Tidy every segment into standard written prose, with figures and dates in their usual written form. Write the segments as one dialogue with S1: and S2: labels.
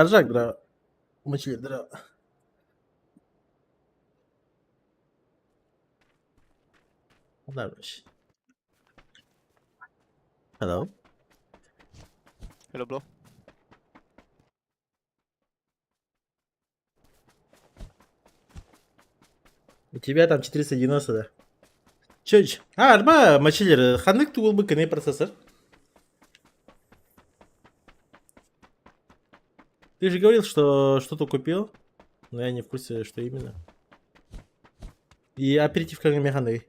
S1: Arjak bro. Мочили, бро. Понравилось. Hello.
S2: Hello, bro.
S1: У тебя там 490, да? Чё? Арба, мочилер. Ханнык тул бы кыны процессор. Ты же говорил, что что-то купил, но я не в курсе, что именно. И аперитив как механы.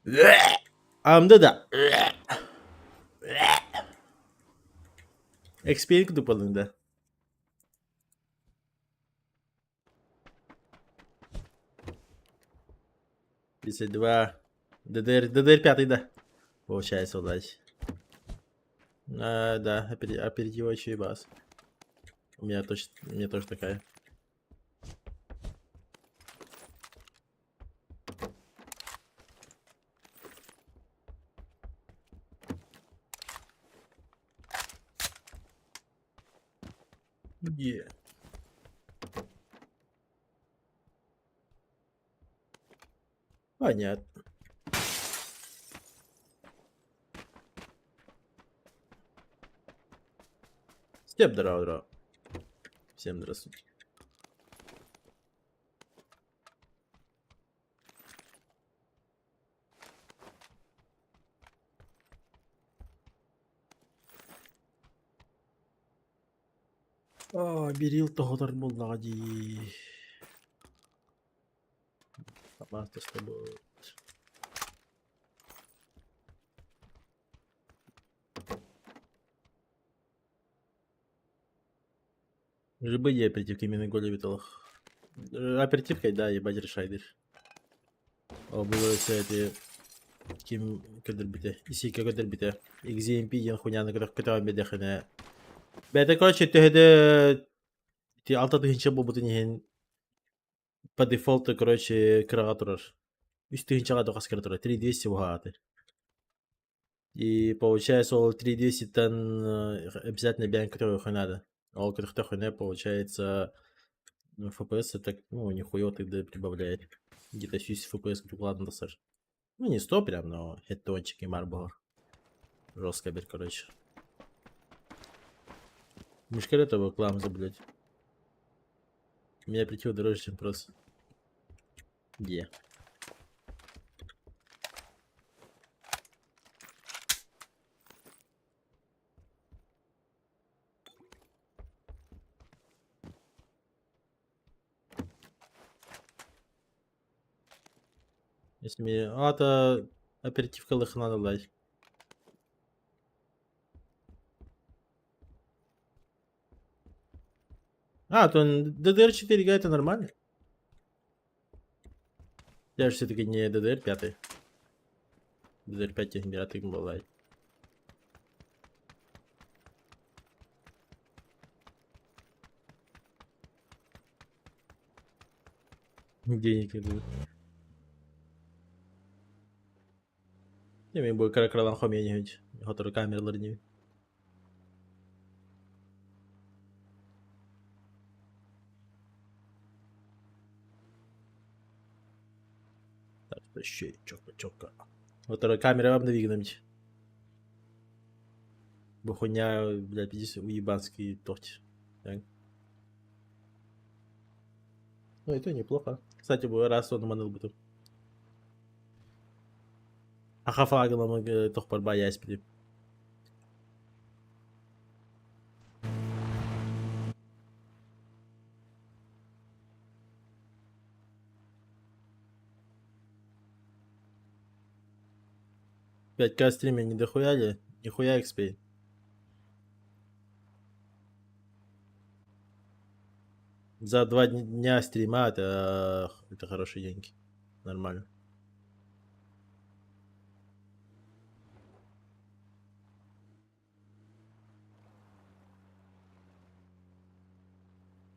S1: Да. Экспейк дупалын, да. $52. ДДР 5, да. Получается, удачи. Да, аперитивочный бас. У меня тоже такая. Yeah. Понятно. Всем здорово. Всем здравствуйте. Берил тоғдар болдаға Тамақты с тобой. Жибы е аперитивки мені голі виталық. Аперитивкой, да, ебать решайдыр. О, было эти ким көдір біте. Исейке көдір біте. XMP ен хуняны көдір көтіған бедехіне. Бәді, короче, төхеді... Ти алта түйінші бұл бұтын ен... По дефолту, короче, кыраға тұрар. Үст түйінші ғады қас кірі тұрар. 3200 бұға аты. И получается, ол 3200-тан обязательно бән көтігі хуйнады. Ол көтігі хуйне, получается... FPS так, ну, нихуя тогда прибавляет. Где-то 60 FPS ладно достаточно. Ну, не 100 прям, но хеттончик и марбор. Жестко бить, короче. Мышкер этого кламза, блядь. Меня притил дороже, чем просто. Где? Если мне... это оперативка лых надо дать. То DDR4 это нормально? Я же все-таки не DDR5. DDR5 техногенератор бывает. Денег идут. Мен бұл кралан хомені өйт. Который камералар не. Так, еще четко. Вот камера вам навигнуть. Бухуня, блядь, 50 уебанский торт. Так. Ну, это неплохо. Кстати, был раз он маныл бы тут. Ахафагала мы тох парба яспили. Пять к стриме не дохуя ли? Нихуя XP. За 2 дня стрима это хорошие деньги. Нормально.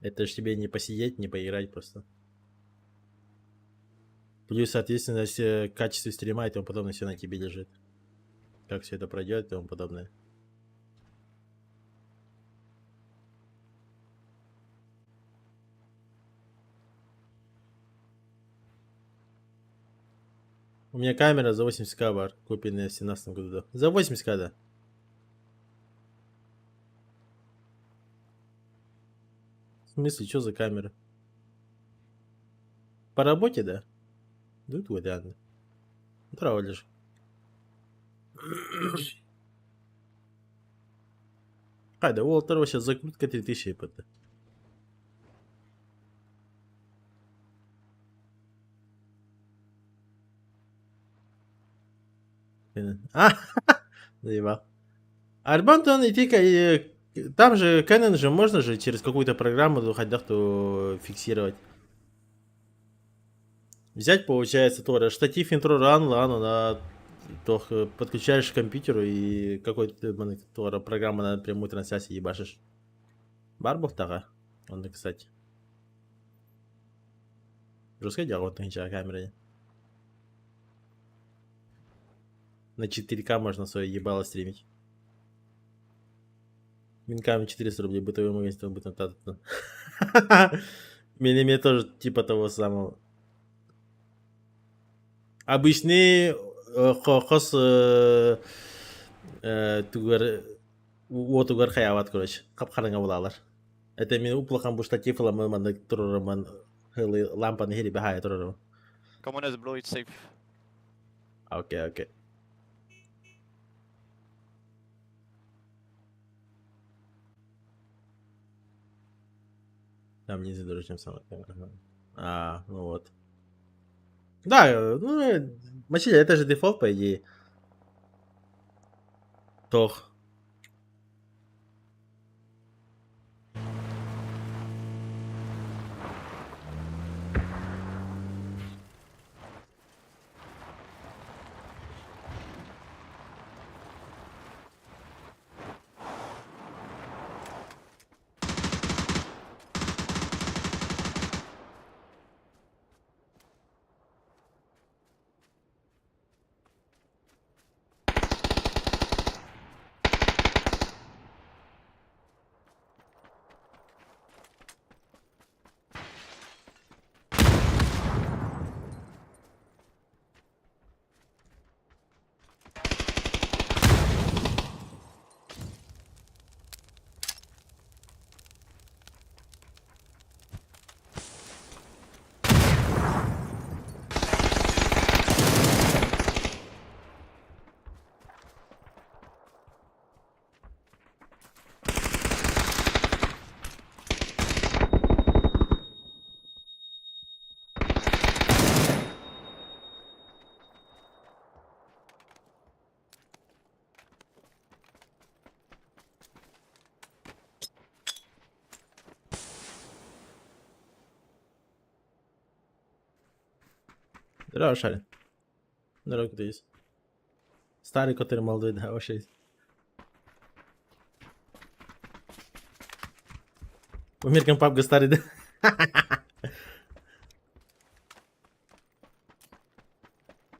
S1: Это ж тебе не посидеть, не поиграть просто. Плюс, соответственно, качество стрима и тому подобное все на тебе лежит. как все это пройдет и тому подобное. У меня камера за 80к бар, купленная в 17 году. Да. За 80к, да. В смысле, что за камера? По работе, да? Да, это вариант. Здорово лишь. Да, у второго сейчас закрутка 3000 ипт. А, заебал. Арбантон и тика, там же Canon же можно же через какую-то программу хотя то фиксировать. Взять, получается, тоже штатив интро ран, на подключаешь к компьютеру и какой-то программа на прямую трансляцию ебашишь. Барбов тага. Он, кстати. Жесткое дело, вот ничего камеры. На 4К можно свое ебало стримить. Минками 400 рублей, бытовой магазин, там будет там. Мне тоже типа того самого. Обычный хос тугар вот тугар хаяват, короче. Капхаранга булалар. Это мен уплахан бу штатив ламан турман лампа нехери бахая турам.
S2: Come on, as bro, it's safe.
S1: Окей, окей. Там не дороже, чем сама камера. А, ну вот. Да, ну, Масилия, это же дефолт, по идее. Тох. Здорово, Шарин. Здорово, кто есть. Старый, который молодой, да, вообще есть. Умеркам папка старый, да?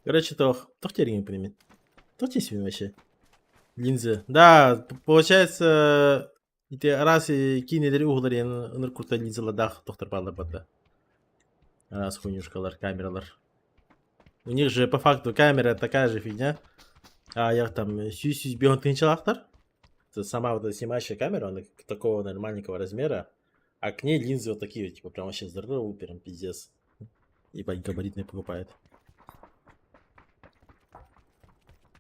S1: Короче, тох теринг не примет. Тох тебе свин вообще. Линзы. Да, получается, эти раз и кинедер углари ныркурта линзы ладах тохтар балда. Раз хуйнюшкалар, камералар. У них же по факту камера такая же фигня. А я там сюсь бегон тынчалахтар. Это сама вот эта снимающая камера, она такого нормальненького размера. А к ней линзы вот такие, типа, прям вообще здоровые, прям пиздец. Ебать, габаритные покупает.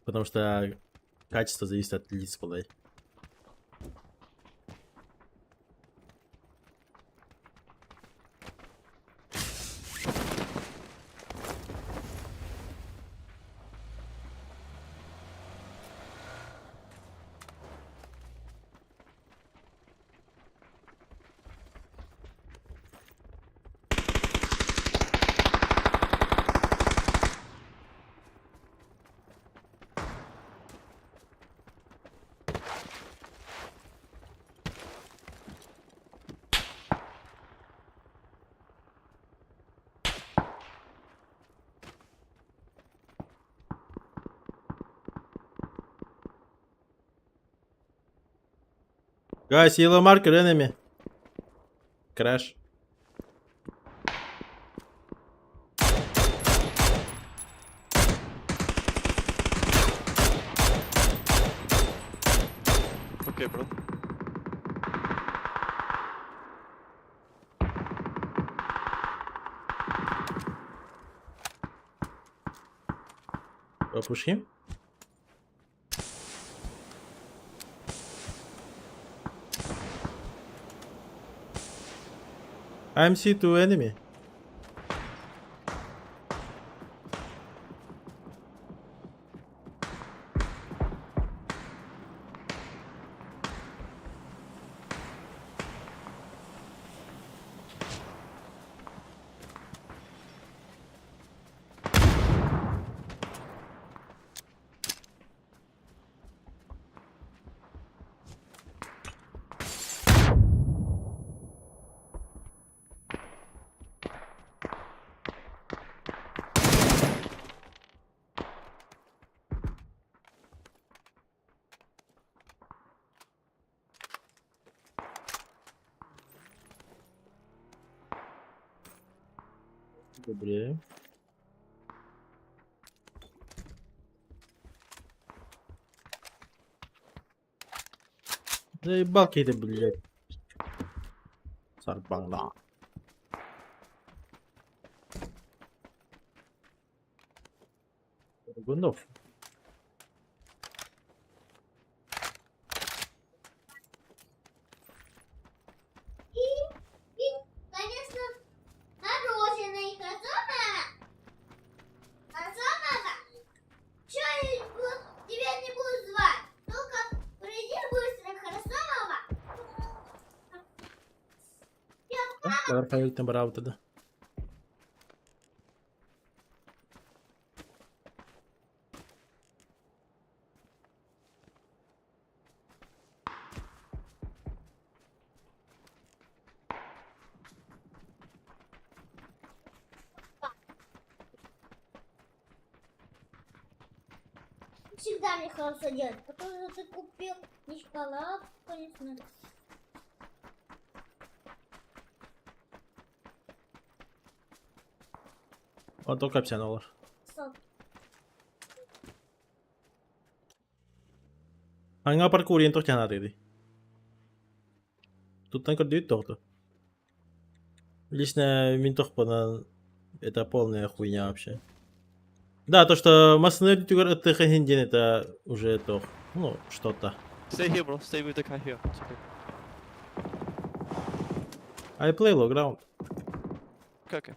S1: Потому что качество зависит от дисплея. Guys, yellow marker enemy. Crash.
S2: Okay, bro.
S1: Push him. IMC to enemy. Добре. Заебал какие-то, блядь. Сарбанда. Гунов.
S3: Конечно, мороженое красота. Чё я тебя не буду звать? Только приди быстро, хорошо, мама?
S1: Давай поедем на браво тогда.
S3: Всегда мне хорошо делать, потому что ты купил не шоколадку, конечно.
S1: Вот только $50.
S3: Сок.
S1: Anga parkourin toch jangan tadi. Тут только дают то. Лично винтовка это полная хуйня вообще. Да, то что Масонер Техахиндин это уже то, ну, что-то.
S2: Stay here, bro. Stay with the guy here. It's okay.
S1: I play low ground.
S2: Okay, okay.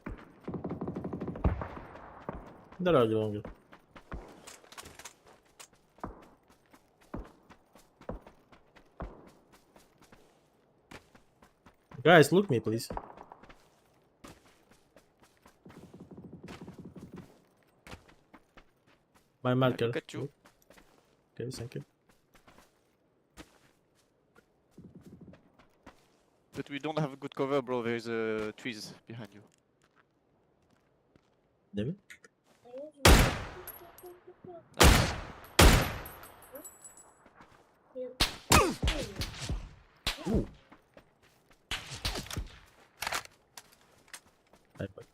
S1: Да, ради лонга. Guys, look me, please. My marker.
S2: Look at you.
S1: Okay, thank you.
S2: But we don't have a good cover, bro. There's trees behind you.
S1: Değil mi? Hayır bak.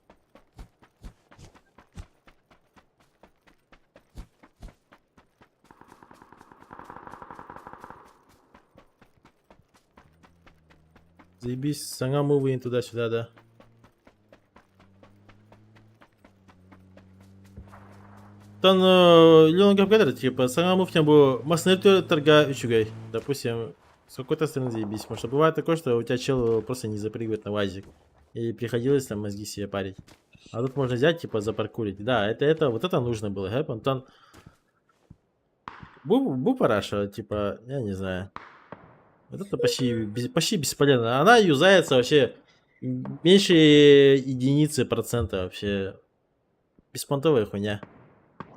S1: Заебись, сanga moving туда-сюда, да. Там Леон Габгадер, типа, сanga move был маснету торга учугай. Допустим, с какой-то стороны заебись. Потому что бывает такое, что у тебя чел просто не запрыгивает на вазик. И приходилось там мозги себе парить. А тут можно взять, типа, запаркурить. Да, вот это нужно было, хэп. Там Бу параша, типа, я не знаю. Вот это почти бесполезно. Она юзается вообще меньше единицы процента вообще. Беспонтовая хуйня.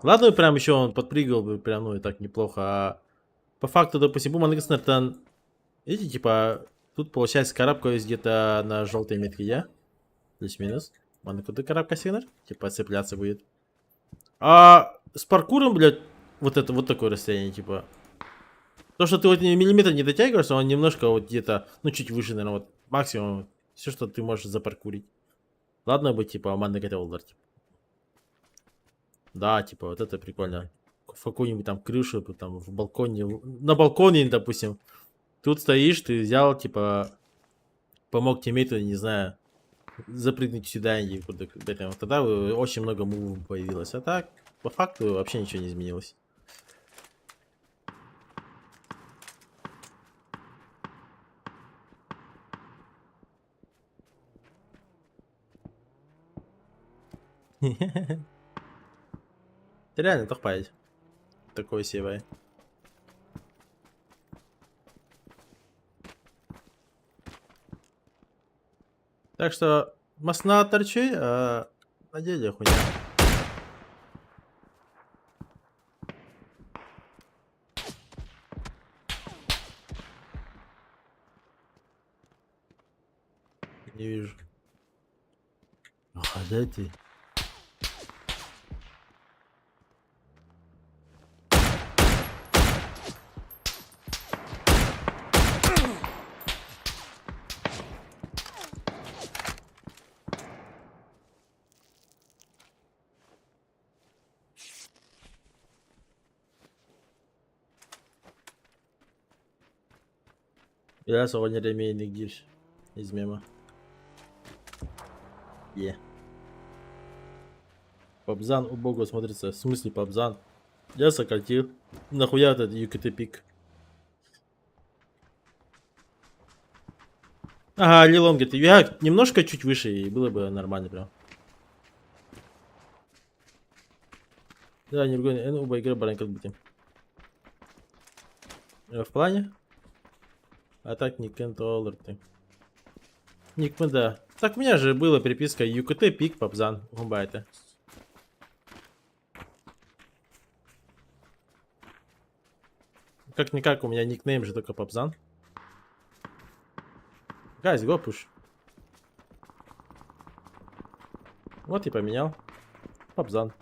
S1: Ладно, прям еще он подпрыгивал бы прям, ну и так неплохо. А по факту, допустим, Бумангснер там, видите, типа, тут получается карабкаюсь где-то на желтой метке, я? Плюс-минус. Ладно, куда карабка сигнер? Типа, цепляться будет. А с паркуром, блядь, вот это, вот такое расстояние, типа. То, что ты вот миллиметр не дотягиваешься, он немножко вот где-то, ну, чуть выше, наверное, вот максимум. Все, что ты можешь запаркурить. Ладно бы, типа, Аманда Кэтт, типа. Да, типа, вот это прикольно. В какую-нибудь там крышу, там, в балконе, на балконе, допустим. Тут стоишь, ты взял, типа, помог тиммейту, не знаю, запрыгнуть сюда и куда-то там. Тогда очень много мувов появилось. А так, по факту, вообще ничего не изменилось. Ты реально тохпаешь. Такой севай. Так что масна торчи, а на деле хуйня. Не вижу. Ага, да ты. Я сегодня ремейник дишь из мема. Пабзан убого смотрится. В смысле Пабзан? Я сократил. Нахуя этот UKT пик? Ага, Лилон говорит, я немножко чуть выше, и было бы нормально прям. Да, не ругай, оба игры баран как бы тем. В плане? А так не контроллер ты. Ник, мы да. Так у меня же была приписка UKT пик Пабзан. Гумба это. Как-никак у меня никнейм же только Пабзан. Гайз, го пуш. Вот и поменял. Пабзан.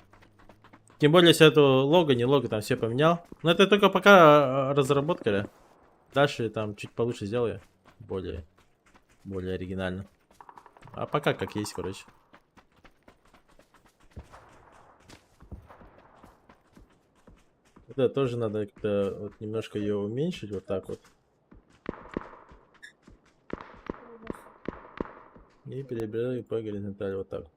S1: Тем более, если это лого, не лого, там все поменял. Но это только пока разработка, да? Дальше там чуть получше сделаю. Более оригинально. А пока как есть, короче. Да, тоже надо как-то вот немножко ее уменьшить, вот так вот. И перебираю по горизонтали, вот так вот.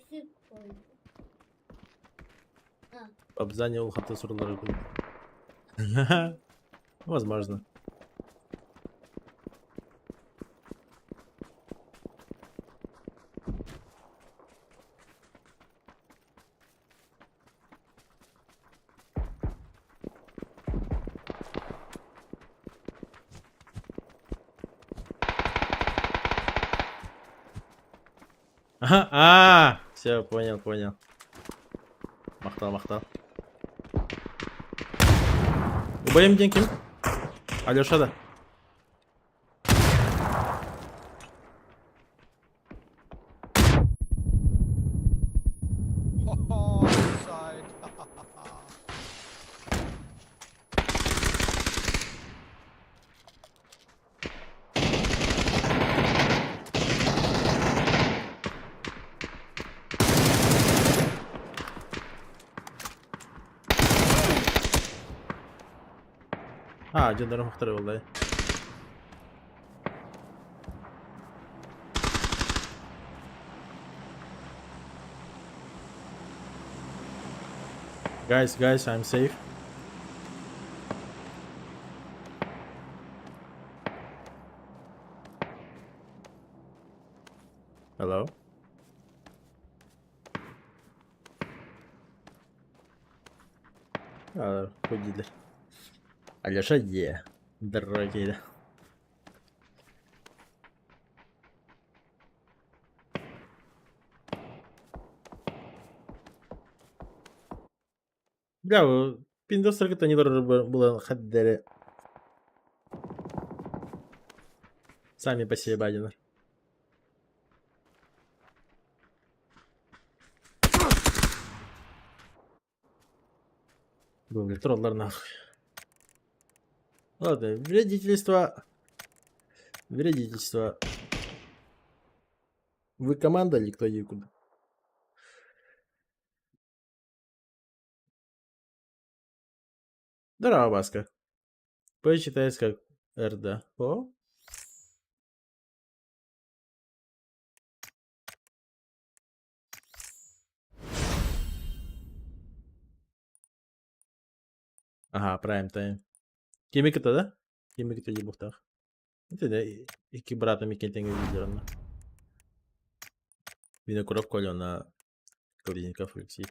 S3: Сик ой.
S1: Обзанял хаты сурлары. Возможно. Ага, все, понял. Махтал. Убоим деньги. Алёша, да.
S4: Offside.
S1: Один дорог второй, валдай. Guys, I'm safe. Hello? Ходили. Алёша, дорогие. Бля, пиндостер это не было хаддере. Сами по себе Байденер. Был троллер нахуй. Ладно, вредительство. Вредительство. Вы команда или кто едет куда? Здорово, Баска. Почитается как РД. О? Ага, прайм тайм. Кемиката, да? Кемиката ебухтах. Это да, iki братами кентенге видео. Винокуров Коля на Калиников Алексей.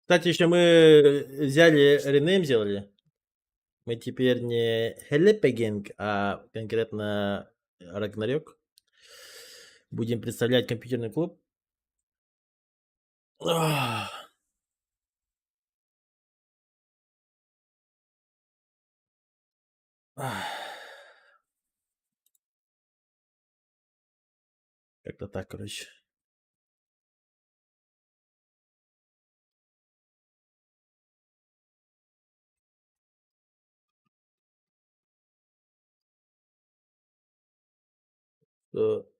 S1: Кстати, еще мы взяли ренейм сделали. Мы теперь не Хелепегенг, а конкретно Рагнарёк. Будем представлять компьютерный клуб. Ах. Ах. Как-то так, короче.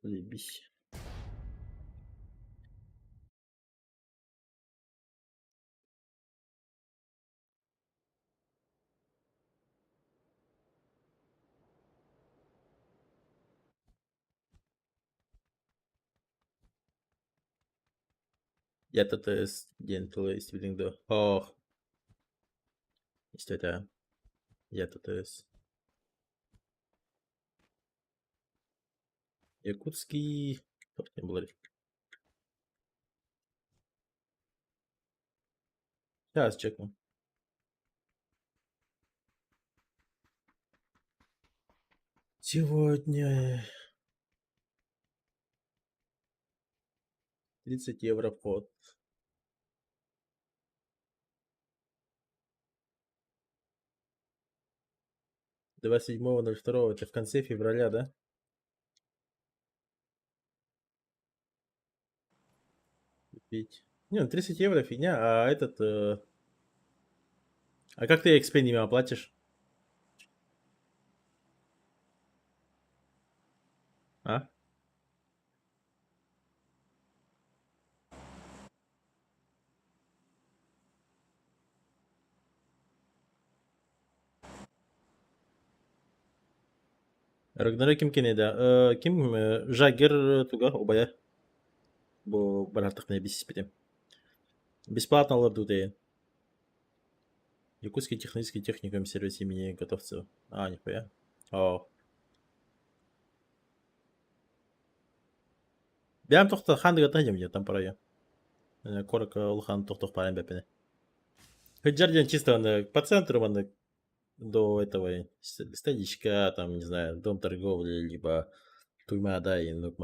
S1: Лебись. Я ТТС день есть видинг. Ох. Есть это. Я ТТС. Якутский. Как не было. Сейчас чекну. Сегодня 30 евро вход. До 27.02. Это в конце февраля, да? Купить. Не, ну 30 евро фигня, а этот... А как ты XP не оплатишь? А? Рагнары ким кенеда? Ким Жагер туга обая. Бу баратык не бисис битем. Бесплатно лабду дейін. Якутский технический техникум сервис имени Готовцева. А, нихуя. О. Бям тоқта ханды гатанем я там парая. Корака улхан тоқтох параем бяпене. Хаджардин чисто по центру до этого стадичка, там, не знаю, дом торговли, либо туйма, да, и ну,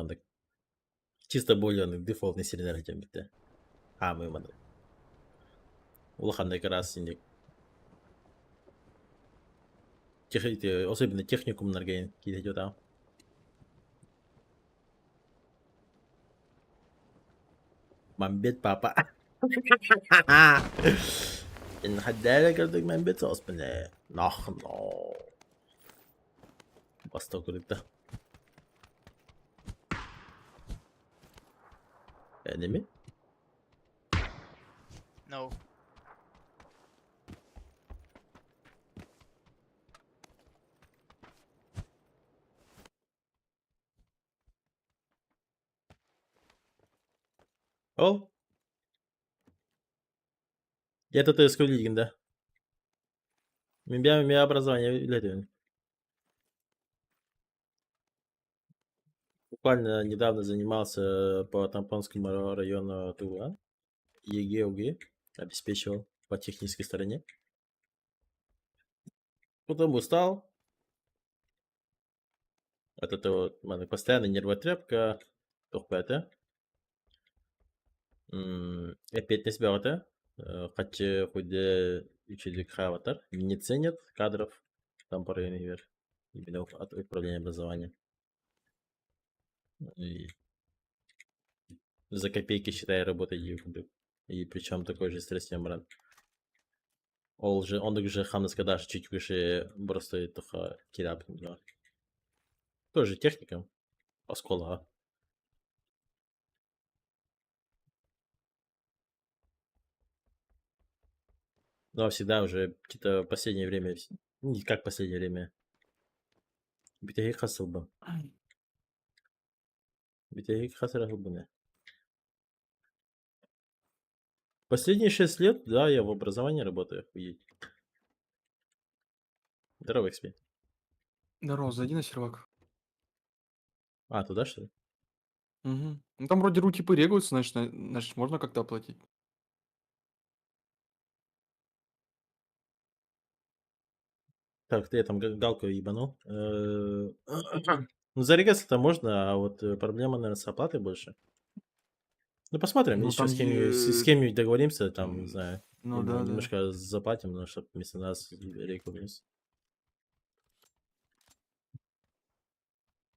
S1: чисто более дефолтный серинер хотя бы. А, мы мандак. Улахандай раз инде. Особенно техникум наргейн идет там. Мамбет папа. En hadere gördük mambet osmane. Nah no. Basta kırıkta. Enemy?
S4: No.
S1: Ол? Я тут искал да. Меня образование летает. Буквально недавно занимался по Тампонскому району Тула. ЕГЭ, ОГЭ. Обеспечивал по технической стороне. Потом устал. Это вот мене постоянно нервотрепка, тохпете. Опять не сбёрте. Хотя худе учили хаватар. Не ценят кадров там по району вверх. Именно от управления образования. И за копейки, считай, работает. И причем такой же стресс брат. Он же хамас кадаш чуть выше просто тоха кирап. Да. Тоже техника. Оскола. Но всегда уже что-то последнее время, не как последнее время. Битяги хасл бы. Битяги хасл бы не. Последние 6 лет, да, я в образовании работаю. Охуеть. Здорово, XP.
S5: Здорово, зайди на сервак.
S1: А, туда что ли?
S5: Угу. Ну там вроде рутипы регаются, значит можно как-то оплатить.
S1: Так, ты там галку ебанул. Ну, зарегаться-то можно, а вот проблема, наверное, с оплатой больше. Ну, посмотрим,
S5: Ну
S1: еще
S5: там
S1: с кем-нибудь договоримся, там, не знаю,
S5: Ну
S1: ему
S5: да, да.
S1: немножко заплатим, но чтобы вместо нас рейку вниз.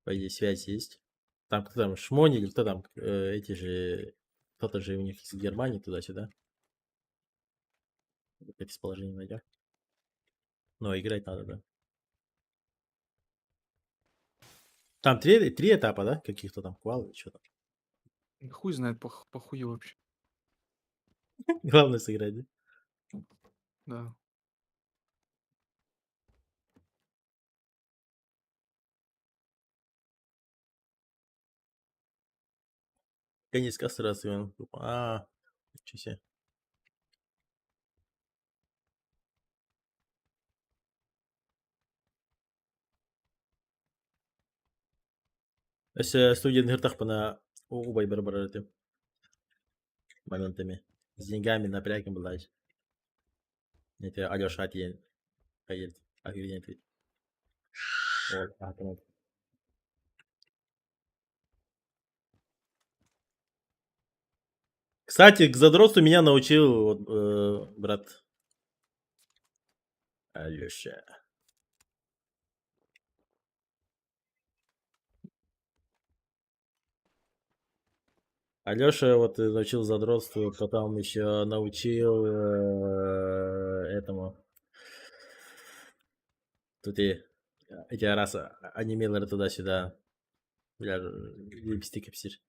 S1: По идее, связь есть. Там кто там, Шмони или кто там, эти же, кто-то же у них из Германии туда-сюда. Опять из положения найдем. Но играть надо, да. Там три этапа, да? Каких-то там квал или что там.
S5: Хуй знает по хую вообще.
S1: Главное сыграть, да?
S5: Да.
S1: Конец кастрации. А, ничего себе. Студент гыртах на убай барбараты моментами. С деньгами, напрягом была. Это Алёша Атьен. Поедет. Охренеть ведь. Вот, атомат. Кстати, к задротству меня научил вот, брат Алёша. Алёша вот научил задротству, потом еще научил этому. Тут и эти раз анимелеры туда-сюда. Бля, липстик псишь.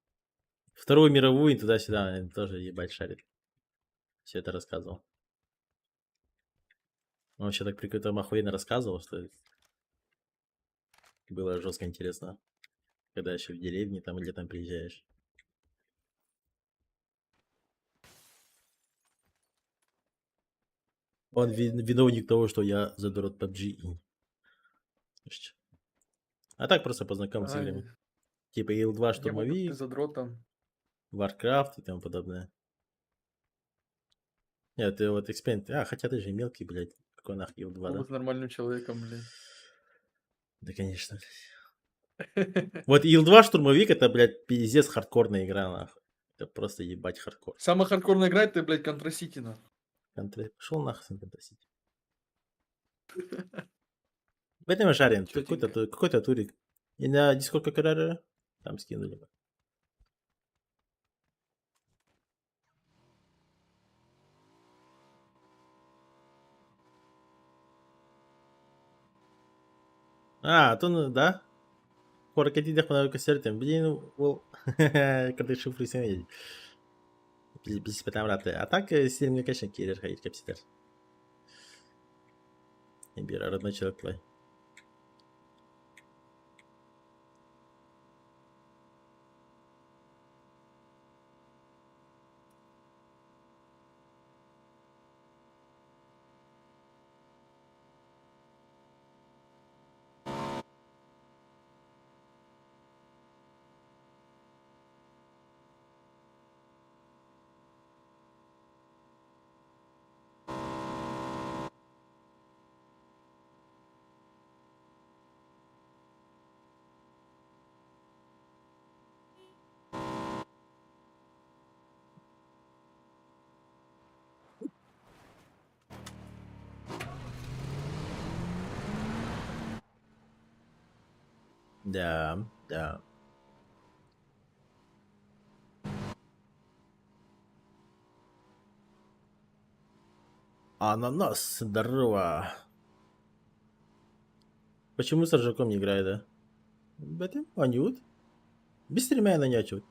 S1: Вторую мировую и туда-сюда он тоже ебать шарит. Все это рассказывал. Он вообще так прикольно охуенно рассказывал, что было жестко интересно. Когда еще в деревне там или там приезжаешь. Он виновник того, что я задурот PUBG. А так просто познакомиться с играми. Типа Ил-2 штурмовик,
S5: задротом.
S1: Warcraft и тому подобное. Нет, ты вот Expand. А, хотя ты же мелкий, блядь. Какой нахуй Ил-2, да?
S5: нормальным человеком, блин.
S1: Да, конечно. Вот Ил-2 штурмовик это, блядь, пиздец хардкорная игра, нахуй. Это просто ебать хардкор.
S5: Самая хардкорная игра это, блядь, Контрасити, нахуй.
S1: Пошел нахуй контрасить. В этом жарен.
S5: Чётенько.
S1: Какой-то турик. И на Discord как раз там скинули. А, то ну да. Хорка дидах на концертем. Блин, ол. Когда шифры сидеть. Без потом раты. А так, сильно мне, конечно, киллер ходить капситер. Не бира, родной человек твой. Да, да. Ананас, здорово. Почему с Ржаком не играет, да? Бәтем, анют. Без стрима я нанячу.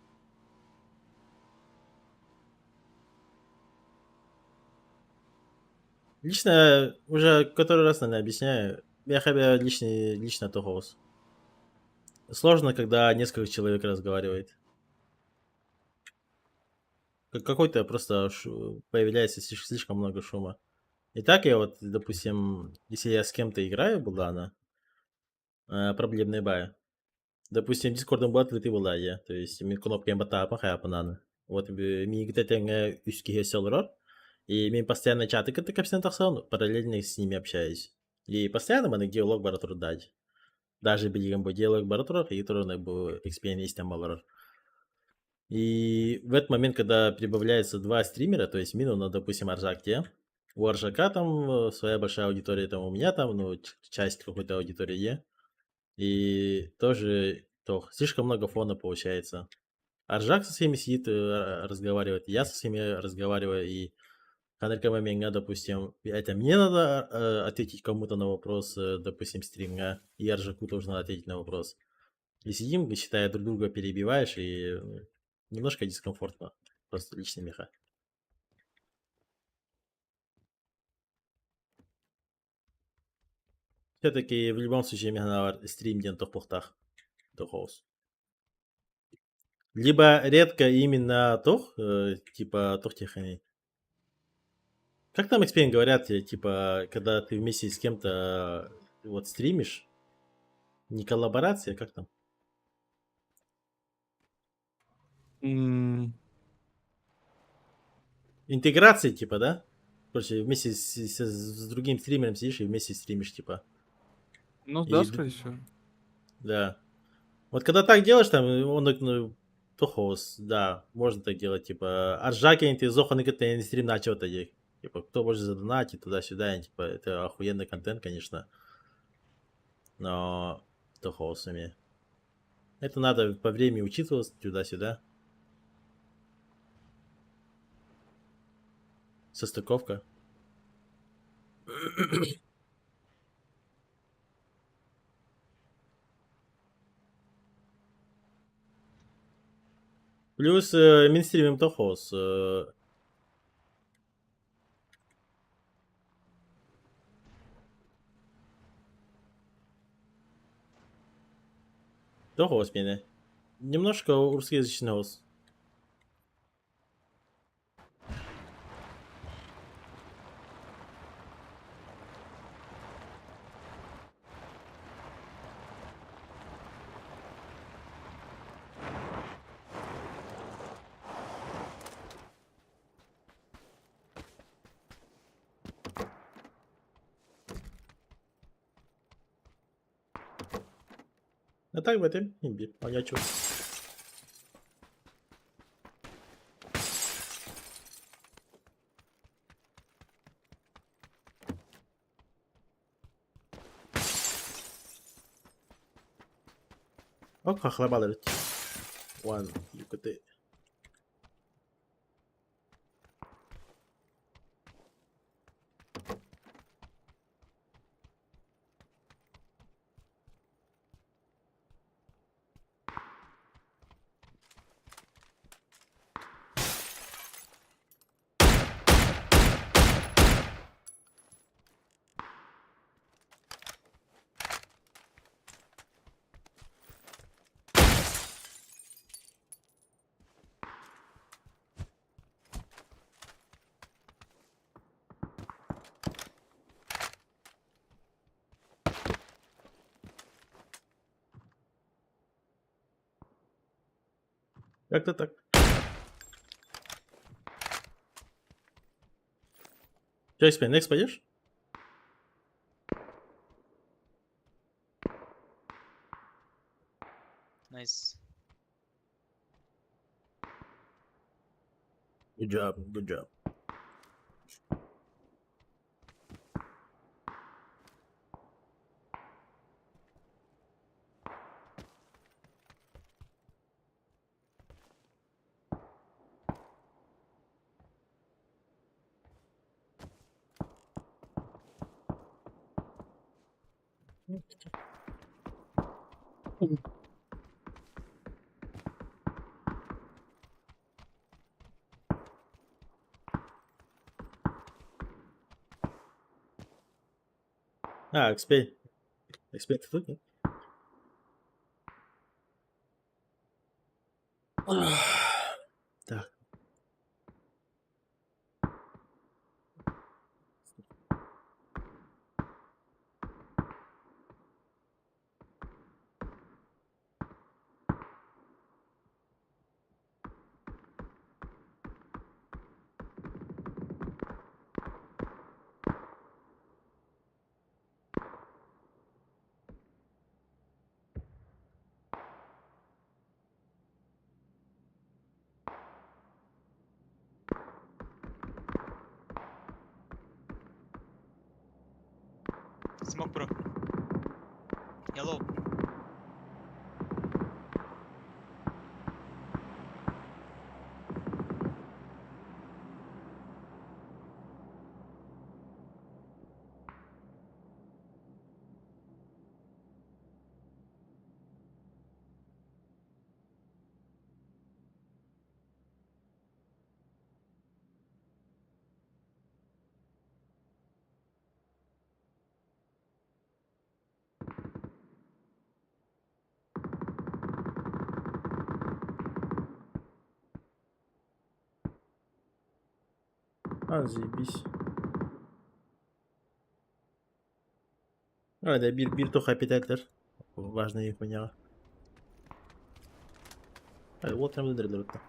S1: Лично, уже который раз, наверное, объясняю. Я хотя лично тохос. Сложно, когда несколько человек разговаривает. Какой-то просто появляется слишком много шума. И так я вот, допустим, если я с кем-то играю, Булана, проблемная бая. Допустим, Discord'un bu открытый была я. То есть, мен кнопкамен бата хая пананы. Вот, ми где-то үские селрор. И мен постоянно чаты как капсен тахсан, параллельно с ними общаюсь. И постоянно мы диалог баратур дать. Даже билиган бу диалог баратур, и турно бу experience там балар. И в этот момент, когда прибавляется два стримера, то есть Мину, ну, допустим, Аржак те, у Аржака там своя большая аудитория, там у меня там, ну, часть какой-то аудитории е. И тоже то, слишком много фона получается. Аржак со всеми сидит, разговаривает, я со всеми разговариваю, и Ханеркама допустим, это мне надо ответить кому-то на вопрос, допустим, стрима, и Аржаку тоже надо ответить на вопрос. И сидим, считая друг друга перебиваешь, и немножко дискомфортно. Просто лично меха. Все-таки в любом случае меха стрим ден тохпухтах. Тохоус. Либо редко именно тох, типа тохтехани. Как там эксперимент говорят, типа, когда ты вместе с кем-то вот стримишь, не коллаборация, как там?
S5: М,
S1: Интеграция, типа, да? Короче, вместе с другим стримером сидишь и вместе стримишь, типа.
S5: Ну да,
S1: И,
S5: скорее всего.
S1: да. Вот когда так делаешь, там, он, ну, тохос, да, можно так делать, типа, аржаки, ты зоханы, ты не стрим начал, типа, кто может задонатить туда-сюда, типа, это охуенный контент, конечно, но тохосами. Это надо по времени учитывать туда-сюда. Состыковка. Плюс минстримим тохос. Тохос меня. Немножко русскоязычный хос. А так в этом имбирь. А я чё? Ок, хохлобалыр. One, юкоты. Как-то так. Чё, Экспен, next пойдешь?
S6: Nice.
S1: Good job, good job. А, XP. XP ты тут, нет? Так.
S6: Smoke, bro. Yellow.
S1: А, заебись. Hadi bir tok appetitler. Важные хуйня. Hadi oturalım öldürülür hatta.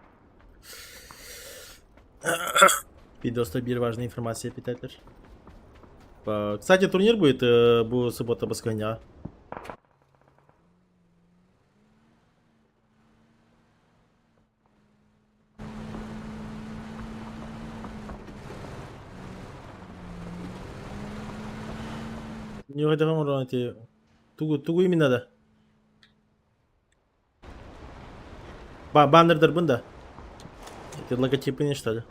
S1: Видоста bir важная информация питатель. Кстати, турнир будет bu суббота басконя. Не угадывам урон эти. Тугу именно да. Баннердер бunda. Это логотипы не что ли?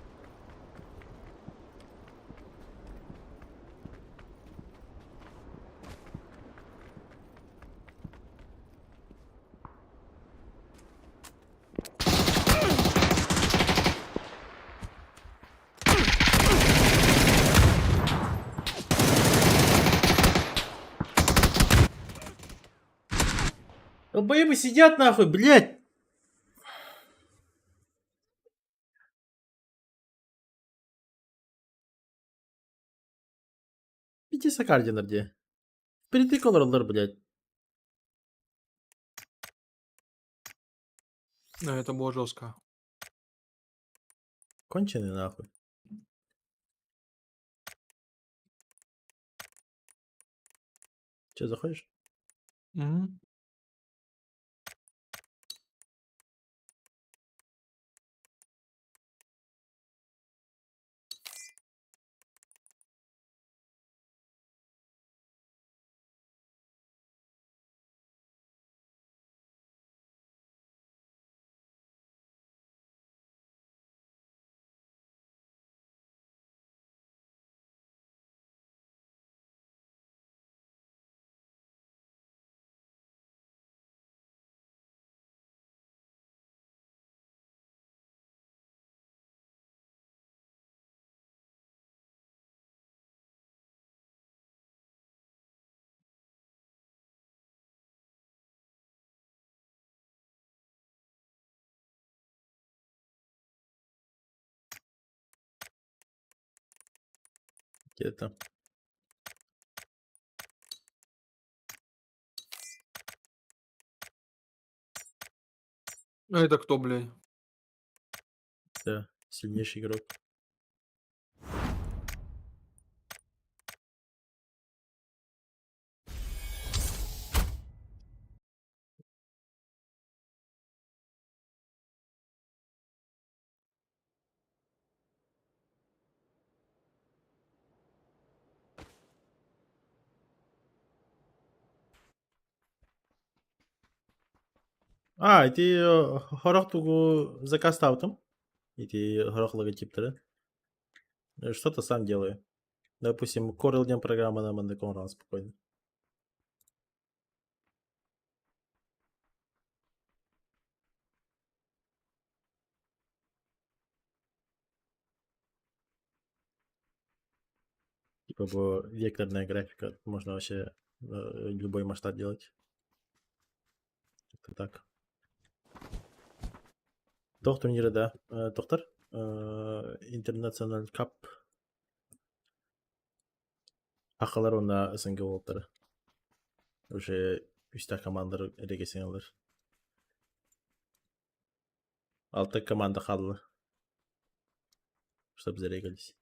S1: Долбоебы сидят нахуй, блядь! Пяти сакардинер где? Впереди колорлар, блядь.
S5: Да, это было жестко.
S1: Конченый нахуй. Че, заходишь?
S5: Мгм.
S1: Где-то.
S5: А это кто, блядь?
S1: Да, сильнейший игрок. А, эти хорох тугу заказ таутым. Эти хорох логотиптеры. Что-то сам делаю. Допустим, Corel днем программа на Мандекон спокойно. Типа векторная графика. Можно вообще любой масштаб делать. Как-то так. Тох турниры да. Тохтар. Интернациональ кап. Ақылар онда СНГ болыптыр. Уже 3 командалар регистрациялар. 6 команда қалды. Чтобы зарегались.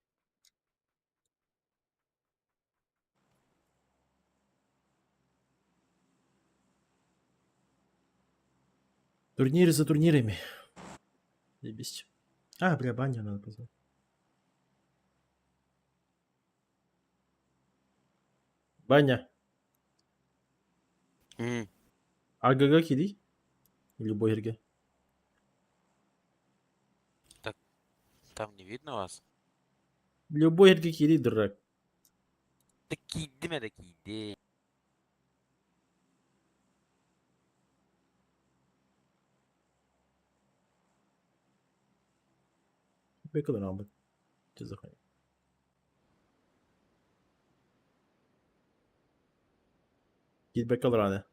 S1: Турниры за турнирами. Ебись. А, бля, баня надо позвать. Баня. АГГ киди? Любой ерге.
S7: Там не видно вас?
S1: Любой ерге киди, дурак.
S7: Да кидиме да киди.
S1: Бекалар амбы. Че за хуйня? Кид бекалраны.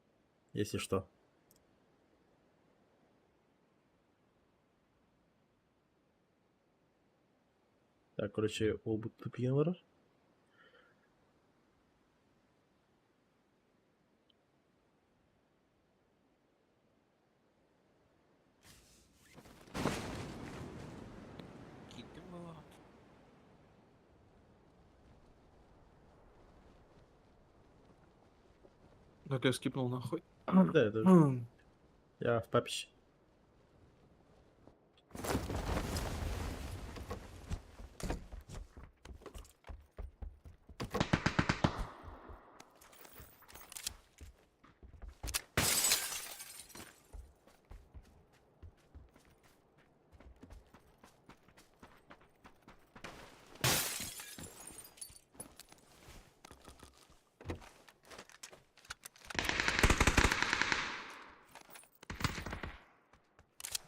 S1: Если что. Так, короче, ол тупиналар.
S7: Кидим было.
S5: Так, я скипнул нахуй.
S1: Да, это я в папище.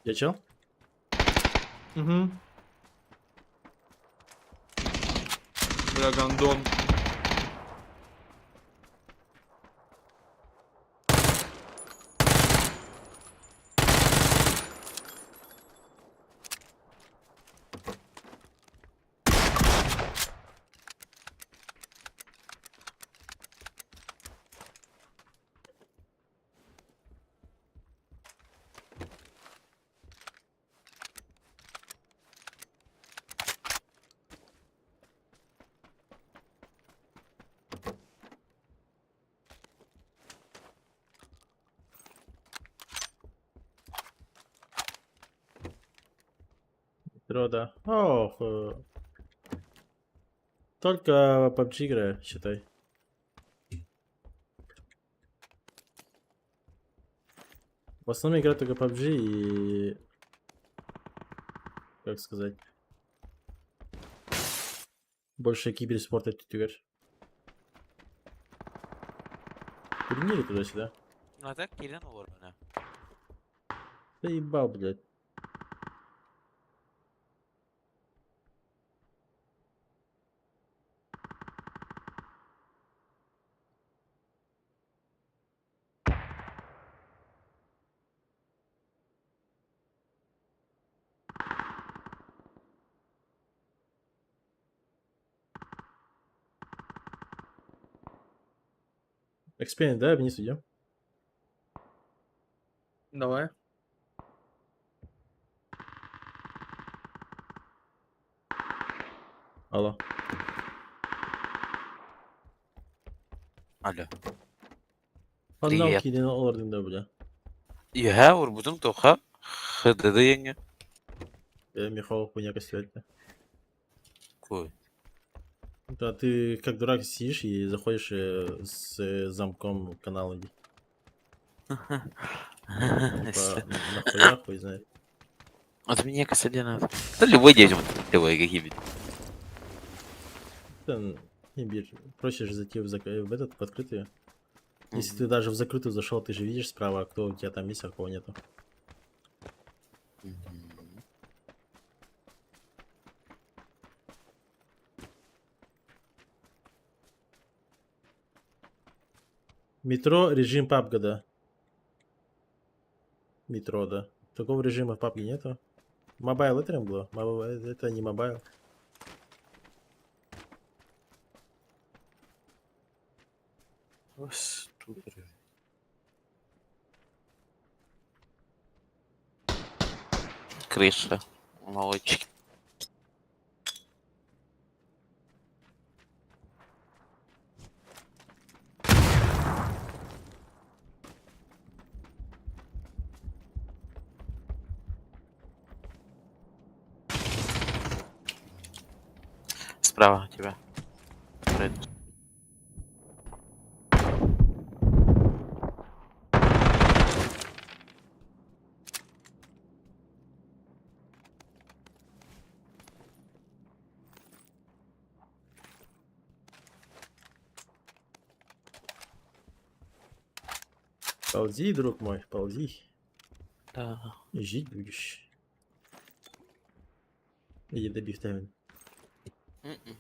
S1: Я чел?
S5: Угу. Бля, гандон.
S1: Рода. Ох. Только PUBG играю, считай. В основном играю только PUBG и... Как сказать? Больше киберспорта тут играешь. Турниры туда-сюда.
S7: Ну а так кидин olur bana.
S1: Да ебал, блядь. Эксперимент, да, вниз идем.
S5: Давай.
S1: Алло.
S7: Alo.
S1: Аннау
S7: Привет.
S1: киден олардың да, бля.
S7: Ya vurbuldum toka. Hıdıdı yenge.
S1: Михаил хуйня костюлька.
S7: Кой.
S1: Да, ты как дурак сидишь и заходишь с замком канала. Типа, нахуя, хуй знает.
S7: От меня косади надо. Да любой дядь вот любой какие-нибудь.
S1: Да, имбирь. Проще же зайти в этот, в открытую. Если ты даже в закрытую зашел, ты же видишь справа, кто у тебя там есть, а кого нету. Метро, режим PUBG, да. Метро, да. Такого режима в PUBG нету. Мобайл это было? Это не мобайл.
S7: Супер. Крыша. Молодчик. Справа тебя. Пройдут.
S1: Ползи, друг мой, ползи.
S7: Да.
S1: И жить будешь. Иди добив Тевин.
S7: М-м.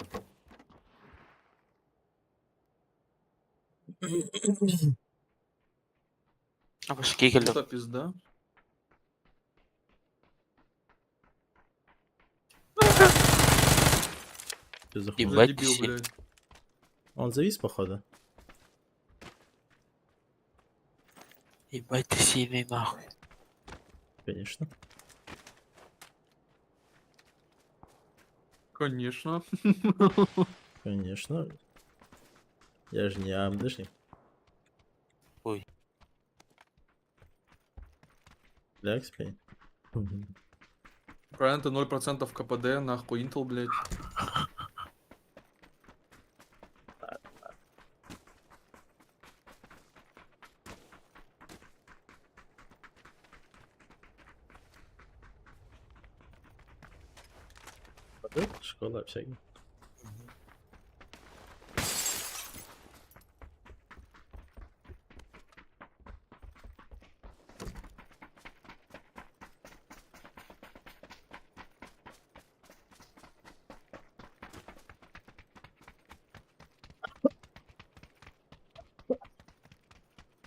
S7: А ваш кикель.
S5: Это пизда.
S1: Ты
S7: И
S1: захуй.
S5: За
S7: Ебать,
S5: дебил,
S7: си-
S5: блядь.
S1: Он завис, походу.
S7: Ебать ты сильный нахуй.
S1: Конечно.
S5: Конечно.
S1: Конечно. Я же не амдышник.
S7: Ой.
S1: Для XP.
S5: Правильно, ты 0% КПД, нахуй Intel, блядь.
S1: Школа общаги.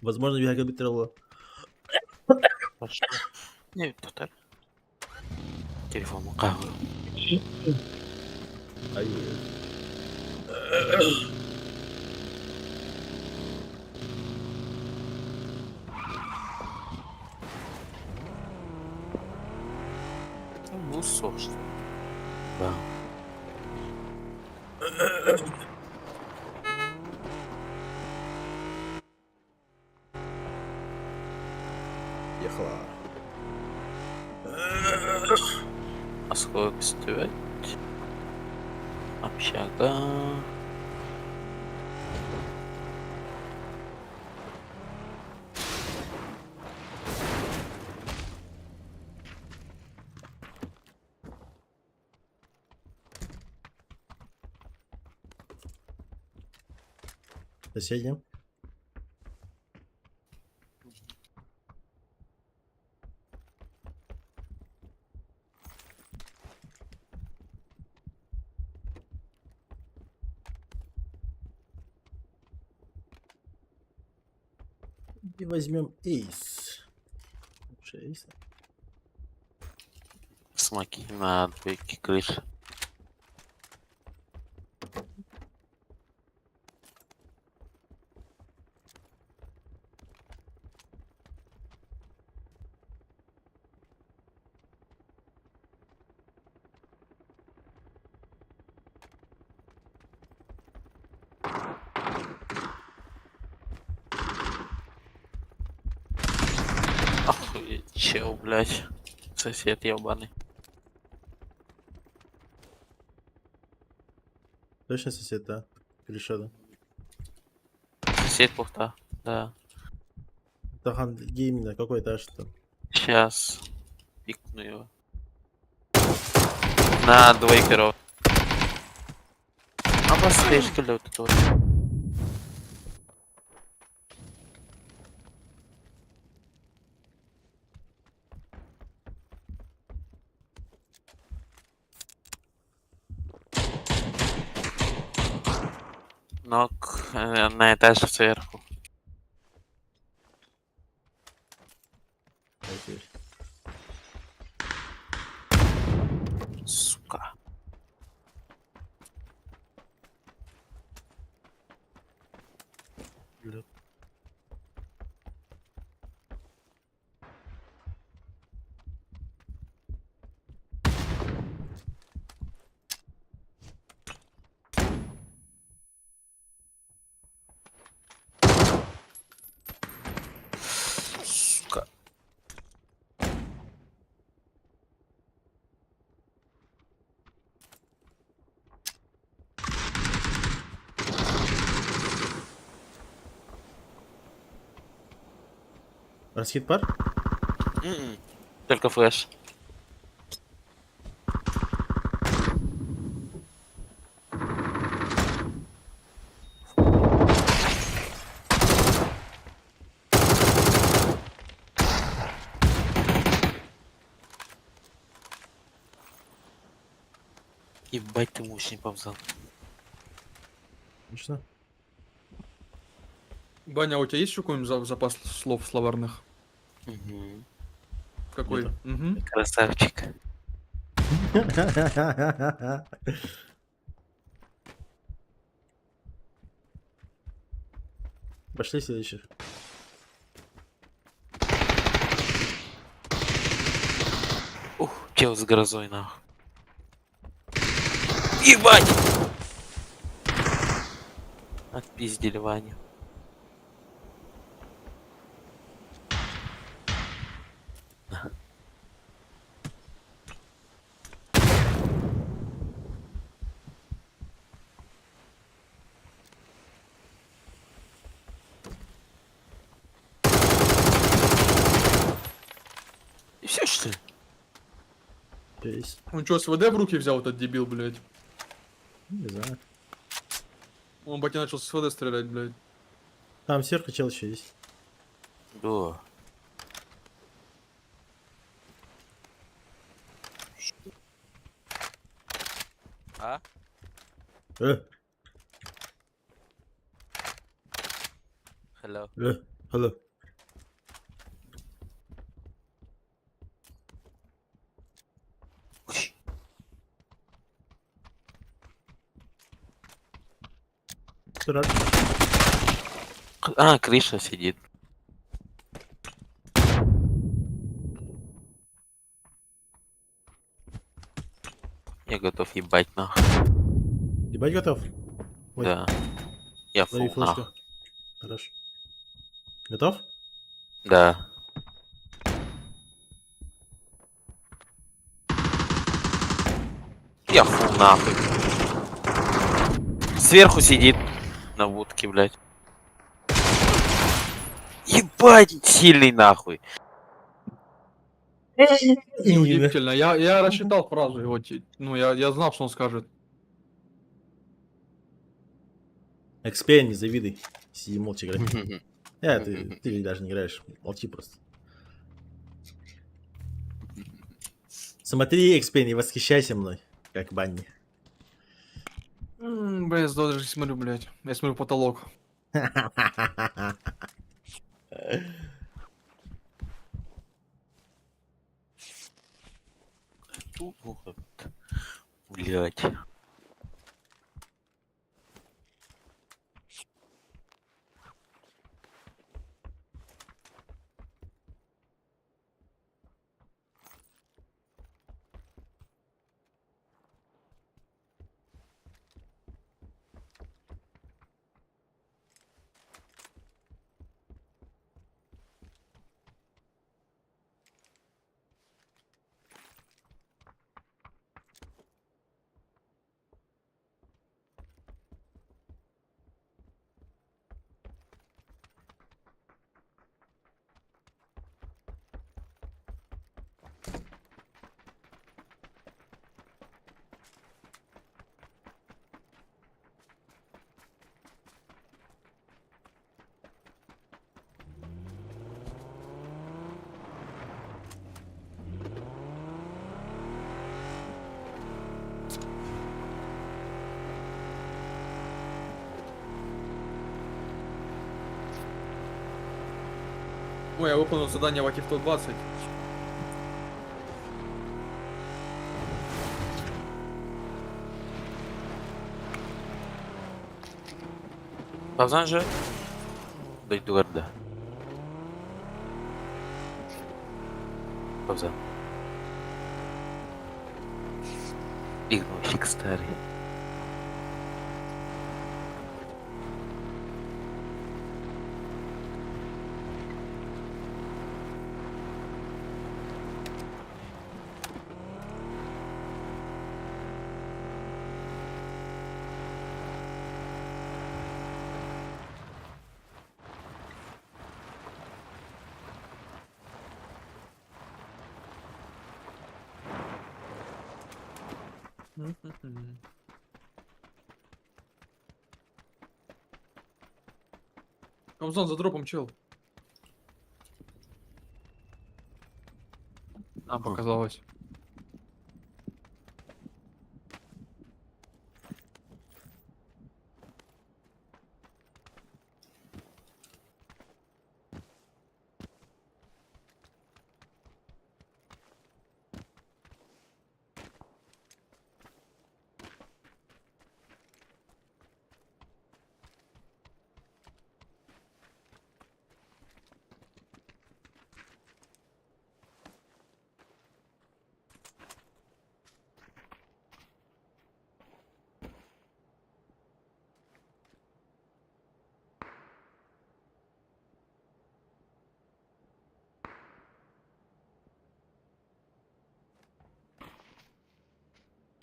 S1: Возможно, я арбитрировал.
S7: Пошел. Не, тут телефон кавер.
S1: Ай.
S7: Ну, собственно. Да.
S1: Ехала.
S7: А сколько стоит? Общага.
S1: Соседи. И возьмем эйс. Лучше эйса.
S7: Смоки на двойке крыши. Охуеть, чел, блядь. Сосед ебаный.
S1: Точно сосед, да? Перешел.
S7: Сосед пухта. Да.
S1: Тахан геймина, какой этаж там?
S7: Сейчас пикну его. На двойкеров. А послежка ли вот это вот? Ног на этаже сверху.
S1: теперь.
S7: Сука. Бля. Сука.
S1: Раскид пар?
S7: Только флеш. Ебать ты мощный повзал.
S1: Отлично.
S5: Баня, а у тебя есть еще какой-нибудь запас слов словарных?
S7: Угу.
S5: Какой?
S1: Нету.
S5: Мгм.
S7: Красавчик.
S1: Пошли следующих.
S7: Ух, чел с грозой нахуй. Ебать! Отпиздили Ваню. И все что ли?
S1: Есть.
S5: Он что, СВД в руки взял, этот дебил, блядь?
S1: Не знаю.
S5: Он, батя, начал с СВД стрелять, блядь.
S1: Там сверху чел еще есть.
S7: Да. А?
S1: Э,
S7: Hello.
S1: алло. Дурак.
S7: А, крыша сидит. Я готов ебать нахуй.
S1: Ебать готов? Ой.
S7: Да. Я
S1: Лови
S7: фул
S1: флешку.
S7: нахуй.
S1: Хорош. Готов?
S7: Да. Я фул нахуй. Сверху сидит на будке, блядь. Ебать, сильный нахуй.
S5: Неудивительно. Я рассчитал фразу его. Ну, я знал, что он скажет.
S1: Экспе, не завидуй. Сиди молча играй. Ты даже не играешь. Молчи просто. Смотри, Экспе, не восхищайся мной, как Банни.
S5: Бля, я даже смотрю, блядь. Я смотрю в потолок.
S7: Блять.
S5: Ой, я выполнил задание в Акиф 120.
S7: Павзан же? Дойду горда. Павзан. Игнущик старый.
S5: Камзон за дропом, чел. А, показалось.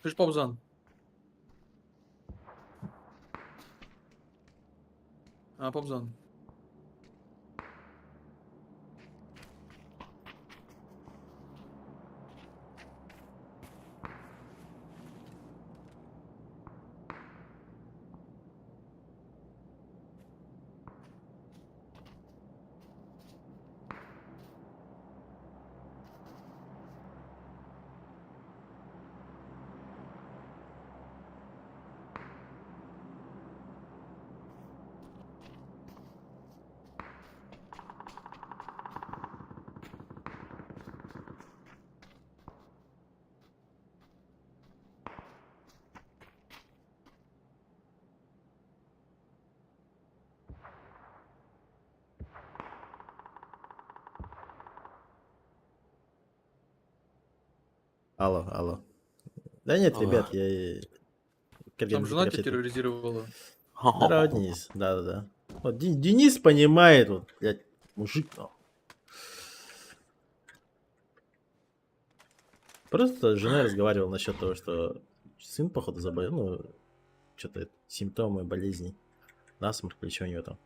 S5: Ты ж Павзан. А, Павзан.
S1: Алло, алло. Да нет,
S7: Алло.
S1: ребят, я...
S5: Там жена тебя терроризировала.
S1: Здорово, Денис. Да-да-да. Вот Денис понимает, вот, блядь, мужик. Ну. Просто с женой разговаривал насчет того, что сын, походу, заболел, ну, что-то симптомы болезни. Насморк или что у него там.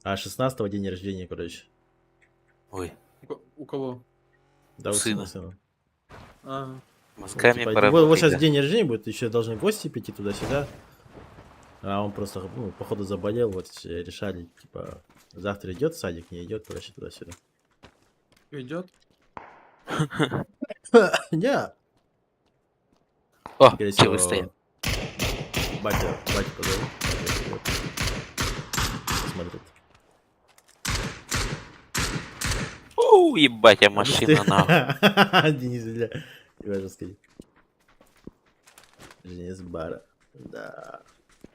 S1: А 16-го день рождения, короче.
S7: Ой,
S5: У кого?
S1: Да, у
S7: Сына.
S1: сына.
S5: А,
S7: мозгами
S1: Типа,
S7: поработать.
S1: вот сейчас
S7: да.
S1: день рождения будет, еще должны гости прийти туда-сюда. А он просто, ну, походу заболел, вот решали, типа, завтра идет в садик, не идет, короче, туда-сюда.
S5: идет?
S1: Не,
S7: О,
S1: скорее
S7: че вы
S1: всего,
S7: стоят?
S1: батя позову. Батя придет. Посмотрит.
S7: Ебать, я машина нахуй.
S1: Денис, бля, тебя же сказать. Женец бара. Да.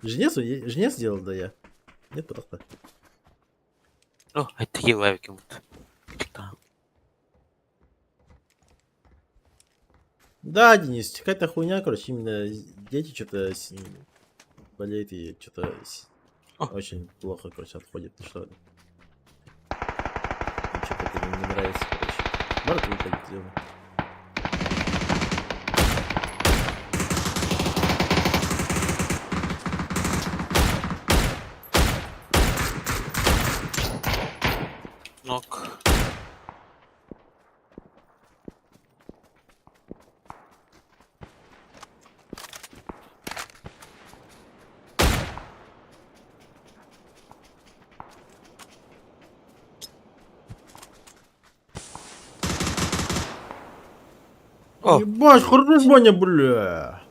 S1: Женец сделал, да я. Нет, просто.
S7: О, это елавики вот. Да.
S1: Да, Денис, какая-то хуйня, короче, именно дети что-то болеют и что-то
S7: О.
S1: очень плохо, короче, отходит. Что что-то это не нравится, короче. Может выходить сделаем.
S7: Ног. О,
S1: Ебать, хорош, Баня, бля.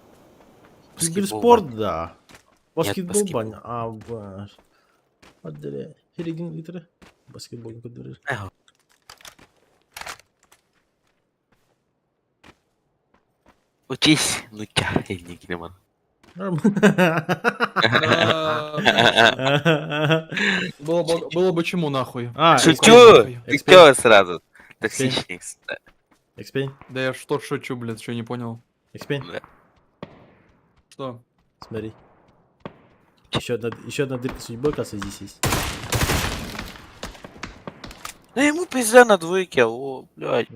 S7: баскетбол,
S1: Киберспорт, да.
S7: Нет,
S1: Баскетбол,
S7: баскетбол.
S1: Баня. А, баш. Отделяй. Хереген литры. Баскетбол подберешь.
S7: Учись, ну тя, не Килиман.
S4: Да, было бы чему нахуй.
S1: А,
S7: Шучу!
S4: нахуй.
S7: Ты чё сразу?
S1: Экспейн.
S7: Токсичник.
S1: Экспейн.
S4: Да я что шучу, блядь, что не понял.
S1: Экспейн.
S7: Да.
S4: Что?
S1: Смотри. Еще одна дырка судьбы, кажется, здесь есть.
S7: Да ему пизда на двойке, о, блядь.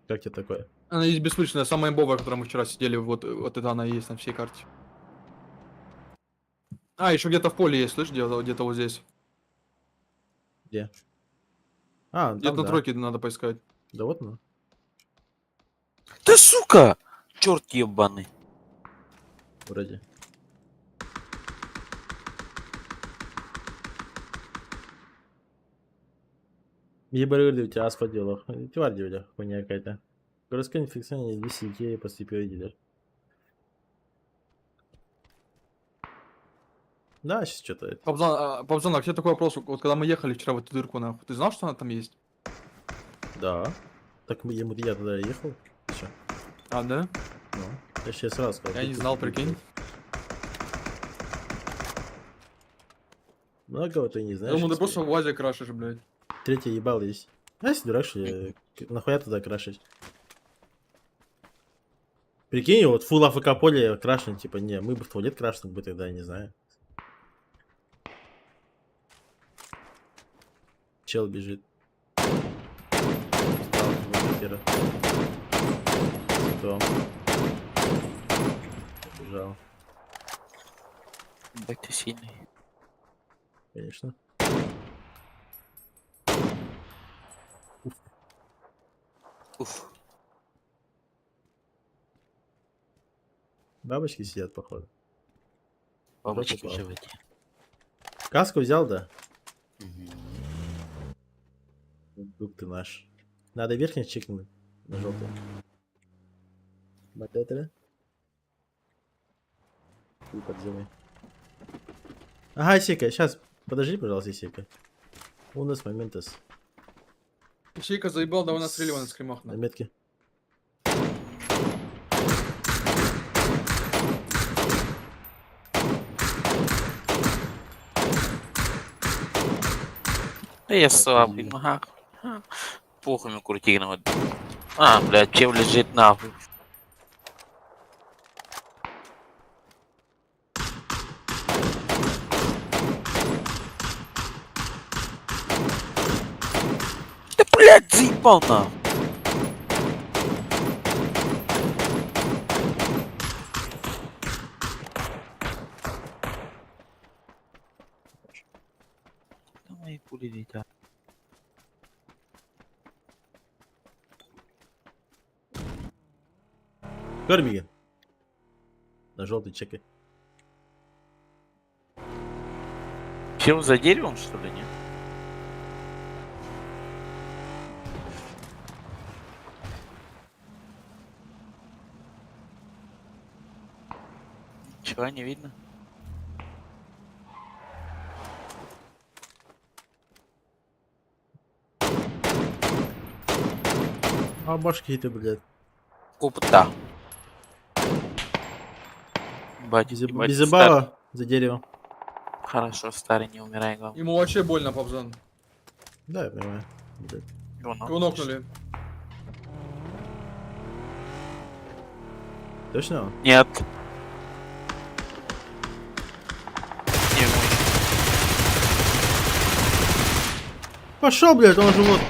S1: Как тебе такое?
S4: Она есть бессмысленная, самая бовая, в которой мы вчера сидели, вот это она и есть на всей карте. А, еще где-то в поле есть, слышь, где-то вот здесь.
S1: Где? А,
S4: Где-то
S1: там,
S4: на
S1: да.
S4: тройке надо поискать.
S1: Да вот, ну.
S7: Да сука! Черт ебаный.
S1: Вроде. Ебарыды у тебя по делу. Тварь девля, хуйня какая-то. Городское инфекционное 200 детей поступило дилер. Да, сейчас что-то это.
S4: Павзан, а к тебе такой вопрос, вот когда мы ехали вчера в эту дырку, нахуй, ты знал, что она там есть?
S1: Да. Так я туда ехал. Чё?
S4: А, да?
S1: Ну, я сейчас сразу сказал.
S4: Я не знал, прикинь.
S1: Многого ты не
S4: Я
S1: знаешь.
S4: думал, ты
S1: если-
S4: просто в УАЗе крашишь, блядь.
S1: Третий ебал есть. А если дурак, что ли? Нахуя туда крашить? Прикинь, вот фул АФК поле крашен, типа, не, мы бы в туалет крашены бы тогда, я не знаю. Чел бежит. Встал, вампира. Цветом. Побежал,
S7: Ебать ты сильный.
S1: конечно.
S7: Уф.
S1: Бабочки сидят, походу.
S7: Бабочки в
S1: попал.
S7: животе.
S1: Каску взял, да?
S7: Мгм.
S1: Дух ты наш. Надо верхний чекнуть на желтый. Бататели. Фу, подземный. Ага, Сека, сейчас. Подожди, пожалуйста, Сека. У нас моментас.
S4: Ищейка заебал, давай настреливай на скримах,
S1: На
S4: нахуй.
S1: метке.
S7: Да я слабый, нахуй. Похуй мне куртигного. А, блядь, чем лежит нахуй. Да, блядь, заебал нахуй. Да мои пули летят.
S1: Корбиген. На желтый чекай.
S7: Чем за деревом, что ли, нет? Ничего не видно.
S1: А башки ты, блядь.
S7: Купта. Ебать, ебать,
S1: Без забава за деревом.
S7: Хорошо, старый, не умирай, главное.
S4: Ему вообще больно, Павзан.
S1: Да, я понимаю. Блядь.
S4: Его нокнули.
S1: Точно он?
S7: Нет. Не, мой.
S1: Пошел, блядь, он же вот.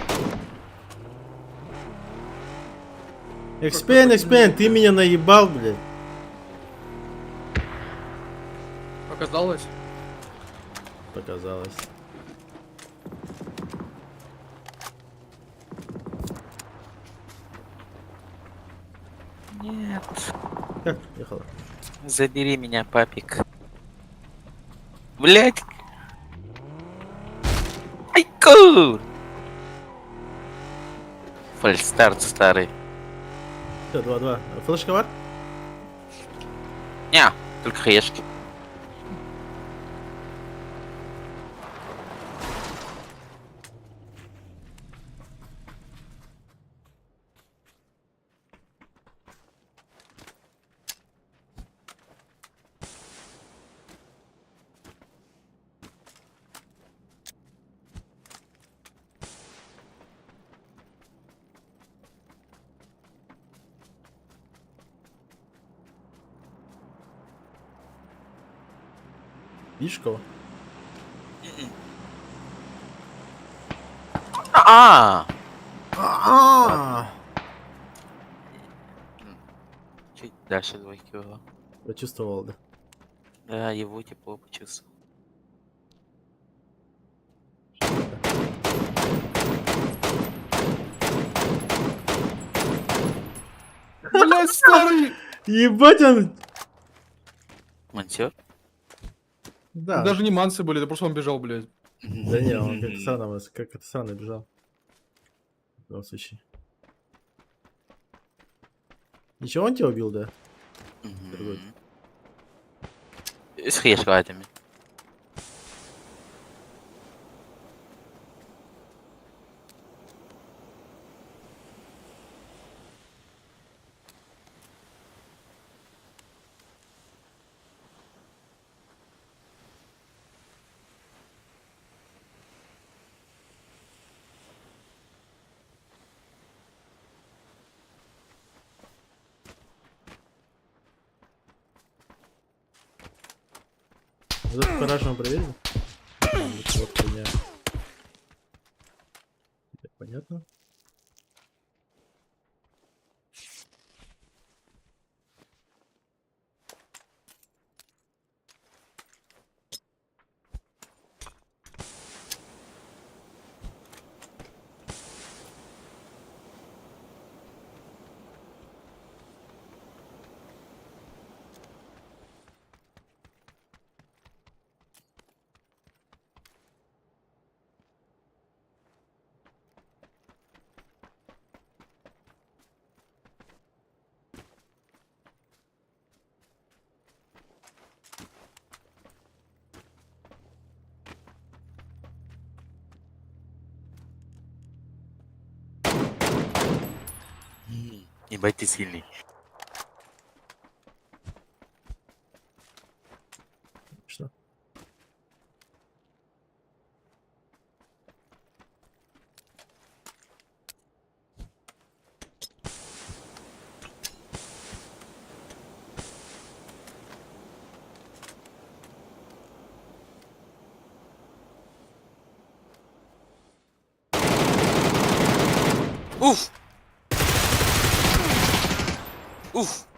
S1: Экспен, ты меня наебал, блядь.
S4: Показалось?
S1: Показалось.
S7: Нет.
S1: Как? Ехала.
S7: Забери меня, папик. Блять. Ай, кур. Фальстарт старый.
S1: Все, 2-2. Флешковар?
S7: Не, только хаешки.
S1: Видишь кого?
S7: А!
S1: А,
S7: Чуть дальше 2 кило.
S1: Почувствовал, да?
S7: Да, его тепло почувствовал.
S4: Блядь, старый!
S1: Ебать он!
S7: Монтер?
S1: Да.
S4: Даже не мансы были, это просто он бежал, блядь.
S1: Да не, он как это странно бежал. В любом случае. Ничего, он тебя убил, да? Другой.
S7: С хешкатами.
S1: Вот эту гараж мы проверили? Вот хуйня. Так, понятно.
S7: Ебать ты сильный.
S1: Что?
S7: Уф! Уф!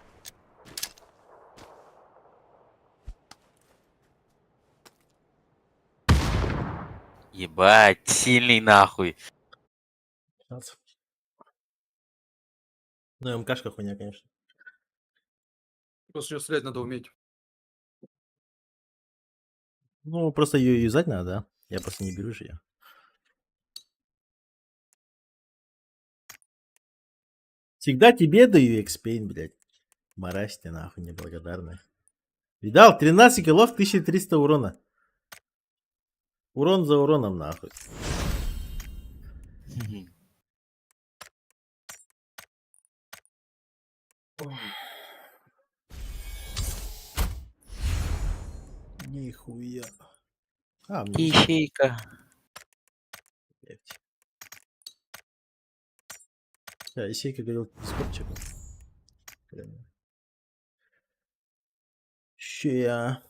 S7: Ебать, сильный нахуй.
S1: 15. Ну, МКшка хуйня, конечно.
S4: Просто её стрелять надо уметь.
S1: Ну, просто ее юзать надо, да? Я просто не беру же ее. Всегда тебе даю экспейн, блядь. Мразь ты нахуй неблагодарная. Видал? 13 киллов, 1300 урона. Урон за уроном нахуй. Нихуя. А, мне
S7: Ищейка.
S1: блядь. Да, Исейка говорил, дискорд чекал. Ща.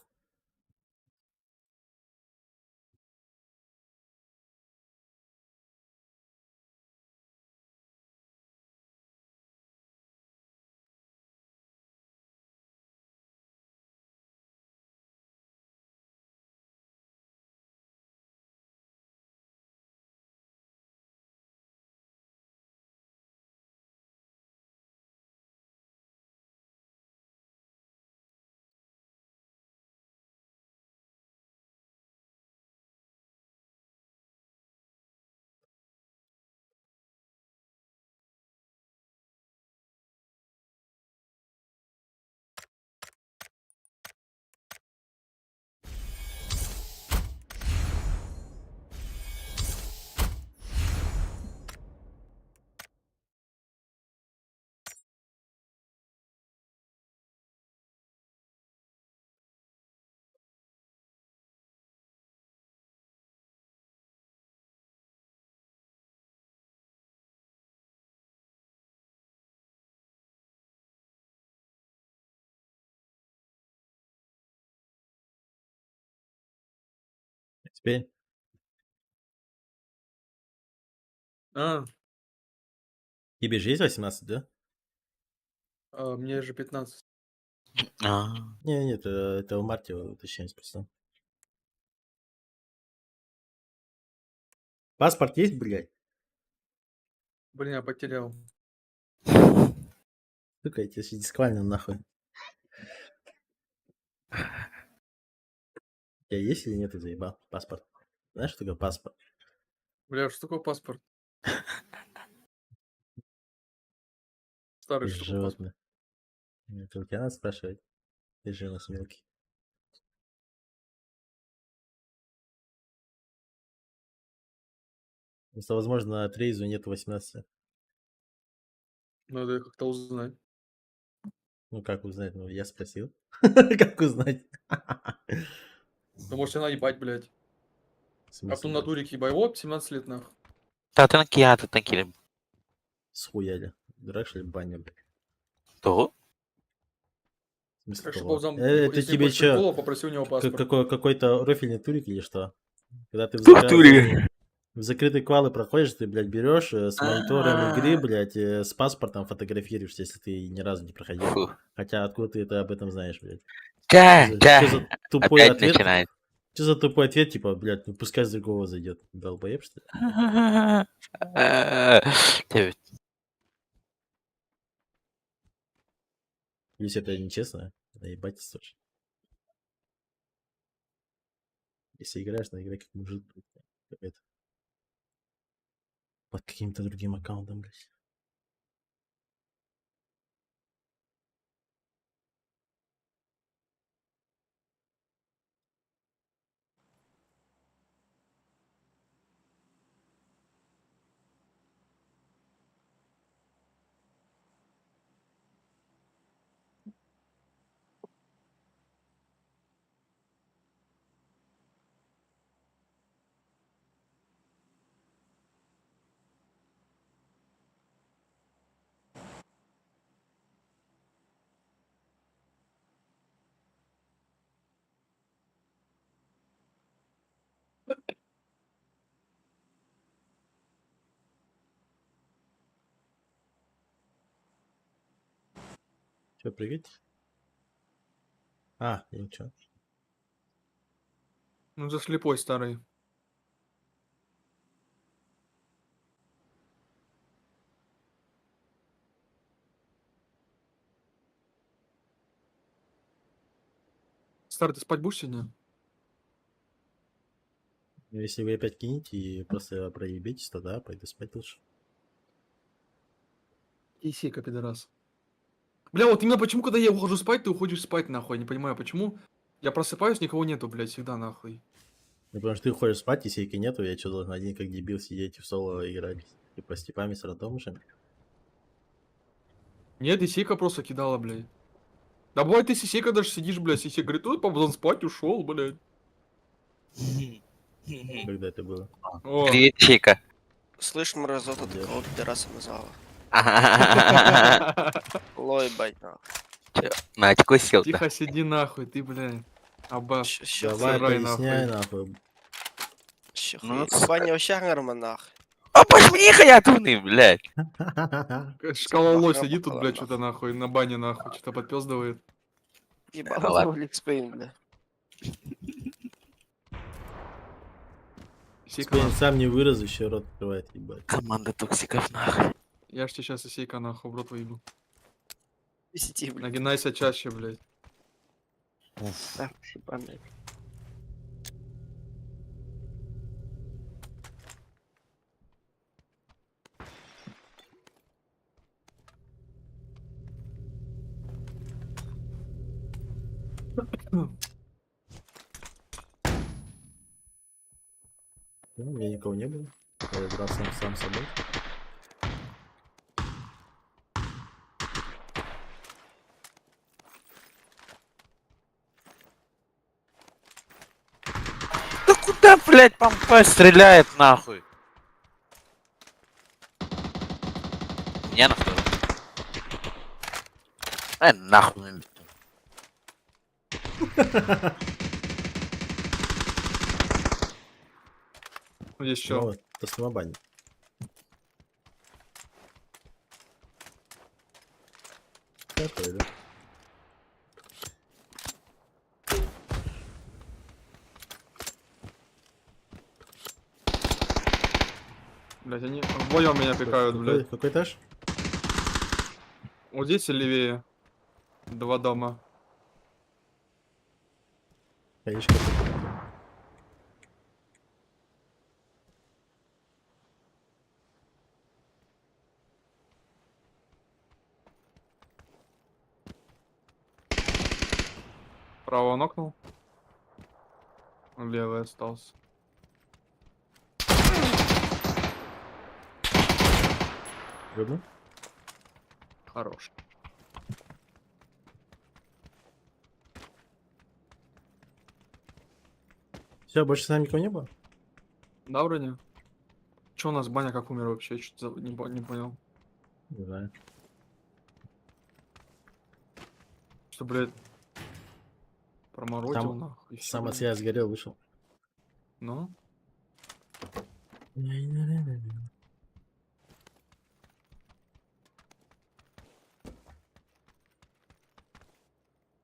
S1: Теперь
S5: А,
S1: тебе же есть 18, да?
S5: мне же 15.
S7: А,
S1: Не, нет, это в марте уточняется просто. Паспорт есть, блядь?
S5: Блин, я потерял.
S1: Сука, я тебя сейчас дисквально нахуй. У тебя есть или нет, ты заебал? Паспорт. Знаешь, что такое паспорт?
S5: Бля, что такое паспорт? Старый,
S1: Ты
S5: что такое паспорт?
S1: животное. Это у тебя надо спрашивать. Ты же у нас мелкий. Просто, возможно, от Рейзу нет 18.
S5: Надо как-то узнать.
S1: Ну, как узнать? Ну, я спросил. Как узнать?
S5: Ну, может, тебя наебать, блядь.
S1: В
S5: А
S1: смысле,
S5: потом на
S1: блядь?
S5: дурик ебай. Вот, 17 лет, нахуй.
S7: та танкили.
S1: Схуяли. Дурак, что ли, баня, блядь?
S7: Того?
S1: В смысле
S5: Так что,
S1: того?
S5: ползам,
S1: Это
S5: если не
S1: тебе
S5: хочешь
S1: что?
S5: приколов, попроси у него паспорт.
S1: Какой-то рофильный турик или что? Когда ты в
S7: Турик.
S1: в закрытые квалы проходишь, ты, блядь, берешь с монитором игры, блядь, с паспортом фотографируешься, если ты ни разу не проходил.
S7: Фу.
S1: Хотя откуда ты это об этом знаешь, блядь?
S7: Да,
S1: Чё
S7: да.
S1: за тупой
S7: Опять
S1: ответ?
S7: начинает.
S1: Что за тупой ответ, типа, блядь, ну пускай с другого зайдет. Долбоеб, что ли?
S7: Ты-
S1: Если это нечестно, наебать тоже. Если играешь, на играй как мужик, блядь, как это. Под каким-то другим аккаунтом, блядь. Че, прыгать? А, и ничего.
S5: Ну, за слепой старый. Старый, ты спать будешь сегодня?
S1: Ну, если вы опять кинете и просто проебитесь, то да, пойду спать лучше.
S5: Исейка, пидорас. Бля, вот именно почему, когда я ухожу спать, ты уходишь спать, нахуй. Я не понимаю, почему. Я просыпаюсь, никого нету, блядь, всегда, нахуй.
S1: Ну, потому что ты уходишь спать, и сейки нету, я что, должен один как дебил сидеть и в соло играть? Типа с типами, с рандомышами?
S5: Нет, Исейка просто кидала, блядь. Да бывает, ты с Исейкой даже сидишь, блядь, Исейка говорит, ой, папа, он спать ушел, блядь.
S1: Когда это было?
S5: О,
S7: Привет, Чика.
S8: Слышь, мразота, ты
S1: Да.
S8: кого пидораса назвала? Лой, бать, нахуй.
S7: На, откусил.
S5: тихо сиди, нахуй, ты, блядь. Аббас.
S8: Ща
S1: Давай,
S5: Сырай,
S1: поясняй,
S5: нахуй.
S1: нахуй.
S7: Ну,
S8: Баня вообще норма, нахуй.
S7: А пошли хаятуны, блядь.
S5: Шкалолой
S8: Нахуй
S5: сидит тут,
S8: попала,
S5: блядь, что-то нахуй, на бане, нахуй, что-то подпездывает.
S8: Ебал
S7: Ладно.
S8: ролик спейн, бля.
S5: Исейка,
S1: Спейн
S5: нахуй.
S1: сам не вырос, еще рот открывает, ебать.
S7: Команда токсиков, нахуй.
S5: Я ж тебе сейчас Исейка, нахуй, в рот выебу.
S8: Сети, бля.
S5: Нагинайся чаще, блядь.
S8: Так, ебаный.
S1: Ну, у меня никого не было. Я играл сам с собой.
S7: Да куда, блядь, помпа стреляет, нахуй? Меня на втором. Нахуй.
S5: Ну, здесь чё?
S1: Ну, то с бань. Я пойду.
S5: Блять, они вдвоем меня пикают, блядь.
S1: Какой этаж?
S5: Вот здесь и левее. Два дома.
S1: Конечка.
S5: Право нокнул. Левый остался.
S1: Видно?
S5: Хорош.
S1: Все, больше с нами никого не было?
S5: Да, вроде? Чё у нас баня как умер вообще? Я что-то не понял.
S1: Не знаю.
S5: Что, блядь, проморозил
S1: Там
S5: нахуй. всё,
S1: Сам от
S5: блядь.
S1: себя сгорел, вышел.
S5: Ну?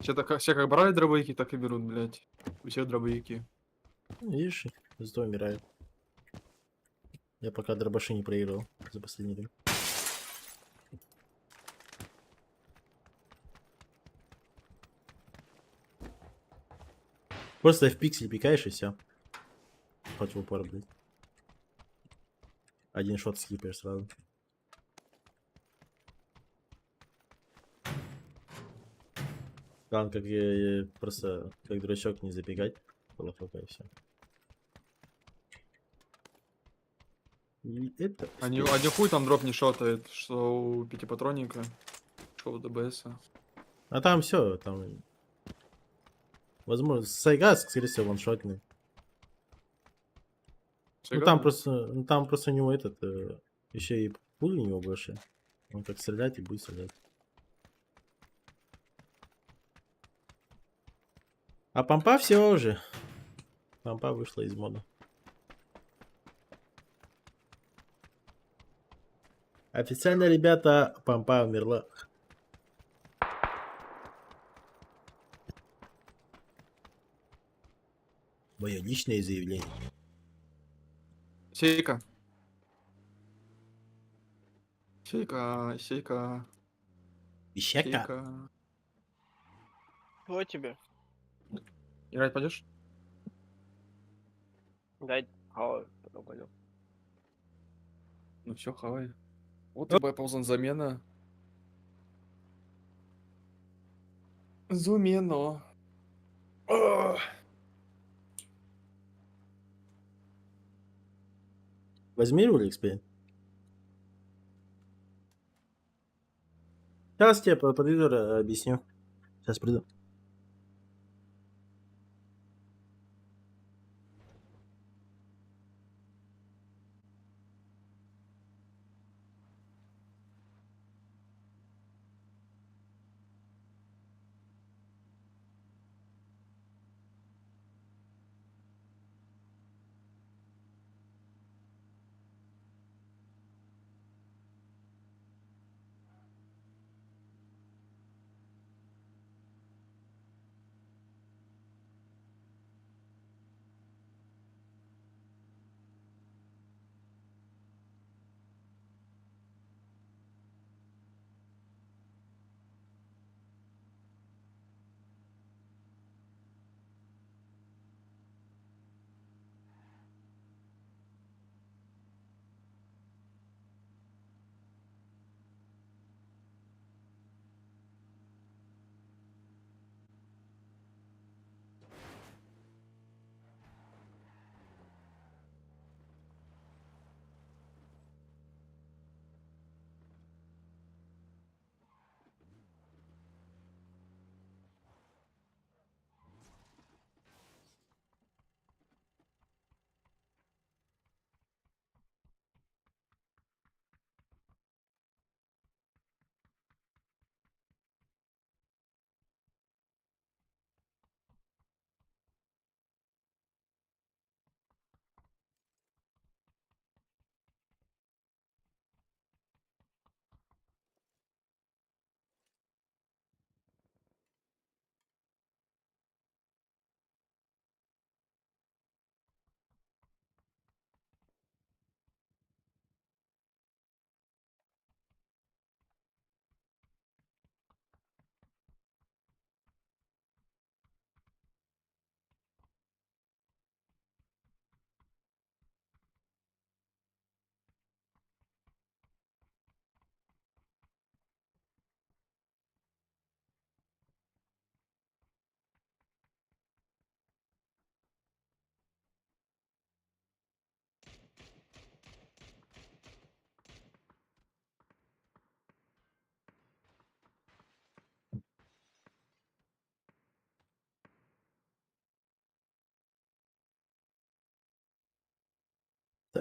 S5: Все как брали дробовики, так и берут, блядь. У всех дробовики.
S1: Видишь, зато умирают. Я пока дробаши не проиграл за последний день. Просто в пиксель пикаешь и все. Хоть в упор, блядь. Один шот скипаешь сразу. Главное, как я просто как дурачок не забегать. Полофока и все. И это...
S5: Они хуй там дроп не шотает, что у пятипатронника, что у ДБС.
S1: А там все, там... Возможно, Сайгас, скорее всего, ваншотный. Ну там просто у него этот... еще и пули у него больше. Он как стрелять и будет стрелять. А помпа все уже. Помпа вышла из мода. Официально, ребята, помпа умерла. Мое личное заявление.
S5: Сейка. Сейка.
S1: Ищека.
S5: Сейка.
S8: Вот тебе.
S5: Играть пойдешь?
S8: Дай. Потом пойдем.
S5: Ну все, хавай. Вот и Байпаузен замена. Зумено.
S1: Возьми руль XP. Сейчас тебе подойду, объясню. Сейчас приду.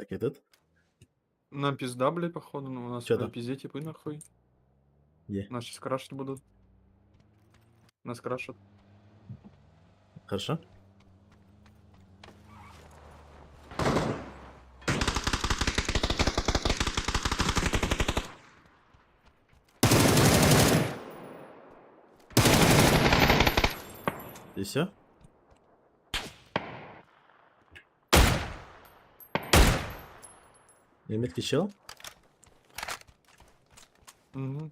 S1: яркий этот.
S5: Нам пизда, блядь, походу, ну, у нас
S1: Чё
S5: в
S1: там?
S5: пизде типы нахуй.
S1: Где?
S5: Нас сейчас крашить будут. Нас крашат.
S1: Хорошо? И все? Меткий чел?
S5: Мгм.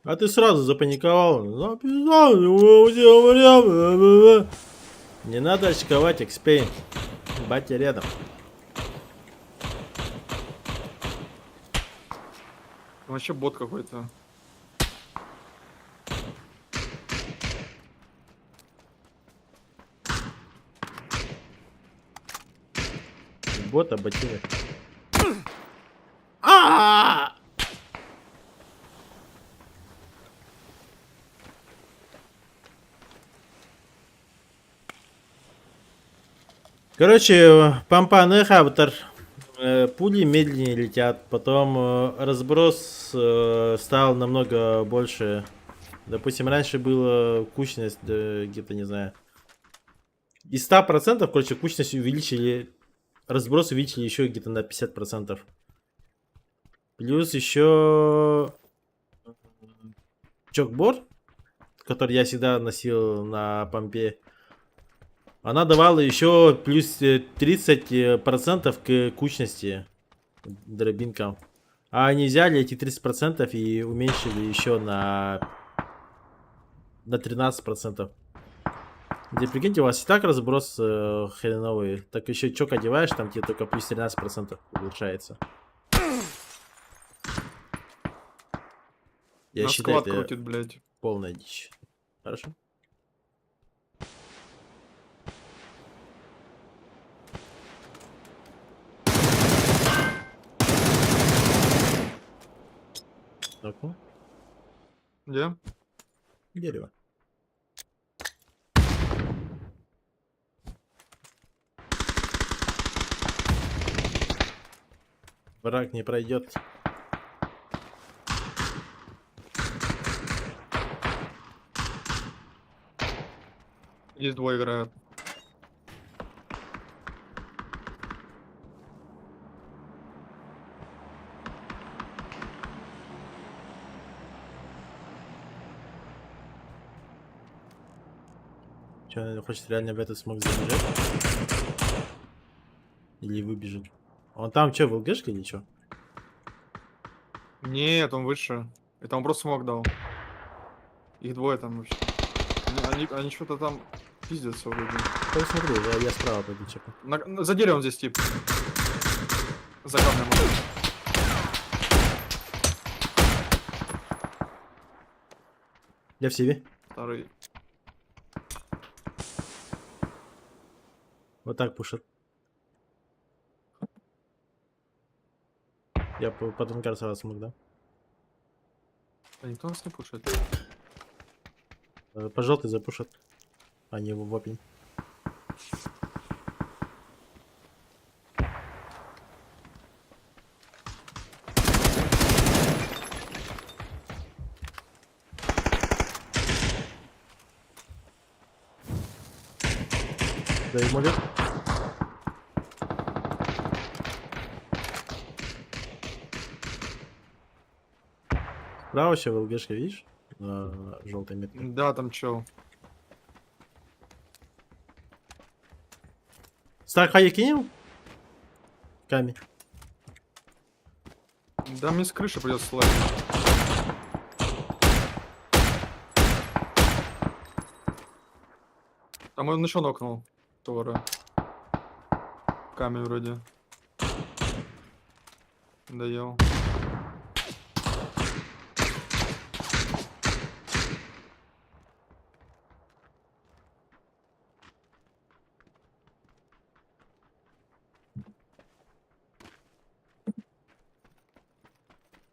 S1: А ты сразу запаниковал. Не надо очковать, экспейн. Батя рядом.
S5: Вообще бот какой-то.
S1: Бота, ботинок. А! Короче, помпаны хавтер. Пули медленнее летят, потом разброс стал намного больше. Допустим, раньше была кучность где-то, не знаю, из 100%, короче, кучность увеличили, разброс увеличили еще где-то на 50%. Плюс еще чокборд, который я всегда носил на помпе, она давала еще плюс 30% к кучности дробинкам. А они взяли эти 30% и уменьшили еще на 13%. Где, прикиньте, у вас и так разброс хреновый, так еще чок одеваешь, там тебе только плюс 13% улучшается. Я
S5: Нас
S1: считаю,
S5: склад
S1: это
S5: крутит, блядь.
S1: полная дичь. Хорошо? Так,
S5: Где?
S1: дерево. Враг не пройдет.
S5: Здесь двое играют.
S1: Че, хочет реально в этот смог забежать? Или выбежит? Он там что, в ЛГшке или что?
S5: Нет, он выше. Это он просто смог дал. Их двое там вообще. Они что-то там пиздятся вроде.
S1: Посмотри, я справа пойду чекну.
S5: За деревом здесь тип. За камнем.
S1: Я в себе.
S5: Второй.
S1: Вот так пушат. Я под анкар сразу смог, да?
S5: А никто нас не пушит.
S1: По желтой запушат. А не в опень. Да и молит. Справа еще в ЛГшке, видишь? На желтой метке.
S5: Да, там чел.
S1: Стак хай кинем? Камень.
S5: Да, мне с крыши придется слать. Там он еще нокнул. Тора. Камень вроде. Доел.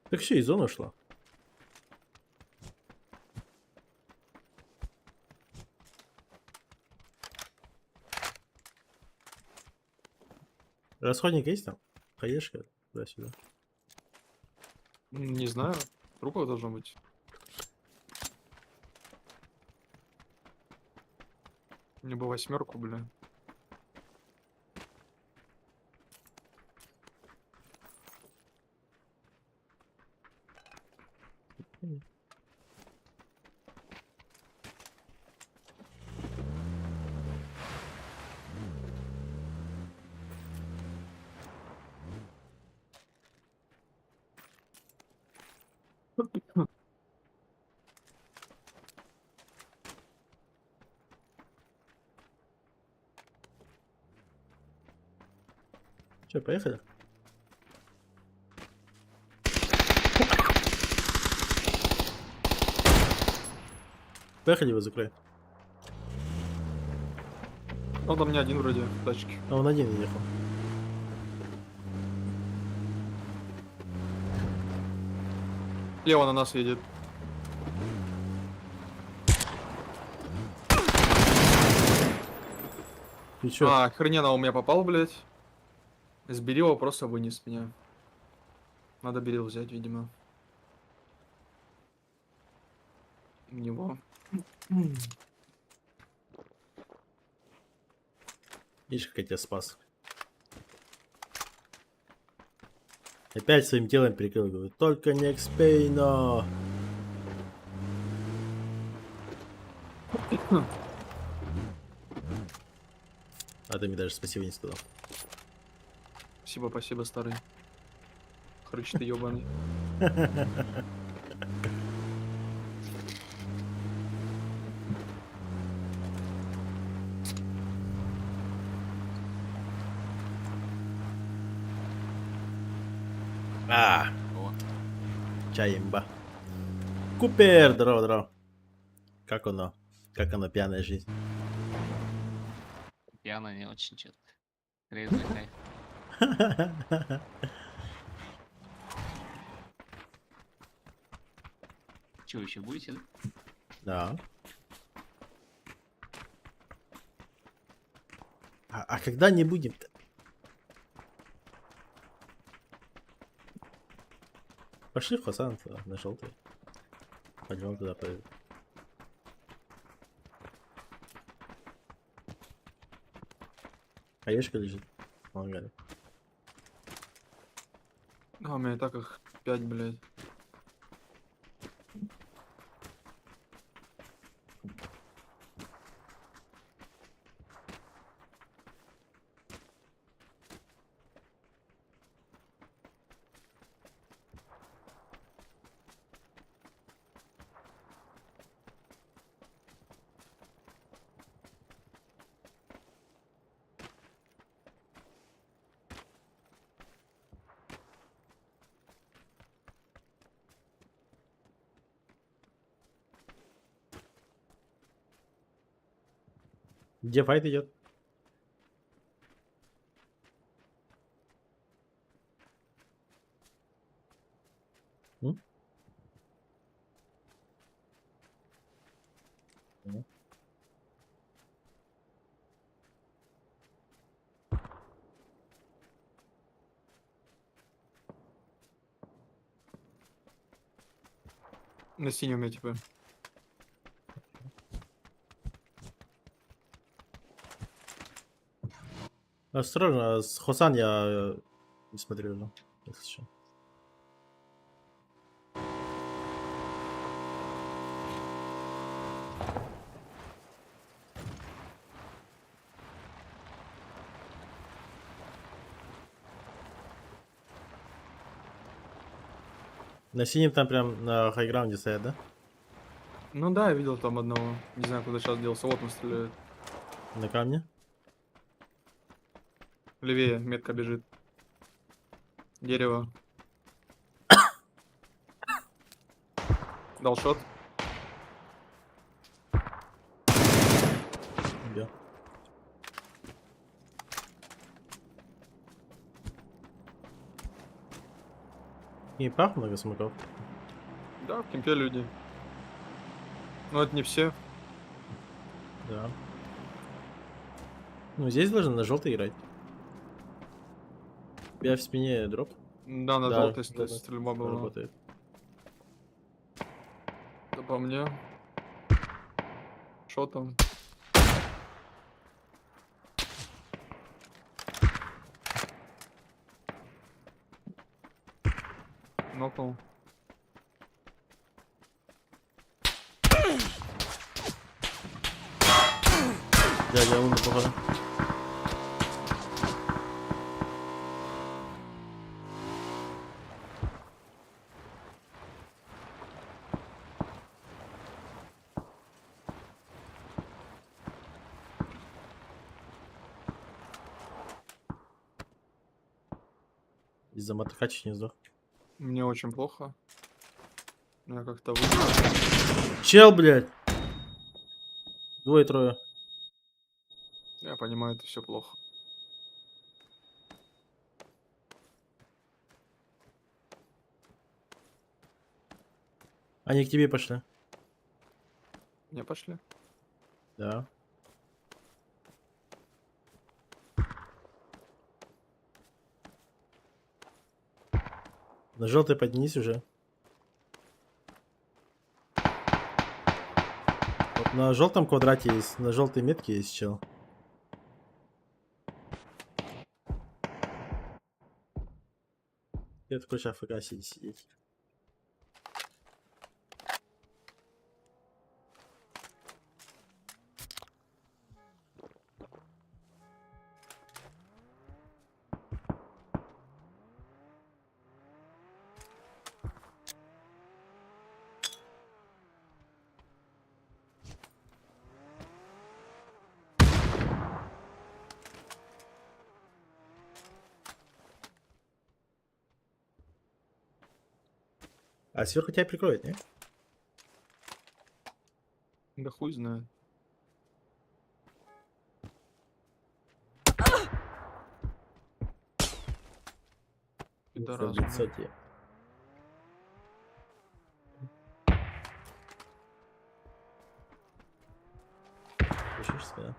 S1: Так все, из зоны ушла. Расходник есть там? Хаешка? Туда-сюда.
S5: Не знаю. Трупов должно быть. Мне бы 8, бля.
S1: Че, поехали? Поехали его закрой.
S5: Он там не один вроде в тачке.
S1: А он один ехал.
S5: Лево на нас едет.
S1: Ты чё?
S5: А, хренена у меня попал, блядь. С берила просто вынес меня. Надо берил взять, видимо. У него.
S1: Видишь, как я тебя спас. Опять своим телом перекрыл, говорю, только не экспейно. А ты мне даже спасибо не сказал.
S5: Спасибо, спасибо, старый. Хрыч ты ёбаный.
S1: А, чаемба. Купер, здорово, здорово. Как оно? Как оно, пьяная жизнь?
S9: Пьяно не очень что-то. Трезвый кайф. Че, еще будете? Да?
S1: Да. А когда не будем-то? Пошли в Хасан туда, на желтый. Пойдем туда, пойдем. Хаешка лежит в ангаре.
S5: А, у меня и так их 5, блядь.
S1: Где файт идет? М? М.
S5: На синем я типа.
S1: Осторожно, с Хосан я не смотрю уже. Если что. На синем там прям на хайграунде стоят, да?
S5: Ну да, я видел там одного. Не знаю, куда сейчас делся. Вот он стреляет.
S1: На камне?
S5: Левее метка бежит. Дерево. Дал шот.
S1: Бьё. И пах много смоков.
S5: Да, в кемпе люди. Но это не все.
S1: Да. Ну здесь должны на желтый играть. Я в спине дроп.
S5: Да, на
S1: Да,
S5: желтой
S1: да, да.
S5: стрельба была.
S1: Работает.
S5: Это по мне. Что там? Нокнул.
S1: Дядя умер, походу. Из-за мотока чуть не сдох.
S5: Мне очень плохо. Я как-то
S1: Чел, блядь! Двое-трое.
S5: Я понимаю, это все плохо.
S1: Они к тебе пошли.
S5: Не пошли.
S1: Да. На желтый поднись уже. Вот на желтом квадрате есть, на желтой метке есть чел. Я такой сейчас АФК сидеть. А сверху тебя прикроет, не?
S5: Да хуй знает. Пидорас,
S1: В лицо тебе. Слышишь себя?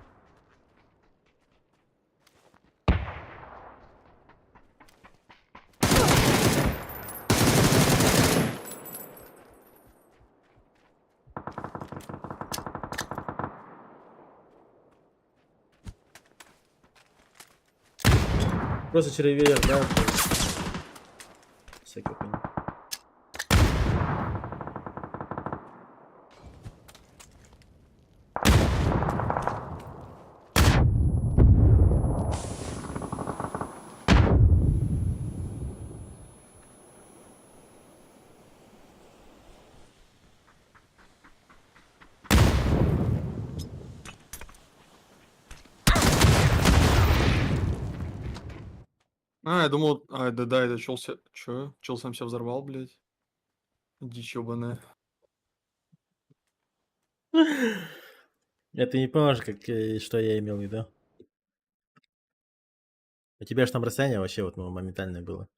S1: Просто через вверх, да? Всякую хуйню.
S5: Я думал, да, это чел сам себя взорвал, блядь. Дичь ебаная.
S1: Это не понимаешь, как, что я имел в виду. У тебя же там расстояние вообще вот ну, моментальное было.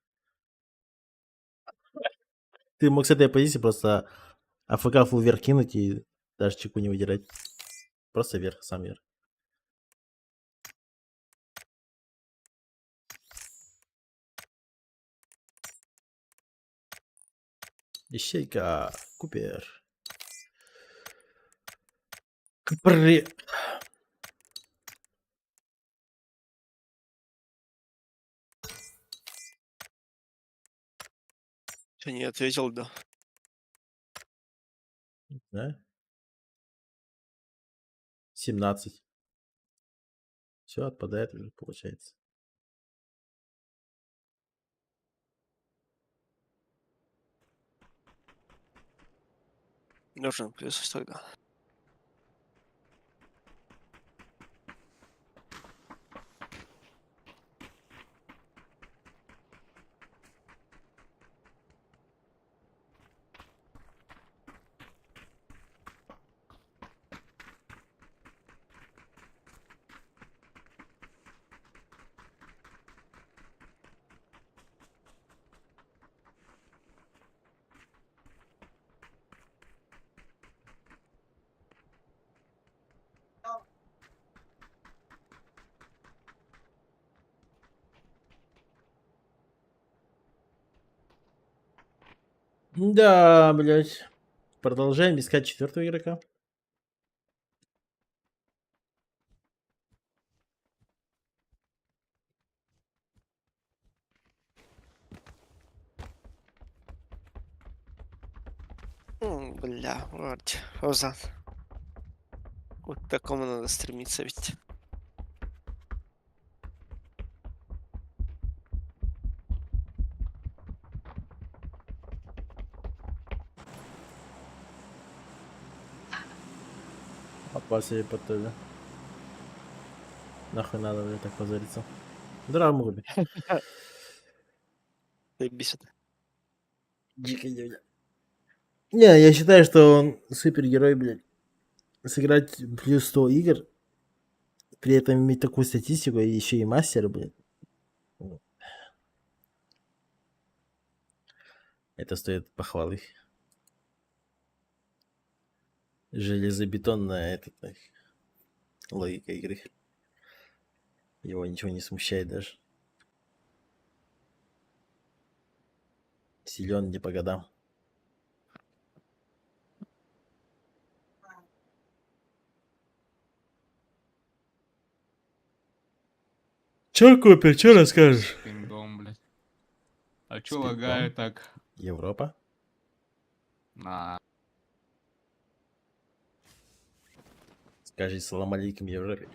S1: Ты мог с этой позиции просто АФК фул вверх кинуть и даже чеку не выдирать. Просто вверх, сам вверх. Ищейка, Купер. Купер.
S2: Что не ответил, да.
S1: Да? 17. Все отпадает уже, получается.
S2: Нужен плюс тогда.
S1: Да, блядь. Продолжаем искать четвертого игрока.
S8: Бля, вот, Озан. Вот к такому надо стремиться ведь.
S1: Попал себе под то, да? Нахуй надо, блядь, так позориться. Здорово, Мугаби.
S8: Ты бесит.
S1: Дикая девня. Не, я считаю, что он супергерой, блядь. Сыграть плюс 100 игр, при этом иметь такую статистику, и еще и мастер, блядь. Это стоит похвалы. Железобетонная логика игры. Его ничего не смущает даже. Силен не по годам. Чё, Копер, чё расскажешь?
S9: Пингом, блядь. А чё
S1: С
S9: лагает
S1: пингом?
S9: так?
S1: Европа?
S9: На.
S1: Скажи салам алейкум Европе.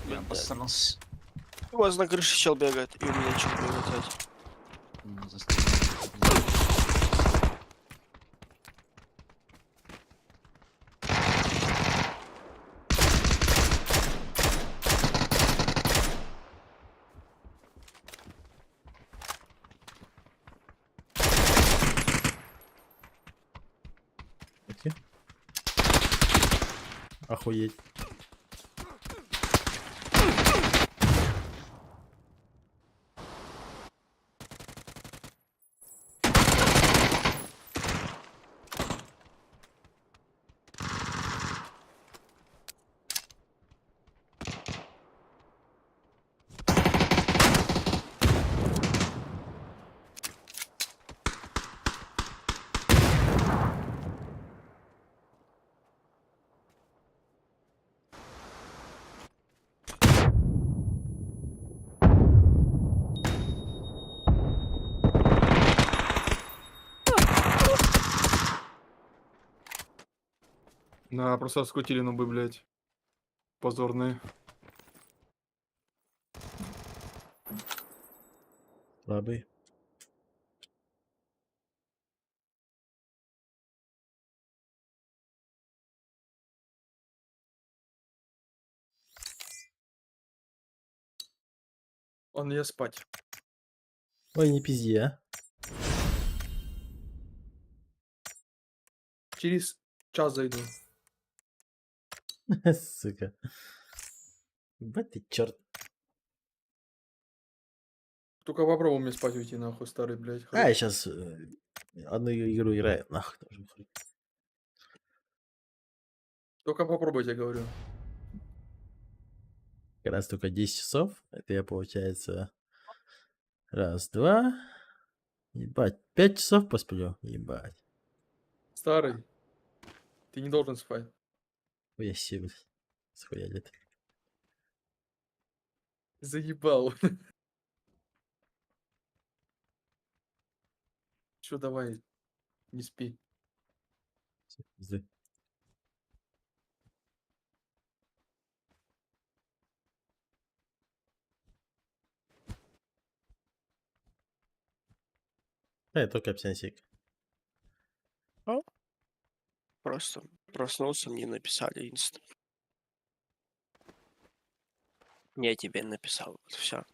S9: Я обосрался.
S8: У вас на крыше чел бегает, и у меня чел бегает. Опять.
S9: Ну, за стеной.
S1: Окей. Охуеть.
S5: Да, просто скутили нубы, блядь. Позорные.
S1: Слабый.
S5: Он я спать.
S1: Ой, не пизди, а.
S5: Через час зайду.
S1: Сука. Вот ты черт.
S5: Только попробуй мне спать уйти, нахуй, старый, блядь.
S1: А, я сейчас одну игру играет, нахуй. Тоже хуй.
S5: Только попробуйте, говорю.
S1: Как раз только 10 часов. Это я, получается, раз, два. Ебать, 5 часов посплю. Ебать.
S5: Старый, ты не должен спать.
S1: Ой, я себе, схуя лет.
S5: Заебал. Чё, давай, не спи.
S1: Пизды. Да, я только псянсик.
S8: Просто проснулся, мне написали инст. Я тебе написал, вот все.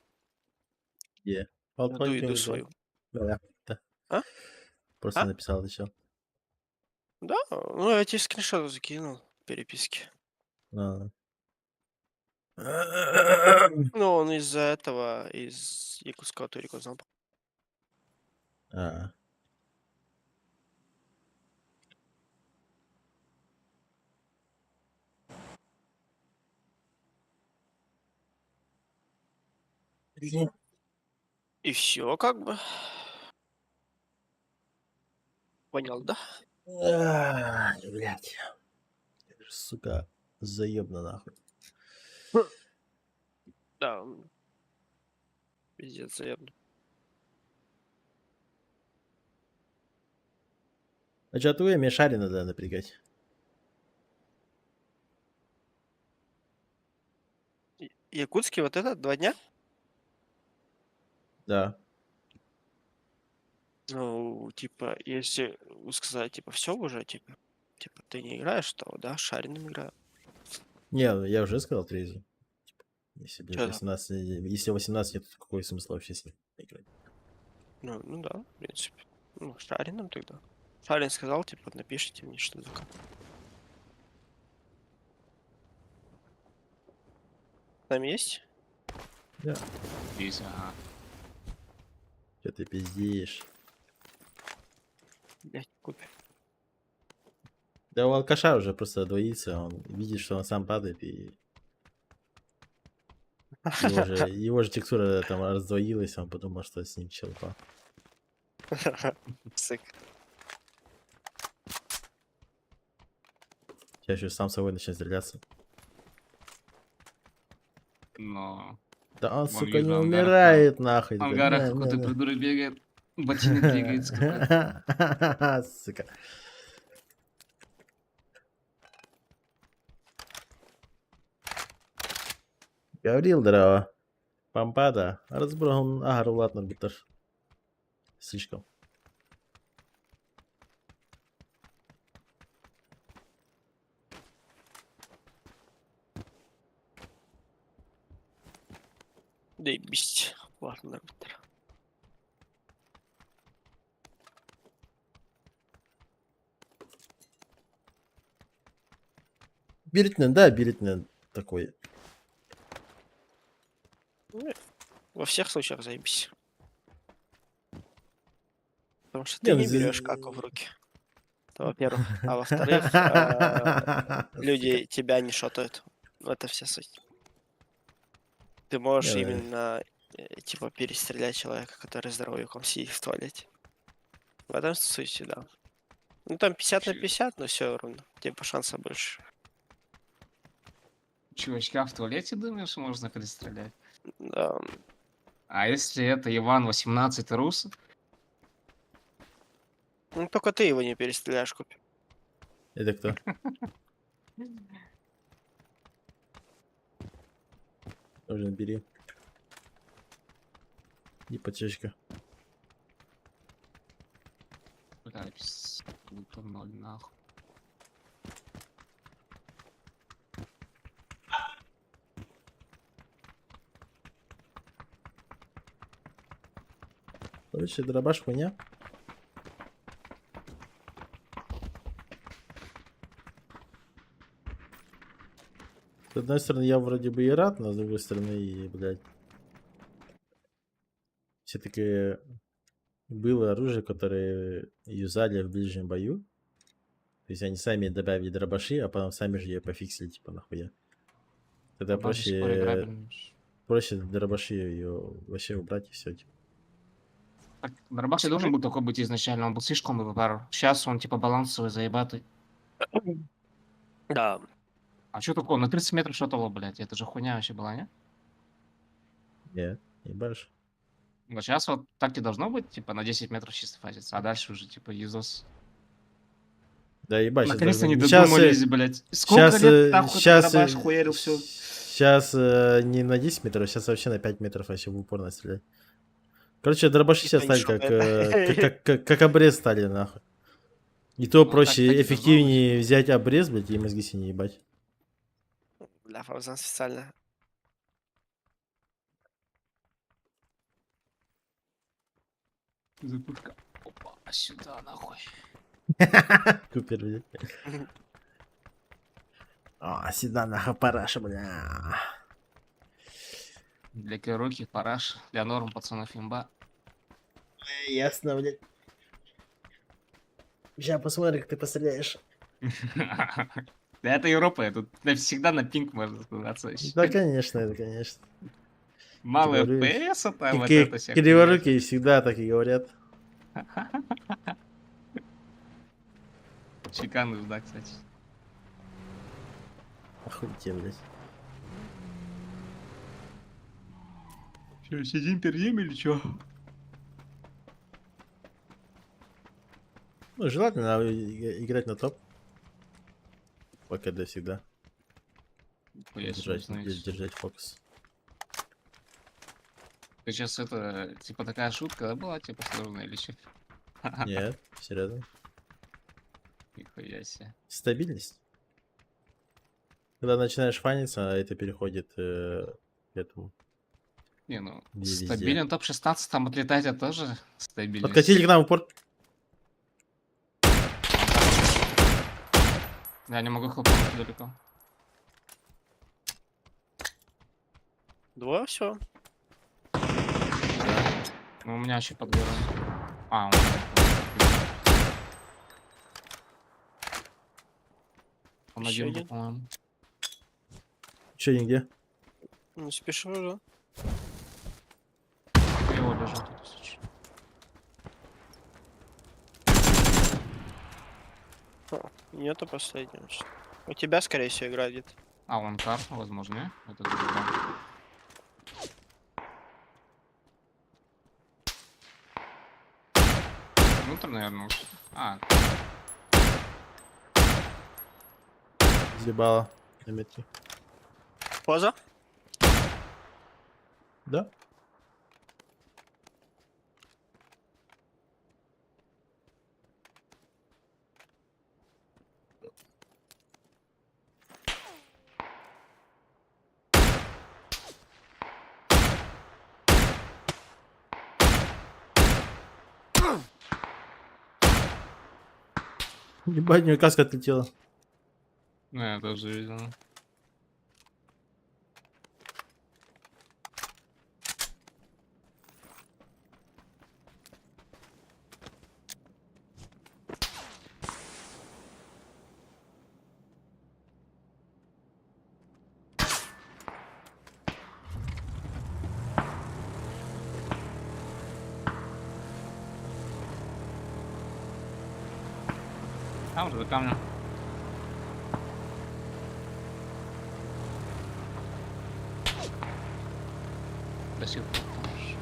S1: Е.
S8: Иду свою.
S1: Да, да.
S8: А?
S1: Просто
S8: А?
S1: написал еще.
S8: Да, ну я тебе скриншот закинул в переписке.
S1: А.
S8: Ну, он из-за этого, из якутского турика узнал.
S1: А.
S8: И все, как бы. Понял, да?
S1: Блять. Сука, заебно нахуй.
S8: Да. Пиздец, заебно.
S1: А чё, твои мешари надо напрягать?
S8: Якутский вот этот 2 дня?
S1: Да.
S8: Ну, типа, если сказать, типа, все уже, типа, ты не играешь, то да, шарином играю.
S1: Не, ну я уже сказал Трейзу. Если, блядь,
S8: Чё там?
S1: 18, если 18 нет, то какой смысл вообще с ним играть?
S8: Ну да, в принципе. Ну, шарином тогда. Шарин сказал, типа, напишите мне, что такое. Там есть?
S9: Здесь, ага.
S1: Чё ты пиздишь?
S8: Блять, купи.
S1: Да у алкаша уже просто двоится, он видит, что он сам падает, и его же текстура там раздвоилась, он подумал, что с ним челпа.
S8: Сык.
S1: Сейчас еще сам с собой начнет стреляться.
S9: Но
S1: Да он,
S9: Вон
S1: сука,
S9: вижу,
S1: не
S9: ангарах
S1: умирает, нахуй.
S9: в
S1: такой,
S9: ангарах
S1: «Не,
S9: какой-то
S1: не, не».
S9: придурок бегает, ботинок двигается какой-то.
S1: Сука. Говорил, здорово. Пампада. Разбрал агар, ладно, битер. Слишком.
S8: Да и бить. Ладно, нормально.
S1: Биритнен, да, Биритнен такой.
S8: Во всех случаях заебись. Потому что
S1: Не,
S8: ты
S1: ну
S8: не
S1: здесь-
S8: берешь каку в руки. Это во-первых. А во-вторых, люди тебя не шотают. Это вся суть. Ты можешь
S1: Не,
S8: именно типа перестрелять человека, который здоровьем сидит в туалете. В этом суть, да. Ну там 50 на 50, но все равно. Типа шанса больше.
S9: Чувачка в туалете, думаешь, можно перестрелять?
S8: Да.
S9: А если это Иван 18 рус?
S8: Ну только ты его не перестреляешь, Купи.
S1: Это кто? Тоже бери. Ипотечка.
S9: Бля, круто, ноль нахуй.
S1: Короче, дробаш хуйня. С одной стороны, я вроде бы и рад, но с другой стороны, и, блядь. Все-таки было оружие, которое юзали в ближнем бою. То есть они сами добавили дробаши, а потом сами же ее пофиксили, типа, нахуя. Тогда
S9: Она до сих пор играбельная.
S1: проще дробаши ее вообще убрать и все. Типа.
S9: Так, Дробаш и должен был такой быть изначально, он был слишком ВПР. Сейчас он типа балансовый, заебатый.
S8: Да.
S9: А что такое? На 30 метров шотало, блядь, это же хуйня вообще была, не?
S1: Нет, не башь.
S9: Вот сейчас вот так и должно быть, типа на 10 метров чисто фазится, а дальше уже типа юзос.
S1: Да ебать,
S9: Наконец-то не
S1: Щас,
S9: додумались, блядь. Сколько лет нахуй этот Дробаш хуярил все?
S1: Сейчас не на 10 метров, сейчас вообще на 5 метров вообще в упор стреляет. Короче, дробаши сейчас
S8: Никто
S1: стали
S8: не шутит.
S1: как обрез стали, нахуй. И то
S9: Ну,
S1: проще,
S9: так и
S1: эффективнее взять обрез, блядь, и мозги себе не ебать.
S8: Бля, Фаузан специально.
S9: Запушка. Опа, сюда нахуй.
S1: Купер, блядь. А, сюда нахуй параша, бля.
S9: Для Керуки параш, для норм пацанов имба.
S1: Ясно, блядь. Сейчас посмотрим, как ты постреляешь.
S9: Да это Европа, тут всегда на пинг можно сказаться.
S1: Да, конечно, это конечно.
S9: Мало
S1: Криворукий.
S9: ФПС, это вот
S1: Какие
S9: это вся
S1: криворукие всегда так и говорят.
S9: хуйня. Чекануш, да, кстати.
S1: Охуеть, блядь.
S9: Че, сидим, пердим или чё?
S1: Ну, желательно играть на топ. По КД всегда. Держать фокус.
S9: Ты сейчас это, типа такая шутка, да, была, типа сложная или чё?
S1: Нет, серьезно.
S9: Нихуя себе.
S1: Стабильность. Когда начинаешь фаниться, а это переходит к этому.
S9: Не, ну,
S1: Везде.
S9: стабилен топ-16, там отлетать это тоже стабильность.
S1: Подкатили к нам в упор.
S9: Я не могу хлопнуть далеко.
S8: Двое, все.
S9: Ну, у меня еще подгорел. А, он... Он
S8: Ещё
S9: один был,
S8: один.
S9: по-моему.
S1: Че, нигде?
S8: Ну, спешу уже.
S9: Его лежал тут, если чё.
S8: Нету последнего. У тебя, скорее всего, игра где-то.
S9: А, он кар, возможно, не? Это другой. Внутрь, наверное, уж. А,
S1: Съебало. На метке.
S8: Поза?
S1: Да? Ебать, у него каска отлетела.
S9: ну я тоже видел. А, уже за камнем. До сих пор там же.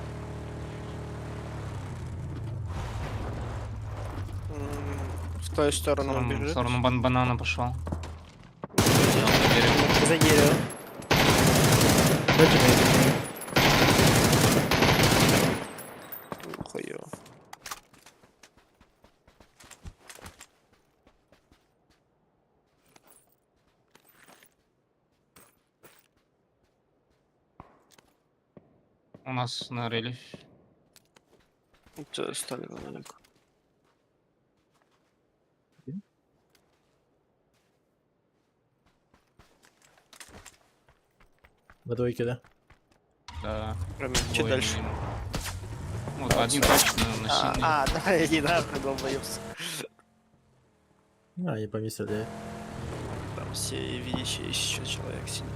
S8: В твою сторону он
S9: В
S8: бежит.
S9: сторону банана пошел.
S8: За дерево.
S1: Дайте мне.
S8: Хуёво.
S9: У нас на рельефе.
S8: Это стали маленько.
S1: На двойке, да?
S9: Да.
S8: Прям чуть
S9: двое
S8: дальше.
S9: минимум. Вот один точно на синий.
S8: Да, не нахуй, долбоёбс.
S1: А, не помислили.
S8: Там все видящие еще человек сидит.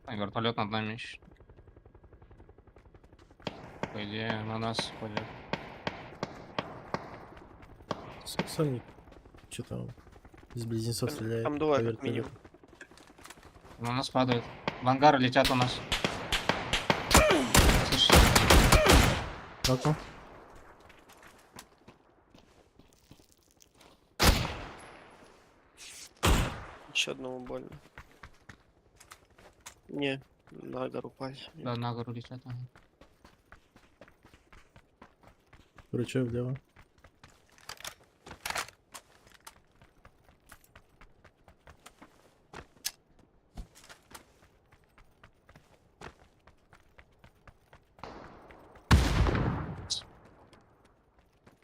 S9: А, вертолет над нами еще. По идее, на нас пойдет.
S1: Соник. Что там? Из близнецов стреляет.
S8: Там
S1: по
S8: двое, как
S1: вертолету.
S8: минимум.
S9: На нас падают. В ангары летят у нас. Слышишь?
S1: Ну-ка.
S8: Еще одному больно. Не, на гору упали.
S9: Да, на гору летят. Ага.
S1: Кручу влево.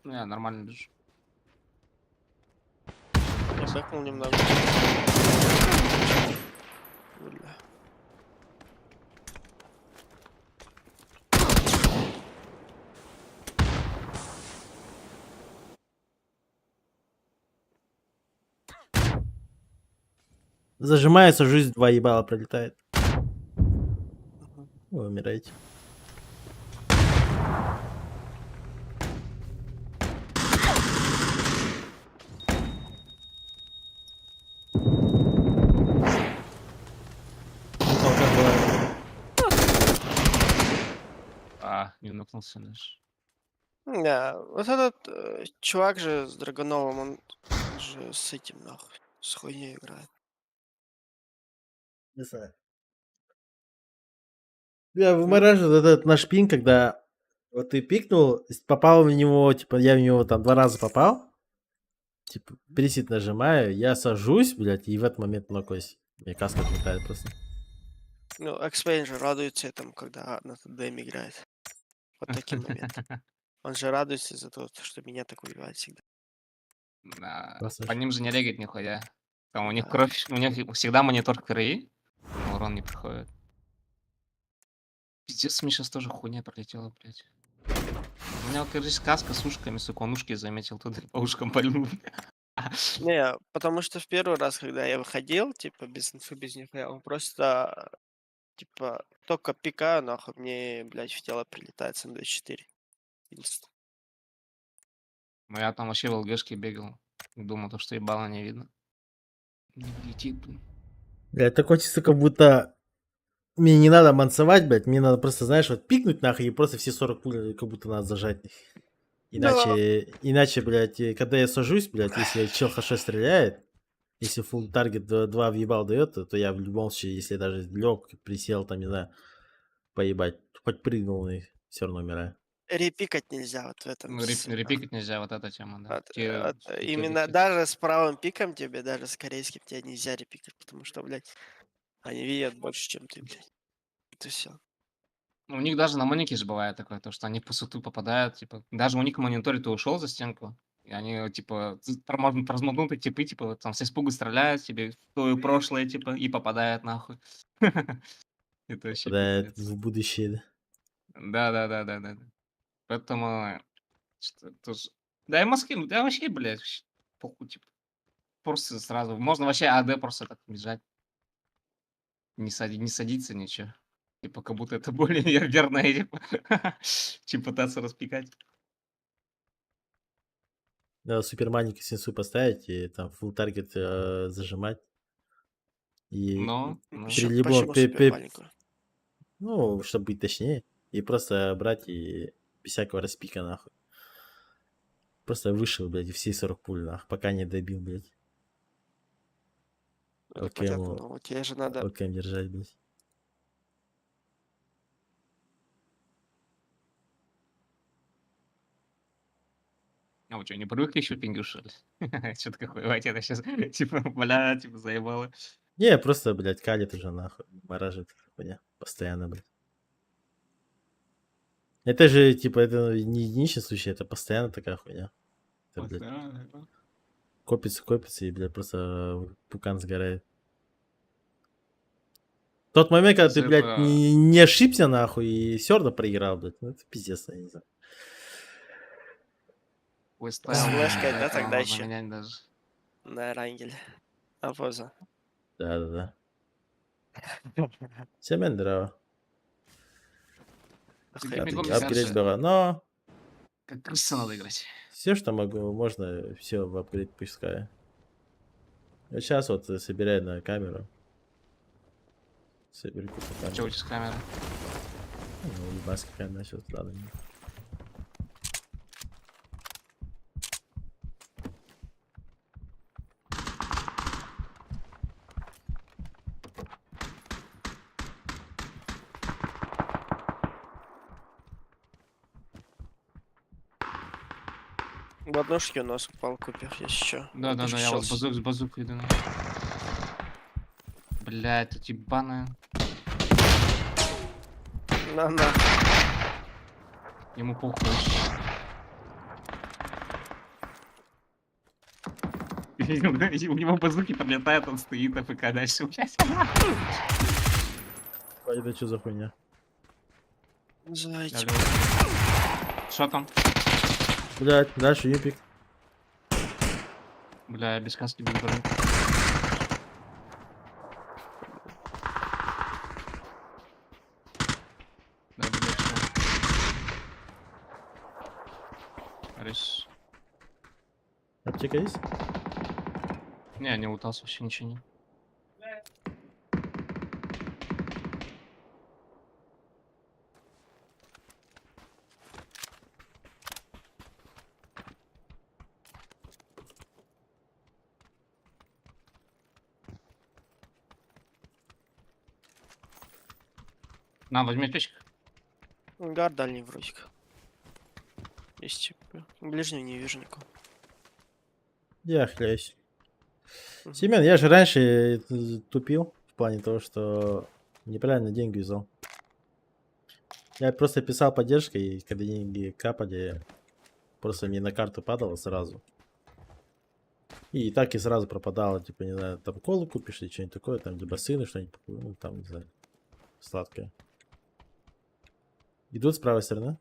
S9: Ну, я нормально бежу.
S8: Я бэкнул немного. Бля.
S1: Зажимается, жизнь 2 ебала пролетает. Вы умираете.
S9: Не нокнулся даже.
S8: Не, вот этот чувак же с Драгоновым, он же с этим нахуй, с хуйней играет.
S1: Не знаю. Я вымораживаю этот наш пин, когда вот ты пикнул, попал в него, типа, я в него там 2 раза попал. Типа, пересид нажимаю, я сажусь, блядь, и в этот момент нокаюсь. Мне каска отлетает просто.
S8: Ну, Экспейн же радуется этому, когда на ТДМ играет. Вот таким моментом. Он же радуется за то, что меня так убивает всегда.
S9: Да.
S1: Классно
S9: По
S1: ж.
S9: ним же не регает нихуя. Там у них
S8: Да.
S9: кровь, у них всегда монитор в крови, но урон не приходит. Пиздец, мне сейчас тоже хуйня пролетела, блядь. У меня, вот, кажется, каска с ушками, сука, он ушки заметил, туда по ушкам пальнул.
S8: Не, потому что в первый раз, когда я выходил, типа, без инфы, без нихуя, он просто, типа, только пикаю, нахуй, мне, блядь, в тело прилетает с МД4. Инст.
S9: Ну я там вообще в ЛГшке бегал. Думал, то, что ебало не видно. Не влетит, блин.
S1: Блядь, такое чувство, как будто мне не надо мансовать, блядь, мне надо просто, знаешь, вот пикнуть нахуй, и просто все 40 пуль как будто надо зажать. Иначе, блядь, когда я сажусь, блядь, если чел хорошо стреляет, если full таргет 2 въебал дает, то я в любом случае, если даже лег, присел, там, не знаю, поебать, хоть прыгнул, и все равно умираю.
S8: Репикать нельзя вот в этом.
S9: Ну, репикать нельзя, вот эта тема, да.
S8: Именно даже с правым пиком тебе, даже с корейским тебе нельзя репикать, потому что, блядь, они видят больше, чем ты, блядь. Это все.
S9: Ну, у них даже на монике же бывает такое, то, что они по суту попадают, типа, даже у них в мониторе ты ушел за стенку, и они, типа, размотнутые типы, типа, там с испуга стреляют тебе в твое прошлое, типа, и попадают нахуй. Это вообще
S1: Да,
S9: пиздец.
S1: в будущее, да.
S9: Да. Поэтому, что тоже... Да и Москве, да вообще, блядь, вообще похуй, типа, просто сразу, можно вообще АД просто так бежать, не садиться, ничего. Типа, как будто это более верное, типа, чем пытаться распикать.
S1: Надо супер маленький сенсу поставить и там full таргет зажимать. И
S9: Но,
S1: при любом,
S8: Почему супер маленькую?
S1: ну, чтобы быть точнее, и просто брать и без всякого распика, нахуй. Просто вышел, блядь, и все 40 пуль, нахуй, пока не добил, блядь.
S8: Это
S1: Окей,
S8: понятно,
S1: ему-
S8: но вот тебе же надо...
S1: ОКМ держать, блядь.
S9: а вы что, не привыкли еще пингю, что ли? Что-то какое, давайте это сейчас, типа, бля, типа, заебало.
S1: Не, просто, блядь, калит уже, нахуй, моражит, хуйня, постоянно, блядь. Это же, типа, это не единичный случай, это постоянно такая хуйня. Это, блядь, копится, и, блядь, просто пукан сгорает. Тот момент, когда ты,
S9: Из
S1: блядь,
S9: этого-
S1: не ошибся, нахуй, и все равно проиграл, блядь, ну это пиздец, я не знаю.
S8: С флешкой, да, тогда
S9: можно
S8: еще?
S9: менять даже.
S8: На Рангеле. А поза.
S1: Да. Семен дрова.
S9: Тебе
S8: Охуенно.
S9: бегом не
S1: Апгрейд
S9: кажется,
S1: было, но
S9: как крыса надо играть.
S1: все, что могу, можно, все в апгрейд пускаю. Вот сейчас вот собираю на камеру. Соберу купу
S9: Что у
S1: камеру.
S9: тебя с камерой?
S1: Ну, ебаская камера, сейчас ладно.
S8: В однушке у нас упал купер, если что.
S9: Да, я вот с базукой иду. Бля, это ебаная.
S8: На.
S9: Ему похуй вообще. У него базуки подлетают, он стоит, АФК дальше. Блядь.
S1: Это что за хуйня?
S8: Зайчик.
S9: Что там?
S1: Блять, дальше юпик.
S9: Бля, я без каски без брони. Да, блядь, что? Рис.
S1: Аптека есть?
S9: Не, не лутался вообще ничего не. На, возьми аптечку.
S8: Гар дальний вроде как. Есть типа. Ближнего не вижу никого.
S1: Я хляюсь.
S8: Мгм.
S1: Семен, я же раньше тупил в плане того, что неправильно деньги взял. Я просто писал поддержкой, и когда деньги капали, просто мне на карту падало сразу. И так и сразу пропадало, типа, не знаю, там колу купишь или что-нибудь такое, там, либо сына что-нибудь, ну, там, не знаю, сладкое. Идут с правой стороны?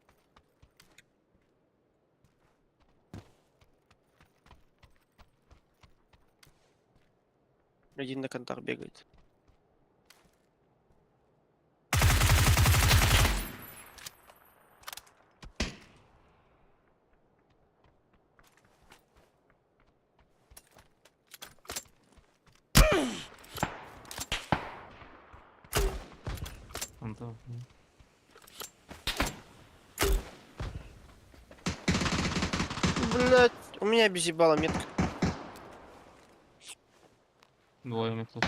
S8: Один на контакт бегает.
S9: Он там,
S8: Блять, у меня безъебала метка.
S9: двое у меня тут.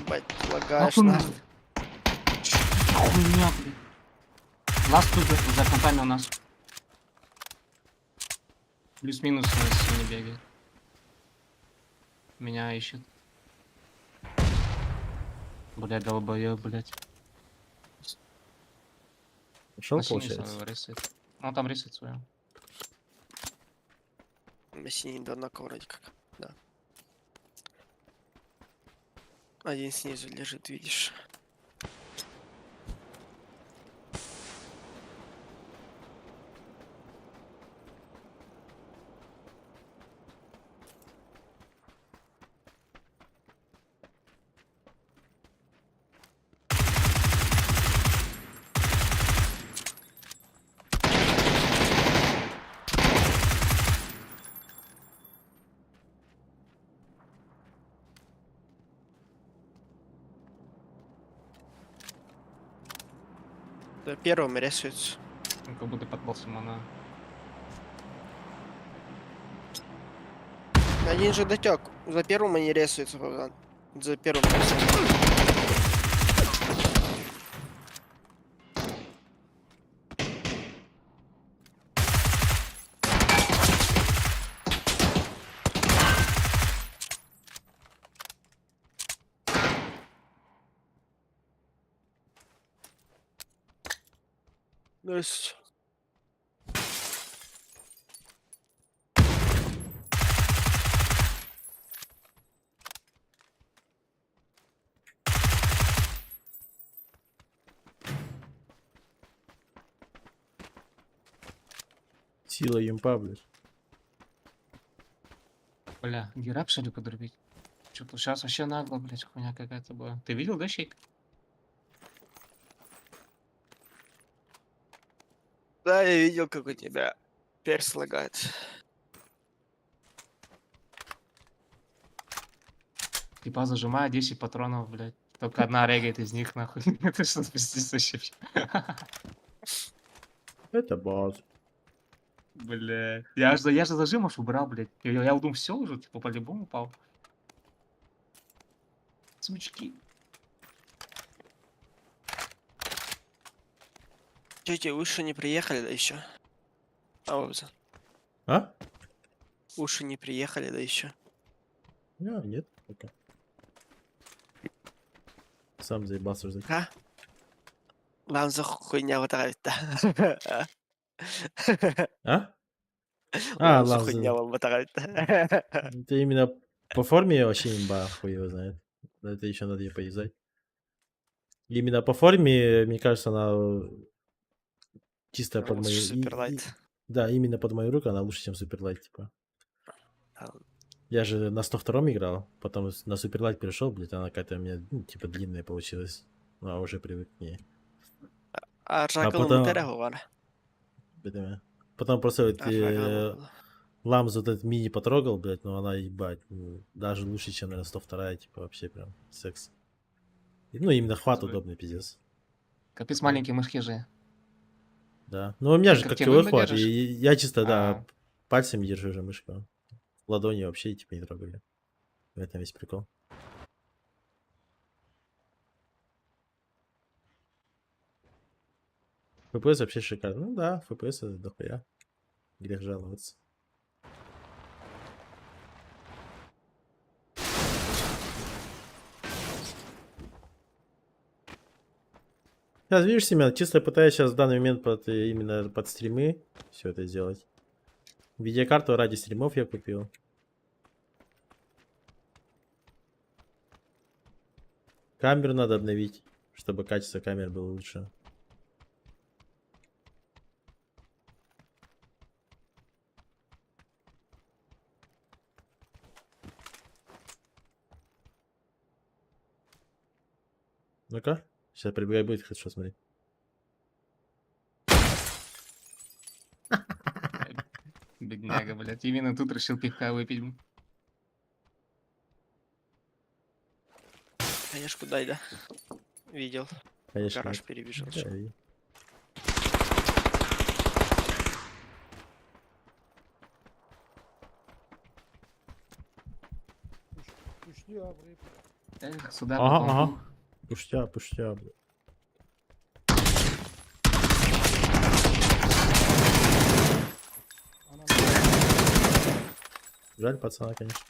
S8: Бать, лагаешь
S9: Нахуй
S8: нахуй.
S9: Хуйня, блядь. Ласт тут за компами у нас. Плюс-минус не бегает. Меня ищет. Блядь, долбоёб, блядь.
S1: Ушел,
S9: На синий
S1: получается.
S9: свой рисует. Ну там рисует свою.
S8: На синий до однаково вроде как. Да. Один снизу лежит, видишь. Да, первым рисуется.
S9: Он как будто подпал Симона.
S8: Один же дотек. За первым они рисуются, Богдан. За первым рисуются. Здравствуйте.
S1: Сила юмпа, блядь.
S9: Бля, герап что ли подрубить? Что-то сейчас вообще нагло, блядь, хуйня какая-то была. Ты видел, да, Щейк?
S8: Да, я видел, как у тебя перс лагает.
S9: Типа зажимаю 10 патронов, блядь. Только одна регает из них, нахуй. Это что за пиздец вообще?
S1: Это бот.
S9: Бля. Я же зажимов убрал, блядь. Я думал, все уже, типа, по-любому упал. Сучки.
S8: Тети, уши не приехали, да еще.
S1: А?
S8: Уши не приехали, да еще.
S1: Нет, пока. Сам заебался уже.
S8: А? Вам за хуйня вот нравится, да?
S1: А? А,
S8: Ламзу
S1: Ламзу.
S8: хуйня ломотарит.
S1: Это именно по форме вообще имба, хуй его знает. Это еще надо ее поюзать. Именно по форме, мне кажется, она чисто под мою...
S8: Суперлайт.
S1: Да, именно под мою руку она лучше, чем Суперлайт, типа. Я же на 102-м играл, потом на Суперлайт перешел, блядь, она какая-то у меня, ну, типа, длинная получилась. Ну, а уже привык к ней.
S8: Ракыл
S1: потом-
S8: мутерягу var.
S1: Потом просто вот,
S8: Ракыл
S1: Ламз вот этот мини потрогал, блядь, но она, ебать, ну, даже лучше, чем, наверное, 102-я, типа, вообще прям секс. Ну, именно хват
S9: Смотри.
S1: удобный, пиздец.
S9: Капец маленькие мышки же.
S1: Да. Ну, у меня
S9: Ты
S1: же
S9: как
S1: когтевой
S9: тебе
S1: хват,
S9: держишь?
S1: и я чисто, да,
S9: А.
S1: пальцами держу уже мышку. Ладони вообще, типа, не трогаю. В этом весь прикол. FPS вообще шикарно. Ну да, FPS это дохуя. Грех жаловаться. Сейчас, видишь, Семен, чисто пытаюсь сейчас в данный момент именно под стримы все это сделать. Видеокарту ради стримов я купил. Камеру надо обновить, чтобы качество камер было лучше. Ну-ка, сейчас прибегай, будет хорошо смотреть.
S9: Бедняга, блядь. Именно тут решил пивка выпить.
S8: Конечно, дай, да. Видел.
S1: Конечно.
S8: Гараж
S1: нет.
S8: перебежал.
S1: Да, и-
S9: Эх, сюда
S1: Ага,
S9: потом.
S1: ага. Пуштя, пуштя, бля. Жаль пацана, конечно.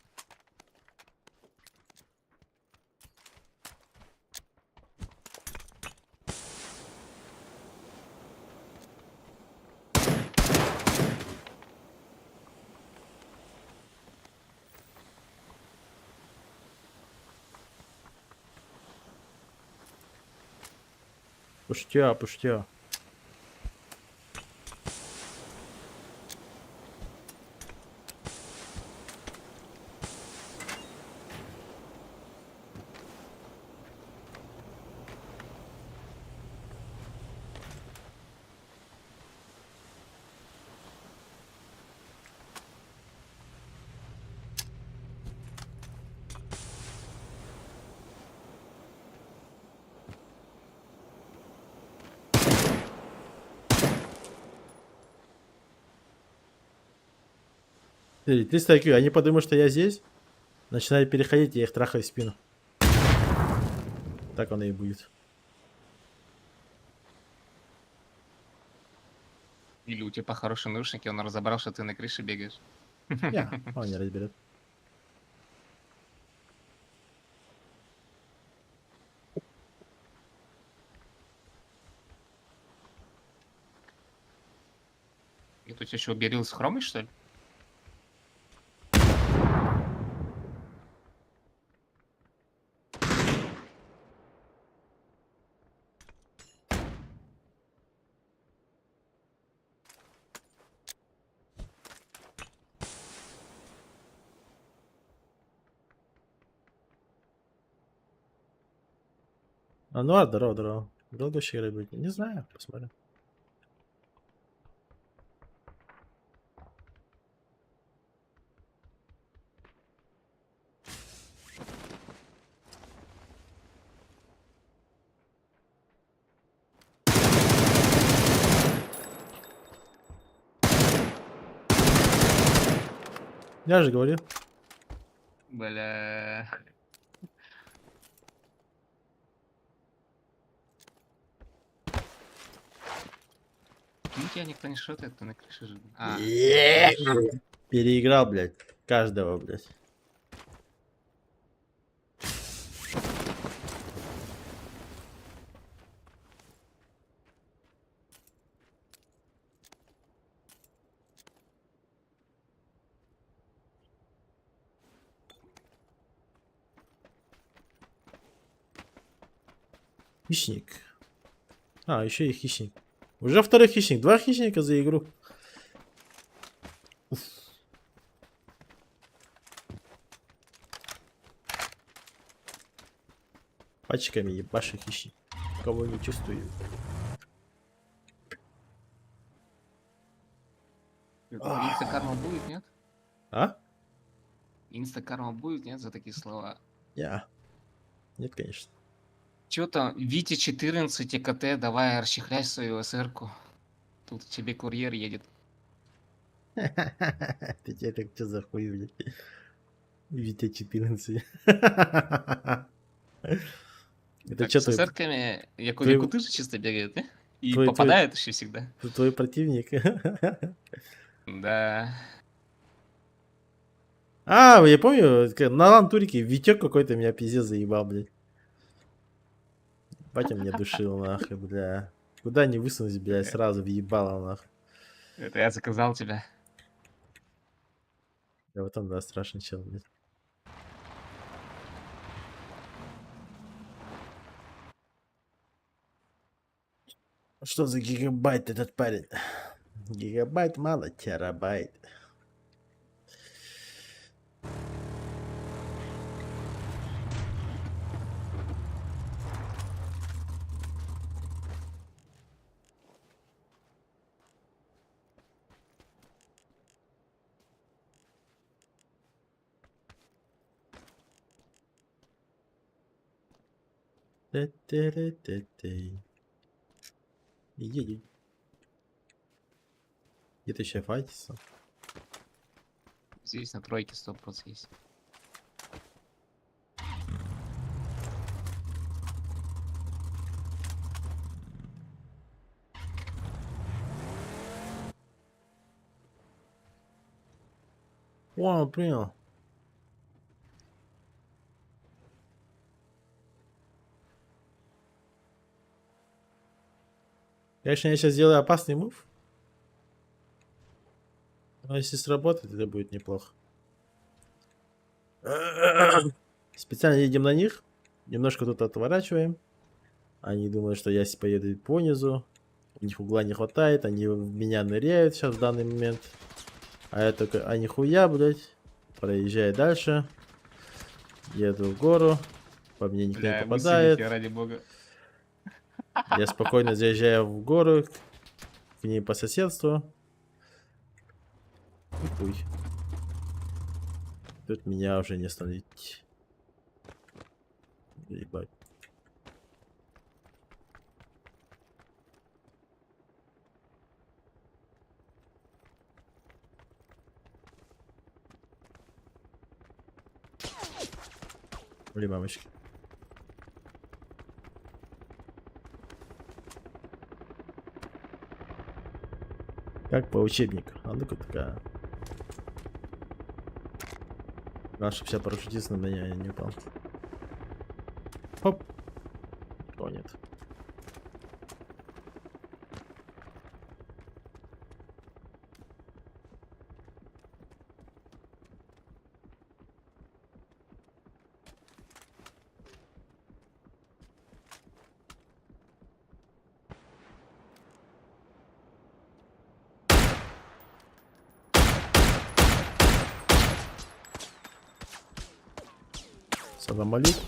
S1: Пуштя, пуштя. Ты 300 IQ, они подумают, что я здесь, начинают переходить, я их трахаю в спину. Так оно и будет.
S9: Или у тебя хорошие наушники, он разобрал, что ты на крыше бегаешь.
S1: Не, он не разберет.
S9: И тут еще уберил с хромой, что ли?
S1: А, ну ладно, здорово, здорово. Долго еще играть будет? Не знаю, посмотрим. Я же говорил.
S9: Бля. Ну тебя никто не шотает, ты на крыше же. А,
S1: Переиграл, блядь. Каждого, блядь. Хищник. А, еще и хищник. Уже второй хищник. 2 хищника за игру. Уф. Пачками ебаши хищник. Кого не чувствую.
S9: Инстакарма будет, нет?
S1: А?
S9: Инстакарма будет, нет, за такие слова?
S1: Я. Нет, конечно.
S9: Чё там, Вите 14 и КТ, давай расчехляй свою СР-ку. Тут тебе курьер едет.
S1: Ты тебе так что за хуй, блядь? Витя 14. Это
S9: Так,
S1: что
S9: с
S1: твой,
S9: СР-ками
S1: твой-
S9: Якуты же чисто бегает, да? И
S1: твой-
S9: попадает еще всегда.
S1: твой противник?
S9: Да.
S1: А, я помню, на лантурике Витек какой-то меня пиздец заебал, блядь. Батя меня душил, нахуй, бля. Куда не высунусь, блядь, сразу въебало, нахуй.
S9: Это я заказал тебя.
S1: Я вот там, да, страшный чел, блядь. Что за гигабайт этот парень? Гигабайт мало, терабайт. Тэ-тэ-рэ-тэ-тэ. Иди. Где-то еще файтится.
S9: Здесь на тройке 100% есть.
S1: О, принял. Конечно, я сейчас сделаю опасный мув. Но если сработает, это будет неплохо. Специально едем на них. Немножко тут отворачиваем. Они думают, что я поеду по низу. У них угла не хватает. Они в меня ныряют сейчас в данный момент. А я только, а нихуя, блядь. Проезжаю дальше. Еду в гору. По мне никто не попадает.
S9: высадите, ради бога.
S1: Я спокойно заезжаю в гору. К ней по соседству. И хуй. Тут меня уже не остановить. Ебать. Блин, мамочки. Как по учебнику. А ну-ка такая. Надо, чтобы вся парашютист на меня не упал. Хоп. О, нет. Салам алейкум.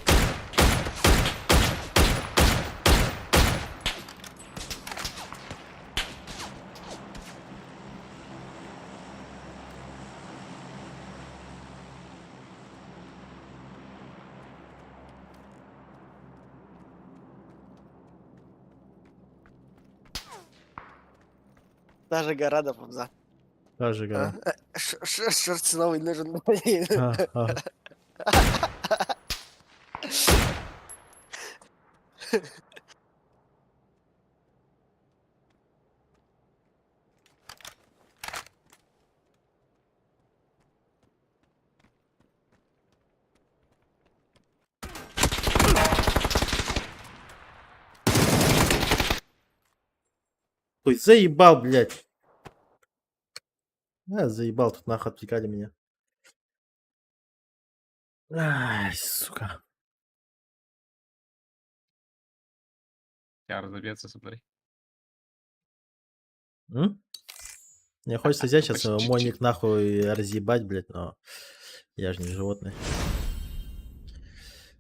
S8: Даже гора до побза.
S1: Даже гора.
S8: Шерстяновый нужен.
S1: А, а. Ой, заебал, блядь. А, заебал, тут нахуй отвлекали меня. Ай, сука.
S9: тебя разобьется, смотри.
S1: М? Мне хочется взять
S9: Ну,
S1: сейчас
S9: почти
S1: мой
S9: чуть-чуть.
S1: ник нахуй разъебать, блядь, но я же не животное.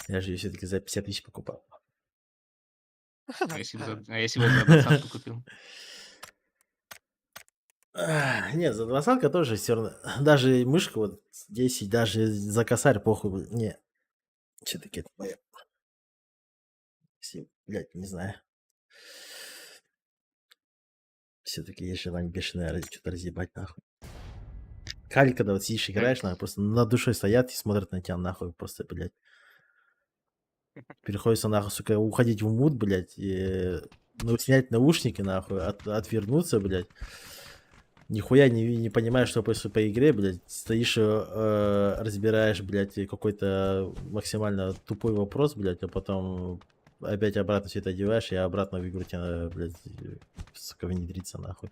S1: Я же ее все-таки за 50 тысяч покупал.
S9: А если бы за 20 купил?
S1: Не, за 20 тоже все равно. Даже и мышка вот 10, даже за косарь похуй, блядь. Не, все-таки это мое. Блядь, не знаю. Все-таки есть желание бешеное что-то разъебать, нахуй. Каль, когда вот сидишь, играешь, нахуй, просто над душой стоят и смотрят на тебя, нахуй, просто, блядь. Приходится, нахуй, сука, уходить в мут, блядь, и, ну, снять наушники, нахуй, отвернуться, блядь. Нихуя не понимаешь, что происходит по игре, блядь. Стоишь, разбираешь, блядь, и какой-то максимально тупой вопрос, блядь, а потом опять обратно все это одеваешь, и обратно в игру тебя, блядь, сука, внедриться, нахуй.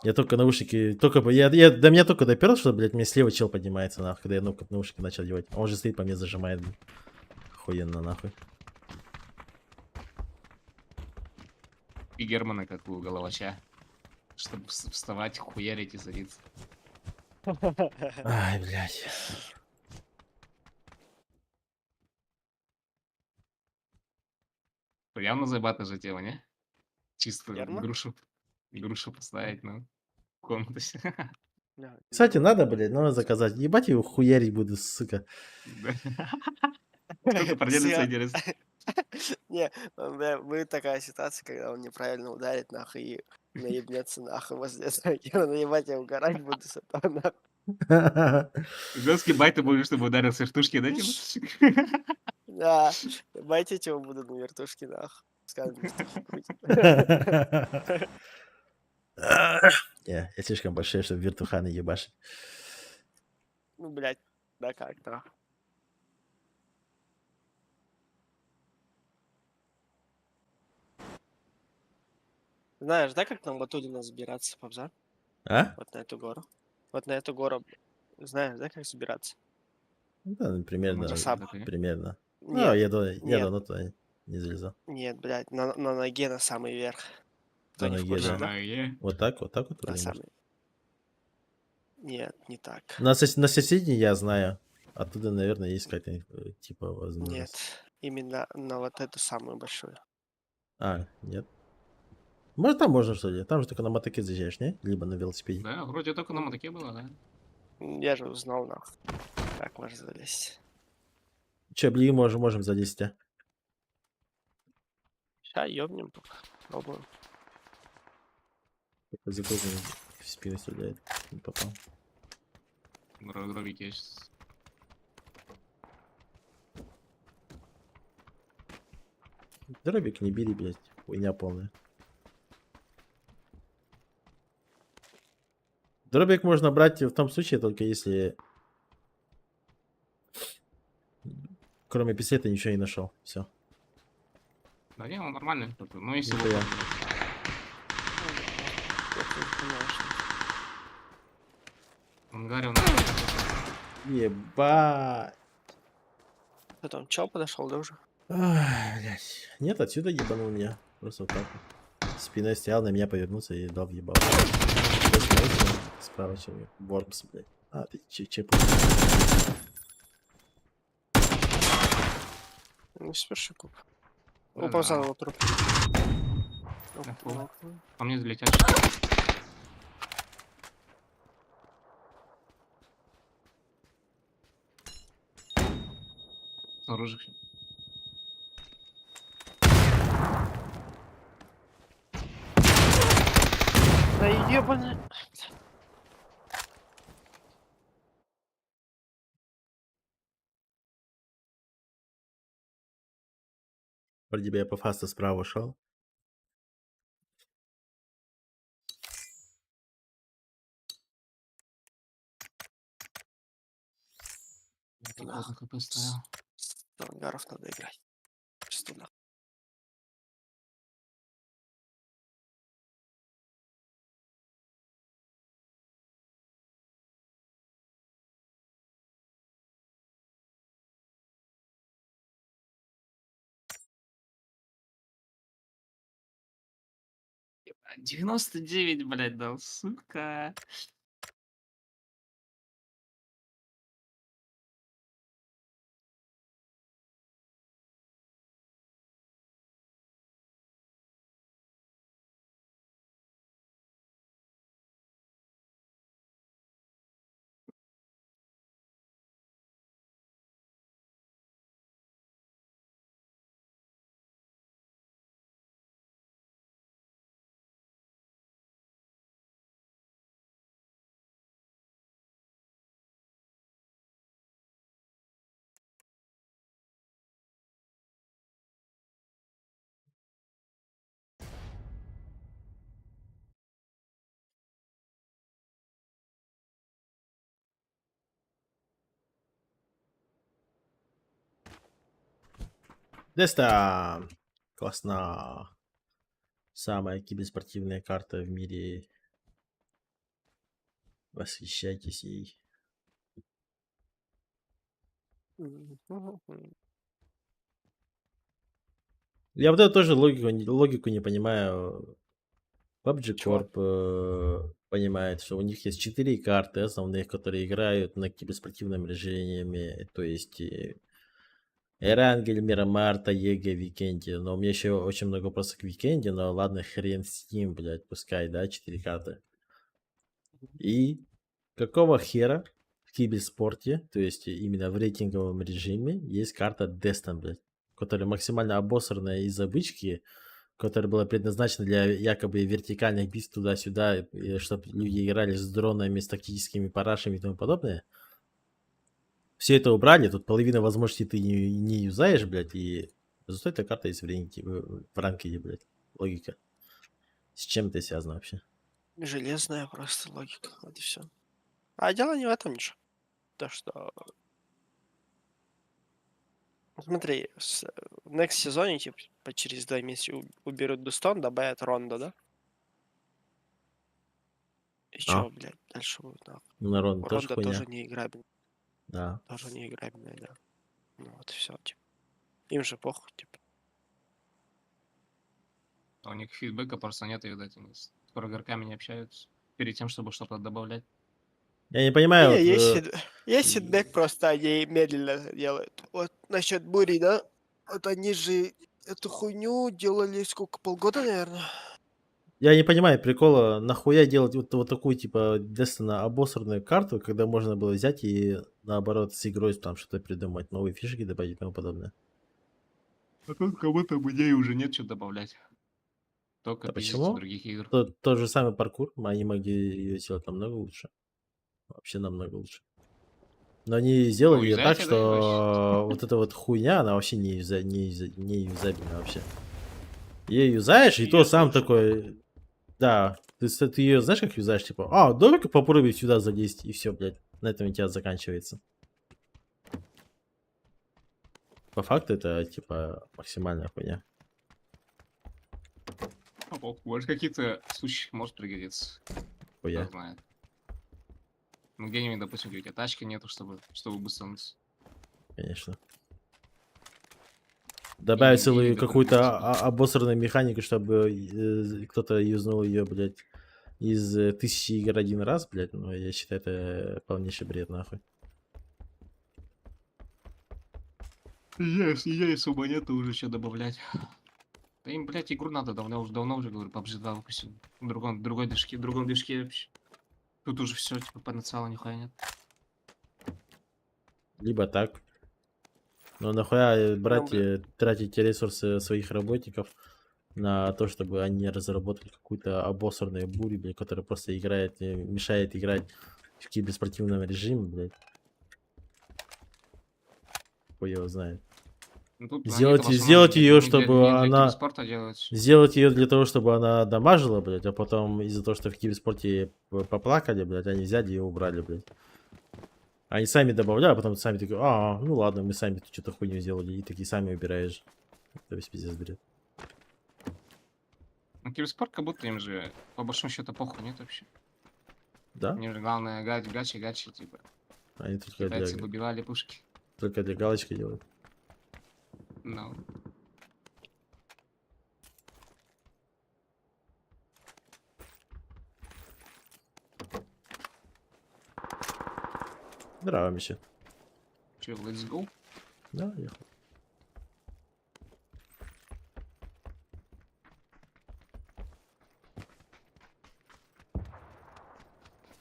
S1: Я только наушники, до меня только допер, что, блядь, мне слева чел поднимается, нахуй, когда я наушники начал одевать. Он же стоит по мне зажимает, блядь. Охуенно, нахуй.
S9: И Германа, как у головача. Чтобы вставать, хуярить и садиться.
S1: Ай, блядь.
S9: Явно заебатая же тема, не? Чисто
S8: Герман?
S9: игрушу поставить, ну, в комнату.
S8: Да,
S1: Кстати,
S8: Герман.
S1: надо, блядь, надо заказать. Ебать его хуярить буду, сука.
S9: Да. Сколько проделится,
S8: Всё.
S9: интересно.
S8: Не, бля, будет такая ситуация, когда он неправильно ударит, нахуй, и наебнется нахуй возле этого. Я наебать, я угорать буду с этого, нахуй.
S9: Жесткий байт ты будешь, чтобы ударился в штучки, да, типа?
S8: Да, байтить его буду на вертушке, нахуй. Пускай он вертухи крутит.
S1: Не, я слишком большой, чтобы вертуханы ебашить.
S8: Ну, блядь, да как, нахуй. Знаешь, да, как нам Батулина забираться, Павза?
S1: А?
S8: Вот на эту гору. Вот на эту гору. Знаешь, да, как забираться?
S1: Да, ну, примерно,
S8: Красава.
S1: примерно. Ну,
S8: Нет,
S1: я
S8: нет,
S1: давно туда не залезал.
S8: нет, блядь, на ноге на самый верх. Кто
S1: На
S8: не в
S1: ноге,
S8: курсе,
S1: да.
S8: да?
S1: Вот так вот
S8: На
S1: вроде может.
S8: самый. Нет, не так.
S1: На соседней я знаю. Оттуда, наверное, есть какая-то, типа,
S8: Нет,
S1: возможность.
S8: именно на вот эту самую большую.
S1: А, нет. Может, там можно, что ли? Там же только на мотоке заезжаешь, не? Либо на велосипеде.
S9: Да, вроде только на мотоке было, да.
S8: Я же узнал, нахуй, как можно залезть.
S1: Че, блин, можем залезть, а?
S8: Ща ёбнем только. Пробуем.
S1: За в спину стреляет. Не попал.
S9: Дробик есть.
S1: Дробик не бери, блядь. Хуйня полная. Дробик можно брать в том случае, только если кроме пистолета ничего не нашел. Все.
S9: Да не, он нормальный. Ну, если вот
S1: Нихуя.
S9: в ангаре он...
S1: Ебать.
S8: Что там, чел подошел, да уже?
S1: Ай, блядь. Нет, отсюда ебанул меня. Просто вот так вот. Спиной стоял, на меня повернулся и дал въебал. Справа человек. Ворпс, блядь. А, ты чеп.
S8: Не спеши, куп.
S9: Да,
S8: Уползал
S9: да.
S8: его труп.
S9: Да, хуй.
S8: Нахуй.
S9: По мне залетят. Снаружи.
S8: Да ебаный.
S1: Вроде бы я по фасту справа шел.
S9: Плотно КП стоял.
S8: С ангаров надо играть. Чисто нахуй.
S9: Ебать, 99, блядь, дал, сука.
S1: Деста! Классно. Самая киберспортивная карта в мире. Восхищайтесь ей. Я вот это тоже логику не понимаю. PUBG
S8: Чего?
S1: Corp понимает, что у них есть 4 карты основных, которые играют на киберспортивном режиме. То есть Эрангель, Мирамарта, Ега, Викенди. Но у меня еще очень много вопросов к Викенди, но ладно, хрен с ним, блядь, пускай, да, 4 карты. И какого хера в киберспорте, то есть именно в рейтинговом режиме, есть карта Destin, блядь, которая максимально обосранная из обычки, которая была предназначена для якобы вертикальных битв туда-сюда, чтобы люди играли с дронами, с тактическими парашами и тому подобное. Все это убрали, тут половина возможностей ты не юзаешь, блядь, и зато эта карта есть в ранкеде, блядь. Логика. С чем это связано вообще?
S8: Железная просто логика, вот и все. А дело не в этом ничего. То, что... Смотри, в next сезоне, типа, через 2 месяца уберут Дустон, добавят Рондо, да? И чё, блядь, дальше будет, нахуй?
S1: Народ, тоже
S8: Рондо
S1: хуйня.
S8: тоже не играбельный.
S1: Да.
S8: Тоже не играбельный, да. Ну вот и все, типа. Им же похуй, типа.
S9: А у них фидбэка просто нет, и, видать, они с игроками не общаются перед тем, чтобы что-то добавлять.
S1: Я не понимаю,
S8: Не,
S1: вот,
S8: есть фидбэк, просто они медленно делают. Вот насчет бури, да? Вот они же эту хуйню делали сколько, полгода, наверное?
S1: я не понимаю прикола, нахуя делать вот такую, типа, Destiny обосранную карту, когда можно было взять и, наоборот, с игрой там что-то придумать, новые фишки добавить и тому подобное.
S9: А тут как будто бы ей уже нет что добавлять. Только
S1: А
S9: пиздить с
S1: почему?
S9: других игр.
S1: Тот же самый паркур, они могли ее сделать намного лучше. Вообще намного лучше. Но они сделали ее так,
S9: юзайте, да, и
S1: что вот эта вот хуйня, она вообще не юзабельна вообще. Ее юзаешь, и то
S9: Её
S1: сам
S9: лучше
S1: такой... Да, ты ее знаешь, как юзаешь? Типа, давай-ка попробуй сюда залезть, и все, блядь. На этом у тебя заканчивается. По факту это, типа, максимальная хуйня.
S9: Может, какие-то случаи может пригодиться. Кто
S1: Хуя,
S9: знает. Ну, где-нибудь, допустим, где у тебя тачки нету, чтобы быстренуться.
S1: конечно. Добавить
S9: Или
S1: целую
S9: где-то
S1: какую-то
S9: пригодится.
S1: обосранную механику, чтобы кто-то юзнул ее, блядь, из 1000 игр один раз, блядь, ну, я считаю, это полнейший бред, нахуй.
S9: Если я особо нет, то уже что добавлять. Да им, блядь, игру надо давно уже, говорю, PUBG 2 выпустили. В другом движке вообще. Тут уже все, типа, потенциала нихуя нет.
S1: Либо так. Но нахуя брать,
S8: бля.
S1: тратить ресурсы своих работников на то, чтобы они разработали какую-то обосранную бурю, блядь, которая просто играет, мешает играть в киберспортивном режиме, блядь. Хуй его знает.
S9: Ну, тут
S1: Сделать,
S9: они-то в основном
S1: сделать
S9: для-
S1: ее,
S9: не
S1: чтобы
S9: не для
S1: она...
S9: киберспорта делают.
S1: Сделать ее для того, чтобы она дамажила, блядь, а потом из-за того, что в киберспорте поплакали, блядь, они взяли и убрали, блядь. Они сами добавляют, а потом сами такие, ну ладно, мы сами тут что-то хуйню сделали, и такие сами убираешь. Это весь пиздец, бред.
S9: Ну, киберспорт как будто им же, по большому счету, похуй нет вообще.
S1: Да?
S9: Им же главное гачи, типа.
S1: Они только
S9: Китайцы выбивали пушки.
S1: для галочки делают.
S9: Ну.
S1: Здорово, Миша.
S9: Че, let's go?
S1: Да, ехал.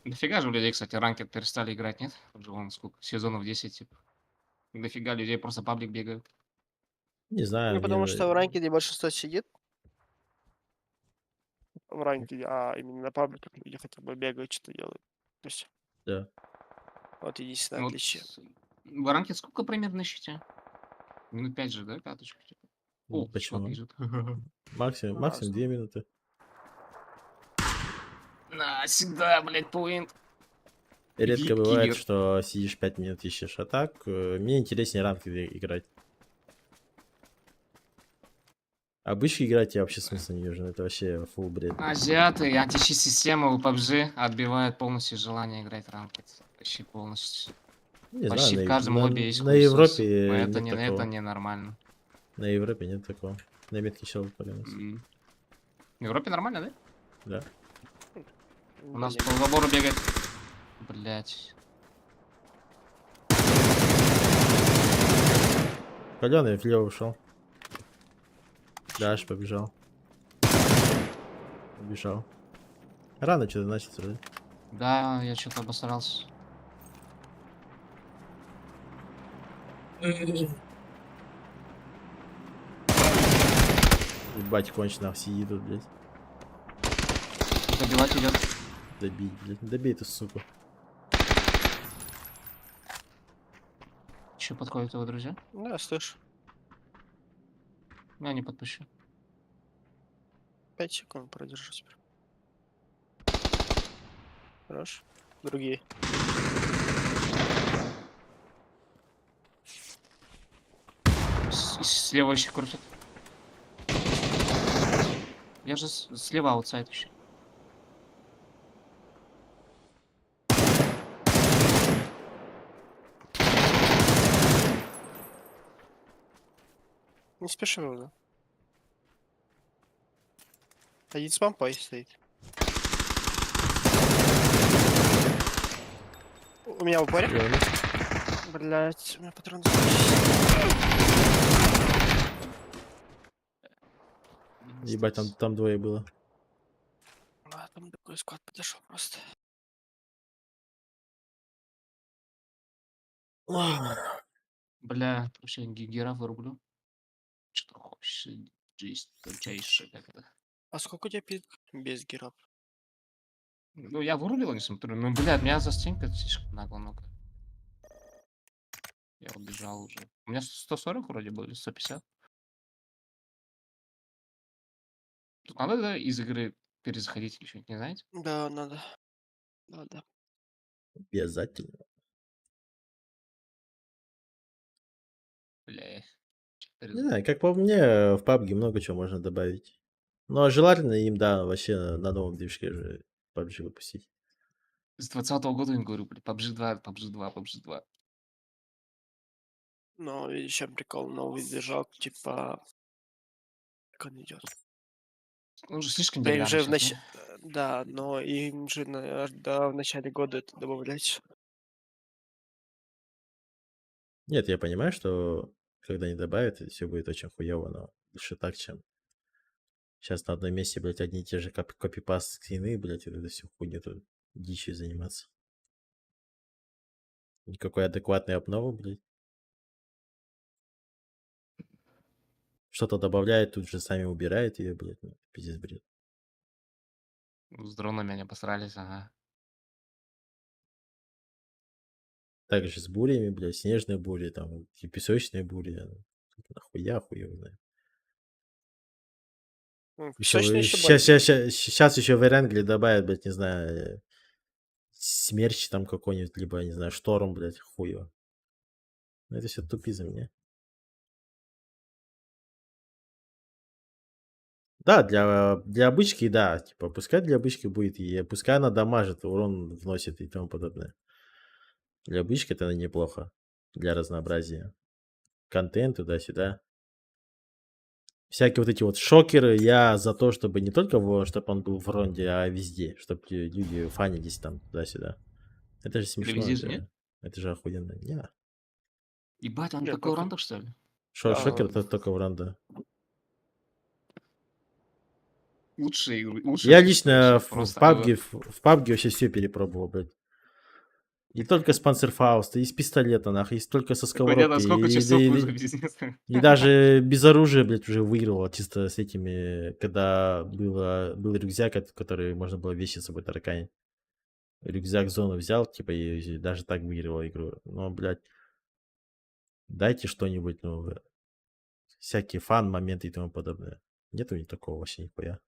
S9: Дофига же у людей, кстати, ранкет перестали играть, нет? Уже вон сколько, сезонов 10, типа. Дофига людей просто паблик бегают.
S1: Не знаю,
S8: Ну, потому
S1: мне-
S8: что в ранкеде большинство сидит. В ранкеде, а именно на пабликах люди хотя бы бегают, что делают. То есть,
S1: Да.
S8: вот единственное
S9: Вот
S8: отличие.
S9: в ранкет сколько примерно ищете? Минут 5 же, да, каточка? Типа?
S1: Ну,
S9: О,
S1: почему?
S9: чувак бежит.
S1: Максимум 2 минуты.
S9: На, всегда, блядь, поинт.
S1: Редко
S9: Вип
S1: бывает,
S9: киллер.
S1: что сидишь 5 минут ищешь. А так, мне интереснее ранг играть. А бычки играть я вообще смысла не вижу. Это вообще фул бред.
S9: Азиаты, античит система у PUBG отбивает полностью желание играть в ранкет. Вообще полностью.
S1: Не
S9: Почти
S1: знаю,
S9: в каждом лобби есть
S1: на
S9: хуесос.
S1: Европе
S9: Но это
S1: нет
S9: не,
S1: такого.
S9: это ненормально.
S1: На Европе нет такого. На метке щелк полюбился.
S9: В Европе нормально, да?
S1: Да.
S9: У нас
S8: Блин,
S9: по забору бегает. Блять.
S1: Каленый влево ушел. Даш побежал. Убежал. Рано что-то начал стрелять.
S9: Да, я что-то обосрался.
S1: Ебать, кончено, сидит тут, блядь.
S9: Добивать идет.
S1: Добить, блядь. Добей эту суку.
S9: Еще подходят его друзья.
S8: Да, слышу.
S9: Я не подпущу.
S8: 5 секунд продержу теперь. Хорош. Другие.
S9: Слева еще крутят. Я же слева аутсайд еще.
S8: Не спеши уже. Один с помпой стоит. У меня в упоре.
S1: Каленый.
S8: Блять, у меня патрон.
S1: Ебать, там двое было.
S8: А, там такой склад подошел просто.
S9: Бля, вообще гера вырублю. Что хочешь, жизнь тончайшая как-то.
S8: А сколько у тебя пинг без герап?
S9: Ну, я вырубил, не смотрю. Ну, блядь, меня застенькает слишком нагло много. Я убежал уже. У меня 140 вроде было, или 150. Тут надо, да, из игры перезаходить или что-нибудь, не знаете?
S8: Да, надо. Надо.
S1: Обязательно.
S9: Бля,
S1: Не знаю, как по мне, в PUBG много чего можно добавить. Но желательно им, да, вообще на новом движке же PUBG выпустить.
S9: с 20-го года им говорю, блядь, PUBG 2, PUBG 2, PUBG 2.
S8: Но еще прикол, новый движок, типа... Как он идет?
S9: Он же слишком
S8: Да, им
S9: деревянный
S8: же в
S9: щас,
S8: Да, но им же в начале года это добавлять.
S1: Нет, я понимаю, что когда они добавят, все будет очень хуево, но лучше так, чем сейчас на одном месте, блядь, одни и те же копипаст скрины, блядь, и это все хуйню тут дичью заниматься. Никакой адекватной обновы, блядь. Что-то добавляет, тут же сами убирает ее, блядь, ну, пиздец бред.
S9: ну. С дронами они посрались, ага.
S1: Также с бурями, блядь, снежные бури, там, и песочные бури. Нахуя хуево, знаю.
S8: Песочный еще больше.
S1: Сейчас еще в Эренгле добавят, блядь, не знаю, смерч там какой-нибудь, либо, не знаю, шторм, блядь, хуево. Ну, это все тупизм, не? Да, для обычки, да. Типа, пускай для обычки будет, и пускай она дамажит, урон вносит и тому подобное. Для обычки это неплохо. Для разнообразия. Контент туда-сюда. Всякие вот эти вот шокеры, я за то, чтобы не только чтобы он был в ронде, а везде. Чтобы люди фанились там туда-сюда. Это же смешно.
S9: везде же
S1: это-
S9: нет?
S1: Это же охуенно. Не.
S9: Ебать, он
S8: Нет,
S9: такой
S8: только-
S9: рандом, что ли?
S1: Шокер
S8: Да.
S1: только в ранда.
S9: Лучшие игры. Лучшие
S1: Я
S9: шутки
S1: лично
S9: вообще,
S1: в
S9: просто
S1: PUBG, в PUBG вообще все перепробовал, блядь. И только с Панцерфауста, и с пистолета, нахуй, и только со
S9: Такой, нет,
S1: сковородки,
S9: а сколько часов уже пиздец.
S1: и даже без оружия, блядь, уже выигрывал, чисто с этими, когда был рюкзак, который можно было вещи с собой тараканить. Рюкзак зону взял, типа, и даже так выигрывал игру. Ну, блядь, дайте что-нибудь, ну, всякие фан-моменты и тому подобное. Нету ни такого вообще нихуя.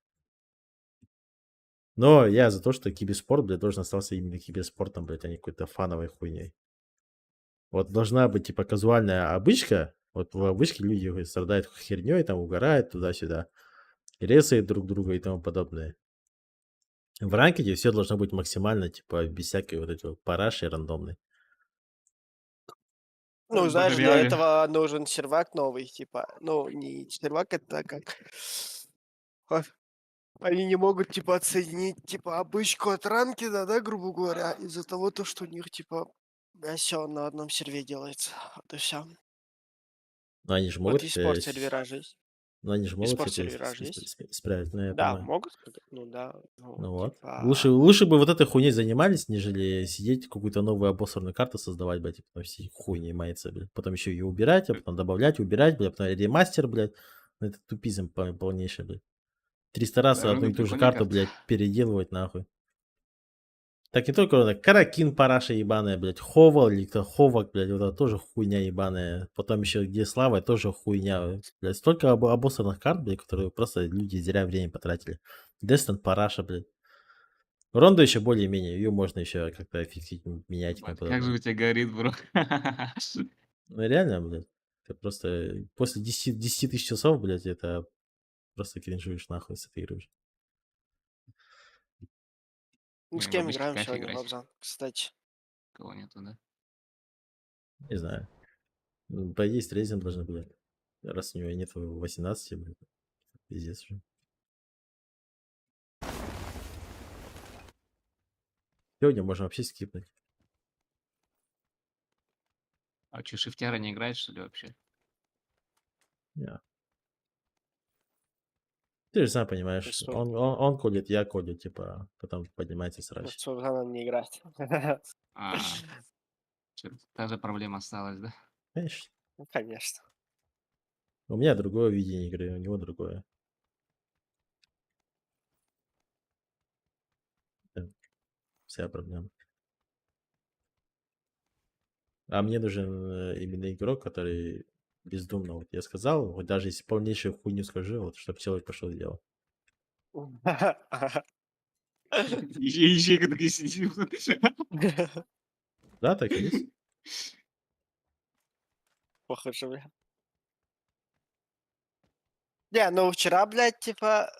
S1: Но я за то, что киберспорт, блядь, должен остаться именно киберспортом, блядь, а не какой-то фановой хуйней. Вот должна быть, типа, казуальная обычка. Вот в обычке люди страдают херней, там, угорают туда-сюда. Резают друг друга и тому подобное. В ранкеде все должно быть максимально, типа, без всякой вот этой вот параши рандомной.
S8: Ну,
S9: Это
S8: знаешь, для
S9: реально.
S8: этого нужен сервак новый, типа, ну, не сервак, это как... а, Они не могут, типа, отсоединить, типа, обычку от ранкеда, да, грубо говоря, из-за того, то, что у них, типа, все на одном сервере делается. Вот и все.
S1: Но они же
S8: Вот
S1: могут
S8: и
S1: это...
S8: спорт сервера же есть.
S1: Но они же могут
S8: спорт
S1: это
S8: сервера же есть.
S1: исправить, ну, я
S8: Да,
S1: понимаю.
S8: могут, ну да,
S1: Ну
S8: ну,
S1: вот.
S8: типа...
S1: Лучше бы вот этой хуйней занимались, нежели сидеть какую-то новую обоссанную карту создавать, блядь, и потом все хуйней мается, блядь. Потом еще ее убирать, а потом добавлять, убирать, блядь, потом ремастер, блядь. Ну, это тупизм полнейший, блядь. 300 раз
S9: Да,
S1: одну
S9: ну,
S1: и ту же
S9: прикольная
S1: карту,
S9: карта.
S1: блядь, переделывать нахуй. Так не только это, Каракин параша ебаная, блядь, Ховал или кто Ховак, блядь, вот это тоже хуйня ебаная. Потом еще где Слава, тоже хуйня. Блядь, столько обоссанных карт, блядь, которые просто люди зря время потратили. Дестон параша, блядь. Ронда еще более-менее, ее можно еще как-то эффективнее менять и тому
S9: Ебать, как же
S1: подобное.
S9: у тебя горит, бро.
S1: Ну реально, блядь. Ты просто после 10 тысяч часов, блядь, это просто кринжуешь нахуй с этой игры уже.
S8: Ну, с
S9: В
S8: кем
S9: обычке
S8: играем
S9: кайф
S8: сегодня,
S9: играть.
S8: Лобзан, кстати?
S9: Кого нету, да?
S1: Не знаю. Ну, по идее, с Трейзером должны были. Раз у него нет 18, блядь. Пиздец уже. Сегодня можно вообще скипнуть.
S9: А че, шифтера не играет, что ли, вообще?
S1: Не. Ты же сам понимаешь,
S8: Что?
S1: он кодит, я кодю, типа, потом поднимается
S8: Вот
S1: срач.
S8: с Лобзаном не играть.
S9: А, чё, та же проблема осталась, да?
S1: Конечно.
S8: Ну, конечно.
S1: У меня другое видение игры, у него другое. Это вся проблема. А мне нужен именно игрок, который бездумно, вот я сказал, вот даже если полнейшую хуйню скажу, вот чтобы человек пошел и делал.
S9: Ищейка такой сидит.
S1: Да, так и есть.
S8: Похоже, бля. Не, ну вчера, блядь, типа,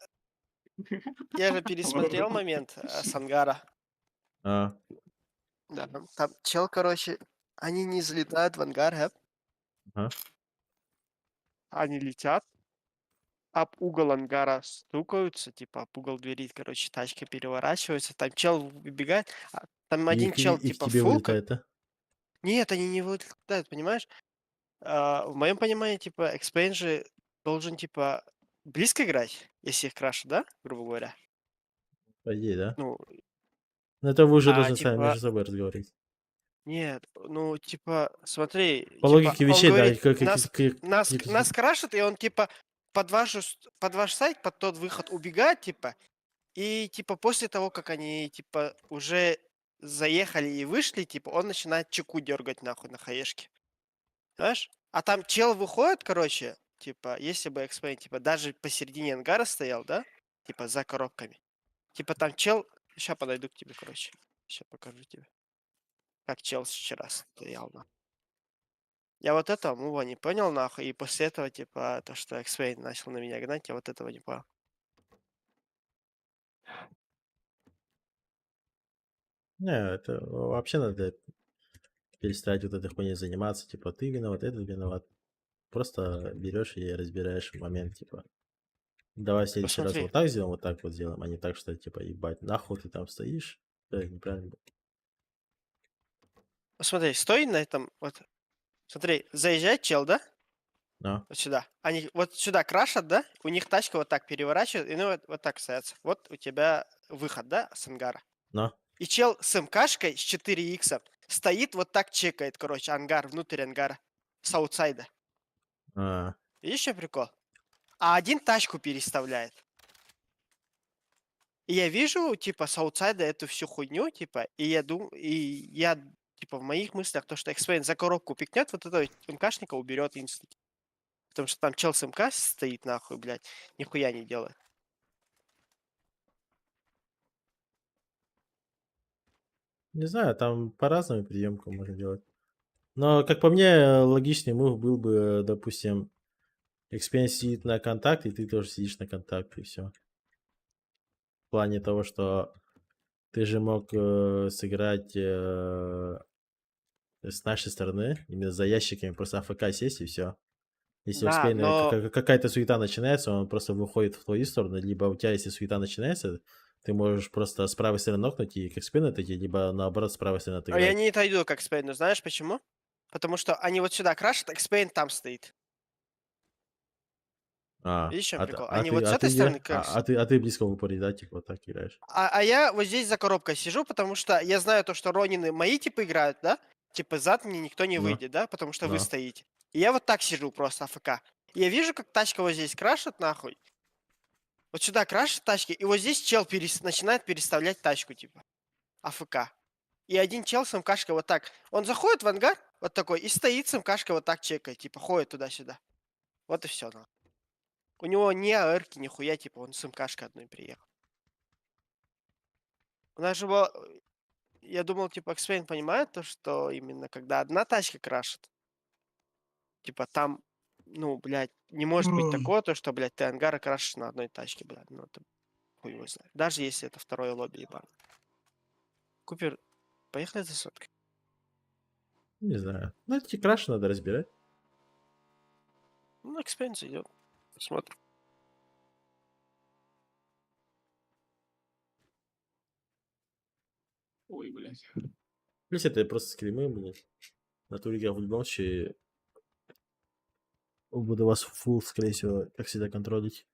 S8: я же пересмотрел момент с ангара.
S1: А,
S8: Да, там чел, короче, они не залетают в ангар, хэп.
S1: ага.
S8: Они летят, об угол ангара стукаются, типа, об угол двери, короче, тачка переворачивается, там чел выбегает, там
S1: И
S8: один чел,
S1: к
S8: типа,
S1: тебе
S8: фулка.
S1: вылетает, да?
S8: Нет, они не вылетают, понимаешь? В моем понимании, типа, Экспейн же должен, типа, близко играть, если их крашат, да, грубо говоря?
S1: По идее, да.
S8: Ну,
S1: Ну это вы уже должны сами
S8: типа,
S1: между собой разговаривать.
S8: нет, ну, типа, смотри,
S1: По
S8: типа,
S1: логике
S8: он
S1: вещей, да.
S8: говорит, нас
S1: как-
S8: крашат, и он, типа, под ваш сайт, под тот выход убегает, типа, и, типа, после того, как они, типа, уже заехали и вышли, типа, он начинает чеку дергать, нахуй, на хаешке. Знаешь? А там чел выходит, короче, типа, если бы Экспейн, типа, даже посередине ангара стоял, да, типа, за коробками. Типа, там чел... Сейчас подойду к тебе, короче. Сейчас покажу тебе. Как чел вчера стоял, нахуй. Я вот этого мува не понял, нахуй, и после этого, типа, то, что Экспейн начал на меня гнать, я вот этого не понял.
S1: Не, это вообще надо перестать вот этой хуйней заниматься. Типа, ты виноват, этот виноват. Просто берешь и разбираешь момент, типа. Давай в следующий раз
S8: Посмотри.
S1: вот так сделаем, вот так вот сделаем, а не так, что типа, ебать, нахуй ты там стоишь. Да, неправильно.
S8: Смотри, стой на этом, вот. Смотри, заезжает чел, да?
S1: Ну,
S8: Вот сюда. Они вот сюда крашат, да? У них тачка вот так переворачивает, и ну вот так садятся. Вот у тебя выход, да, с ангара.
S1: ну.
S8: И чел с МКшкой, с 4 икса стоит, вот так чекает, короче, ангар, внутрь ангара. С аутсайда.
S1: А,
S8: Видишь, что прикол? А один тачку переставляет. И я вижу, типа, с аутсайда эту всю хуйню, типа, и я думаю, типа, в моих мыслях, то, что Экспейн за коробку пикнет, вот этого МКшника уберет инстинкт. Потому что там чел с МК стоит, нахуй, блядь, нихуя не делает.
S1: не знаю, там по-разному приемку можно делать. Но, как по мне, логичный мув был бы, допустим, Experience сидит на контакт, и ты тоже сидишь на контакт, и все. В плане того, что ты же мог сыграть с нашей стороны, именно за ящиками, просто АФК сесть, и все. Если у
S8: Да,
S1: Экспейна
S8: но
S1: какая-то суета начинается, он просто выходит в твою сторону, либо у тебя, если суета начинается, ты можешь просто с правой стороны нокнуть и к Экспейну отойти, либо наоборот с правой стороны
S8: я
S1: отыграть.
S8: не отойду к Экспейну, знаешь почему? Потому что они вот сюда крашат, Экспейн там стоит.
S1: А,
S8: Видишь, в чем
S1: а,
S8: прикол?
S1: а
S8: Они
S1: ты,
S8: вот с
S1: а
S8: этой
S1: ты где?
S8: стороны крашат.
S1: А ты близко в упоре, да, типа вот так играешь?
S8: А я вот здесь за коробкой сижу, потому что я знаю то, что Ронины мои типа играют, да? Типа зад мне никто не
S1: Ну,
S8: выйдет, да? Потому что вы
S1: ну.
S8: стоите. И я вот так сижу просто АФК. И я вижу, как тачка вот здесь крашит, нахуй. Вот сюда крашит тачки, и вот здесь чел начинает переставлять тачку, типа. АФК. И один чел с МКшкой вот так. Он заходит в ангар, вот такой, и стоит с МКшкой вот так чекает, типа, ходит туда-сюда. Вот и все, ну. У него не АРки, нихуя, типа, он с МКшкой одной приехал. У нас же было... Я думал, типа, Экспейн понимает то, что именно когда одна тачка крашит, типа, там, ну, блядь, не может быть такого, то, что, блядь, ты ангара крашишь на одной тачке, блядь. Ну, это хуй его знает. Даже если это второе лобби, ебан. Купер, поехали за соткой.
S1: Не знаю. Ну, эти краши надо разбирать.
S8: Ну, Экспейн зайдет. Посмотрим.
S9: Ой, блядь.
S1: Плюс это просто скримы, блядь. На туриках в любом случае буду вас фул, скорее всего, как всегда, контролить.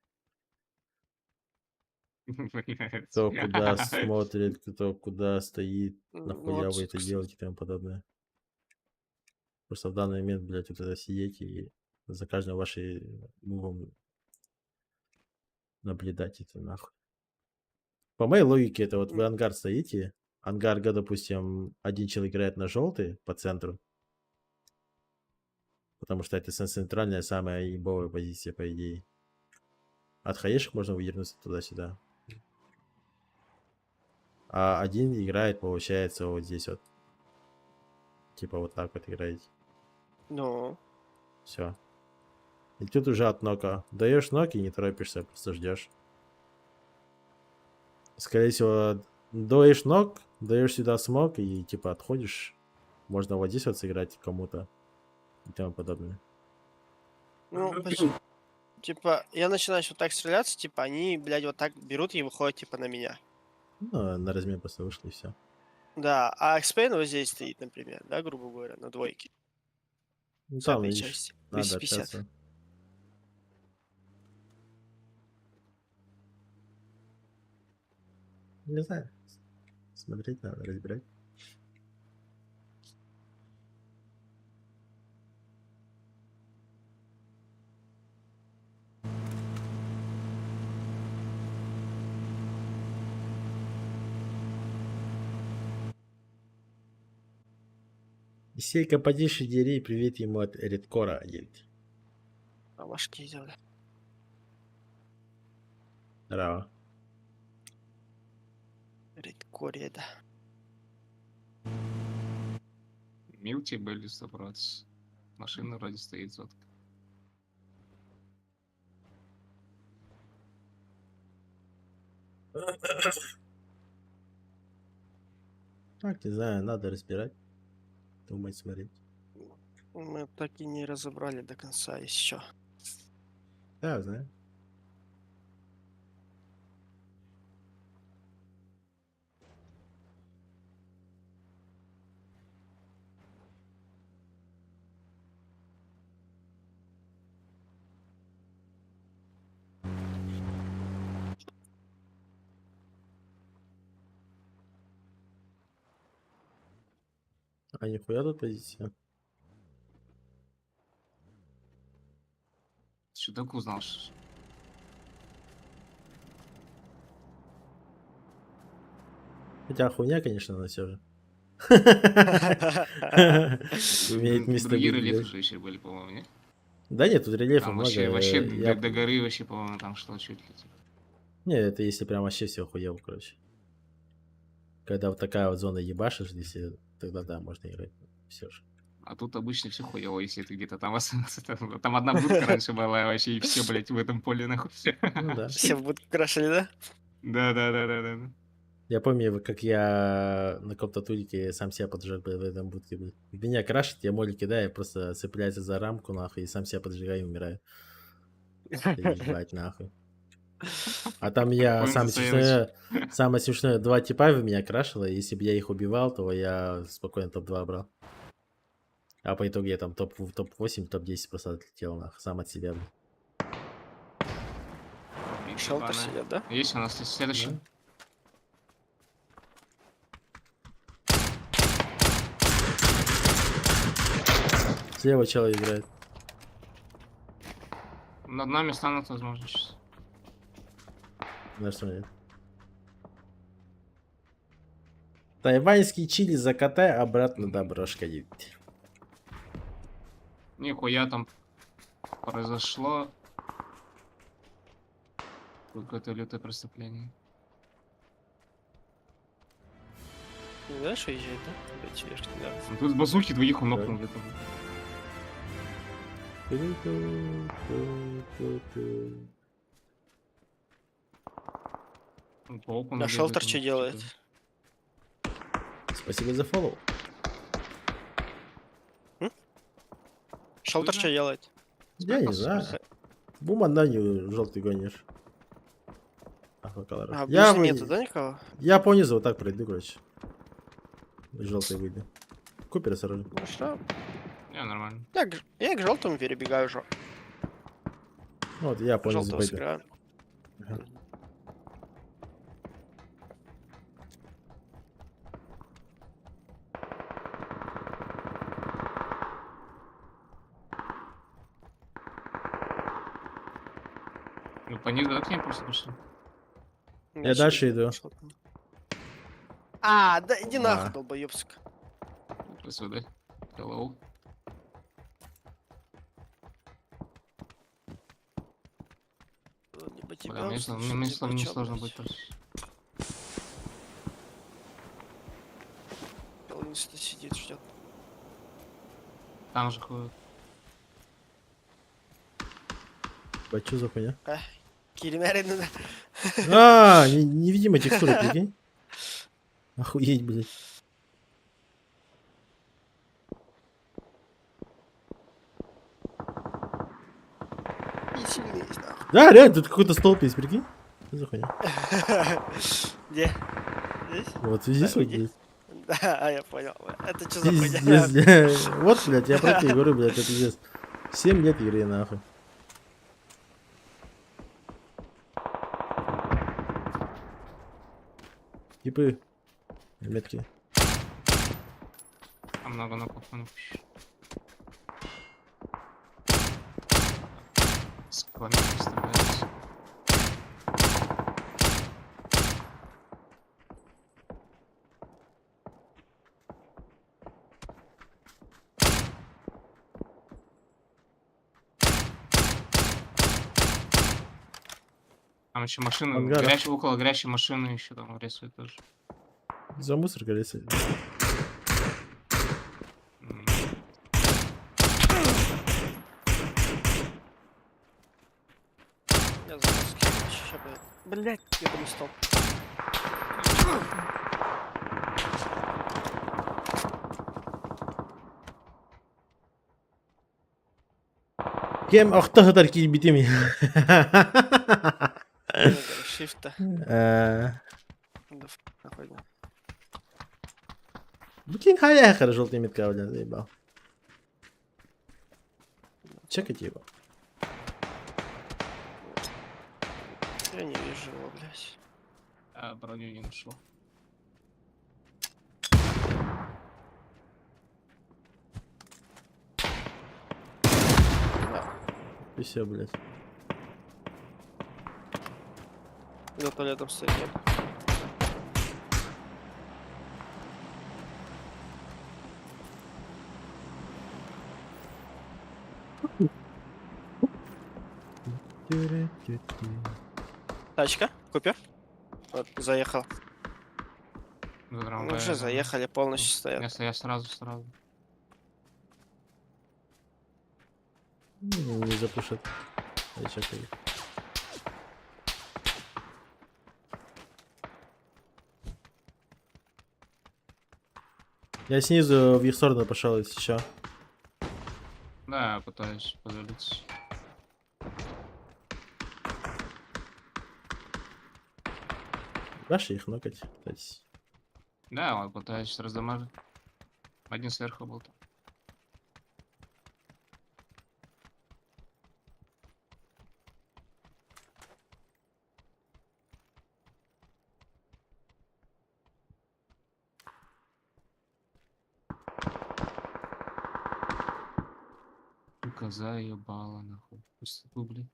S1: Кто куда смотрит, кто куда стоит,
S8: Ну,
S1: нахуя
S8: вот,
S1: вы это делаете и тому подобное. Просто в данный момент, блядь, вот это сидеть и за каждым вашим мувом наблюдать это нахуй. По моей логике, это вот вы ангар стоите, ангар, допустим, один человек играет на желтый по центру, потому что это центральная самая ебовая позиция, по идее. От хаешек можно выдернуться туда-сюда. А один играет, получается, вот здесь вот. Типа вот так вот играете.
S8: ну,
S1: Все. И тут уже от нока. Даешь нок и не торопишься, просто ждешь. Скорее всего, доешь нок, даешь сюда смог и типа отходишь. Можно вот здесь вот сыграть кому-то и тому подобное.
S8: ну, почти. Типа, я начинаю вот так стреляться, типа, они, блядь, вот так берут и выходят, типа, на меня.
S1: Ну, на размен просто вышли и все.
S8: Да, а Экспейн вот здесь стоит, например, да, грубо говоря, на двойке.
S1: Ну
S8: С
S1: там,
S8: этой
S1: видишь,
S8: части.
S1: надо
S8: 250.
S1: общаться. Не знаю. Смотреть надо, разбирать. Исейка, поди шидери, привет ему от Редкора едет.
S8: А башки сделали.
S1: Здорово.
S8: Редкоре, да.
S9: Милти были собраться. Машина вроде стоит сотка.
S1: Так, не знаю, надо разбирать. Думать, смотреть.
S8: Мы так и не разобрали до конца еще.
S1: Да, знаю. А нихуя тут позиция.
S9: Что так узнал? Что...
S1: Хотя хуйня, конечно, но все же. Имеет место
S9: Другие
S1: быть,
S9: рельефы
S1: блядь.
S9: же еще были, по-моему, нет?
S1: Да нет, тут рельефов
S9: Там
S1: много.
S9: вообще
S1: я-
S9: до горы вообще, по-моему, там что чуть ли. Типа.
S1: Не, это если прям вообще все хуево, короче. Когда вот такая вот зона ебашишь, если тогда да, можно играть. Все же.
S9: А тут обычно все хуево, если ты где-то там остался. Там одна будка раньше была вообще, и все, блядь, в этом поле нахуй.
S1: Ну да.
S8: Все в будку крашили, да?
S9: Да.
S1: Я помню, как я на каком-то турике сам себя поджег блядь, в этом будке. Блядь. Меня крашит, я моль кидаю, просто цепляется за рамку, нахуй, и сам себя поджигаю и умираю. Ебать, нахуй. А там я
S9: Понял,
S1: самое смешное, 2 типа в меня крашило, и если бы я их убивал, то я спокойно топ-2 брал. А по итогу я там топ-8, топ-10 просто отлетел, нахуй, сам от себя. Блядь.
S8: Шелтер сидят, да?
S9: Есть у нас следующий.
S1: Да. Слева человек играет.
S9: Над нами станут, возможно, сейчас.
S1: На что нет? Тайваньский чили закатай, обратно доброшка едет.
S9: Нихуя там произошло. Какое-то лютое преступление.
S8: Не знаешь, уезжает, да? Блядь, верхний, да.
S9: Ну, тут с базуки двоих он нокнул
S1: Да.
S9: где-то. Ну, по окну
S8: А
S9: бегает,
S8: шелтер
S9: там
S8: что делает?
S1: Спасибо за фоллоу.
S8: Шелтер что
S9: знаю.
S8: делает?
S1: Я не знаю. Бума Даню желтый гонишь.
S8: А,
S1: Я,
S8: ближе нету, да, никого?
S1: я по низу вот так пройду, короче. Желтый выйду. Купер сразу.
S8: Ну что?
S9: Не, нормально.
S8: Я к желтому перебегаю уже.
S1: Вот я по низу
S8: Желтого
S1: пойду.
S8: сыграю.
S1: Ага.
S9: Ну, по низу, да, к ней просто пришли.
S1: Я дальше иду.
S8: А, да иди
S1: А.
S8: нахуй, долбоёбсик.
S9: СВД. Hello.
S8: Либо тебя
S9: Да, мне
S8: услышат,
S9: мне
S8: либо
S9: не
S8: чё,
S9: сложно
S8: блядь.
S9: будет тоже.
S8: Полностью сидит, ждет.
S9: Там же ходят.
S1: Бать, что за хуйня?
S8: Киримярин, да.
S1: А, невидимая текстура, прикинь. Охуеть, блядь.
S8: И сильный есть, нахуй.
S1: Да, реально, тут какой-то столб есть, прикинь. Что за хуйня?
S8: Где? Здесь?
S1: Вот здесь вот,
S8: иди.
S1: блядь.
S8: Да, я понял. Это что за хуйня?
S1: Пиздец, блядь. Вот, блядь, я про тебя говорю, блядь, это пиздец. 7 лет игры, нахуй. Типы. Метки.
S9: Там много на кухню. Складно представляется. Там еще машина,
S1: Ангара.
S9: около горящей машины еще там рисует тоже.
S1: За мусор, говорится.
S9: М.
S8: Я забыл скинуть. Ща, блядь, я бы не стал.
S1: Кем охтахтар кил битими.
S8: Шифта. Нахуй.
S1: Блин, хаяхар, желтый метка, блядь, заебал. Чекайте его.
S8: Я не вижу его, блядь.
S9: А броню не нашел.
S1: И все, блядь.
S8: За туалетом стоит. Нет. Тачка, купер. Вот, заехал.
S9: За
S8: Ну,
S9: трамваем,
S8: уже
S9: да.
S8: заехали, полностью стоят.
S9: Я сразу.
S1: Ну, не запушат. Я чекаю. Я снизу в их сторону пошел, если чё.
S9: Да, я пытаюсь позалиться.
S1: Дашь их нокать, кстати.
S9: Да, вот пытаюсь раздамажить. Один сверху был там. Коза ебала, нахуй. Пусть блядь.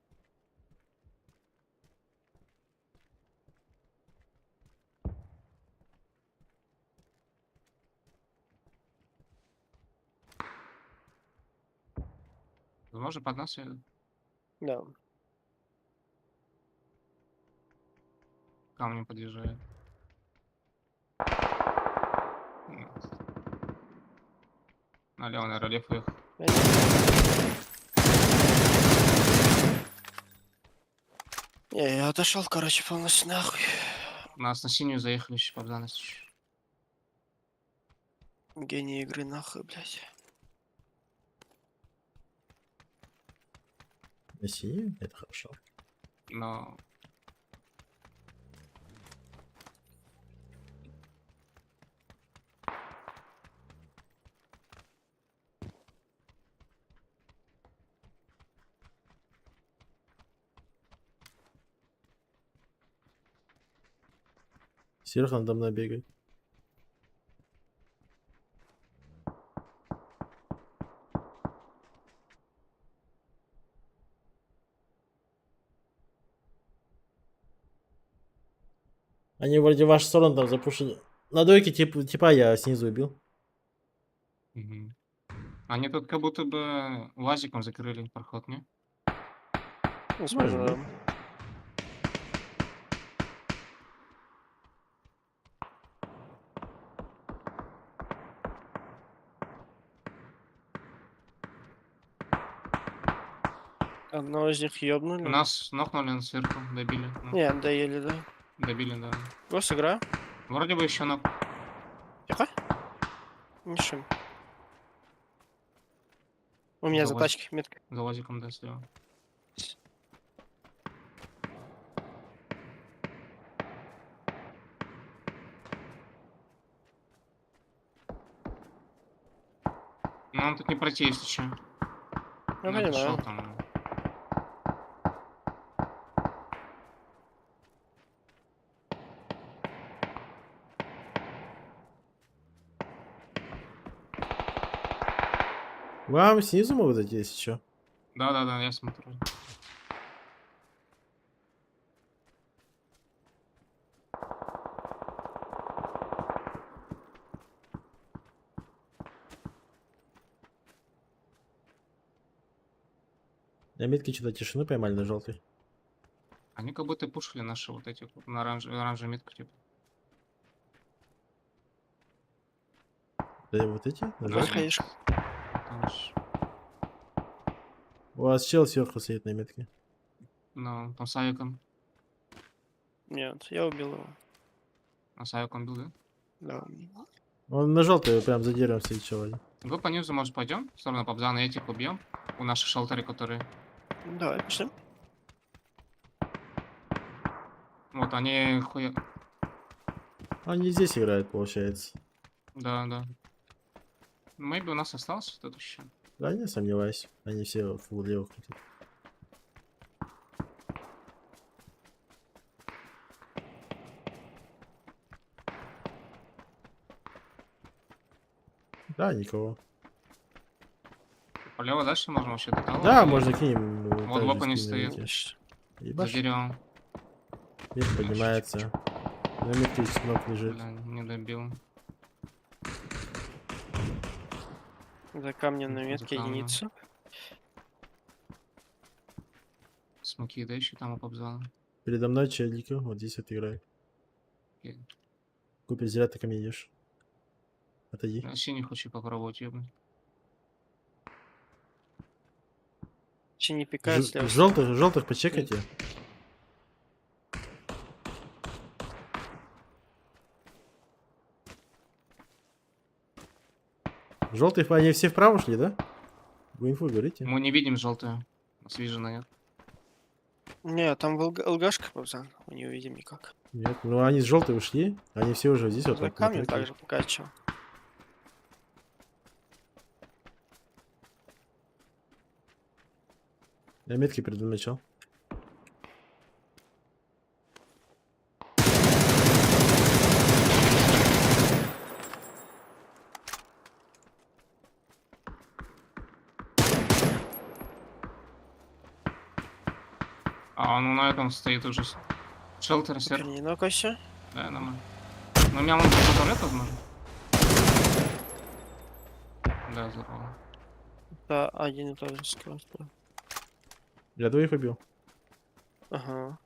S9: Возможно, под нас едут.
S8: Да.
S9: Камнем подъезжает. Налево на рельеф уехал.
S8: Не, я отошел, короче, полностью нахуй.
S9: У нас на синюю заехали еще по данности.
S8: Гений игры нахуй, блядь.
S1: На синюю? Это хорошо.
S9: Но
S1: Сверху надо мной бегает. Они вроде в вашу сторону там запушили. На дойке типа я снизу убил.
S9: мгм. Они тут как будто бы лазиком закрыли проход, не?
S8: Возможно,
S1: Может
S8: да. Одного из них ёбнули.
S9: Нас нокнули сверху, добили. Ну,
S8: Не, доели, да.
S9: добили, да.
S8: Гос, игра.
S9: Вроде бы еще нок.
S8: Тихо. Не шим. У меня за
S9: Давай.
S8: тачкой метка.
S9: За лазиком, да, слева. Ну, он тут не пройти, если что.
S8: Я
S9: Ну, отошел
S8: понимаю.
S9: там.
S1: Вам снизу могут зайти, если что.
S9: Да, я смотрю.
S1: На метке что-то тишину поймали на желтый.
S9: Они как будто пушили наши вот эти вот на оранжевую метку, типа.
S1: Да, вот эти? На
S9: Да.
S1: желтый?
S8: Выходишь.
S9: Там ж-
S1: У вас чел сверху стоит на метке.
S9: Ну, там с авиком.
S8: Нет, я убил его.
S9: А с авиком был, да?
S8: Да.
S1: Он на желтый прям за деревом стоит чел.
S9: Вы по низу, может, пойдем? В сторону Побзана, этих убьем. У наших шелтеры, которые...
S8: Давай, пошли.
S9: Вот, они хуя...
S1: Они здесь играют, получается.
S9: Да. Maybe у нас остался тут еще.
S1: Да, не сомневаюсь. Они все в левых крутят. Да, никого.
S9: Полево дальше можем вообще до того.
S1: Да,
S9: или-
S1: можно к ним.
S9: Вот
S1: также
S9: лопа не
S1: скидывайте.
S9: стоит. За
S1: Ебашь,
S9: деревом.
S1: вверх поднимается. На метке смог лежит.
S9: Бля, не добил.
S8: За камнем на
S9: За
S8: метке
S9: камнем.
S8: единицу.
S9: Смоки, да, еще там обзала.
S1: Передо мной челики, вот здесь вот играет.
S9: Окей.
S1: Купер, зря ты ко мне идешь. Отойди.
S9: Я синий хочу попробовать, ебать.
S8: Че не пикают слева?
S1: Желтых почекайте. Желтых, они все вправо шли, да? Вы инфу говорите?
S9: Мы не видим желтую. Свижена нет.
S8: Не, там ЛГшка, пацан. Мы не увидим никак.
S1: Нет, ну они с желтой ушли. Они все уже здесь вот
S8: За
S1: так.
S8: камнем
S1: напротив.
S8: также покачивал.
S1: Я метки перед мной начал.
S9: А, ну на этом стоит уже шелтер,
S8: Купер,
S9: сверху.
S8: не нокайся.
S9: Да, нормально. Ну, у меня вон туалет, возможно. Да, здорово.
S8: Да, один и тот же склад.
S1: Я двоих убил.
S8: Ага.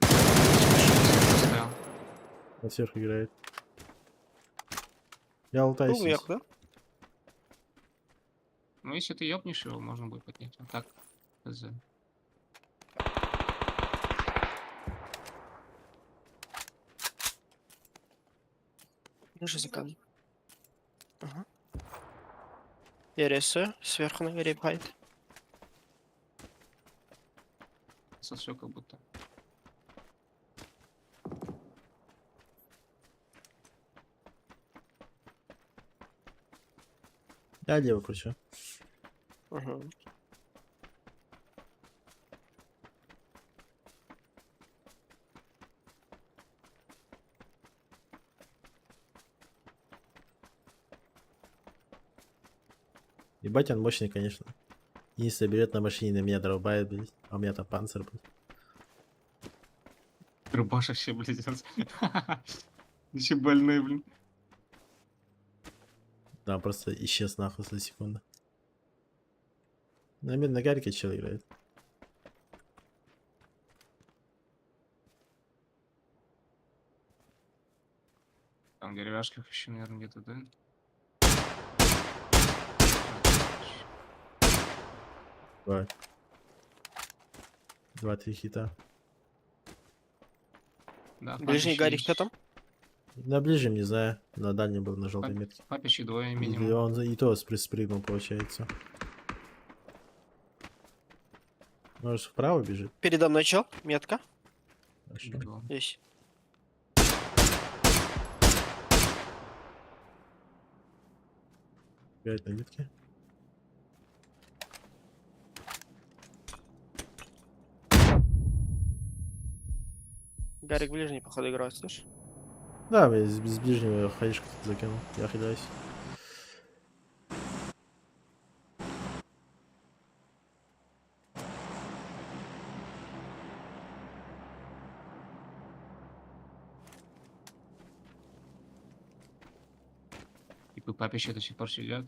S9: Стоял.
S1: Вот сверху играет. Я лутаюсь.
S8: Был
S1: здесь.
S8: вверх, да?
S9: Ну, если ты ёбнешь его, можно будет поднять. А так, хз.
S8: Держи за камнем. Ага. Я рисую. Сверху на горе байт.
S9: Все как будто.
S1: Я лево кручу.
S8: Ага.
S1: Ебать, он мощный, конечно. И соберет на машине, на меня дробает, блядь. А у меня там панцирь, блядь.
S9: Рубаш вообще, блядь. Еще больной, блин.
S1: Да, он просто исчез нахуй за секунду. На гарике чел играет.
S9: Там в деревяшках еще, наверное, где-то, да?
S1: Давай. 2-3 хита.
S9: Да,
S8: Ближний гарик, кто там?
S1: На ближнем, не знаю. На дальнем был на желтой метке.
S9: Папичи двое
S1: Или
S9: минимум.
S1: он и то спрыгнул, получается. Может, вправо бежит?
S8: Передо мной чел. Метка.
S1: Хорошо.
S9: Два.
S8: Здесь.
S1: Играет на метке.
S8: Гарик ближний, походу, играет, слышишь?
S1: Да, я с ближнего хаишку закинул. Я хиляюсь.
S9: Типа папичи до сих пор сидят.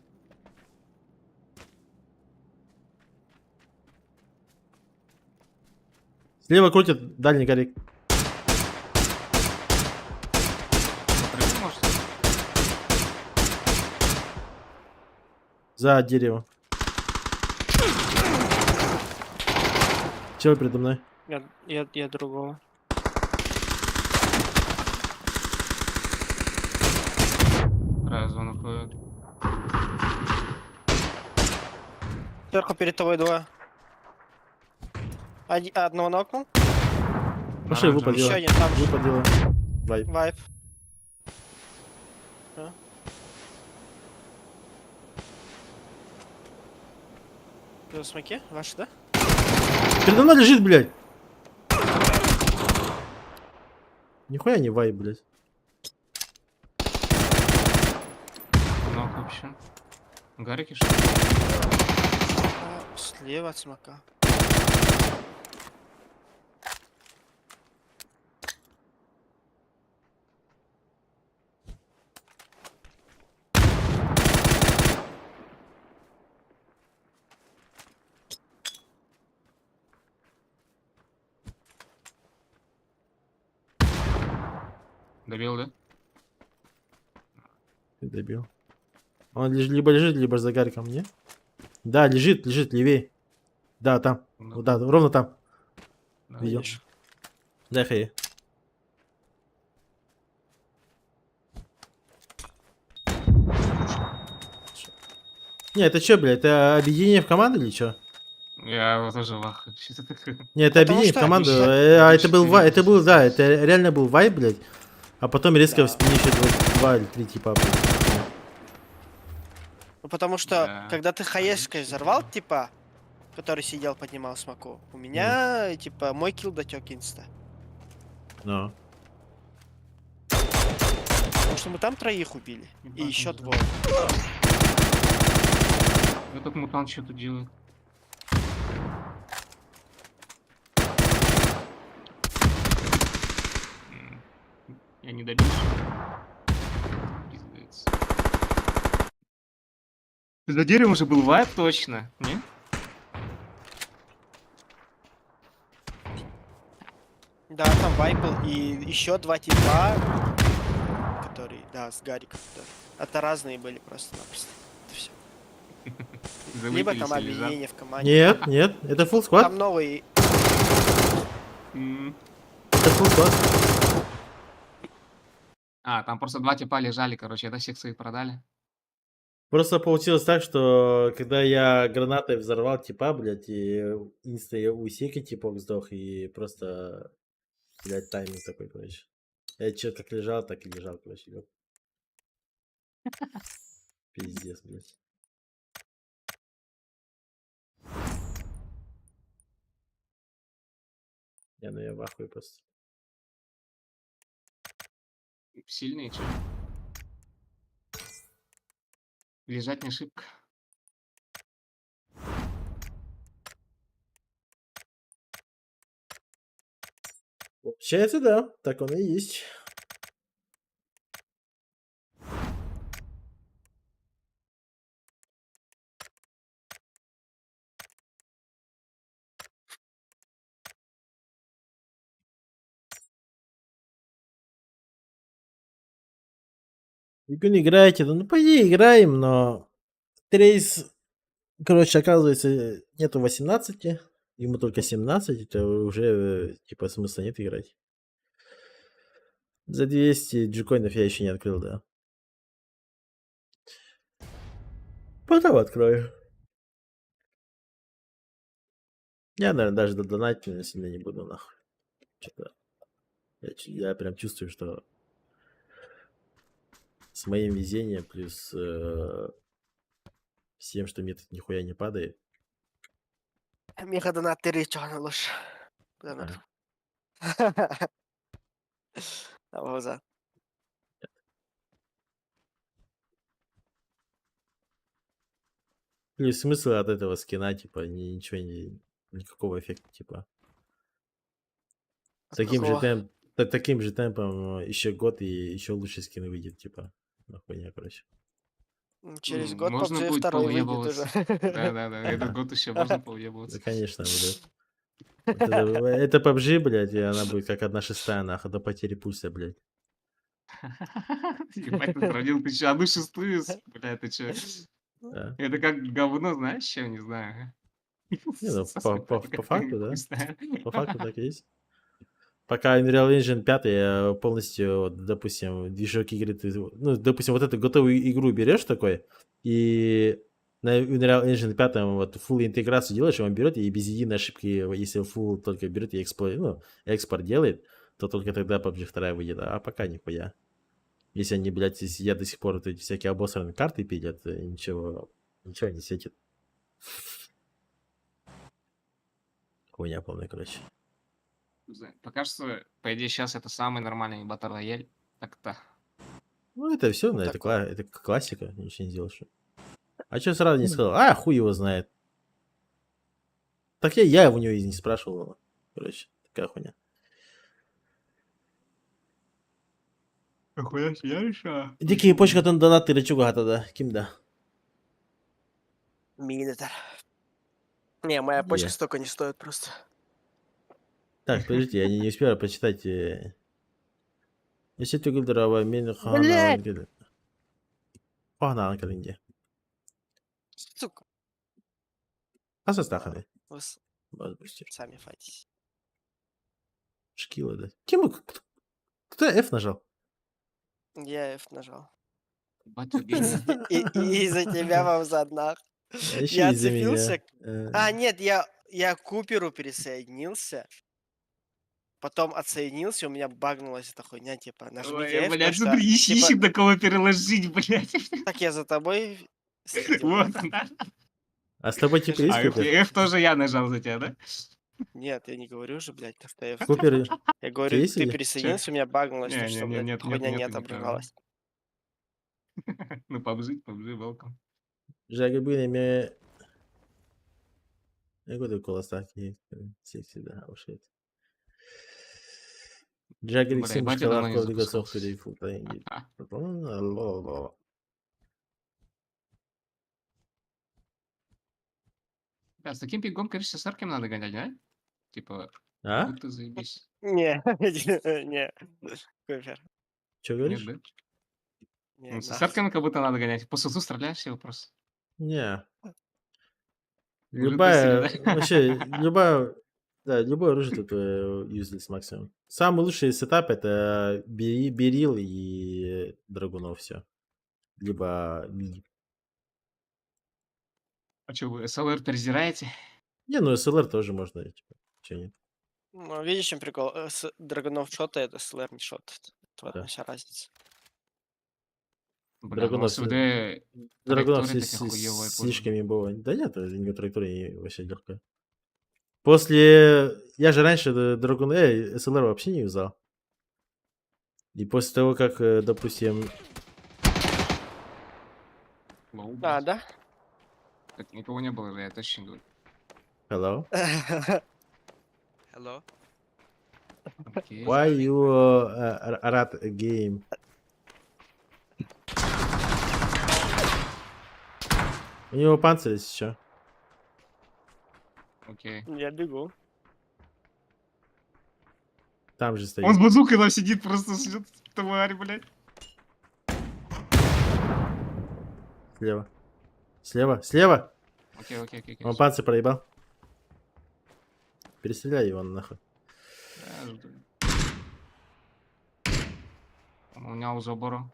S1: Слева крутит дальний гарик.
S9: Попрыгнул, может?
S1: За дерево. Чел передо мной.
S8: Я другого.
S9: Вторая зона ходит.
S8: Сверху перед тобой двое. Одного нокнул.
S1: Пошли,
S9: Оранжевый.
S1: выпадила.
S8: Еще один там же.
S1: Выпадила. Вайп.
S8: Вайп. Да. Смоки? Ваши, да?
S1: Передо мной лежит, блядь. Нихуя не вайп, блядь.
S9: Ног вообще. Гарики, что ли?
S8: Слева от смока.
S9: Добил, да?
S1: Ты добил. Он либо лежит, либо за гариком, не? Да, лежит, левее. Да, там.
S9: Ну,
S1: Вот, да, ровно там.
S9: да.
S1: Видел.
S8: Видишь?
S1: Дай хай. Не, это что, блядь, это объединение в команду или что?
S9: Я вот тоже в ахуе. Что это такое?
S1: Не, это
S8: Потому
S1: объединение в
S8: что
S1: команду.
S9: обычно-
S1: А это был,
S9: обычно
S1: это был, да,
S9: переписываются.
S1: это реально был вайп, блядь. А потом резко
S8: Да.
S1: в спине еще два или три типа. блядь.
S8: Ну, потому что,
S9: Да.
S8: когда ты хаешкой
S9: Конечно,
S8: взорвал,
S9: да.
S8: типа, который сидел, поднимал смоку, у меня, типа, мой килл дотек инста.
S1: Ну.
S8: Потому что мы там троих убили. И
S9: Ебать,
S8: еще
S9: он
S8: двое.
S9: Этот мутант что тут делает? Я не добился. Пиздец. За деревом уже был вайп, точно, не?
S8: Да, там вайп был. И еще два типа, которые, да, с Гариком. Да. Это разные были просто-напросто. Это все. Либо там
S9: Завыпились или жар.
S8: объединение в команде.
S1: Нет, нет, это full squad.
S8: Там новый.
S9: М.
S1: Это full squad.
S9: А, там просто два типа лежали, короче, это всех своих продали.
S1: Просто получилось так, что когда я гранатой взорвал типа, блядь, и инста я у Сики типок сдох, и просто, блядь, тайминг такой, короче. Я чё как лежал, так и лежал, короче. ёп. Пиздец, блядь. Ну я в ахуе просто.
S9: Сильные, че? Лежать не ошибка.
S1: Получается, да, так он и есть. Игру не играете, да, ну пойди играем, но Трейс, короче, оказывается, нету 18, ему только 17, это уже, типа, смысла нет играть. За 200 джикоинов я еще не открыл, да. Потом открою. Я, наверное, даже донатить сильно не буду, нахуй. Что-то я прям чувствую, что с моим везением плюс с тем, что мне тут нихуя не падает.
S8: Мега донат 3, чого лучше. Донат. Глаза.
S1: Плюс смысл от этого скина, типа, ничего никакого эффекта, типа. Таким же,
S8: Какого?
S1: таким же темпом еще год и еще лучше скин выйдет, типа. Нахуйня, короче.
S8: Через
S9: М,
S8: год
S9: можно
S8: PUBG
S9: будет
S8: 2 выйдет
S9: поуебываться.
S8: уже.
S9: Да-да-да, этот год еще можно
S1: Да,
S9: поуебываться.
S1: конечно, блядь. Это PUBG, блядь, и она будет как 1/6, нахуй, до потери пульса, блядь.
S9: Ебать, ты сравнил, ты что, 1/6, бля, ты что?
S1: Да.
S9: Это как говно, знаешь, чем, не знаю.
S1: Не, ну,
S9: Со
S1: по
S9: светофора
S1: факту, да.
S9: хуй знает.
S1: По факту так и есть. Пока Unreal Engine 5 полностью, вот, допустим, движок игры, ты, ну, допустим, вот эту готовую игру берешь такой, и на Unreal Engine 5 вот full интеграцию делаешь, и он берет и без единой ошибки, если full только берет и экспорт делает, то только тогда PUBG 2 выйдет, а пока нихуя. Если они, блядь, сидят до сих пор, вот эти всякие обосранные карты пилят, ничего не светит. Хуйня полная, короче.
S9: Пока что, по идее, сейчас это самый нормальный батл рояль. Так-то.
S1: Ну, это все,
S8: Ну,
S1: это,
S8: такое.
S1: это классика, ничего не сделаешь. А что сразу не сказал? А, хуй его знает. Так я у него и не спрашивал. Короче, такая хуйня.
S9: Охуя я решаю.
S1: Дикие почка тон донаты речуга тогда. Ким да?
S8: Минитер. Не, моя
S1: Е.
S8: почка столько не стоит просто.
S1: Так, подождите, я не успел прочитать. Если ты гылдырава, мен ханаган
S8: Блядь!
S1: келет. Погнаган келинге.
S8: Сука.
S1: Асастаханы.
S8: Вы
S1: Быстер.
S8: сами файтись.
S1: Шкила, да. Тима, кто F нажал?
S8: Я F нажал.
S9: Батя гений.
S8: И из-за тебя вам заднах.
S1: А еще
S8: Я
S1: из-за меня.
S8: отцепился. А, нет, я к Куперу присоединился. Потом отсоединился, у меня багнулась эта хуйня, типа, нажмите
S9: Ой,
S8: F,
S9: блядь,
S8: то,
S9: смотри,
S8: что,
S9: ищи
S8: типа,
S9: до кого переложить, блядь.
S8: так я за тобой следил,
S9: Вот
S8: да?
S9: она.
S1: А с тобой типа есть
S9: А
S1: Купер?
S9: F тоже я нажал за тебя, да?
S8: Нет, я не говорю же, блядь, то, что F.
S1: Купер,
S8: Я говорю,
S1: есть
S8: ты
S1: или?
S8: пересоединился, у меня багнулось, то,
S9: Не,
S8: что,
S9: не,
S8: блядь,
S9: нет,
S8: хуйня
S9: нет,
S8: нет,
S9: никого.
S8: обрыгалась.
S9: Ну, PUBG, welcome.
S1: Жага были мне... Я говорю, колостаки. Секси, да, ушет. Жага
S9: Бля,
S1: Риксим,
S9: батя давно не
S1: шкаларков, лигасов,
S9: запускался.
S1: худей, футайнги.
S9: Да, с таким пигом, конечно, с аркем надо гонять, да? Типа,
S1: А?
S9: будто заебись.
S8: Не, не, Купер,
S1: Че
S9: Нет,
S1: говоришь?
S9: да?
S8: не,
S9: Ну, с
S8: нахуй.
S9: арками как будто надо гонять. По сусу стреляешь и вопрос.
S1: Не.
S9: Уже
S1: Любая,
S9: тестили, да?
S1: вообще, любая, да, любое оружие тут юзлес максимум. Самый лучший сетап это Берил и Драгунов, все. Либо Ми.
S9: А что, вы СЛР презираете?
S1: Не, ну СЛР тоже можно, типа, че нет.
S8: Ну, видишь, в чем прикол? С Драгонов шотает, а SLR не шотает. Вот
S1: Да.
S8: вся разница.
S9: Бля, ну у
S1: Драгунов,
S9: вас ВД
S1: Драгунов
S9: траектория
S1: с
S9: так охуевая
S1: слишком имбовая. Да нет, у него траектория вообще легкая. После... Я же раньше Драгун... СЛР вообще не юзал. И после того, как, допустим...
S9: Лоу,
S8: А,
S9: блядь.
S8: да?
S9: Так никого не было, я точно говорю.
S1: Hello?
S6: Hello.
S9: Окей.
S1: Why you rat a game? У него панцирь есть еще.
S9: Окей.
S8: Я бегу.
S1: Там же стоит.
S9: Он с базукой там сидит, просто ждет тварь, блядь.
S1: Слева. Слева. Слева!
S9: Окей, окей, окей.
S1: Он панцирь проебал. Перестреляй его нахуй.
S9: Да, жду. У меня у забора.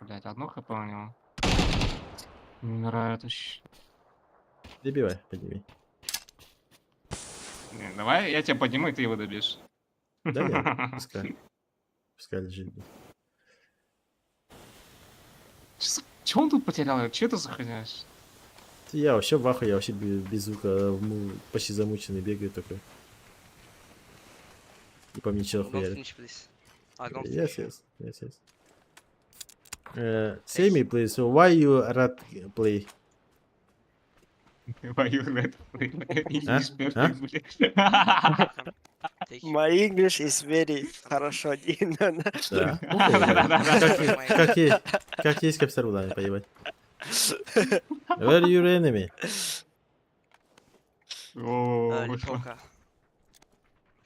S9: Блять, одно хп у него. Не умирает вообще.
S1: Добивай, подними.
S9: Не, давай я тебя подниму, и ты его добьешь.
S1: Да нет, пускай. Пускай лежит.
S9: Че он тут потерял? Че это за хуйня?
S1: Я вообще в ахуе, я вообще без звука, почти замученный, бегаю такой. И по мне чел
S6: Don't
S1: хуярит.
S6: finish, please. Don't
S1: Yes,
S6: finish.
S1: yes. Say me, please, why you rat play?
S9: Мою red English
S1: А?
S9: perfect, блядь.
S6: Take
S8: My English is very хорошо. Дина.
S1: Да.
S6: my-
S1: Как есть капстар удане поебать. Where your enemy?
S9: О,
S6: Lipovka.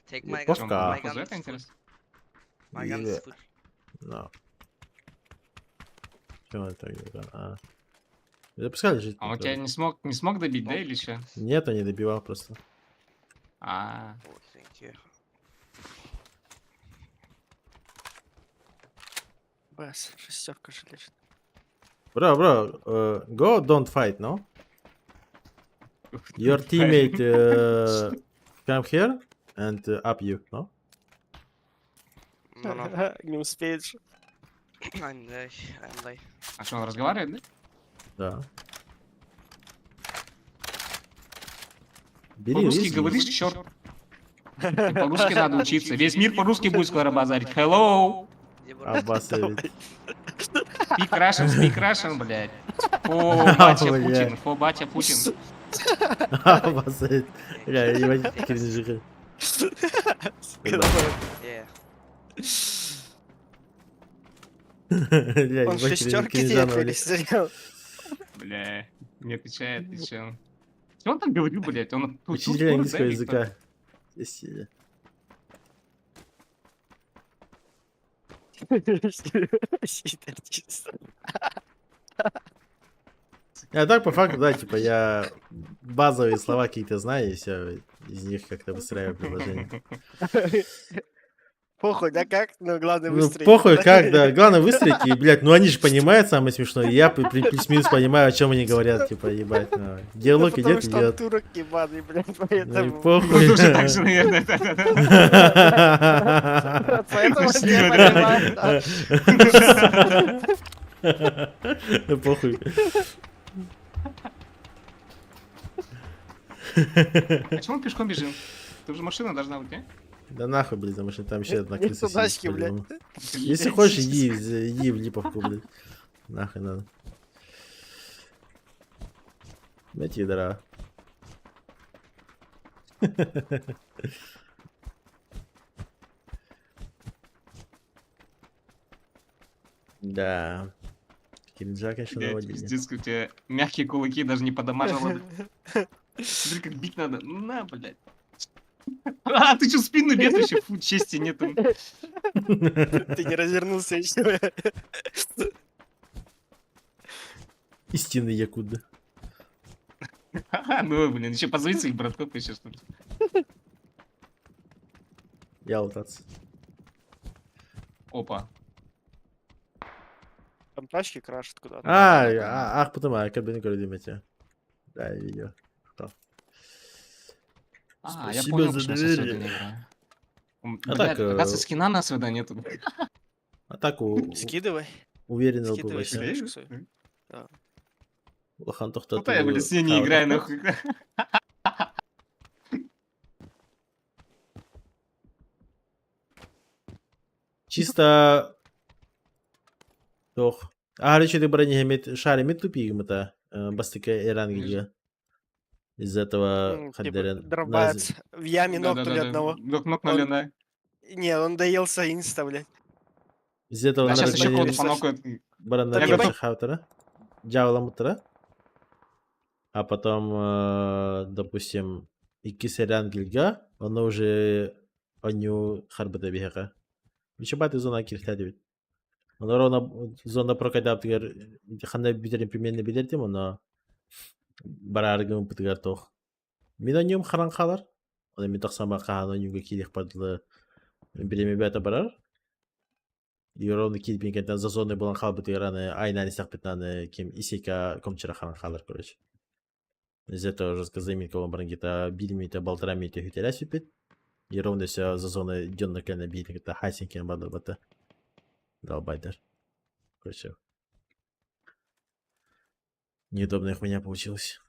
S6: Take my gun.
S1: Lipovka.
S6: My
S9: Что
S6: gun
S9: это
S6: is full.
S9: интересно?
S6: My gun is full.
S1: No. Чё это так? А. Да пускай лежит.
S9: А он тебя не смог добить, да, или что?
S1: Нет, он не добивал просто.
S9: А,
S6: Oh, thank you.
S8: Бас, шестерка же лежит.
S1: Bro, go, don't fight, no? Your teammate come here and up you, no?
S6: No, no.
S8: Не успеет же.
S6: I'm die. I'm die.
S9: а что, он разговаривает, да?
S1: Да. Бери
S9: По-русски
S1: риск.
S9: говоришь, черт. По-русски надо учиться. Весь мир по-русски будет скоро базарить. Hello!
S1: Обоссывает.
S9: Speak Russian, блядь. О, батя
S1: Бля.
S9: Путин, о, батя Путин.
S1: Обоссывает. Бля, ебать, кринжи.
S6: Yeah.
S1: Бля,
S8: Он
S1: ебать,
S8: шестерки
S1: кринжа
S8: тебе
S1: навалил.
S8: перестрелил.
S9: Бля, не отвечает, ты чё? Что он там говорил, блядь? Он
S1: Учитель английского языка. Если-
S8: Сидор чисто.
S1: А так, по факту, да, типа, я базовые слова какие-то знаю, и все, из них как-то выстраиваю предложение.
S8: Похуй, да как? Но главное
S1: Ну,
S8: выстроить.
S1: похуй, как, да. Главное выстроить, и, блядь, ну они же понимают, самое смешное. И я плюс-минус понимаю, о чем они говорят, типа, ебать. Ну, диалог
S8: Потому
S1: идет,
S8: что он
S1: идет.
S8: турок ебаный, блядь,
S1: Ну и
S8: поэтому...
S9: Ну,
S1: похуй.
S9: тоже так же, наверное, да-да-да.
S8: Поэтому
S9: Почти
S8: я
S9: говорят.
S8: понимаю, да.
S1: Ну, похуй.
S9: А чему мы пешком бежим? Тут же машина должна быть, а?
S1: Да нахуй, блядь, потому что там еще одна
S8: Не
S1: крыса
S8: тудачки,
S1: сидит,
S8: блядь.
S1: по-любому. Если хочешь, иди в липовку, блядь. Нахуй надо. Эти ядра. Да. Кинджа, конечно,
S9: Блядь,
S1: наводили.
S9: пиздец, у тебя мягкие кулаки даже не подамажил. Смотри, как бить надо. На, блядь. А, ты что, спину бьет вообще? Фу, чести нету.
S8: Ты не развернулся еще.
S1: Истинный якуда.
S9: Ну, блин, еще позови своих братков еще что-то.
S1: Я лутаться.
S9: Опа.
S8: Там тачки крашат куда-то.
S1: Ах, потом, кабину координате. Да, я видел.
S9: А, я
S1: Спасибо
S9: понял,
S1: за
S9: почему я
S1: доверие.
S9: свидание играю.
S1: А
S9: Блядь,
S1: так,
S9: оказывается, скина на свидание нету.
S1: Атаку
S8: Скидывай.
S1: уверенно
S8: Скидывай
S1: побольше.
S8: себе. Конечно, свою.
S1: Лохан
S9: Ну да, я, блядь, с ней не
S1: хавать.
S9: играю, нахуй.
S1: Чисто... Тох. Ағарычы ты брони гемет шаремет тупигмата. Бастыка эрангига. Из этого
S8: Типа
S1: хаддерен.
S8: дробается. В яме нокнули одного.
S9: Нокнули,
S8: Он-
S9: да.
S8: Не, он доелся инста, блядь.
S1: Из этого
S9: А сейчас еще
S8: наразумение
S9: кого-то понокают.
S1: барана
S8: Там
S1: больше
S8: ебать-
S1: хавтера. Джавла мутера. А потом, допустим, иккис эрангига. Он уже оню харбата бихака. Вичабаты зона киртадивит. Он ровно зона прокадап тигер. Ханда битерин примерно билетим, но бараргым пытгар тох. Минониум харанхалар. Он ми тахсама каханонюга килих падла биреме бета барар. И ровно киль пинкентен за зоной булан халбы тиграны айнани сахпетнаны кем исейка комчера харанхалар, короче. Из этого уже сказать, кого барангита бильмита болтрамита хютеря сюпит. И ровно все за зоной дённа кена бильник это хасинки бада бата. Далбайдер. Короче. Неудобная хуйня получилась.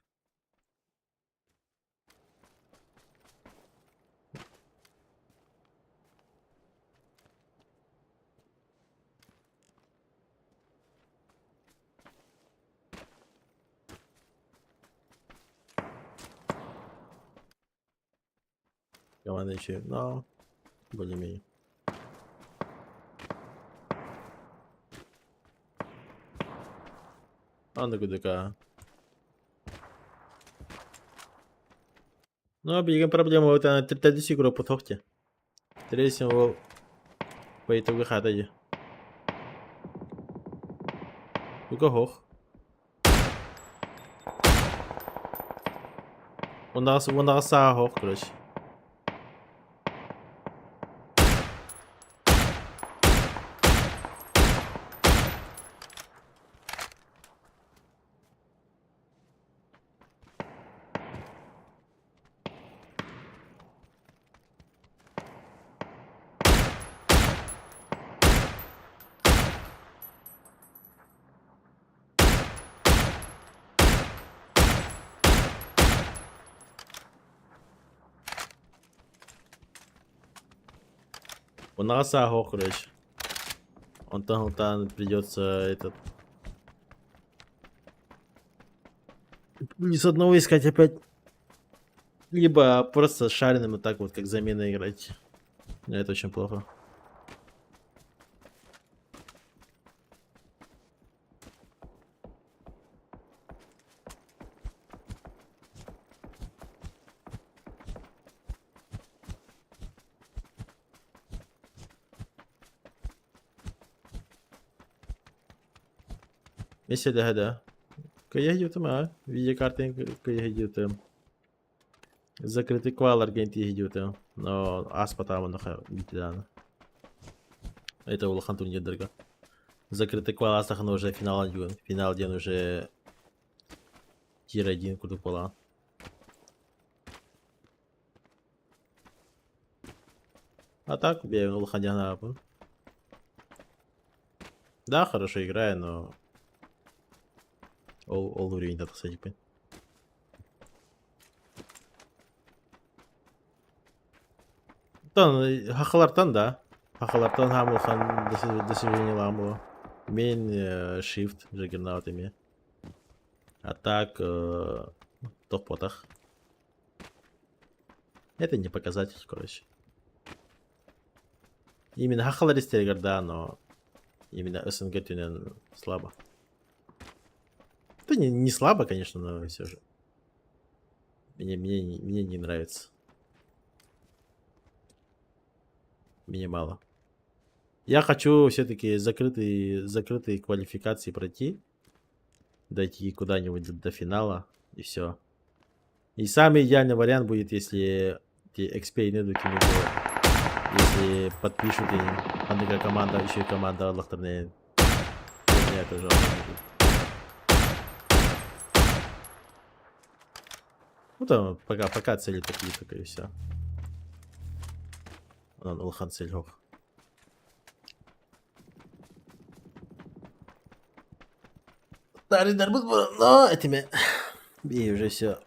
S1: Команда еще, но более-менее. Anda ГДК. Ну, бігем проблема, вот она 30 игру по тохте. Трейсим его по итогу хатади. Ну-ка, хох. Он нас хох, короче. У нас хох, короче. Он там придется этот... Не с одного искать опять. Либо просто шаренным вот так вот, как замена играть. Это очень плохо. Mesela hadi. Kaya gidiyorum ha. Video kartın kaya gidiyorum. Закрытый квал Аргентины идет, но Аспа там битва. Это у Лоханту не дорого. Закрытый квал Астахан уже финал идет. Финал день уже тир 1 куда пола. А так, я у Лохандяна. Да, хорошо играю, но all уровень, так сказать. Хахалартан, да. Хахалартан хамылхан достижение ламбо. Мен shift джаггернаутами. А так топ-потах. Это не показатель, короче. Именно хахаларистер, да, но именно СНГ тюнен слабо. Это не слабо, конечно, но все же. Мне не нравится. Мне мало. Я хочу все-таки закрытые квалификации пройти. Дойти куда-нибудь до финала. И все. И самый идеальный вариант будет, если XP не дадут, если подпишут им. Андыга команда, еще и команда Лахтарнее. Меня это жалко будет. Ну там пока цели такие, только и все. Он Улхан Сельхов. Дарыдар был, но этими. И уже все.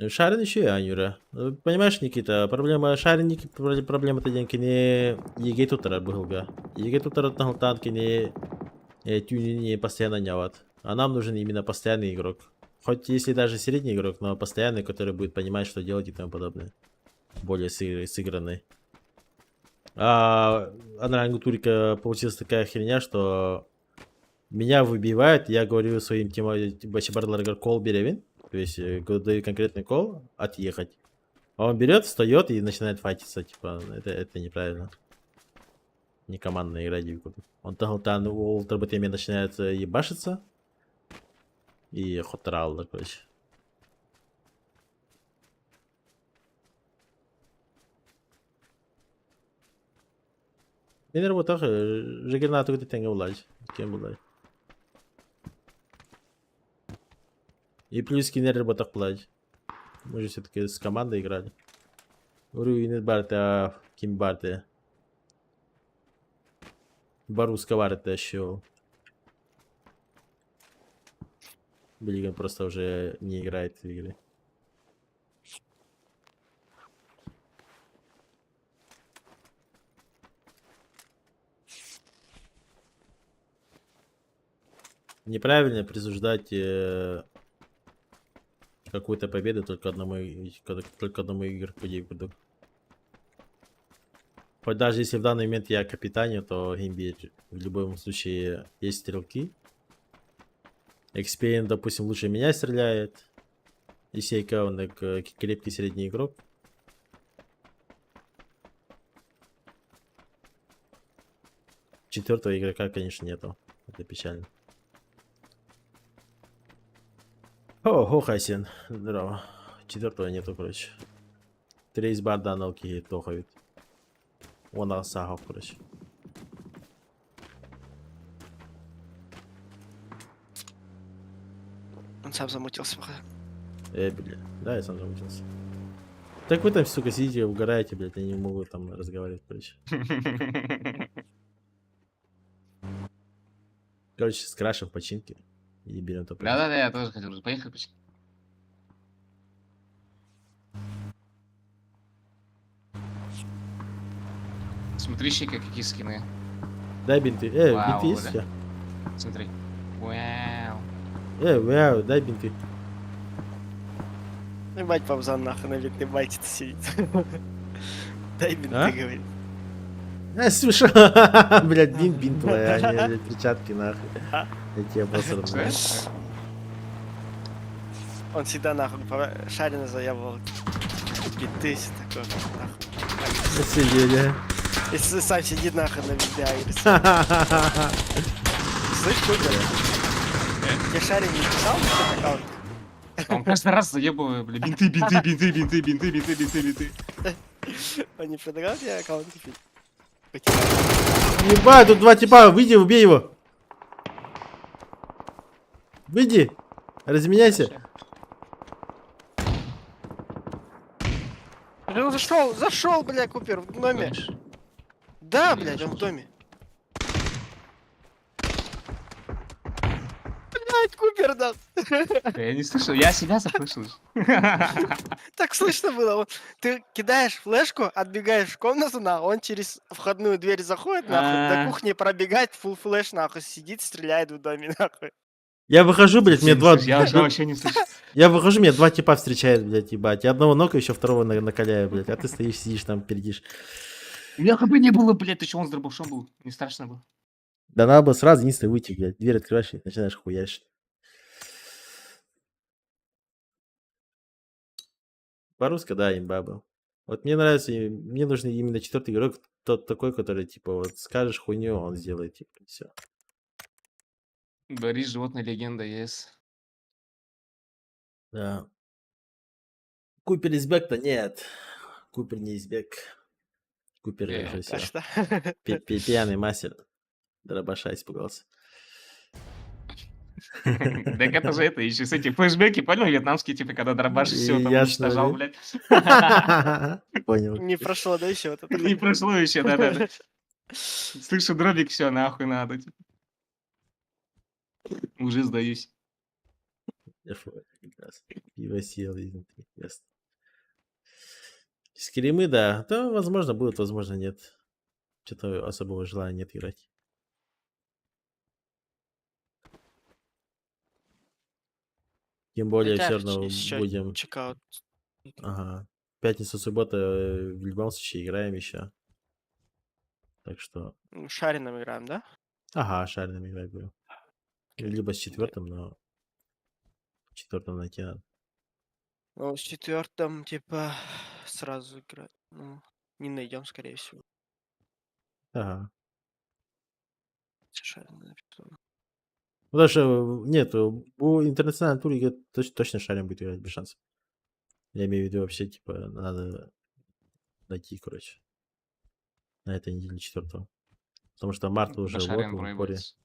S1: Шарин еще и Анюра. Понимаешь, Никита, проблема шаринники, проблема-то деньги не ЕГЭ тутара быгылга. ЕГЭ тутара танки не тюни не постоянно няват. А нам нужен именно постоянный игрок. Хоть если даже средний игрок, но постоянный, который будет понимать, что делать и тому подобное. Более сыгранный. А на рангу турика получилась такая херня, что меня выбивает, я говорю своим башибарларгар кол беревин. То есть даю конкретный кол, отъехать. А он берет, встает и начинает файтиться. Типа, это неправильно. Не командная игра, дивку. Он там у ультработеме начинает ебашиться. И хотрал, короче. Мен работах жигернату где тенге улаж. Кем булай. И плюс кинер работах плать. Мы же все-таки с командой играли. Руинит барта, ким барте. Баруска барта еще. Билиган просто уже не играет в игры. Неправильно присуждать какую-то победу только одному игроку дебюту. Хоть даже если в данный момент я капитаню, то геймби в любом случае есть стрелки. XPN, допустим, лучше меня стреляет. И Сейка, он крепкий средний игрок. Четвертого игрока, конечно, нету. Это печально. О, Хасен, здорово. Четвертого нету, короче. Трейс барда налки тохают. Он асахов, короче.
S8: Он сам замутился, походу.
S1: Бля. Да, я сам замутился. Так вы там, сука, сидите, угораете, блядь, я не могу там разговаривать, короче. Короче, скрашим починки и берем топ.
S9: Да-да-да, я тоже хотел. Поехали почти. Смотри, щека, какие скины.
S1: Дай бинты.
S9: Вау,
S1: Бинты есть?
S9: да.
S1: Всё.
S9: Смотри. Вау.
S1: Вау, дай бинты.
S8: Ебать, Павзан нахуй на вид байте-то сидит. Дай бинты,
S1: А?
S8: говорит.
S1: Слушай, блядь, бинт твоя, а не, блядь, перчатки, нахуй. Я тебе обосрал.
S8: Он всегда нахуй шарина заявил. Биты, все такое. Нахуй.
S1: Сидели.
S8: Если сам сидит нахуй на VBA. Слышь, Кубер? Тебе Шарин не писал на этот аккаунт?
S9: Он каждый раз заебываю, бля. Бинты, бинты, бинты, бинты, бинты, бинты, бинты, бинты.
S8: Он не предлагал тебе аккаунт купить?
S1: Ебать, тут два типа, выйди, убей его. Выйди, разменяйся.
S8: Ну зашел, бля, Купер, в доме. Да, блядь, он в доме. Блядь, Купер, да.
S9: Я не слышал, я себя заслышал.
S8: Так слышно было. Ты кидаешь флешку, отбегаешь в комнату, он через входную дверь заходит, нахуй, до кухни пробегает, full флеш, нахуй, сидит, стреляет в доме, нахуй.
S1: Я выхожу, блядь, мне два...
S9: Я вообще не слышу.
S1: Я выхожу, меня два типа встречают, блядь, ебать. Я одного нока, еще второго накаляю, блядь. А ты стоишь, сидишь там, пердишь.
S9: У меня хп не было, блядь, ты че, он с дробашом был? Не страшно было.
S1: Да надо было сразу единственное выйти, блядь. Дверь открываешь и начинаешь хуярить. По-русски, да, имба был. Вот мне нравится, мне нужен именно четвертый игрок, тот такой, который, типа, вот скажешь хуйню, он сделает, типа, все.
S9: Борис, животная легенда, yes.
S1: Да. Купер избек-то нет. Купер не избек. Купер же все.
S8: А что?
S1: Пьяный мастер. Дробаша испугался.
S9: Так это же это, еще с эти флешбеки, понял, вьетнамские, типа, когда дробаш все там
S1: Ясно,
S9: уничтожал,
S1: да?
S9: блядь.
S1: Понял.
S8: Не прошло, да, еще вот это?
S9: Не прошло еще, да-да-да. Слышу дробик, все, нахуй надо. типа. Уже сдаюсь.
S1: Я фу, прекрасно. Пиво съел изнутри. Ясно. Скримы, да. То, возможно, будут, возможно, нет. Что-то особого желания нет играть. Тем более, все равно будем...
S8: Чекаут.
S1: Ага. Пятница, суббота в любом случае играем еще. Так что...
S8: Шарином играем, да?
S1: Ага, шарным играть будем. Либо с четвертым, но... Четвертым найти надо.
S8: Ну, с четвертым, типа, сразу играть. Ну, не найдем, скорее всего.
S1: Ага.
S8: Шарин написано.
S1: Потому что, нет, у интернациональной туре точно шарим будет играть без шансов. Я имею в виду вообще, типа, надо найти, короче. На этой неделе четвертого. Потому что март уже вот
S9: Шарим
S1: в упоре.
S9: проебывается.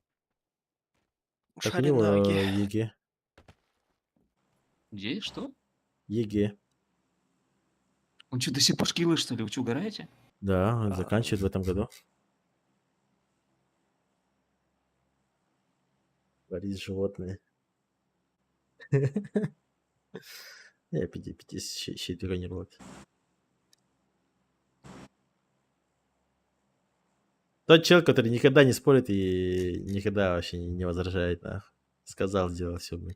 S1: Так у
S8: Шарин
S1: него
S8: на ноги.
S1: ЕГЭ.
S9: Где? Что?
S1: ЕГЭ.
S9: Он что, до сих пор шкилы, что ли? Вы что, угораете?
S1: Да, он заканчивает в этом году. Борис животные. Я 5 щит тренировать. Тот чел, который никогда не спорит и никогда вообще не возражает, нахуй. Сказал, сделал все, блин.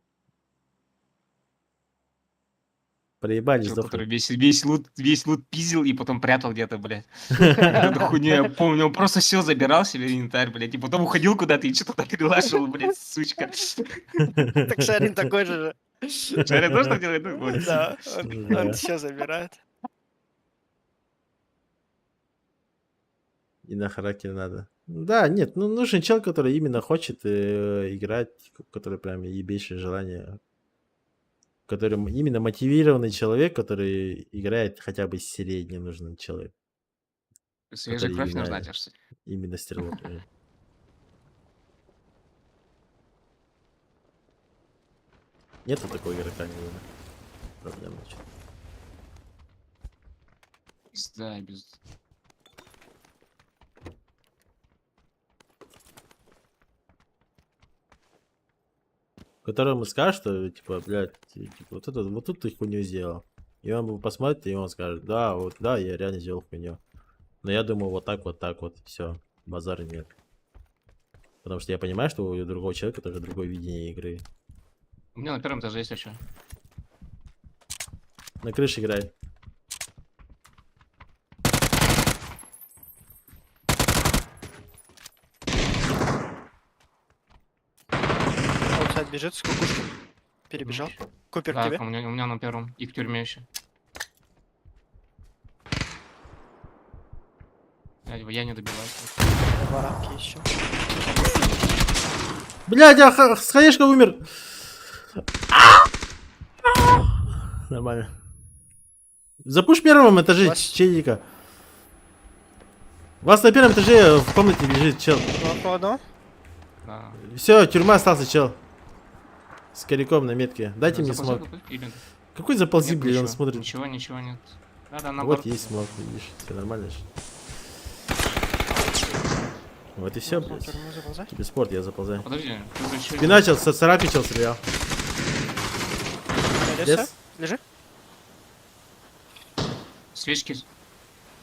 S1: Проебались,
S9: Чел,
S1: сдохли.
S9: который весь лут пиздил и потом прятал где-то, блядь. Эту хуйню я помню. Он просто все забирал себе инвентарь, блядь, и потом уходил куда-то и что-то перелаживал, блядь, сучка.
S8: Так Шарин такой же.
S9: Шарин тоже так делает? Ну, вот.
S8: Да,
S1: Да.
S8: он все забирает.
S1: И на характер надо. Да, нет, ну нужен чел, который именно хочет играть, который прям ебейшее желание. Который именно мотивированный человек, который играет хотя бы средним нужен человек.
S9: Свежая
S1: который
S9: кровь
S1: именно-
S9: нужна, тебе, что ли?
S1: Именно стрелок. Нету такого игрока, наверное. Проблема. что-то.
S9: Да, без...
S1: Которому скажешь, что, типа, блядь, типа, вот тут ты хуйню сделал. И он посмотрит, и он скажет, да, вот, да, я реально сделал хуйню. Но я думаю, вот так, все, базара нет. Потому что я понимаю, что у другого человека тоже другое видение игры.
S9: У меня на первом этаже есть что.
S1: На крыше играет.
S8: Аутсайд бежит с кукушкой. Перебежал. Купер к
S9: Да,
S8: тебе.
S9: у меня на первом. И в тюрьме еще. Я не добиваюсь.
S8: Два рамки еще.
S1: Блядь, Хаешка умер. Нормально. Запуш первом этаже
S8: Вас-
S1: челика. У вас на первом этаже в комнате лежит чел.
S8: Ну, по одному?
S9: Да.
S1: Все, тюрьма остался чел. С коряком на метке. Дайте мне
S9: Заползай
S1: смог.
S9: какой-то или-
S1: Какой заползи,
S9: Нет,
S1: блядь, он
S9: ничего,
S1: смотрит.
S9: Ничего нет. Да, на
S1: Вот
S9: борт.
S1: есть смог, видишь, все нормально же. Вот и все,
S8: Ну,
S1: блядь.
S8: тюрьму заползай.
S1: Тебе спорт, я заползаю.
S9: Подожди, ты же еще...
S1: Спиначил, со царапичел стрелял.
S8: Лежи,
S1: Yes.
S8: лежи.
S9: Свечки.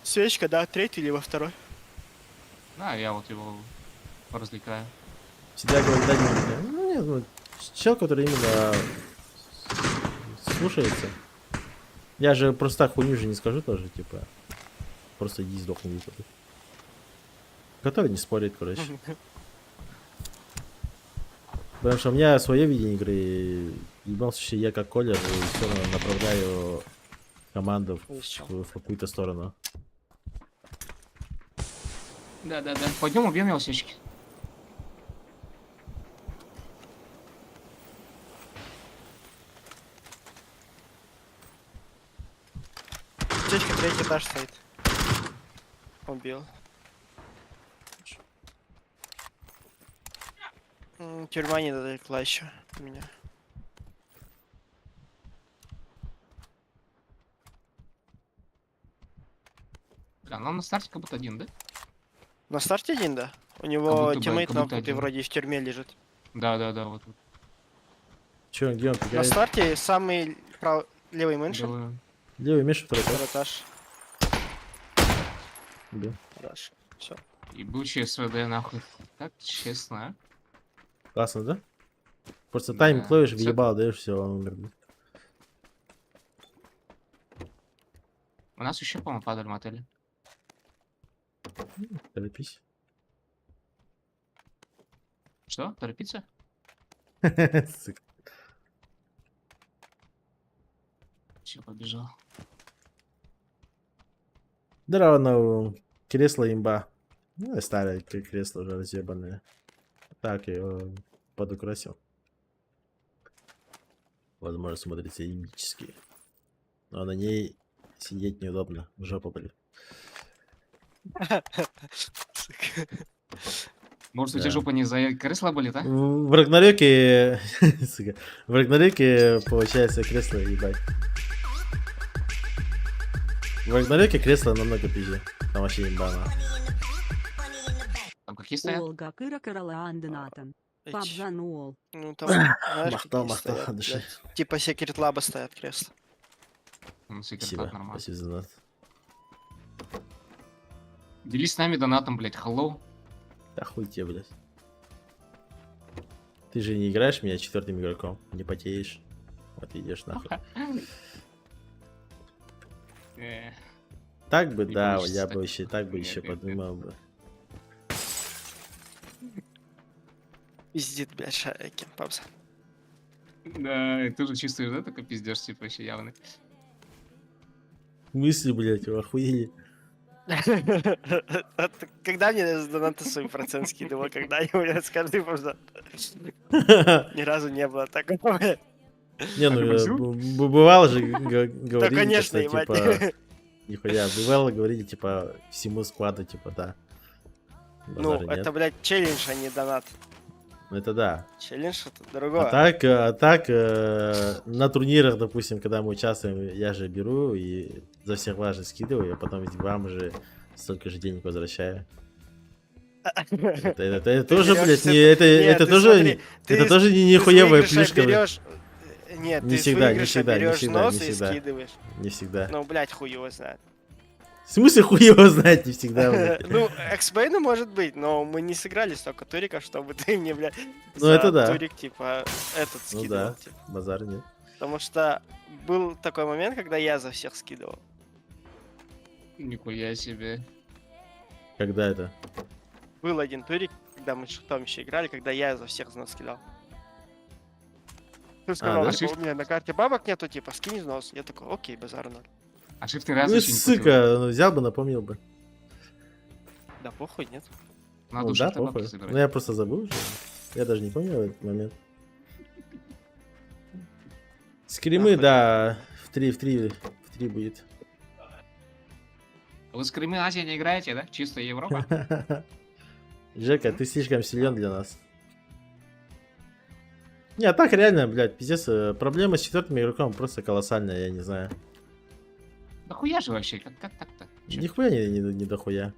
S8: Свечка, да, третий или во второй.
S9: Да, я вот его развлекаю.
S1: Всегда говорю, да, не. Ну нет, ну, чел, который именно слушается. Я же просто так хуйню же не скажу тоже, типа. Просто иди сдохни. Типа. Который не спорит, короче. Потому что у меня свое видение игры. И в любом случае я как Колер все равно направляю команду
S8: Есть чё.
S1: в какую-то сторону.
S9: Да. Пойдем убьем его свечки.
S8: Свечка, третий этаж стоит. Убил. Тюрьма не далеко еще у меня.
S9: Бля, нам на старте как будто один, да?
S8: На старте один, да? У него
S9: будто бы,
S8: тиммейт
S9: как
S8: на
S9: будто
S8: купе
S9: один.
S8: вроде в тюрьме лежит.
S9: Да, вот.
S1: Че, где он
S8: На
S1: пикает?
S8: старте самый левый мэншн.
S9: Белый.
S1: Левый Миша, второй этаж.
S8: Второй этаж.
S1: Убил.
S8: Хорошо. Все.
S9: Ебучий СВД нахуй. Так честно, а?
S1: Классно, да? Просто тайм
S9: Да.
S1: кловишь,
S9: Всё.
S1: въебал, даешь, все, он умер. блин.
S9: У нас еще, по-моему, падали мотели.
S1: Торопись.
S9: Что? Торопиться?
S1: Сука.
S9: Все, побежал.
S1: Здорово, ну, кресло имба. Ну, старое кресло уже разъебанное. Так, я его подукрасил. Возможно, смотрится имбически. Но на ней сидеть неудобно. Жопа, блин.
S9: Может, у
S1: Да.
S9: тебя жопа не за кресла болит, а?
S1: В Рагнарёке... сука, в Рагнарёке получается кресло, ебать. В Рагнарёке кресло намного пизже. Там вообще имба, нахуй.
S9: Там какие стоят?
S10: Olga Kyrkärälä Andenatan. Pabzanul.
S8: Ну там, знаешь,
S1: Махтал,
S8: какие
S1: махтал
S8: стоят,
S1: от души.
S8: блядь. Типа секрет лаба стоят кресла.
S9: Ну, секрет
S1: Спасибо.
S9: нормально.
S1: Спасибо за донат.
S9: Делись с нами донатом, блядь, hello.
S1: Да хуй тебе, блядь. Ты же не играешь меня четвертым игроком. Не потеешь. Вот идешь нахуй. Так бы,
S9: Не
S1: да,
S9: получится
S1: я
S9: так.
S1: бы еще, так бы
S9: Нет,
S1: еще
S9: нет, нет.
S1: подумал бы.
S8: Пиздит, блядь, шарики, папса.
S9: Да, и ты же чувствуешь, да, такой пиздеж, типа, вообще явный.
S1: Мысли, блядь, вы охуели.
S8: А ты когда мне с доната свой процент скидывал, когда-нибудь скажи, пожалуйста. Ни разу не было такого.
S1: Не, ну,
S9: Грузил?
S1: бывало же
S8: Да,
S1: говорили,
S8: конечно,
S1: что,
S8: ебать.
S1: типа, нихуя, бывало говорили, типа, всему складу, типа, да.
S8: Ну,
S1: Базара нет.
S8: это, блядь, челлендж, а не донат.
S1: Ну, это да.
S8: Челлендж это
S1: А
S8: другое.
S1: так, на турнирах, допустим, когда мы участвуем, я же беру и за всех вас же скидываю, а потом ведь вам же столько же денег возвращаю. Это тоже,
S8: берёшь
S1: блядь,
S8: всё-
S1: не, это
S8: Нет, ты
S1: тоже,
S8: смотри,
S1: это
S8: ты
S1: тоже не
S8: Ты с
S1: нихуевая
S8: выигрыша
S1: плюшка. блядь.
S8: берёшь- Нет,
S1: Не
S8: ты с
S1: всегда, не
S8: выигрыша
S1: всегда, не
S8: берёшь
S1: всегда,
S8: нос
S1: не
S8: и
S1: всегда.
S8: скидываешь.
S1: Не всегда.
S8: Ну, блядь, хуй его знает.
S1: В смысле хуй его знать не всегда, блядь.
S8: Ну, экспейну может быть, но мы не сыграли столько туриков, чтобы ты мне, блядь,
S1: Ну,
S8: за
S1: это да.
S8: турик, типа, этот
S1: Ну
S8: скидывал.
S1: да.
S8: типа.
S1: Базар нет.
S8: Потому что был такой момент, когда я за всех скидывал.
S9: Нихуя себе.
S1: Когда это?
S8: Был один турик, когда мы с шифтом еще играли, когда я за всех знос кидал. Ты сказал,
S1: да?
S8: типа, у меня на карте бабок нету, типа, скинь взнос. Я такой, окей, базар ноль.
S9: А шифтный раз
S1: Ну,
S9: еще не хватило.
S1: сука, ну, взял бы, напомнил бы.
S8: Да похуй, нет?
S9: На
S1: Ну
S9: душе
S1: да,
S9: ты бабки
S1: похуй.
S9: собирать.
S1: Ну я просто забыл уже. Я даже не помню этот момент. Скримы,
S8: Нахуй.
S1: да, в 3 будет.
S9: Вы с Крымы Азии не играете, да? Чисто Европа?
S1: Жека, ты слишком силен для нас. Не, а так реально, блядь, пиздец, проблема с четвертым игроком просто колоссальная, я не знаю.
S9: Да хуя же вообще, как так-то? Чё?
S1: Нихуя не дохуя.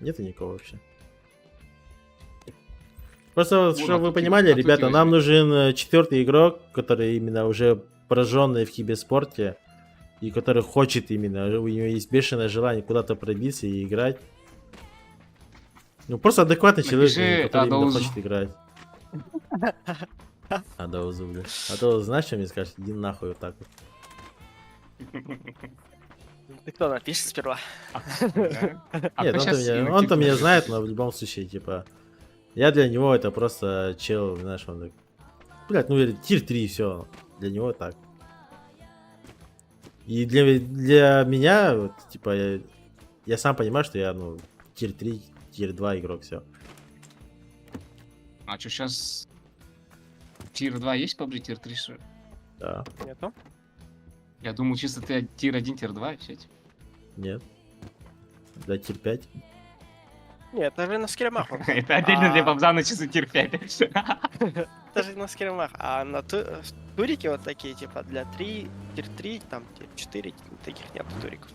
S1: Нету никого вообще. Просто, вот,
S9: Вон,
S1: чтобы
S9: а
S1: вы
S9: тут
S1: понимали,
S9: а тут
S1: ребята,
S9: возьми.
S1: нам нужен четвертый игрок, который именно уже пораженный в киберспорте, и который хочет именно, у него есть бешеное желание куда-то пробиться и играть. Ну, просто адекватный человек,
S9: Напиши
S1: который именно
S9: Адаузу.
S1: хочет играть. Адаузу, блядь. А то, знаешь, что мне скажет? Иди нахуй вот так вот.
S8: Ты кто напишет сперва?
S9: Да. А
S1: Нет,
S9: то
S1: он-то
S9: щас
S1: меня,
S9: инактивно
S1: он-то меня
S9: будет.
S1: знает, но в любом случае, типа, я для него это просто чел, знаешь, он так, блядь, ну тир 3, все, для него так. И для меня, вот, типа, я сам понимаю, что я, ну, тир 3, тир 2 игрок, все.
S9: А что, сейчас тир 2 есть PUBG, тир 3 что ли?
S1: Да,
S8: Нету?
S9: Я думал, чисто ты тир 1, тир 2 все эти.
S1: нет. Да, тир 5.
S8: Нет, это же на скримах. он.
S9: Это отдельно для
S8: А.
S9: Бабзана чисто тир 5.
S8: Это же на скримах. А на турики вот такие, типа, для 3, тир 3, там, тир 4, таких нет туриков.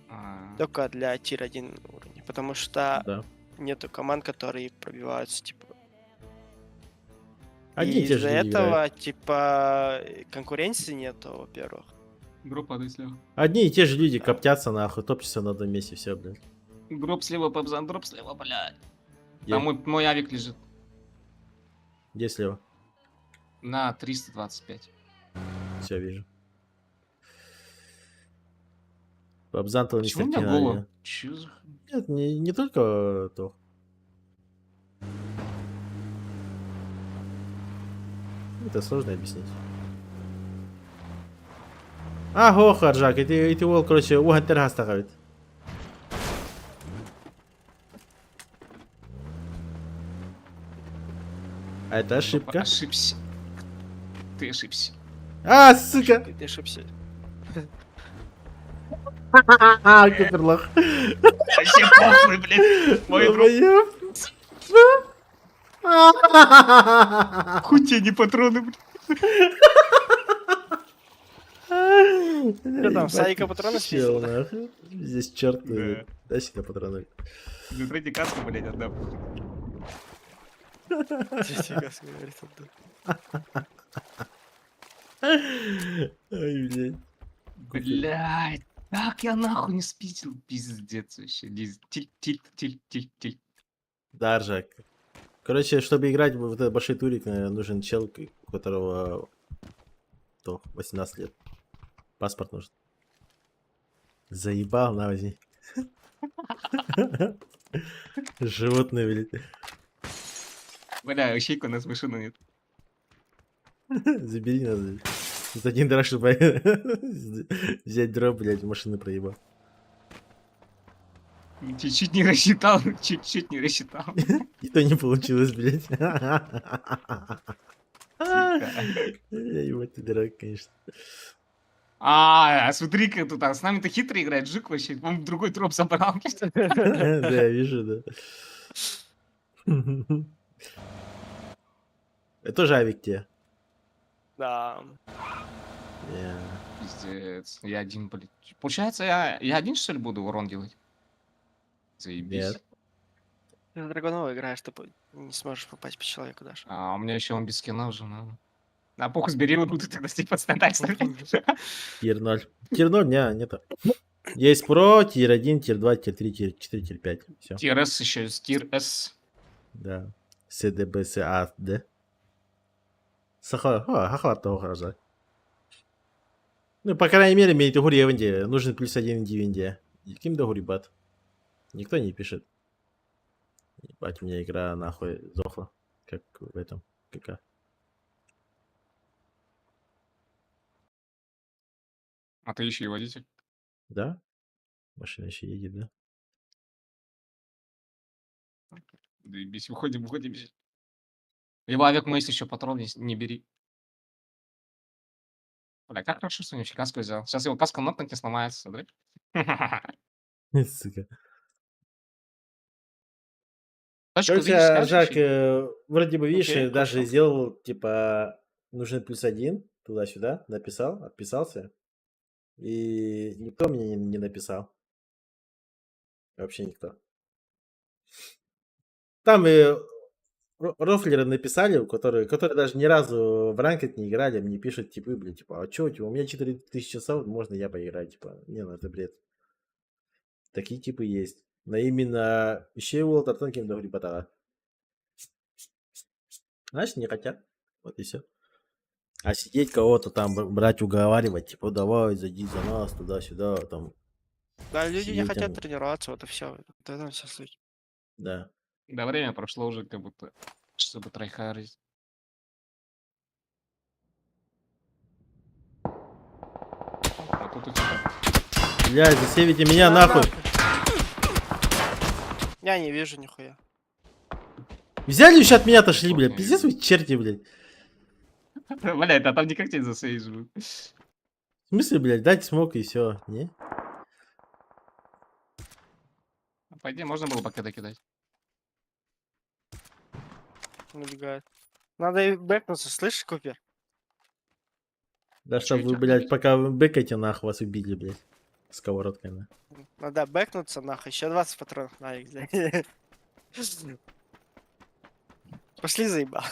S9: А,
S8: Только для тир 1 уровня. Потому что
S1: Да.
S8: нету команд, которые пробиваются, типа.
S1: Одни и
S8: И
S1: те
S8: из-за
S1: же люди
S8: этого,
S1: играют.
S8: типа, конкуренции нету, во-первых.
S9: Гроб падает слева.
S1: Одни и те же люди коптятся, нахуй, топчутся на одном месте, все, блядь.
S9: Гроб слева, Бабзан, дроп слева, блядь.
S1: Где?
S9: Там мой авик лежит.
S1: Где слева?
S9: На 325.
S1: Все, вижу. Бабзантл не
S9: Почему у меня голо? Чё за...
S1: Нет, не только то. Это сложно объяснить. Аго, Харжак, эти вол, короче, угантер ставит. А это ошибка.
S9: Ошибся. Ты ошибся.
S1: А, сука!
S8: Ты ошибся.
S1: Куперлах.
S9: Вообще похуй, блядь. Мой друг.
S1: Долбоёб.
S9: Хуй тебе не патроны, блядь.
S8: Что там, Сайка патроны
S1: Чел,
S8: спиздил, да?
S1: нахуй. Здесь черт.
S9: Да.
S1: Дай сюда патроны.
S9: За третий каску, блядь, отдам.
S8: Третий газ говорит, отдай.
S1: Ай, блядь.
S9: Блядь. Так я нахуй не спиздил. Пиздец вообще. Тиль.
S1: Да, Ржак. Короче, чтобы играть в этот большой турик, нужен чел, у которого 18 лет. Паспорт нужен. Заебал, на возьми. Животные, блядь.
S9: Бля, ищейка, у нас машины нет.
S1: Забери надо. Тут один драк, чтобы взять дроп, блядь, машины проебал.
S9: Чуть-чуть не рассчитал. Чуть-чуть не рассчитал.
S1: И то не получилось, блядь.
S9: Сука.
S1: Ебать ты дурак, конечно.
S9: Смотри-ка тут, с нами-то хитрый играет, жик вообще. Он другой троп забрал.
S1: Да, я вижу, да. Это тоже авик тебе.
S8: Да.
S9: Пиздец. Я один, блядь. Получается, я один, что ли, буду урон делать? Заебись.
S1: Нет.
S8: Ты в Драгонова играешь, ты не сможешь попасть по человеку даже.
S9: А у меня еще он без скина уже, надо. А похуй сбери, буду тогда с типа стендать.
S1: Тир 0. Тир 0, нету. Есть про, тир 1, тир 2, тир 3, тир 4, тир 5. Все.
S9: Тир С еще есть, тир С.
S1: Да. СДБСАД. Хахват того хорошо. Ну, по крайней мере, мне это гури нужен плюс 1 индивидия. Ким да гурибат? Никто не пишет. Ебать, у меня игра нахуй сдохла. Как в этом. КК.
S9: А ты еще и водитель.
S1: Да? Машина еще едет, да?
S9: Заебись, выходим, выходим. Его авик есть еще патрон, не бери. Бля, как хорошо, что он вообще каску взял. Сейчас его каска нокнуть не сломается, смотри.
S1: Сука.
S9: Точку
S1: Короче,
S9: видишь, скажешь
S1: Жак,
S9: ещё?
S1: вроде бы, видишь,
S8: Окей,
S1: даже
S8: хорошо.
S1: сделал, типа, нужен +1, туда-сюда, написал, отписался. И никто мне не написал. Вообще никто. Там и рофлеры написали, которые даже ни разу в ранкет не играли, мне пишут, типа, блин, типа, а чё, типа, у меня 4000 часов, можно я поиграю, типа, не, ну это бред. Такие типы есть. Но именно еще и World of Tanks много не хватало. Значит, не хотят. Вот и все. А сидеть кого-то там брать, уговаривать, типа, давай, зайди за нас, туда-сюда, там,
S8: Да, люди не
S1: сидеть
S8: хотят
S1: там,
S8: тренироваться, вот и все. Вот это вся суть.
S1: да.
S9: Да, время прошло уже, как будто, чтобы трайхарить. А тут у тебя...
S1: Блядь, засейвите меня
S8: На,
S1: нахуй.
S8: Я не вижу нихуя.
S1: Взяли еще от меня отошли,
S9: Вот
S1: блядь.
S9: не
S1: Пиздец
S9: вижу.
S1: вы черти, блядь.
S9: Блядь, а там никак тебя засейджу.
S1: В смысле, блядь, дать смог и все, не?
S9: По идее, можно было пока докидать.
S8: Набегает. Надо и бэкнуться, слышишь, Купер?
S1: Да
S9: Чё
S1: чтобы вы,
S9: идёт,
S1: блядь,
S9: блядь?
S1: пока вы бэкаете, нахуй вас убили, блядь. Сковородкой, на.
S8: Надо бэкнуться, нахуй. Еще 20 патронов на их, блядь. Пошли заебал.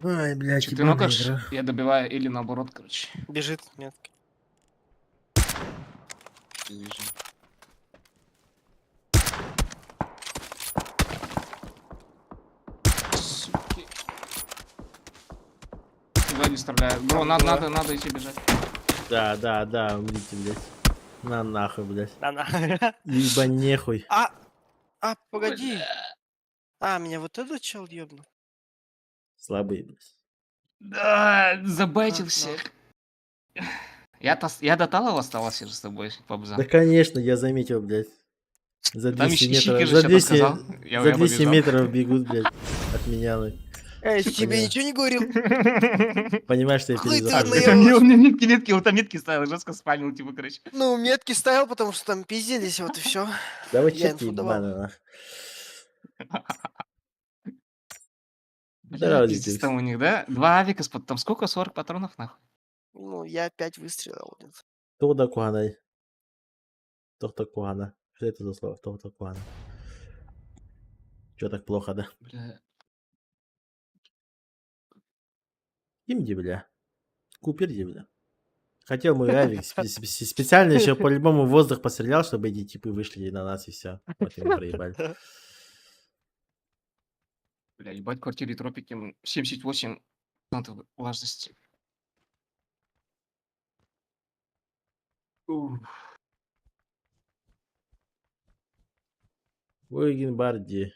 S1: Ай, блядь,
S9: Че, ты
S1: ебаная
S9: нокаешь?
S1: игра.
S9: Я добиваю или наоборот, короче.
S8: Бежит, нет.
S9: Не вижу. Суки. Сзади стреляют. Бро, надо идти бежать.
S1: Да, умрите, блядь. На нахуй, блядь.
S8: Да, на.
S1: Либо нехуй.
S8: Погоди. Меня вот этот чел ёбнул.
S1: Слабый, блядь.
S9: Да, забайтил
S8: А,
S9: всех. Я до Талова остался же с тобой, побза.
S1: Да, конечно, я заметил, блядь. За
S9: Там
S1: 200
S9: ищейки
S1: метров,
S9: же
S1: за
S9: что-то
S1: 200,
S9: сказал. Я
S1: за 200
S9: побежал.
S1: метров бегут, блядь, от меня. Ну.
S8: Эй,
S1: Типа,
S8: тебе
S1: я-
S8: ничего не говорил?
S1: Понимаешь, что я
S8: Хуй ты
S1: перезахожу.
S8: наебал.
S9: Он мне метки, вот там метки ставил, жестко спалил, типа, короче.
S8: Ну, метки ставил, потому что там пиздились, вот и все.
S1: Да вы
S8: Я
S1: черти
S8: инфу давал.
S1: ебаные, нахуй.
S9: Бля,
S1: Здорово,
S9: пиздец
S1: Литвикс.
S9: там у них, да? 2 авика, там сколько? 40 патронов, нахуй?
S8: Ну, я 5 выстрелил. Нет.
S1: Тода Куанай. Тохта Куана. Что это за слово? Тохта Куана. Че так плохо, да?
S9: Бля,
S1: Имди, бля. Куперди, бля. Хотел мой авик специально еще по-любому в воздух пострелял, чтобы эти типы вышли на нас и все. Вот и мы проебали.
S9: бля, ебать, в квартире тропики 78% влажности. Ух.
S1: Уэйген Барди.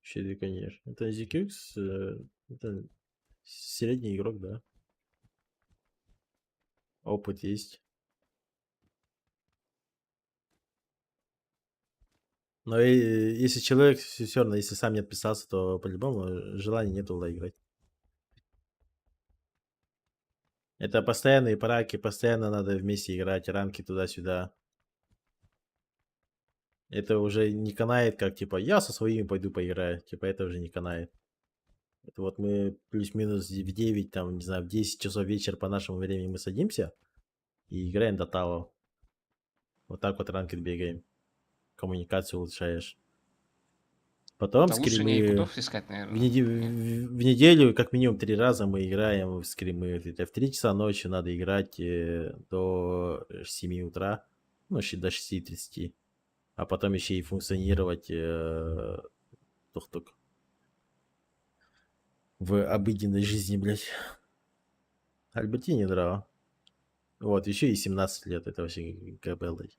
S1: Щедрый, конечно. Это ZQX, это средний игрок, да. Опыт есть. Но если человек все равно, если сам не отписался, то по-любому желания нету туда играть. Это постоянные параки, постоянно надо вместе играть, ранки туда-сюда. Это уже не канает, как типа я со своими пойду поиграю. Типа это уже не канает. Это вот мы плюс-минус в 9, там, не знаю, в 10 часов вечера по нашему времени мы садимся и играем до того. Вот так вот ранкет бегаем. Коммуникацию улучшаешь. Потом
S9: Да лучше не
S1: скримы
S9: путов искать,
S1: в,
S9: наверное.
S1: в неделю как минимум 3 раза мы играем в скримы. Это в 3 часа ночи надо играть до 7 утра. Ну, до 6:30. А потом еще и функционировать тук-тук. В обыденной жизни, блядь. Альбертине дрова. Вот, еще и 17 лет. Это вообще ГБ, блядь.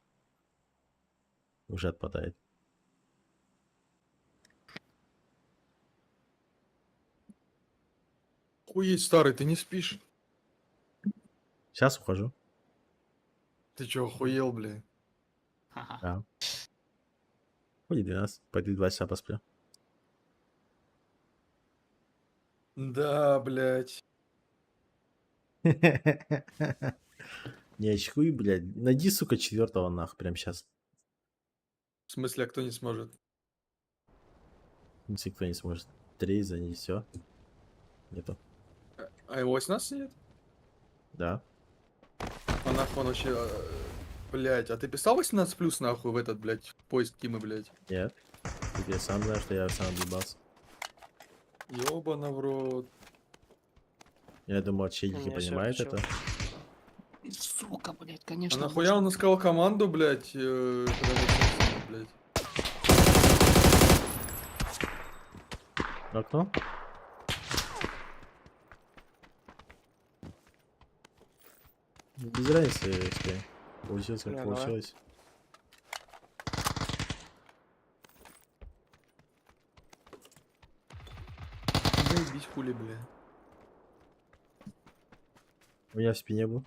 S1: Уже отпадает.
S5: Хуеть, старый, ты не спишь?
S1: Сейчас ухожу.
S5: Ты чё, охуел, бля?
S1: Да. Хоть и 12. Пойду 2 часа посплю.
S5: Да, блядь.
S1: Не очкуй, блядь. Найди, сука, 4-го нахуй прямо сейчас.
S5: В смысле, а кто не сможет?
S1: Если кто не сможет. 3 за ней все. Нету.
S5: А его 18 нет?
S1: Да.
S5: А нахуй он вообще... Блядь, а ты писал 18 плюс нахуй в этот, блядь, в поиск Тимы, блядь?
S1: Нет. Тут я сам знаю, что я сам отъебался.
S5: Ёбана в рот.
S1: Я думал, челики
S8: Не, всё,
S1: понимают
S8: всё.
S1: это.
S9: Сука, блядь,
S5: А
S9: конечно.
S5: нахуя он искал команду, блядь, когда мы с ним, блядь?
S1: Окно? Без разницы, если получилось, как
S8: Да, давай.
S1: получилось.
S5: Заебись хули, бля.
S1: У меня в спине был.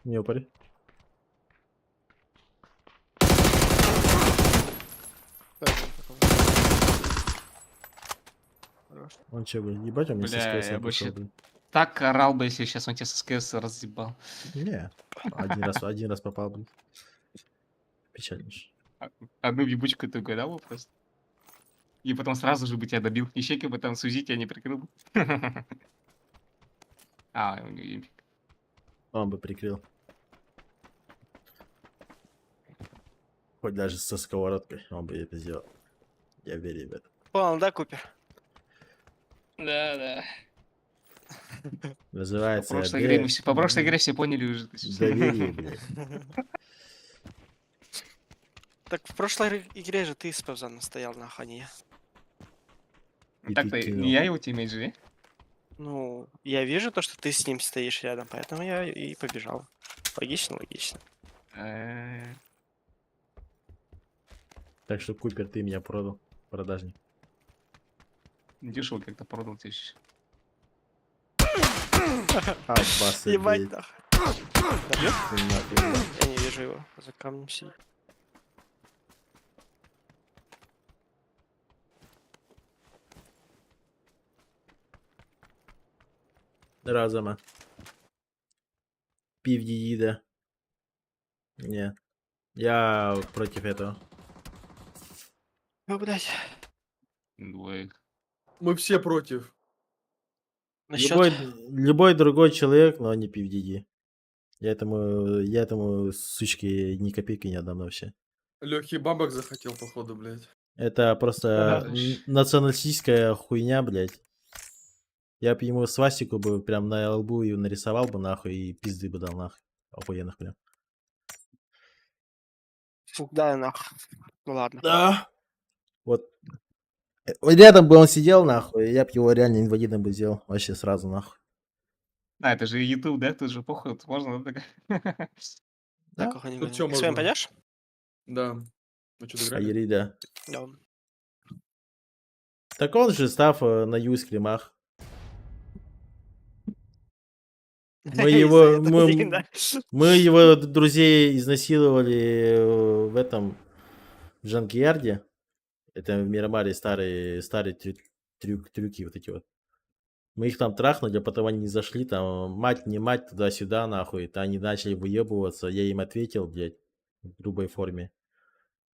S1: Не упари.
S8: Хорош.
S1: Он че, блин, ебать, он мне
S9: Бля,
S1: со
S9: я
S1: СКС
S9: бы
S1: пошел,
S9: щит-
S1: блин.
S9: Так орал бы, если сейчас он тебя с СКС разъебал.
S1: Не, один раз попал, блин. Печально ж.
S9: Одну ебучку ты угадал бы просто. И потом сразу же бы тебя добил. И щеки бы там сузить я не прикрыл бы. А, у него импик.
S1: Он бы прикрыл. Хоть даже со сковородкой он бы это сделал. Я верю в это.
S8: Понял, да, Купер?
S9: Да, да. По
S1: Называется
S9: прошлой игре, по прошлой игре все поняли уже.
S1: доверие, блядь.
S8: Так в прошлой игре же ты с Павзаном стоял, нахуй, а не я.
S1: И
S9: Так-то
S1: ты кинул.
S9: не я его тиммейт же, не?
S8: Ну, я вижу то, что ты с ним стоишь рядом, поэтому я и побежал. Логично, логично.
S9: Э,
S1: Так что, Купер, ты меня продал. Продажник.
S9: Дешево как-то продал тебе щас.
S1: Аббасы,
S8: Ебать,
S1: блядь.
S8: нахуй. Добьёт?
S1: Ты нахуй, блядь.
S8: Я не вижу его. За камнем сидит.
S1: Разома. Пивдиида. Не. Я против этого.
S8: Ну, блядь.
S9: Двое.
S5: Мы все против.
S8: Насчет...
S1: Любой другой человек, но не пивдиди. Я этому сучке ни копейки не отдам вообще.
S5: Легкий бабок захотел, походу, блядь.
S1: Это просто
S9: Ага.
S1: националистическая хуйня, блядь. Я бы ему свастику бы прям на лбу ее нарисовал бы нахуй и пизды бы дал нахуй. Охуенных прям.
S8: Да, нахуй. Ну ладно.
S1: Да. Вот. Вот рядом бы он сидел нахуй, я бы его реально инвалидом бы сделал. Вообще сразу нахуй.
S9: А, это же YouTube, да? Тут же похуй, тут можно, да, так?
S1: Да?
S8: Так, охуенно.
S5: Тут чё
S8: К своим
S5: можно?
S8: пойдешь?
S5: Да. Ну что, доиграли?
S1: Айри, да.
S8: Да.
S1: Так он же став на юскримах. Мы его,
S8: Из-за этого, блин, да.
S1: мы его друзей изнасиловали в этом в Джанкиарде. Это в Мирамаре старые трюки вот эти вот. Мы их там трахнули, а потом они не зашли, там мать, не мать, туда-сюда, нахуй. То они начали выебываться, я им ответил, блядь, в грубой форме.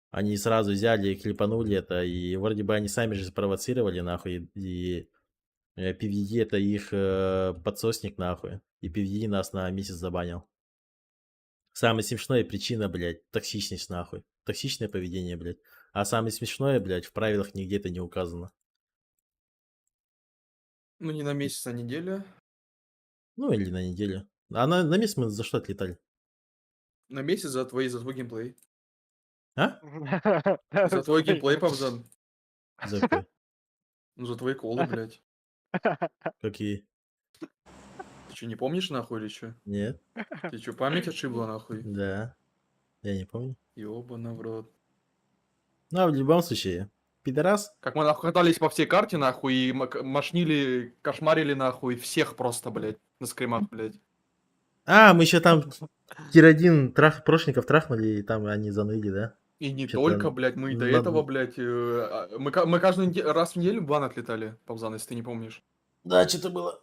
S1: Они сразу взяли и клепанули это, и вроде бы они сами же спровоцировали, нахуй, и PvD это их подсосник, нахуй. И PvD нас на месяц забанил. Самая смешная причина, блядь, токсичность, нахуй. Токсичное поведение, блядь. А самое смешное, блядь, в правилах нигде это не указано.
S5: Ну, не на месяц, а неделя.
S1: Ну, или на неделю. А на месяц мы за что отлетали?
S5: На месяц за твой геймплей.
S1: А?
S5: За твой геймплей, Павзан.
S1: За какой?
S5: Ну, за твои колы, блядь.
S1: Какие?
S5: Ты что, не помнишь, нахуй, или что?
S1: Нет?
S5: Ты что, память отшибла, нахуй?
S1: Да. Я не помню.
S5: Ёбана в рот.
S1: Ну, а в любом случае, пидорас.
S5: Как мы, нахуй, катались по всей карте, нахуй, и мошнили, кошмарили, нахуй, всех просто, блядь, на скримах, блядь.
S1: А, мы еще там тир-1 прошников трахнули, и там они заныли, да?
S5: И не
S1: Чё-то
S5: только, блядь, мы и до
S1: надо-
S5: этого, блядь, мы каждый раз в неделю в бан отлетали, Павзан, если ты не помнишь.
S1: Да, что-то было.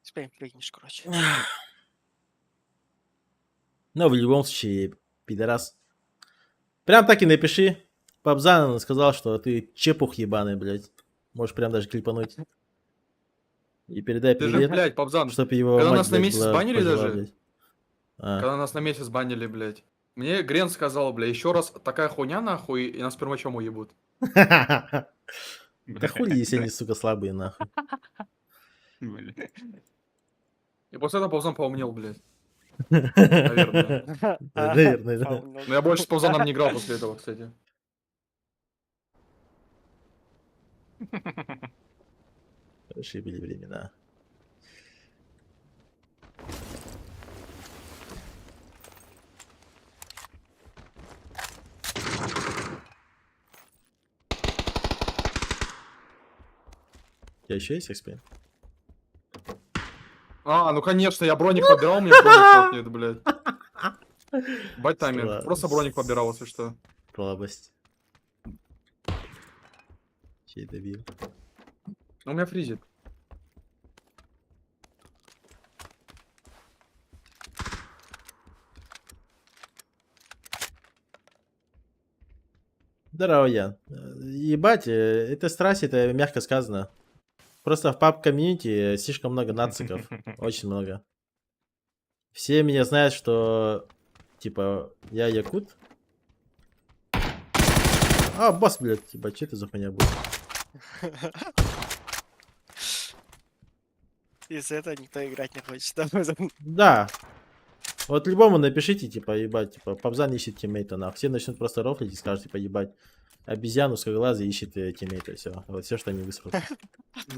S8: Теперь прыгнешь, короче.
S1: Но в любом случае, пидорас. Прям так и напиши. Пабзан сказал, что ты чепух ебаный, блядь. Можешь прям даже клипануть. И передай
S5: Ты же,
S1: привет,
S5: блядь, Павзан,
S1: чтоб его
S5: когда
S1: мать,
S5: нас на
S1: блядь,
S5: месяц
S1: была
S5: банили
S1: пожила,
S5: даже,
S1: блядь. А.
S5: когда нас на месяц банили, блядь, мне Грен сказал, бля, еще раз такая хуйня нахуй, и нас первачом уебут.
S1: Да хули, если они, сука, слабые, нахуй.
S9: Бля.
S5: И после этого Павзан поумнел, блядь. Наверное.
S1: Наверное, да.
S5: Но я больше с Павзаном не играл после этого, кстати.
S1: Хорошие были времена. У тебя еще есть XP?
S5: А, ну конечно, я броник побирал, мне броник нет, блядь. Бать таймер. Просто броник побирал, если что.
S1: Слабость. Чей добил?
S5: У меня фризит.
S1: Здорово, Ян. Ебать, это страсть, это мягко сказано. Просто в паб-комьюнити слишком много нациков. Очень много. Все меня знают, что типа я якут. А, босс, блядь, ебать, что это за хуйня будет?
S8: Из-за этого никто играть не хочет. Да, мы
S1: Да. Вот любому напишите, типа, ебать, типа, Пабзан ищет тиммейта, нахуй. Все начнут просто рофлить и скажут, типа, ебать, обезьяну с глаза ищет тиммейта, все. Вот все, что они высрут.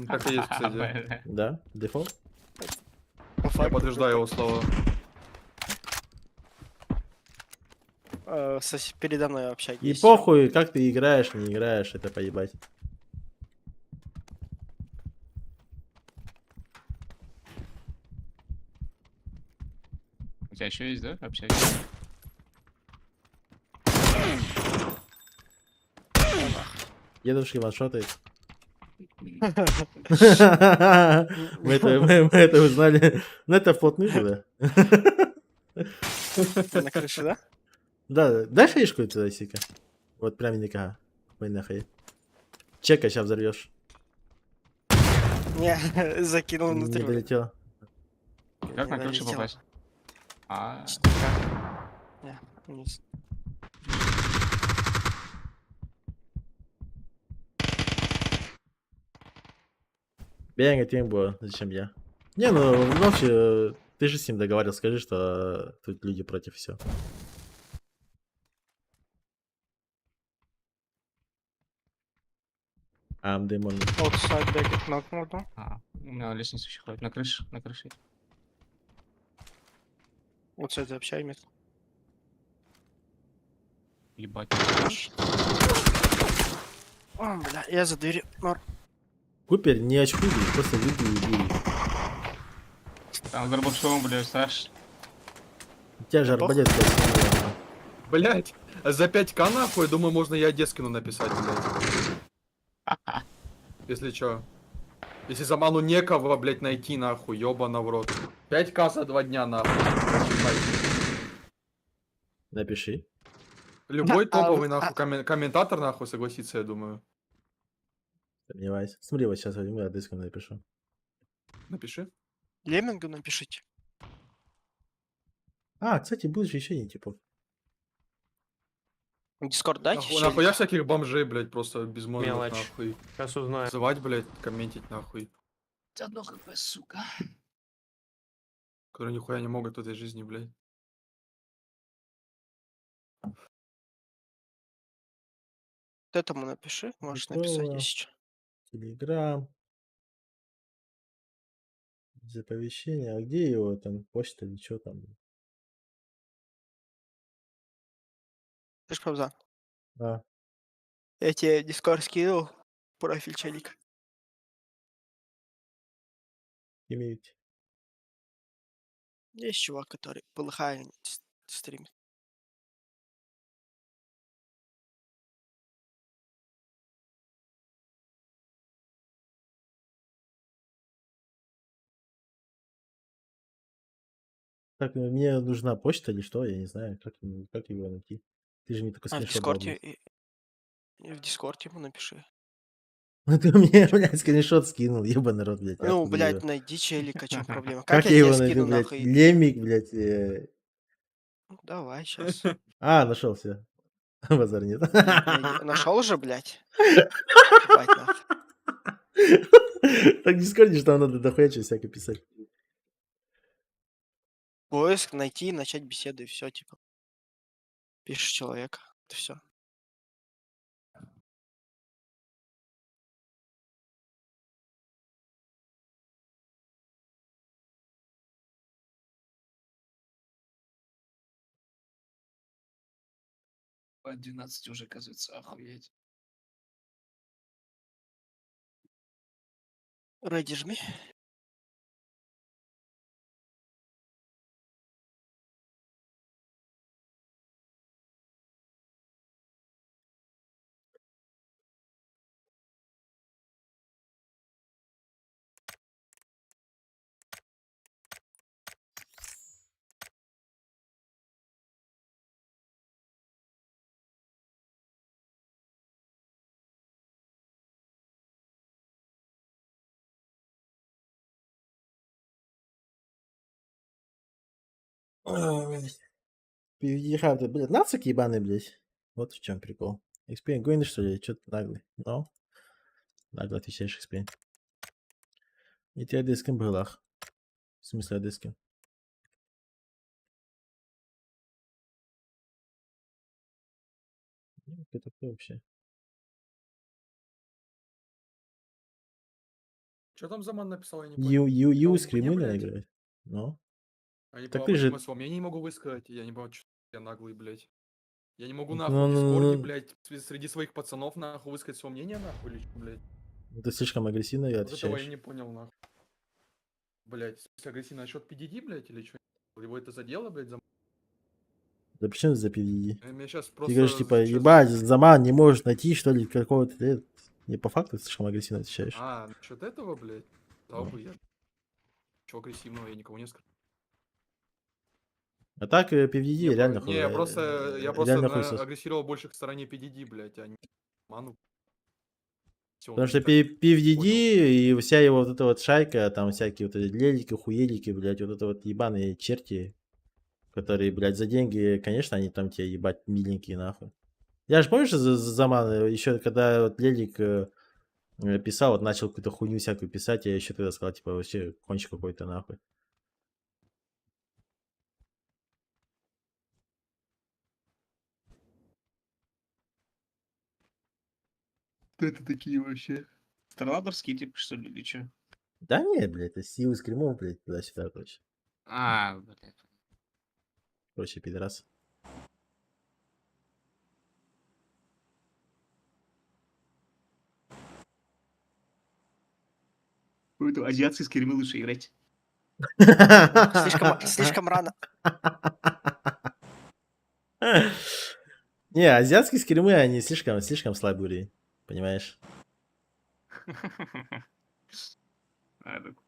S5: Так и есть, кстати.
S9: Бля.
S1: Да? Дефолт?
S8: по
S5: Я
S8: факту
S5: подтверждаю его слова.
S8: передо мной вообще
S1: И
S8: есть.
S1: похуй, как ты играешь, не играешь, это поебать.
S9: У тебя еще есть, да? Вообще.
S1: Дедушки ваншотает. Мы это узнали. Ну это вплотную было.
S8: На крыше, да?
S1: Да, дай шишку туда, сика. Вот прям никак. Ой, нахуй. Чека сейчас взорвешь.
S8: Не, закинул
S1: Не
S8: внутрь.
S1: долетело.
S9: Как
S8: Не
S9: на крышу
S8: долетело.
S9: попасть? А,
S8: Не, вниз.
S1: Бенга Тимбо, зачем я? Не, ну вообще, ты же с ним договаривался, скажи, что тут люди против, все. Демон.
S8: Outside back knock можно.
S9: у меня лестница еще ходит. На крыше, на крыше.
S8: Outside вообще имеет.
S9: Ебать.
S8: О, бля, я за дверью. Нор.
S1: Купер, не очкуй, просто выйди и убей.
S9: Там с горбачом, бля, Саш.
S1: У тебя же арбалет, блядь.
S5: Блять, за 5к нахуй, думаю, можно и Одескину написать, блядь. Если чё. Если за ману некого, блять, найти, нахуй, ёбана в рот. 5к за 2 дня, нахуй.
S1: Напиши.
S5: Любой топовый,
S8: а-
S5: нахуй, комментатор, нахуй, согласится, я думаю.
S1: Сомневаюсь. Смотри, вот сейчас возьму, адреску напишу.
S5: Напиши.
S8: Леммингу напишите.
S1: А, кстати, будет же еще один типов.
S8: Дискорд дайте.
S5: Нахуй, нахуя всяких бомжей, блять, просто безмозглых,
S8: Мелочь.
S5: нахуй.
S8: Сейчас узнаю.
S5: Звать, блять, комментить, нахуй.
S9: Одно хп, сука.
S5: Которые нихуя не могут в этой жизни, блять.
S8: Этому напиши. Можешь
S1: Готово.
S8: написать, если что.
S1: Телеграм. Оповещение. А где его там? Почта или что там?
S8: Ты ж Павзан.
S1: А,
S8: Я тебе дискорд скинул. Профиль челика.
S1: имеете.
S8: Есть чувак, который полыхает стримит.
S1: Так, мне нужна почта или что, я не знаю, как его найти. Ты же мне только
S8: А в
S1: скриншот дал,
S8: Дискорде...
S1: блядь.
S8: В Дискорд ему напиши.
S1: Ну ты мне, блядь, скриншот скинул, ебаный рот, блядь.
S8: Ну,
S1: Откуда
S8: блядь,
S1: его?
S8: найди челика, чем проблема.
S1: Как
S8: Как
S1: я
S8: я
S1: его
S8: тебе
S1: найду,
S8: скину,
S1: блядь?
S8: нахуй?
S1: Лемик, блядь.
S8: Давай, сейчас.
S1: А, нашел все. Базар нет.
S8: Нашел уже, блядь? Ебать, нахуй.
S1: Так в Дискорде же там надо дохуя что всякое писать.
S8: Поиск, найти, начать беседу и все, типа. Пишешь человека. Это все.
S9: По 12 уже, оказывается, охуеть.
S8: Ready жми.
S1: PvD хаб, блядь, нацик ебаный, блядь. Вот в чем прикол. Experience Going, что ли? Чё ты наглый? Ну? Нагло отвечаешь Experience. И ты адеским брылах. В смысле адеским? Это кто вообще?
S5: Что там Заман написал, я не понял.
S1: Ю
S5: мне,
S1: скримы
S5: блядь?
S1: играет. Ну?
S5: А не
S1: Так
S5: понял,
S1: ты же-
S5: почему я свое мнение не могу высказать. Я не понял, что я наглый, блядь. Я не могу
S1: Ну,
S5: нахуй
S1: ну,
S5: в
S1: ну,
S5: Дискорде,
S1: ну.
S5: блядь, среди своих пацанов нахуй высказать свое мнение нахуй или что, блядь.
S1: Ты слишком агрессивно
S5: Вот этого я
S1: отвечаешь.
S5: не понял нахуй. Блядь, в смысле агрессивно насчет PDD, блядь, или что? Его это задело, блядь,
S1: Да почему за PvD?
S5: Меня сейчас
S1: Ты
S5: просто...
S1: говоришь, типа,
S5: щас-
S1: ебать, Заман не можешь найти, что ли, какого-то... Не, по факту ты слишком агрессивно отвечаешь.
S5: А, насчет этого, блядь? Да бы я... Чего агрессивного, я никого не скажу.
S1: А так, PvD реально
S5: Не, я просто
S1: реально хуесос.
S5: агрессировал больше к стороне PDD, блядь, а не ману. Всё,
S1: Потому
S5: он
S1: что
S5: так понял.
S1: PvD и вся его вот эта вот шайка, там всякие вот эти лелики, хуелики, блядь, вот это вот ебаные черти, которые, блядь, за деньги, конечно, они там тебе ебать миленькие, нахуй. Я же помнишь, Заман, еще когда вот Лелик писал, вот начал какую-то хуйню всякую писать, я еще тогда сказал, типа, вообще кончик какой-то, нахуй.
S9: Кто это такие вообще? Старладорские типа, что ли, или чё?
S1: Да нет, блядь, это силы скримов, блядь, туда-сюда, короче.
S9: А, блядь.
S1: Короче, пидорас.
S9: Какой-то азиатский скримы лучше играть.
S8: Слишком рано.
S1: Не, азиатские скримы, они слишком слабый уровень, понимаешь?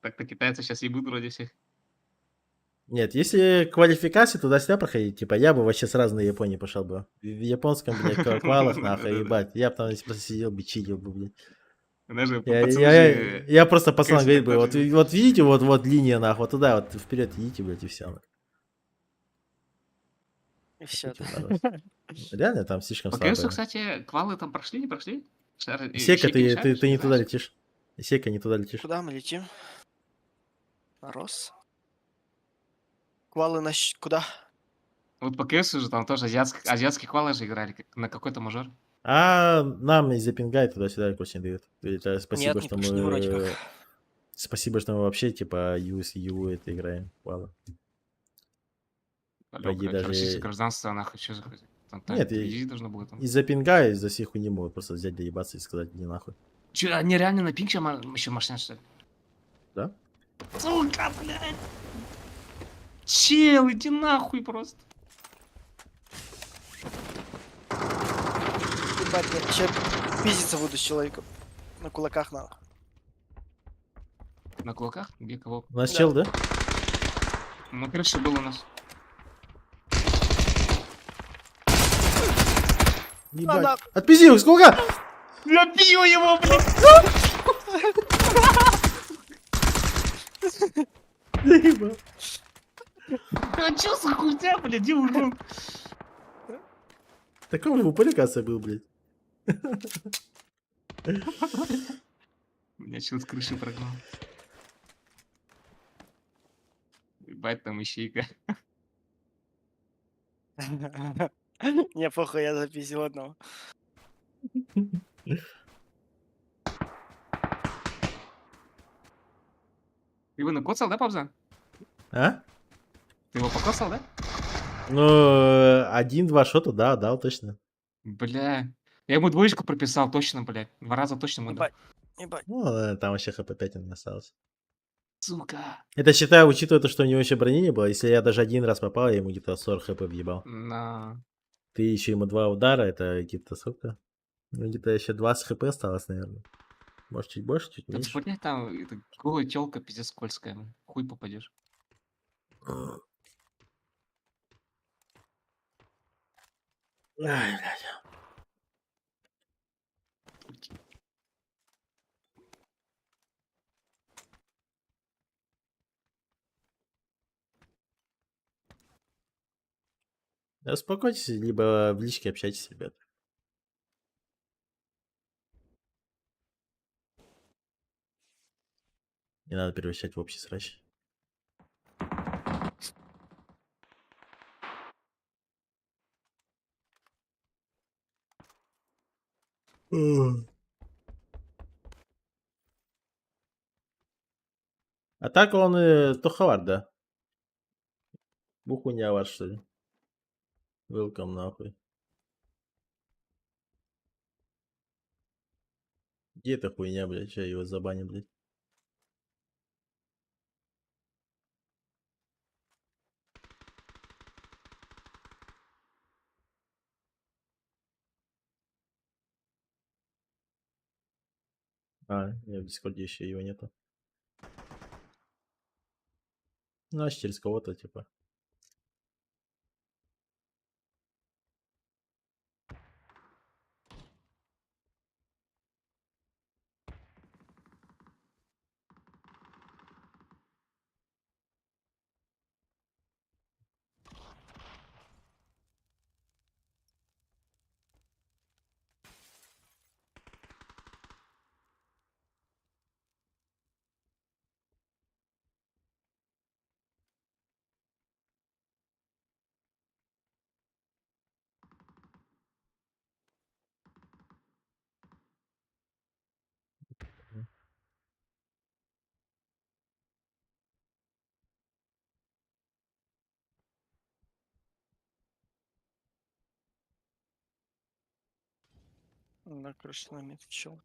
S9: Так-то китайцы сейчас ебут вроде всех.
S1: Нет, если квалификации туда-сюда проходить, типа, я бы вообще сразу на Японии пошел бы. В японском, блядь, квалах, нахуй, ебать. Я бы там просто сидел бы, чилил бы, блядь.
S9: Даже пацаны же...
S1: Я просто пацанам
S9: Конечно,
S1: говорит бы,
S9: так же.
S1: вот видите, вот линия, нахуй, вот туда, вот вперед идите, блядь, и все.
S8: И все.
S1: Реально там слишком
S9: По КСу,
S1: слабо.
S9: кстати, квалы там прошли, не прошли?
S1: Сека, ты не туда
S9: знаешь?
S1: летишь. Сека, не туда летишь.
S8: Куда мы летим? Рос. Квалы куда?
S9: Вот по КСу же там тоже азиатские квалы же играли, на какой-то мажор.
S1: А нам из-за пинга туда-сюда, короче, не дают. Это спасибо,
S8: Нет, не
S1: что
S8: пошли вроде
S1: мы...
S8: как.
S1: Спасибо, что мы вообще, типа, ю это играем. Ладно. Пойди даже...
S9: Российское гражданство, нахуй, что за... Там
S1: Нет,
S9: PvD должно было там.
S1: из-за пинга, из-за всех хуйни могут просто взять, доебаться и сказать, иди нахуй.
S9: Че, они реально на пинг еще машина, что ли?
S1: Да?
S9: Сука, блядь! Чел, иди нахуй просто.
S8: Ебать, я вообще пиздиться буду с человеком. На кулаках нахуй.
S9: На кулаках? Где кого?
S1: У нас
S8: Да.
S1: чел, да?
S9: На крыше был у нас.
S1: Ебать.
S8: да.
S1: Отпизди его, сколько?
S9: Я бью его, блядь!
S1: Заебал.
S9: А чё за хуйня, блядь, где урон?
S1: Такой же в упоре, кажется, был, блядь.
S9: Меня чел с крыши прогнал. Ебать, там ищейка.
S8: Не, похуй, я запиздил одного.
S9: Ты его накоцал, да, Павза?
S1: А?
S9: Ты его покоцал, да?
S1: Ну, 1-2 шота, да, дал точно.
S9: Бля. Я ему двоечку прописал, точно, блядь. 2 раза точно ему дал.
S8: Ебать. Ебать.
S1: Ну, там вообще хп 5 не осталось.
S9: Сука.
S1: Это считаю, учитывая то, что у него еще брони не было. Если я даже один раз попал, я ему где-то 40 хп въебал.
S9: На.
S1: Ты еще ему 2 удара, это где-то сколько? Ну, где-то еще 20 хп осталось, наверное. Может, чуть больше, чуть
S9: Тут
S1: меньше.
S9: смотри, там это, голая телка пиздец скользкая. Хуй попадешь.
S1: Ай, блядь. Да успокойтесь, либо в личке общайтесь, ребят. Не надо превращать в общий срач. А так он туховар, да? Бухуня ваш, что ли? Welcome, нахуй. Где эта хуйня, блядь? Сейчас его забаню, блядь. А, в Дискорде еще его нету. Значит, через кого-то, типа.
S8: На крыше нами чел.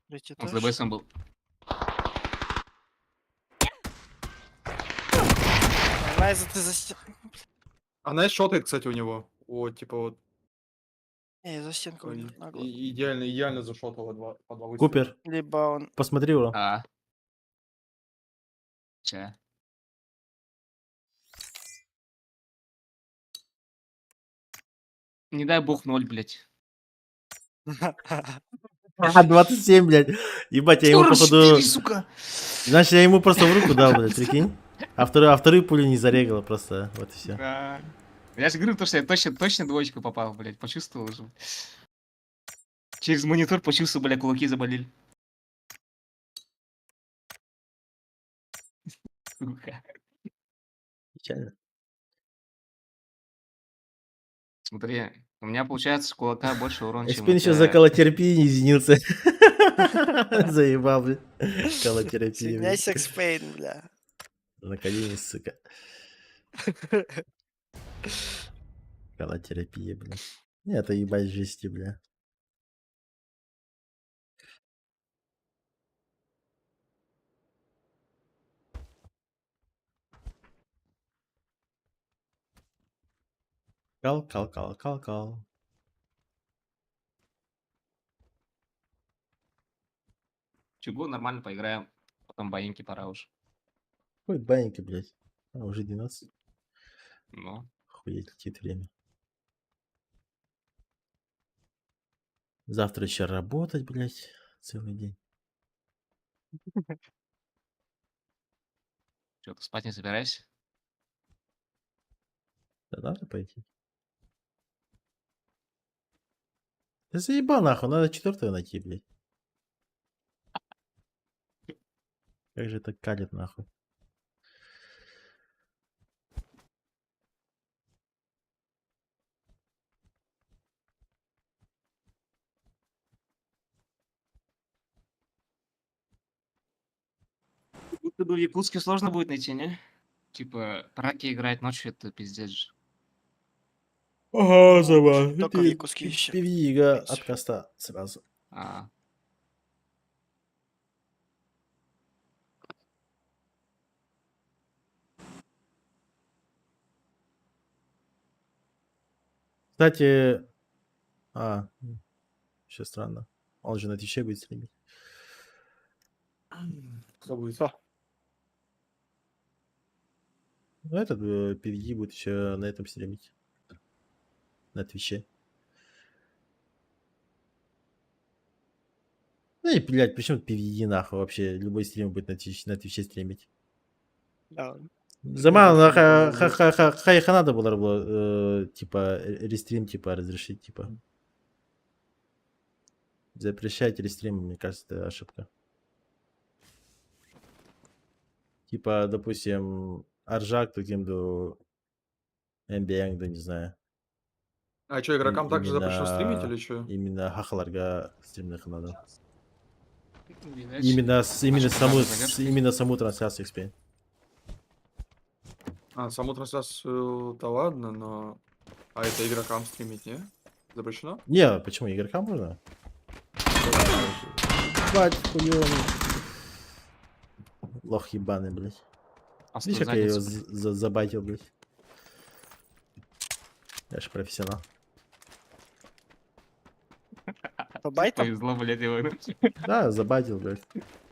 S8: Третий
S9: Он с
S8: этаж.
S9: ДБСом был.
S8: Найза, ты за стенку.
S5: Она и шотает, кстати, у него. Вот, типа вот.
S8: Не, я за стенку у него нагло.
S5: Идеально, идеально зашотала по 2 выстрела.
S1: Купер,
S8: Либо он...
S1: посмотри его.
S9: А. Че? Не дай бог 0, блядь.
S1: А, 27, блядь. Ебать, я ему, походу...
S9: 44, сука!
S1: Значит, я ему просто в руку дал, блядь, прикинь. А вторую пулю не зарегала просто. Вот и все.
S9: Да. Я же говорю, то, что я точно двоечку попал, блядь. Почувствовал уже. Через монитор почувствовал, блядь, кулаки заболели. Сука.
S1: Печально.
S9: Смотри, у меня получается с кулака больше урона, чем
S1: Эспин
S9: у
S1: еще за
S9: тебя.
S1: колотерапией не извинился. Заебал, блядь. Колотерапия,
S8: Фигня
S1: блядь.
S8: секспейн, бля.
S1: На колени, сука. Колотерапия, бля. Не, это ебать жести, бля. Кал.
S9: Чего, нормально поиграем. Потом боинки пора уж.
S1: Ой, баньки, блядь. А, уже 12.
S9: Ну,
S1: Охуеть, летит время. Завтра еще работать, блядь, целый день.
S9: что, ты спать не собираешься?
S1: Да надо пойти. Да заебал нахуй, надо 4 найти, блядь. Как же это калит нахуй.
S9: Будто бы в Якутске сложно будет найти, не? Типа, раки играть ночью, это пиздец же.
S1: Ага,
S8: Слушай, только в Якутске ищем.
S1: Пивига
S8: принципе.
S1: от коста сразу.
S9: А,
S1: Кстати, еще странно. Он же на Твиче будет стримить.
S5: Кто будет?
S8: Кто?
S1: Ну, этот PvE будет еще на этом стримить. На Твиче. Ну и, блядь, почему PvE нахуй вообще? Любой стрим будет на Твиче стримить.
S8: Да.
S1: Заман,
S5: Конечно,
S1: надо было, типа, рестрим, типа, разрешить, типа. Запрещать рестрим, мне кажется, это ошибка. Типа, допустим, Аржак, Тугимду, Эмбиянгду, не знаю.
S5: А что, игрокам также запрещено стримить или
S1: Именно,
S5: что?
S1: именно Хахаларга стримных надо.
S9: видать.
S1: Именно,
S9: Наши
S1: именно саму трансляцию XP.
S5: А, саму трансляцию-то ладно, но... А это игрокам стримить, не? Запрещено?
S1: Не, почему? Игрокам можно? Бать, хуёвый. Лох ебаный, блядь.
S9: А
S1: Видишь,
S9: свою
S1: как я его
S9: задницу, блядь.
S1: забайтил, блядь? Я же профессионал.
S8: По байтам?
S9: Повезло, блядь, его.
S1: Да, забайтил, блядь.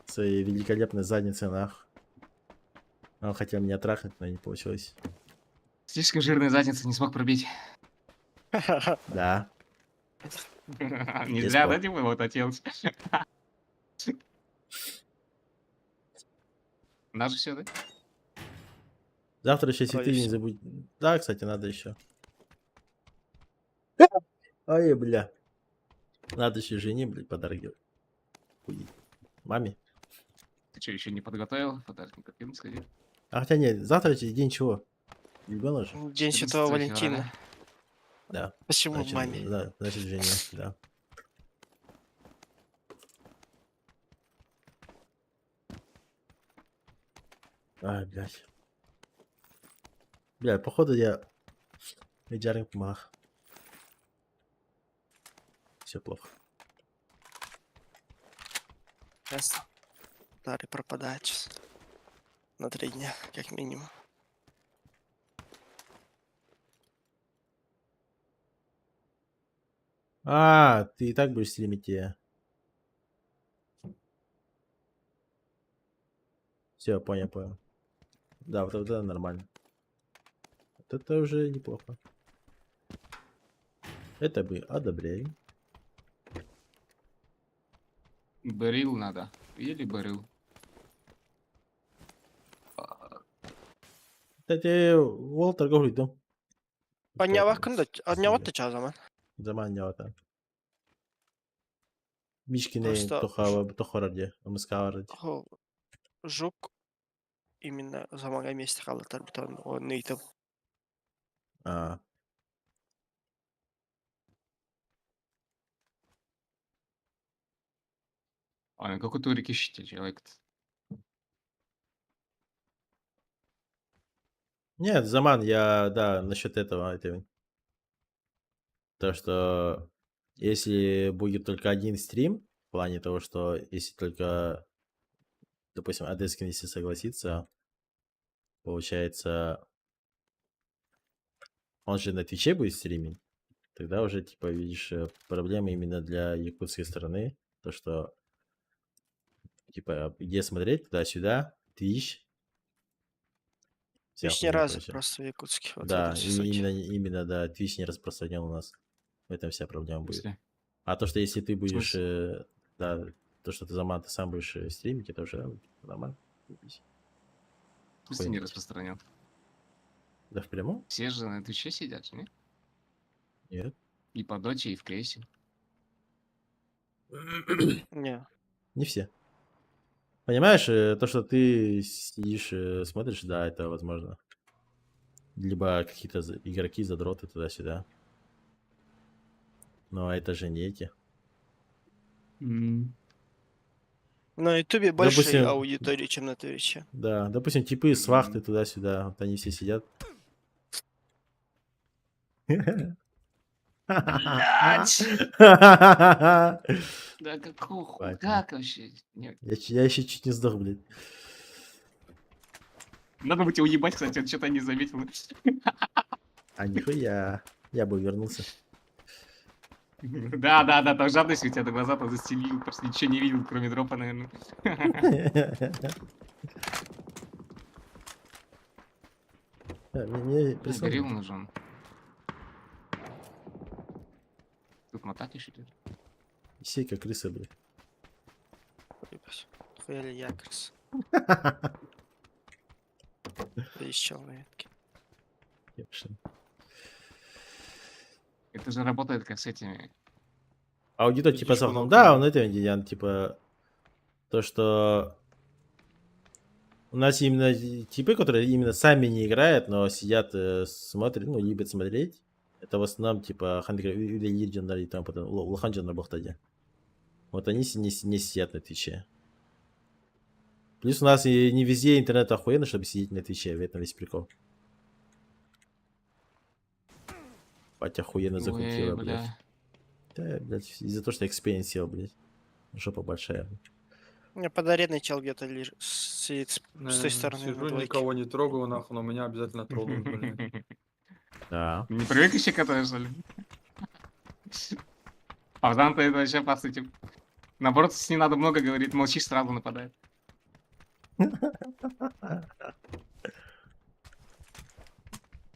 S1: Своей великолепной задницей, нах. Он хотел меня трахнуть, но не получилось.
S9: Слишком жирная задница, не смог пробить.
S1: Да.
S9: Не
S1: Без
S9: зря,
S1: спор.
S9: да, типа, вот отец. Даже все, да?
S1: Завтра еще
S8: Вроде
S1: цветы не
S8: всё.
S1: забудь. Да, кстати, надо еще. Ай, бля. Надо еще жене, блядь, подарок делать. Хуй. Маме.
S9: Ты что, еще не подготовил? Подарок не купил, сходи.
S1: А хотя нет, завтра день чего? Ребенок же?
S8: День Святого
S9: 14
S8: Валентина.
S9: февраля.
S1: Да.
S8: Почему
S1: Значит,
S8: маме?
S1: да, значит, жене, да. Ай, блядь. Бля, походу я медиаринг помах. Все плохо.
S8: Ясно. Дары пропадает сейчас. На 3 дня, как минимум.
S1: А, ты и так будешь стримить я. Все, понял. Да, вот это нормально. Вот это уже неплохо. Это бы одобряю.
S9: Берил надо. Или берил.
S1: Kстати, Wall торговый дом.
S8: Подняла кында, отняла-то чё zaman?
S1: Zaman явата. Мишкине
S8: Просто
S1: тохораде, амыскавараде.
S8: Хо, Жук именно замага месте қалдықтар бітін оны нейтіп.
S1: А,
S9: Ой, какой турик ищете, человек?
S1: Нет, Заман, я, да, насчет этого, то, что если будет только один стрим, в плане того, что если только, допустим, Адескин, если согласится, получается, он же на Твиче будет стримить, тогда уже, типа, видишь, проблемы именно для якутской стороны, то, что, типа, где смотреть, туда-сюда, Твич. вся
S8: Лишний
S1: хуйня,
S8: раз
S1: короче.
S8: просто в якутске. Вот
S1: Да,
S8: это все суть.
S1: именно, да, Twitch не распространен у нас. В этом вся проблема будет.
S9: Если-
S1: А то, что если ты будешь,
S9: смысле?
S1: да, то, что ты ты сам будешь стримить, это уже нормально. Заебись.
S9: В смысле не
S1: Хуйня.
S9: распространен?
S1: Да в прямом?
S9: Все же на Твиче сидят, не?
S1: Нет.
S9: И по доте, и в кейсе.
S8: Не.
S1: Не все. Понимаешь, то, что ты сидишь, смотришь, да, это возможно. Либо какие-то игроки, задроты туда-сюда. Но это же не эти.
S8: На ютубе больше
S1: Допустим,
S8: аудитории, чем на твиче.
S1: Да, допустим, типы с вахты туда-сюда, вот они все сидят.
S9: Да какого хуя?
S1: Понятно.
S9: Как вообще? Нет.
S1: Я еще чуть не сдох, блядь.
S9: Надо бы тебя уебать, кстати, он что-то не заметил.
S1: А нихуя. Я бы вернулся.
S9: Да, там жадность у тебя до глаза-то застелил, просто ничего не видел, кроме дропа, наверное.
S1: Мне
S9: Горилл
S1: присмотрим.
S9: нужен. Тут мотать еще идет.
S1: Сейка крыса, блядь.
S8: Ебать. Хуяли якорс. Да еще на ветке.
S1: Епшин.
S9: Это же работает как с этими.
S1: Аудитор типа
S5: Видишь,
S1: завтра.
S5: много
S1: Да,
S5: хуйни.
S1: он это индиан, типа то, что у нас именно типы, которые именно сами не играют, но сидят, смотрят, ну, любят смотреть. Это в основном типа или Легендари, там потом Лоханджан на Бухтаде. Вот они не сидят на Твиче. Плюс у нас и не везде интернет охуенно, чтобы сидеть на Твиче, в этом весь прикол. Батя охуенно закрутила,
S9: Ой,
S1: блядь.
S9: бля.
S1: Да, блядь, из-за того, что experience сел, блядь. Жопа большая.
S8: У меня под ареной чел где-то сидит с той стороны на
S5: Сижу,
S8: двойке.
S5: никого не трогаю, нахуй, но меня обязательно трогают, блядь.
S1: Да.
S9: Не привык еще к этому, что ли? Павзан-то это вообще, по сути. Наоборот, с ним надо много говорить, молчишь, сразу нападает.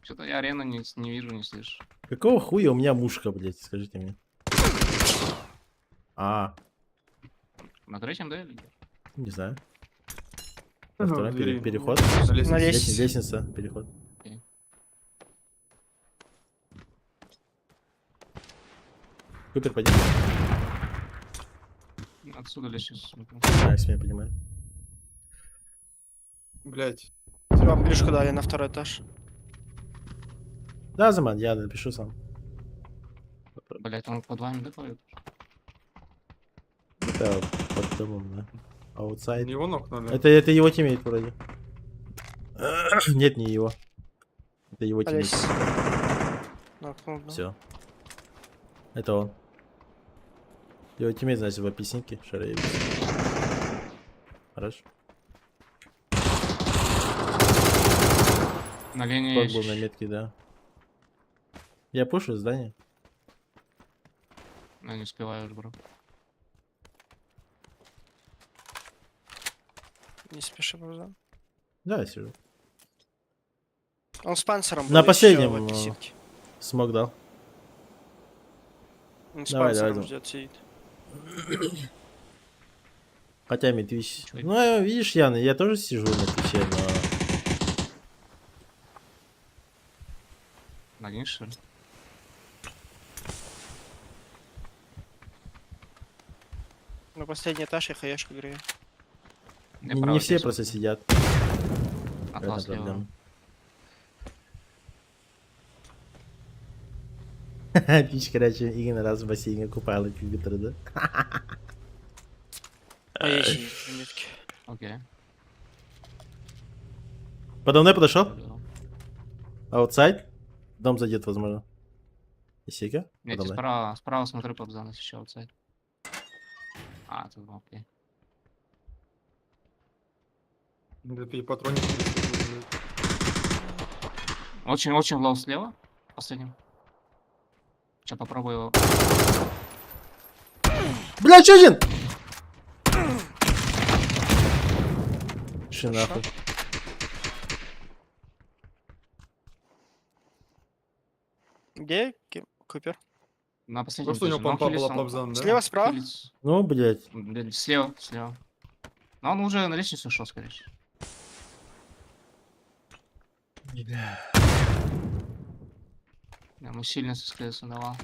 S9: Что-то я арену не вижу, не слышу.
S1: Какого хуя у меня мушка, блядь, скажите мне. А,
S9: На третьем, да? или-
S1: не знаю.
S5: Ага,
S1: На втором
S5: в двери.
S1: переход.
S5: На лестнице.
S8: На лестнице.
S1: Лестница, переход.
S9: Окей.
S1: Купер, пойдем.
S9: Отсюда лишь сейчас.
S1: А, если меня понимаю.
S5: Блядь.
S8: Вам блюшку дали на второй этаж.
S1: Да, Заман, я напишу сам.
S9: Блять, он под вами, да, поет?
S1: Это под домом, да. Аутсайд.
S5: Его нокнули.
S1: Это его тиммейт вроде. Нет, не его. Это его
S8: По
S1: тиммейт.
S8: лестнице. Нокнул, да.
S1: Все. Это он. Его тиммейт, значит, в описнике. Шареев. Хорошо.
S9: На линии
S1: Тот был на метке, да. Я пушу здание.
S9: Я не успеваю уже, бро.
S8: Не спеши, Бузан.
S1: Да, я сижу.
S8: Он с панциром
S1: На
S8: был
S1: последнем,
S8: ещё в апельсинке.
S1: Смог дал.
S8: Он с
S1: давай,
S8: панциром
S1: давай.
S8: ждет, сидит.
S1: Хотя Медвич.
S9: Чё
S1: Ну, видишь, Ян, я тоже сижу на Твиче, но...
S9: На линии, что ли?
S8: На последний этаж я хаешку грею.
S9: Я
S1: Не,
S9: право
S1: не все
S9: здесь
S1: просто
S9: вот.
S1: сидят.
S9: От
S1: Это
S9: вас
S1: проблема.
S9: слева.
S1: Пич, короче, Игорь раз в бассейне купала компьютер, да?
S8: А я сидит на метке.
S9: Окей.
S1: Подо мной подошел?
S9: Понял.
S1: Аутсайд? Дом задет, возможно. Исека?
S9: Нет,
S1: Подо мной.
S9: справа смотрю, Пабзан, если еще аутсайд. А, тут окей.
S5: Да ты и патронник.
S9: Очень лоу слева. Последним. Сейчас попробую его.
S1: Бля, чё один? Ши нахуй.
S8: Где Купер?
S9: На последнем.
S5: Просто у него
S9: этаже. Но
S5: помпа была,
S9: хилится он.
S5: Пабзан, да?
S8: Слева, справа?
S9: Хилится.
S1: Ну, блядь.
S9: Блядь, слева. Но он уже на лестницу ушел, скорее всего. Я ему сильно со СКС давал.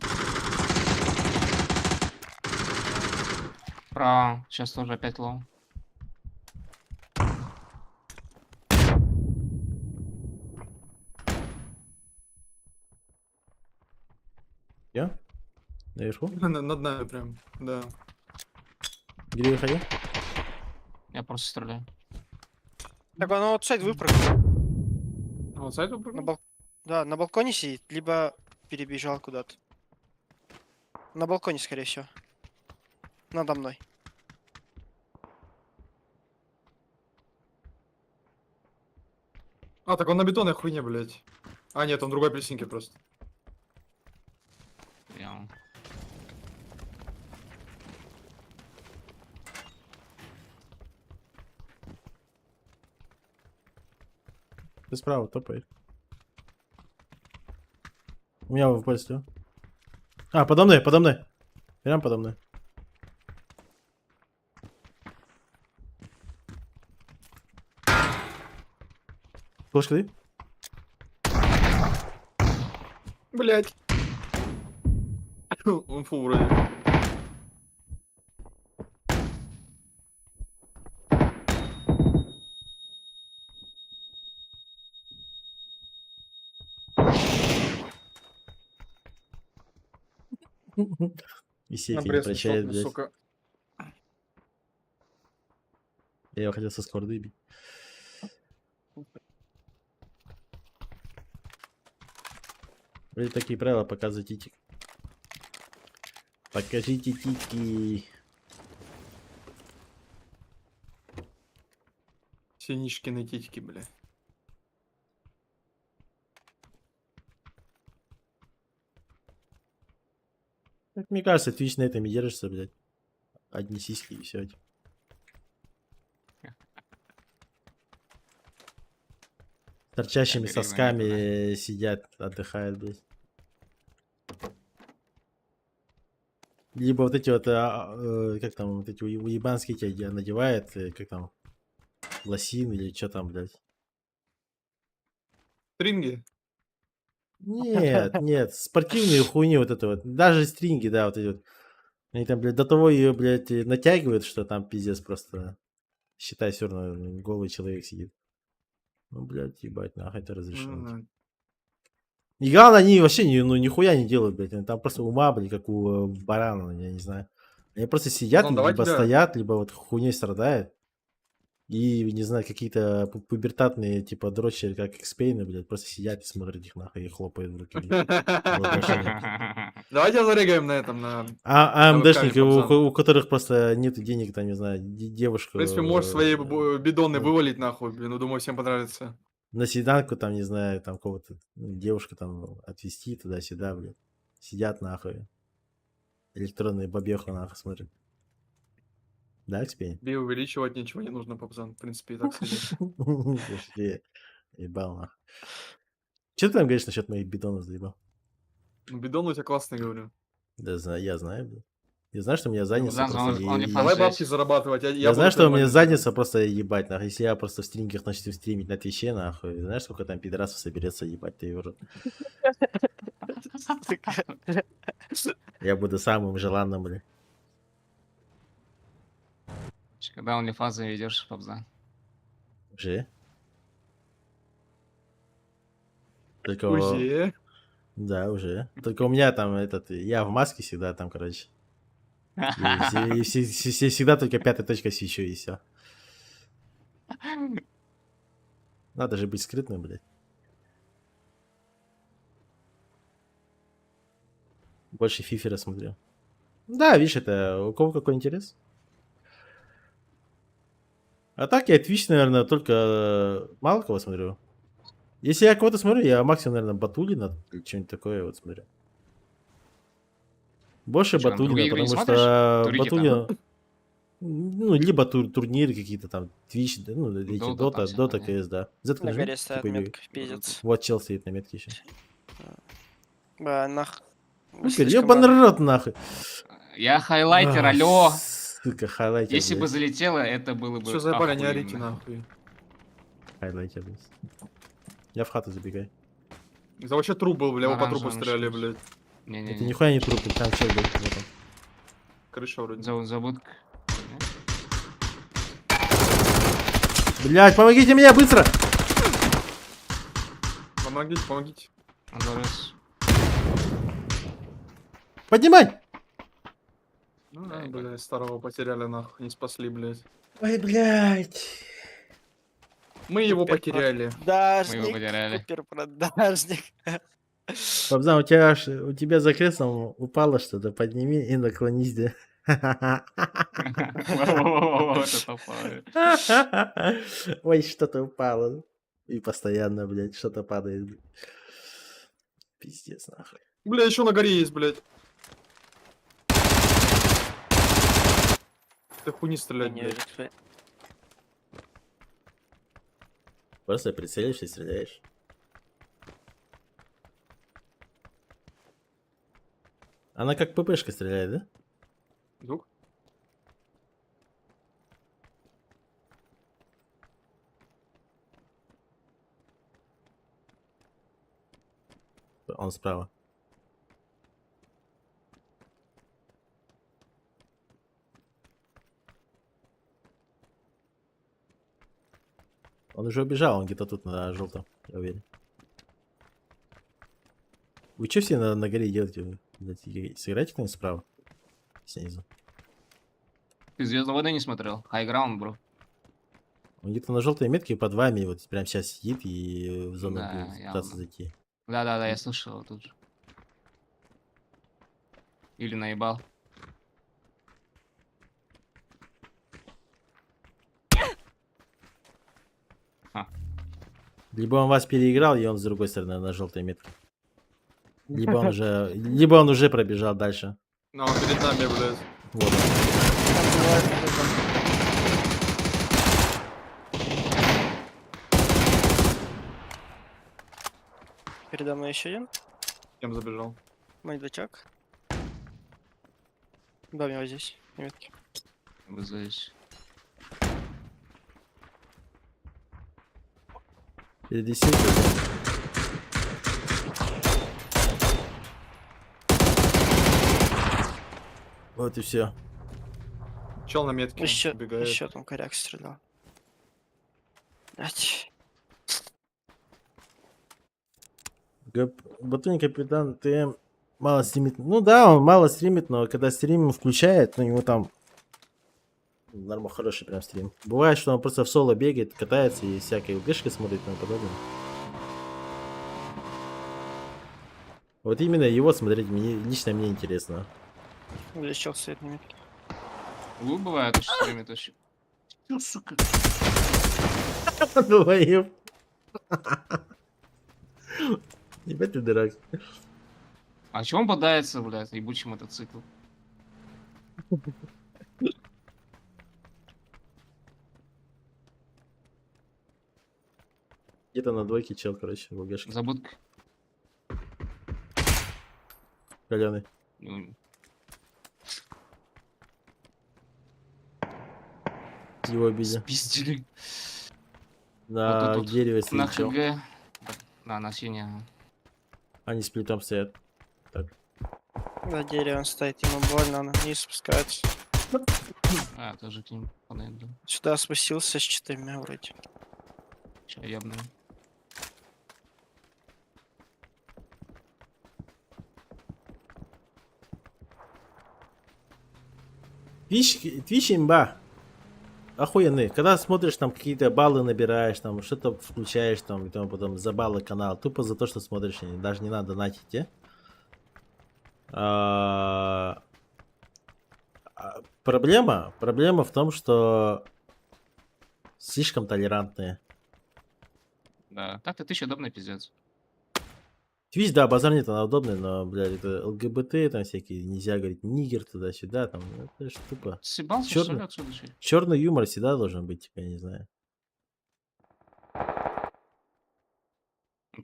S9: Право. Сейчас тоже опять лоу.
S1: Я? Наверху?
S5: Над нами прям, да.
S1: Где выходи?
S9: Я просто стреляю.
S8: Так он аутсайд выпрыгнул.
S5: Аутсайд
S8: На
S5: попробуй?
S8: Да, на балконе сидит, либо перебежал куда-то. На балконе, скорее всего. Надо мной.
S5: А, так он на бетонной хуйне, блядь. А, нет, он другой плесеньки просто.
S9: Я...
S1: Ты справа топай. У меня в поле. А, подо мной. Прям подо мной. Флешка ты?
S5: Блядь. Он фу вроде.
S1: И сейф
S5: На
S1: не
S5: пресс
S1: прощает,
S5: сотню,
S1: блядь.
S5: сука.
S1: Я его хотел со скорды бить. Блядь, такие правила, показывайте тик. Покажите тики.
S5: Синичкины титьки, бля.
S1: Как мне кажется, Twitch на этом и держится, блядь. Одни сиськи и все. Торчащими
S9: Перерыва
S1: сосками сидят, отдыхают, блядь. Либо вот эти вот, как там, вот эти уебанские тебя надевают, как там, лосин или что там, блядь.
S5: Стринги?
S1: Нет, спортивную хуйню вот эту вот. Даже стринги, да, вот эти вот. Они там, блядь, до того ее, блядь, натягивают, что там пиздец просто. Считай, все равно голый человек сидит. Ну, блядь, ебать, нахуй это разрешено. И главное, они вообще нихуя не делают, блядь. Они там просто ума, блядь, как у барана, я не знаю. Они просто сидят,
S5: Ну, давай
S1: либо
S5: тебя-
S1: стоят, либо вот хуйней страдают. И, не знаю, какие-то пубертатные, типа, дрочери, как экспейны, блядь, просто сидят и смотрят их нахуй и хлопают в руки. блядь.
S5: Давайте зарегаем на этом, на...
S1: А
S5: на
S1: АМДшники,
S5: вебкаме, пацан.
S1: у которых просто нет денег, там, не знаю, девушку...
S5: В принципе, можешь свои бидоны
S1: ну.
S5: вывалить нахуй, блин, ну, думаю, всем понравится.
S1: На свиданку, там, не знаю, там, кого-то, девушку там отвезти туда-сюда, блядь. Сидят нахуй. Электронные бабеху нахуй смотрят. Да, Экспейн?
S5: Тебе увеличивать ничего не нужно, пацан. В принципе, и так сидит.
S1: Пошли. Ебал нахуй. Че ты там говоришь насчет моих бидонов, заебал?
S5: Ну, бидон у тебя классный, говорю.
S1: Да, я знаю, блядь. Я знаю, что у меня задница
S9: Зан,
S1: просто...
S9: он не фан.
S5: Давай
S9: жесть.
S5: бабки зарабатывать.
S1: Я
S5: буду
S1: знаю, что у меня
S5: понимать,
S1: задница просто ебать, нахуй. Если я просто в стрингах начну стримить на Твиче, нахуй, знаешь, сколько там пидорасов соберется ебать ты его рот. Я буду самым желанным, бля.
S9: Когда OnlyFans заведешь, Пабзан.
S1: Уже? Только...
S5: Уже.
S1: Да, уже. Только у меня там я в маске всегда там, короче. И всегда только 5 точка свечу и все. Надо же быть скрытным, блядь. больше фифера смотрю. Да, видишь, это у кого какой интерес. А так я Twitch, наверное, только мало кого смотрю. Если я кого-то смотрю, я максимум, наверное, Батулина, или что-нибудь такое вот смотрю. Больше
S9: Чё, другие
S1: Батулина,
S9: игры не
S1: потому
S9: смотришь?
S1: что
S9: Турники там?
S1: Батулина... Ну, либо турниры какие-то там, Twitch, да, ну, эти
S9: Дота
S1: Дота,
S9: там всё,
S1: Дота,
S9: понятно.
S1: КС, да. Z
S8: На
S1: нажми,
S8: горе стоят
S1: типа,
S8: метка, пиздец.
S1: вот чел стоит на метке еще.
S8: Нах.
S1: Супер, ебаный рот нахуй.
S9: Я хайлайтер,
S1: Ах,
S9: алло.
S1: Сука, хайлайтер,
S9: Если бы
S1: блядь.
S9: залетело, это было бы
S5: Что заебали, не
S9: охуенно.
S5: орите нахуй.
S1: Хайлайтер, блядь. Я в хату забегаю.
S5: Это вообще труп был, бля, его по трупу
S9: Оранжевым
S5: стреляли,
S9: началось.
S5: блядь.
S1: Это
S9: Не-не-не.
S1: нихуя не труп, там чел был. Вот он.
S5: Крыша вроде.
S9: Забудка.
S1: Блядь, помогите мне, быстро!
S5: Помогите, помогите.
S9: Зараз.
S1: Поднимай!
S5: Ну да, блядь, старого потеряли нахуй, не спасли, блядь.
S1: Ой, блядь.
S5: Мы его
S8: Супер
S5: потеряли.
S9: Мы его
S8: Продажник.
S9: потеряли.
S8: Супер продажник.
S1: Бабзан, у тебя за креслом упало что-то, подними и наклонись, да.
S9: Вот это тупое.
S1: Ой, что-то упало. И постоянно, блядь, что-то падает. блядь. Пиздец, нахуй.
S5: Бля, еще на горе есть, блядь. Ты хуйни стрелять,
S8: Не
S5: блядь.
S8: верю, кстати.
S1: Просто прицелишься и стреляешь. Она как ППшка стреляет, да?
S5: Звук?
S1: Он справа. Он уже убежал, он где-то тут на желтом, я уверен. Вы что все на горе делаете? Блядь, сыграйте кто-нибудь справа. Снизу.
S9: Ты Звездные войны не смотрел? Хайграунд, бро.
S1: Он где-то на желтой метке под вами вот прям сейчас сидит и в зону
S9: Да,
S1: будет
S9: явно.
S1: пытаться зайти.
S9: Да-да-да, я слышал его тут же. Или наебал.
S1: Либо он вас переиграл, и он с другой стороны на желтой метке. Либо он уже пробежал дальше.
S5: Ну, он перед нами, блядь.
S1: Вот. он.
S8: Там бывает, это- Передо мной еще один.
S5: Кем забежал?
S8: Мой дочак. Да, у него здесь. на метке.
S9: Вызовешь.
S1: Впереди силка. Вот и все.
S5: Чел на метке
S8: Еще,
S5: бегает.
S8: еще там коряк стрелял. Блять.
S1: Батуни капитан ТМ мало стримит. Ну да, он мало стримит, но когда стрим включает, у него там нормально хороший прям стрим. Бывает, что он просто в соло бегает, катается и всякие УГшки смотрит и тому подобное. Вот именно его смотреть лично мне интересно.
S8: Здесь чел стоит на метке.
S9: Лук бывает, что время тащит. Чё, сука?
S1: Долбоёб. Ебать ты дурак.
S9: А чего он бодается, блядь, ебучий мотоцикл?
S1: Где-то на двойке чел, короче, в УГшке.
S9: Забудка.
S1: Каленый.
S9: Ну,
S1: Его обидел.
S9: спиздили.
S1: На
S9: Вот тут
S1: дереве
S9: На
S1: стоит чел.
S9: ХГ. Да, на сине. ага.
S1: Они сплитом стоят.
S8: На дереве он стоит, ему больно, он вниз спускается.
S9: А, тоже к ним подойду.
S8: Сюда спустился с 4 вроде.
S9: Сейчас ебну.
S1: Twitch имба. Охуенный. Когда смотришь, там какие-то баллы набираешь, там что-то включаешь, там, и потом за баллы канал. Тупо за то, что смотришь, даже не надо донатить, А, Проблема в том, что слишком толерантные.
S9: Да, так-то 1000 удобный пиздец.
S1: Твич, да, базар нет, она удобная, но, блядь, это ЛГБТ там всякие, нельзя говорить нигер туда-сюда, там, это ж тупо.
S9: Съебался, что ли,
S1: Черный,
S9: отсюда? Че?
S1: черный юмор всегда должен быть, типа, я не знаю.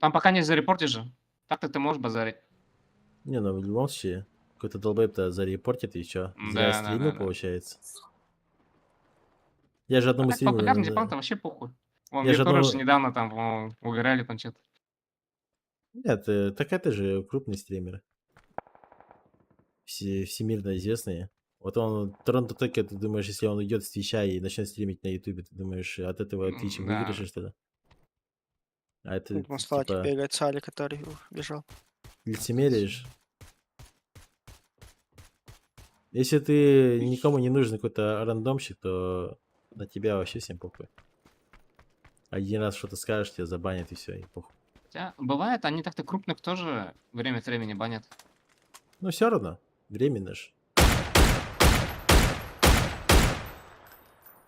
S9: Там пока не зарепортишь же. Так-то ты можешь базарить.
S1: Не, ну в любом случае, какой-то долбоеб-то зарепортит и чё? Зря
S9: Да, да,
S1: стримил,
S9: да, да.
S1: получается. Я же
S9: А
S1: одному
S9: так популярный
S1: стримеру...
S9: спам-то вообще похуй. Вон,
S1: Я же
S9: Виртура же
S1: одному...
S9: недавно там угорали там что-то.
S1: Нет, так это же крупный стример. Всемирно известные. Вот он, Торонто Токио, ты думаешь, если он уйдет с Твича и начнет стримить на Ютубе, ты думаешь, от этого Твич
S9: Да.
S1: выиграешь, что ли? А это,
S8: Тут Москва
S1: типа,
S8: теперь Цали, который бежал.
S1: лицемеришь. Если ты никому не нужен какой-то рандомщик, то на тебя вообще всем похуй. Один раз что-то скажешь, тебя забанят и все, и похуй.
S9: Хотя, бывает, они так-то крупных тоже время от времени банят.
S1: Но все равно, временно ж.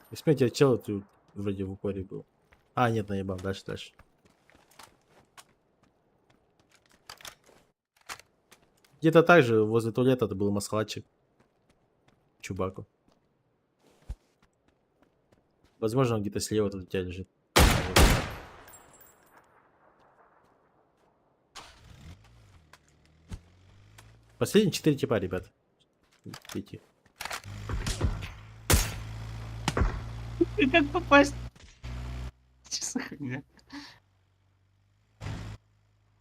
S1: Если у тебя чел тут вроде в упоре был. А, нет, наебал, дальше. Где-то так же возле туалета это был маскладчик. Чубаку. Возможно, он где-то слева тут у тебя лежит. Последние 4 типа, ребят. 5.
S9: Как попасть? Честно хуйня.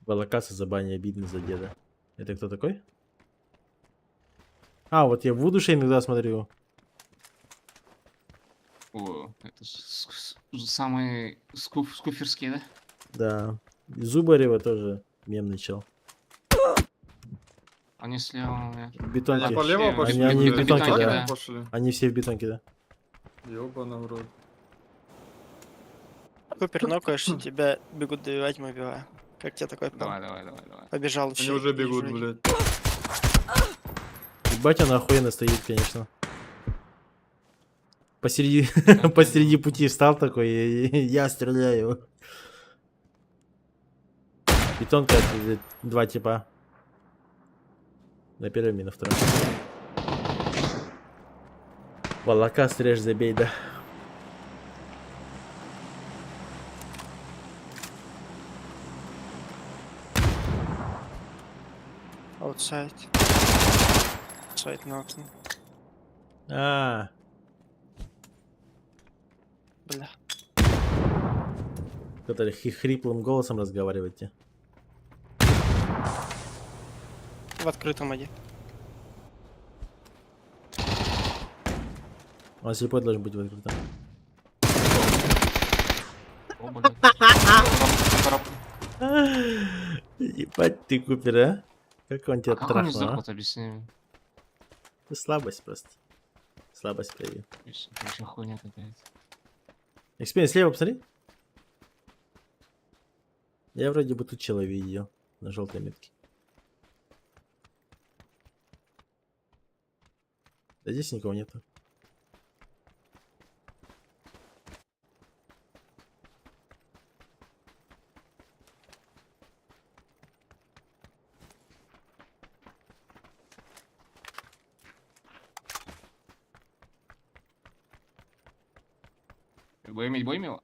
S1: Балакаса за бани обидно за деда. Это кто такой? А, вот я в Вудуше иногда смотрю.
S9: О, это самый скуферский, да?
S1: Да. И Зубарева тоже мемный чел.
S9: Они слева.
S1: В бетонке.
S5: Они полево пошли?
S1: Они в
S5: блядь,
S1: бетонке,
S5: так
S1: да.
S5: Пошли.
S1: Они все в бетонке, да.
S5: Ёбана в рот.
S8: Купер нокаешься, тебя бегут добивать, мы убиваем. Как тебе такой план?
S9: Давай.
S8: Побежал
S5: Они
S8: вообще.
S5: уже
S8: не
S5: бегут,
S8: жуй.
S5: блядь.
S1: Ебать, она охуенно стоит, конечно. Посреди, посреди пути встал такой, и я стреляю. Бетонка, это 2 типа. На первом и на втором. Волока стриж, забей, да.
S8: Аутсайд. Аутсайд нокнул.
S1: А,
S8: Бля.
S1: который хриплым голосом разговариваете.
S8: В открытом один.
S1: Он слепой должен быть в открытом.
S9: О, блядь.
S1: Ебать ты, Купер, а? Как он тебя
S9: А как он не
S1: трахнул, а?
S9: сдох, объясни.
S1: Это слабость просто. Слабость проявил.
S9: Вообще хуйня какая-то.
S1: Экспириенс слева, посмотри. Я вроде бы тут чела видел на желтой метке. Да здесь никого нету.
S9: Будем его?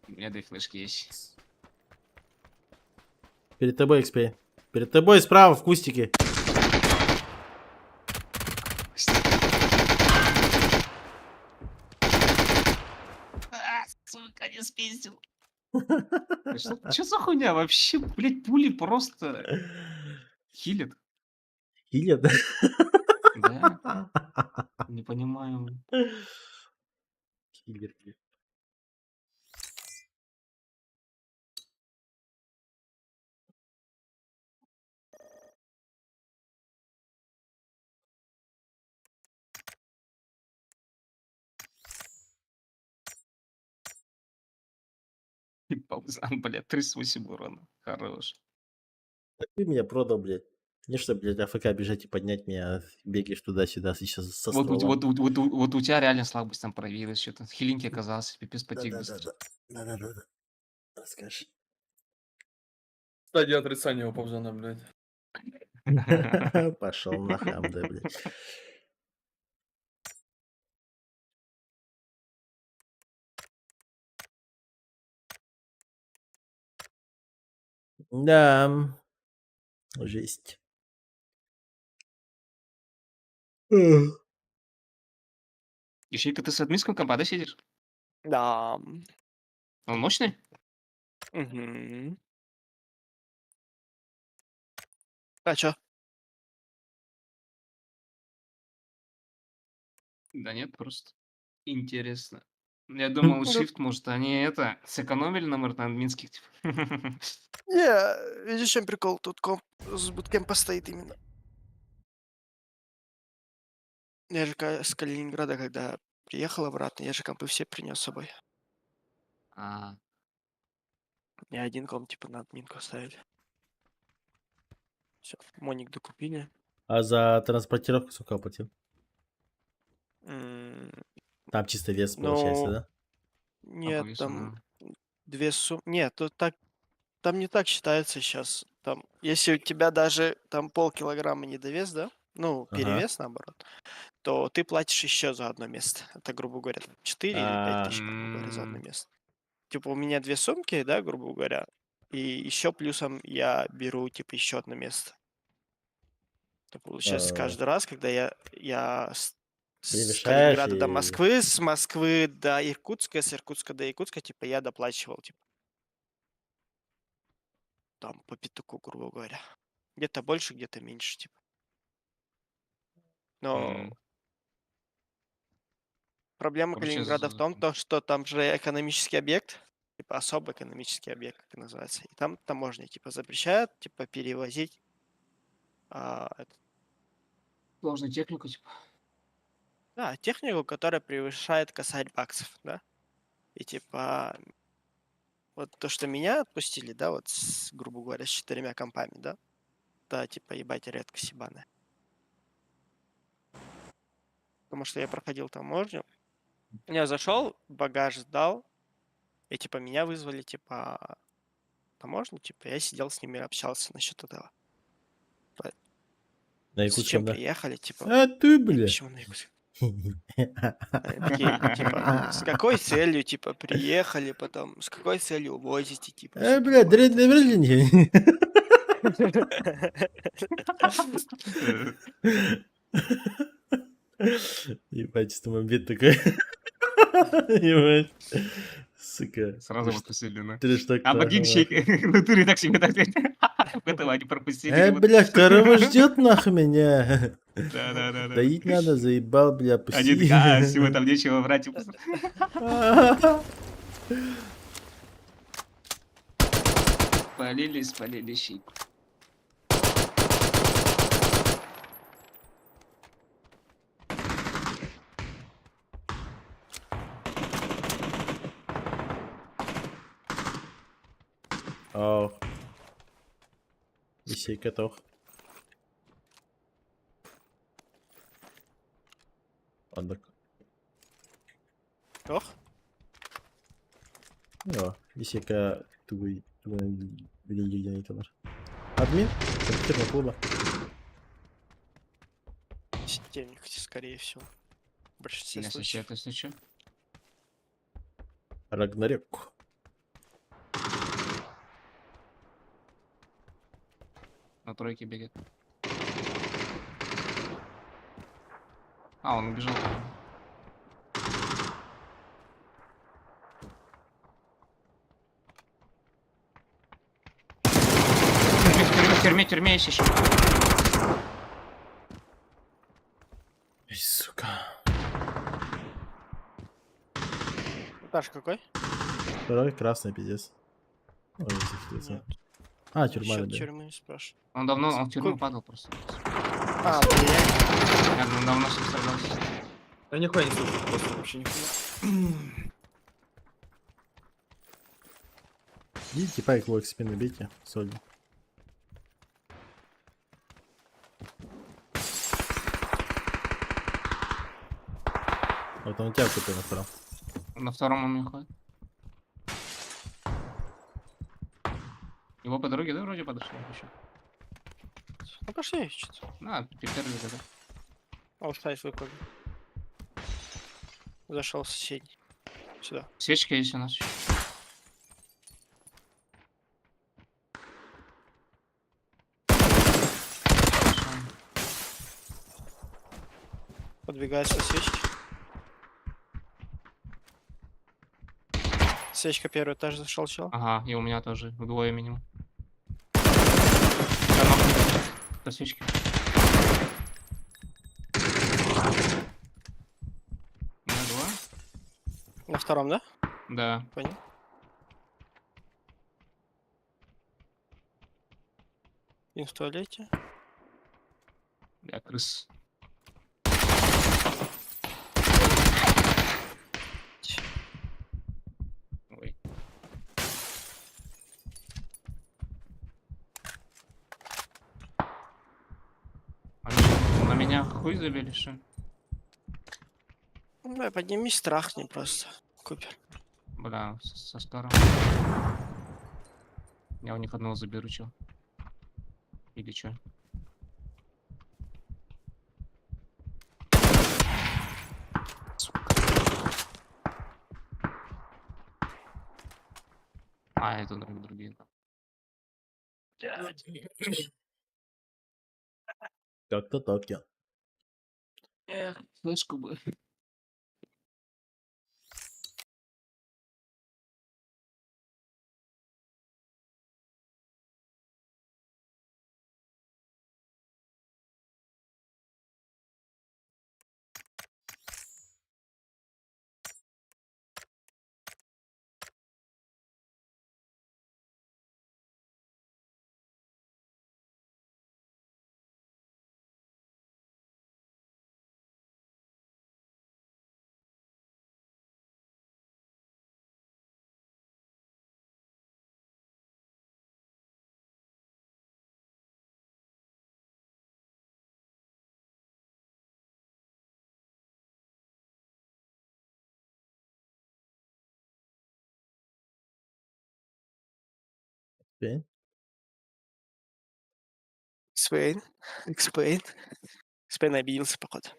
S9: У меня 2 флешки есть.
S1: Перед тобой, XP. Перед тобой справа в кустике.
S9: Сука, не спиздил. Что за хуйня? Вообще, блядь, пули просто хилят.
S1: Хилят.
S9: Да? Не понимаю.
S1: Хилер, блядь.
S9: Пауза, блядь, 38 урона. Хорош.
S1: Ты меня продал, блядь. Не что, блядь, АФК бежать и поднять меня, бегаешь туда-сюда, сейчас со
S9: Вот,
S1: стволом.
S9: вот у тебя реально слабость там проявилась, что-то. Хиленький оказался, пипец потек быстро.
S1: Да-да-да. Расскажешь.
S5: Стадия отрицания у Павзана, блядь.
S1: Пошел на хамда, блядь. Да. Жесть.
S9: Ищейка, ты с админского компа, да, сидишь?
S8: Да.
S9: Он мощный?
S8: Мгм. А чё?
S9: Да нет, просто интересно. Я думал,
S8: Ну,
S9: Shift, может, они это, сэкономили на админских, типа.
S8: не, видишь, в чем прикол? Тут комп с буткемпа стоит именно. Я же с Калининграда, когда приехал обратно, я же компы все принес с собой.
S9: А,
S8: Не один комп, типа, на админку оставили. Все, моник докупили.
S1: А за транспортировку сколько оплатил?
S8: М,
S1: Там чисто вес
S8: Ну,
S1: получается, да?
S8: нет,
S9: повесил,
S8: там
S9: да.
S8: 2 суммы. Нет, тут так, там не так считается сейчас. Там, если у тебя даже там полкилограмма недовес, да? Ну,
S1: Ага.
S8: перевес наоборот, то ты платишь еще за одно место. Это, грубо говоря, 4 или 5
S1: А,
S8: тысяч, грубо говоря, за одно
S9: М,
S8: место. Типа у меня 2 сумки, да, грубо говоря, и еще плюсом я беру, типа, еще одно место. То получается,
S1: а,
S8: каждый раз, когда я с
S1: Превышаешь
S8: Калининграда до
S1: и...
S8: Москвы, с Москвы до Иркутска, с Иркутска до Якутска, типа, я доплачивал, типа, там, по пятаку, грубо говоря. Где-то больше, где-то меньше, типа. Но
S9: м.
S8: проблема
S9: Короче,
S8: Калининграда в том, то, что там же экономический объект, типа, особый экономический объект, как называется. И там таможня, типа, запрещают, типа, перевозить
S9: Сложную технику, типа.
S8: да, технику, которая превышает косарь баксов, да. И типа, вот то, что меня отпустили, да, вот, грубо говоря, с 4 компами, да, да, типа, ебать, редкость ебаная. Потому что я проходил таможню, я зашел, багаж сдал, и типа меня вызвали, типа, таможню, типа, я сидел с ними, общался насчет этого.
S1: На
S8: Зачем
S1: якутском, да?
S8: приехали, типа,
S1: А ты, бля.
S8: почему на Якутск? Они такие, типа, с какой целью, типа, приехали, потом, с какой целью увозите, типа, все
S1: Бля,
S8: такое.
S1: дрянные вреждения. Ебать, что момент такой. Ебать. Сука.
S9: Сразу отпустили, да.
S1: Трештак
S9: А
S1: того,
S9: прикинь,
S1: нахуй.
S9: в натуре так себе, так сказать. Этого они пропустили. вот.
S1: Бля, корова ждет нахуй меня.
S9: Да.
S1: Доить надо, заебал, бля,
S9: Они
S1: пусти.
S9: такие, всего там нечего врать. Спалили щи.
S1: Ох. Исей котох. Ладно.
S8: Ох,
S1: О, исейка твой великий товар. Админ? Компьютерного клуба.
S8: сетельник, скорее всего. В большинстве
S9: Если
S8: случаев.
S9: что, если что.
S1: Рагнарёк.
S9: На тройке бегает. А, он убежал. В тюрьме ищешь.
S1: Эй, сука.
S8: Этаж какой?
S1: Второй красный пиздец. Ой, захилился.
S8: Нет.
S1: А, тюрьма,
S8: Насчет
S1: да.
S8: тюрьмы спрашиваю.
S9: Он давно, он в тюрьму
S8: Какой-
S9: падал просто.
S8: А, блядь.
S9: Я давно с ним сражался.
S5: Я нихуя не слышу, просто вообще нихуя.
S1: Идите пайк в спину бейте. Соль. Вот он у тебя купил на втором.
S9: На втором он не ходит. Его по дороге, да, вроде подошли еще.
S8: Ну пошли, что-то.
S9: На, первый тогда.
S8: Аутсайд выпали. Зашел в соседний. Сюда.
S9: Свечка есть у нас еще.
S8: Подвигается свечки. Свечка первый этаж зашел, чел.
S9: Ага, и у меня тоже. Вдвое минимум. Да, нахуй. До свечки. У меня два?
S8: На втором, да?
S9: Да.
S8: Понял. И в туалете.
S9: Я крыс. Ой. Они на меня хуй забили, что ли?
S8: Ну, поднимись, страхни просто. Купер.
S9: Бля, со скором. Я у них одного заберу, чё. Или чё? А, это другие.
S1: Как-то так я.
S9: Эх, флешку бы.
S1: Окей.
S8: Спейн. Экспейн. Спейн обиделся, походу.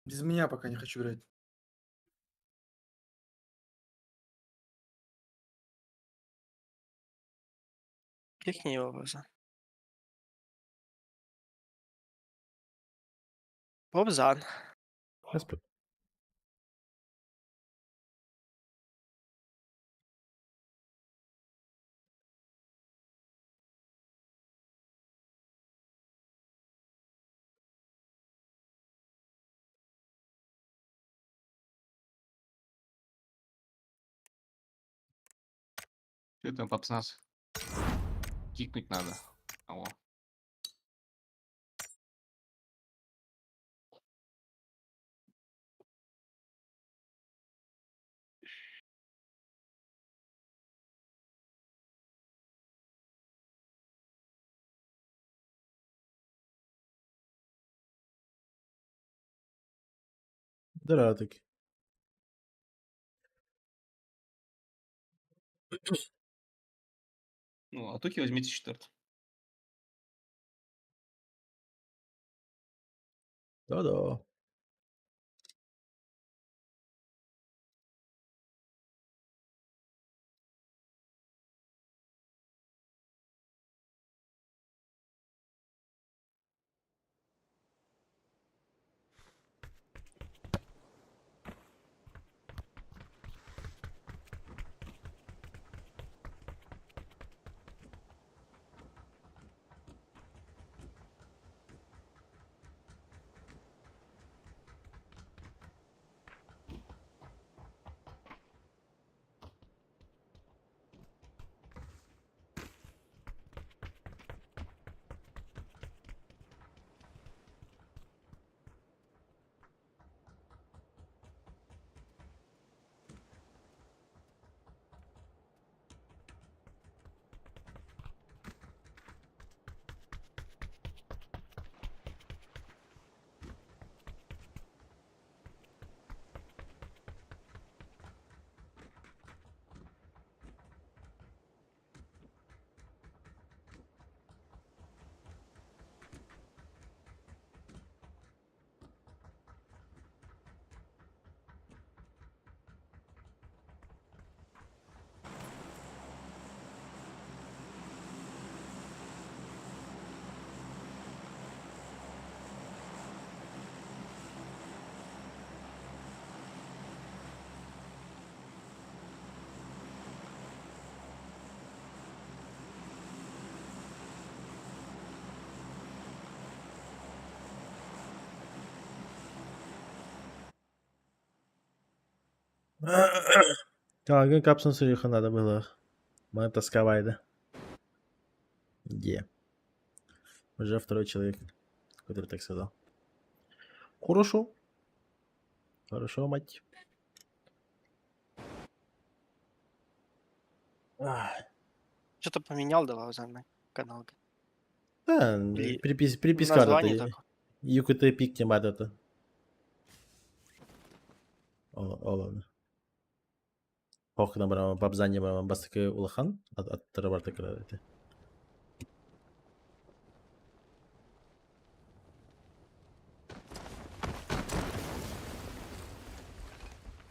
S5: Без меня пока не хочу играть.
S8: Кикни его глаза. Бобзан.
S1: Респект.
S9: Что там, папснас? Кикнуть надо. Алло.
S1: Дратик.
S9: Ну, а туки возьмите четвертый.
S1: Да-да. Kanka kapsın suyu надо было. Мы тосковали, да? Где? Уже второй человек, который так сказал. Хорошо. Хорошо, мать. Ах,
S8: Что-то поменял, давай на канал.
S1: Да,
S8: Или
S1: приписка
S8: название
S1: это.
S8: такое.
S1: UKT пик не это. Ладно. Похна барам бабзанья барам бастыкы улахан от тарабарта крадете.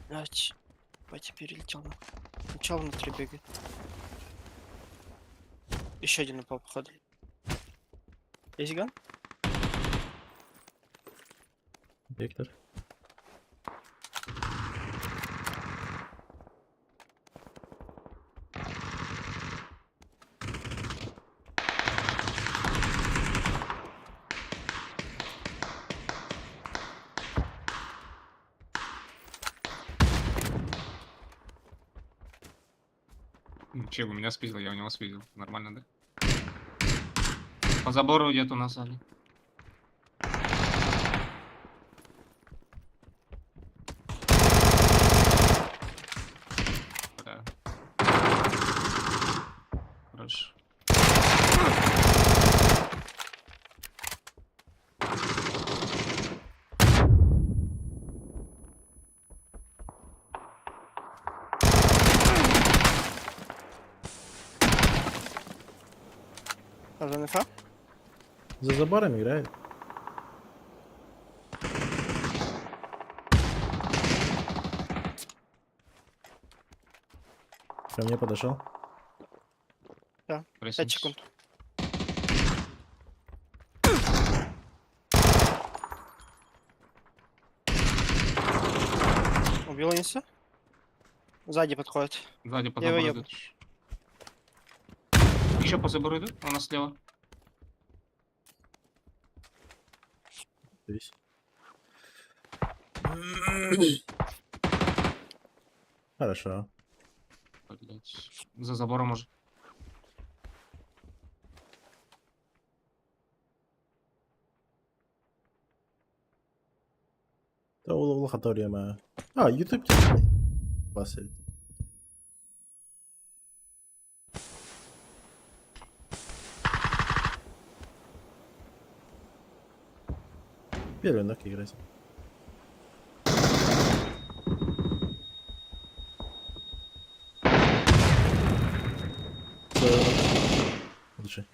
S8: Блядь, Пати перелетел. Ну чё он внутри бегает? Еще один упал, походу. Есть ган?
S1: Виктор.
S9: Че, у меня спиздил, я у него спиздил. Нормально, да? По забору идет у нас, Ali. Да. Хорошо.
S8: Нужен инфа?
S1: За забором играет. Ко мне подошел.
S8: 5 секунд. Убил Инса. Сзади подходит.
S9: Сзади по
S8: Я его
S9: забору идут. Еще по забору идут, у нас слева.
S1: Здесь. Хорошо.
S9: Блять. За забором уже.
S1: Да, лохатория моя. YouTube. Басит. Первый ног играть. Лучше.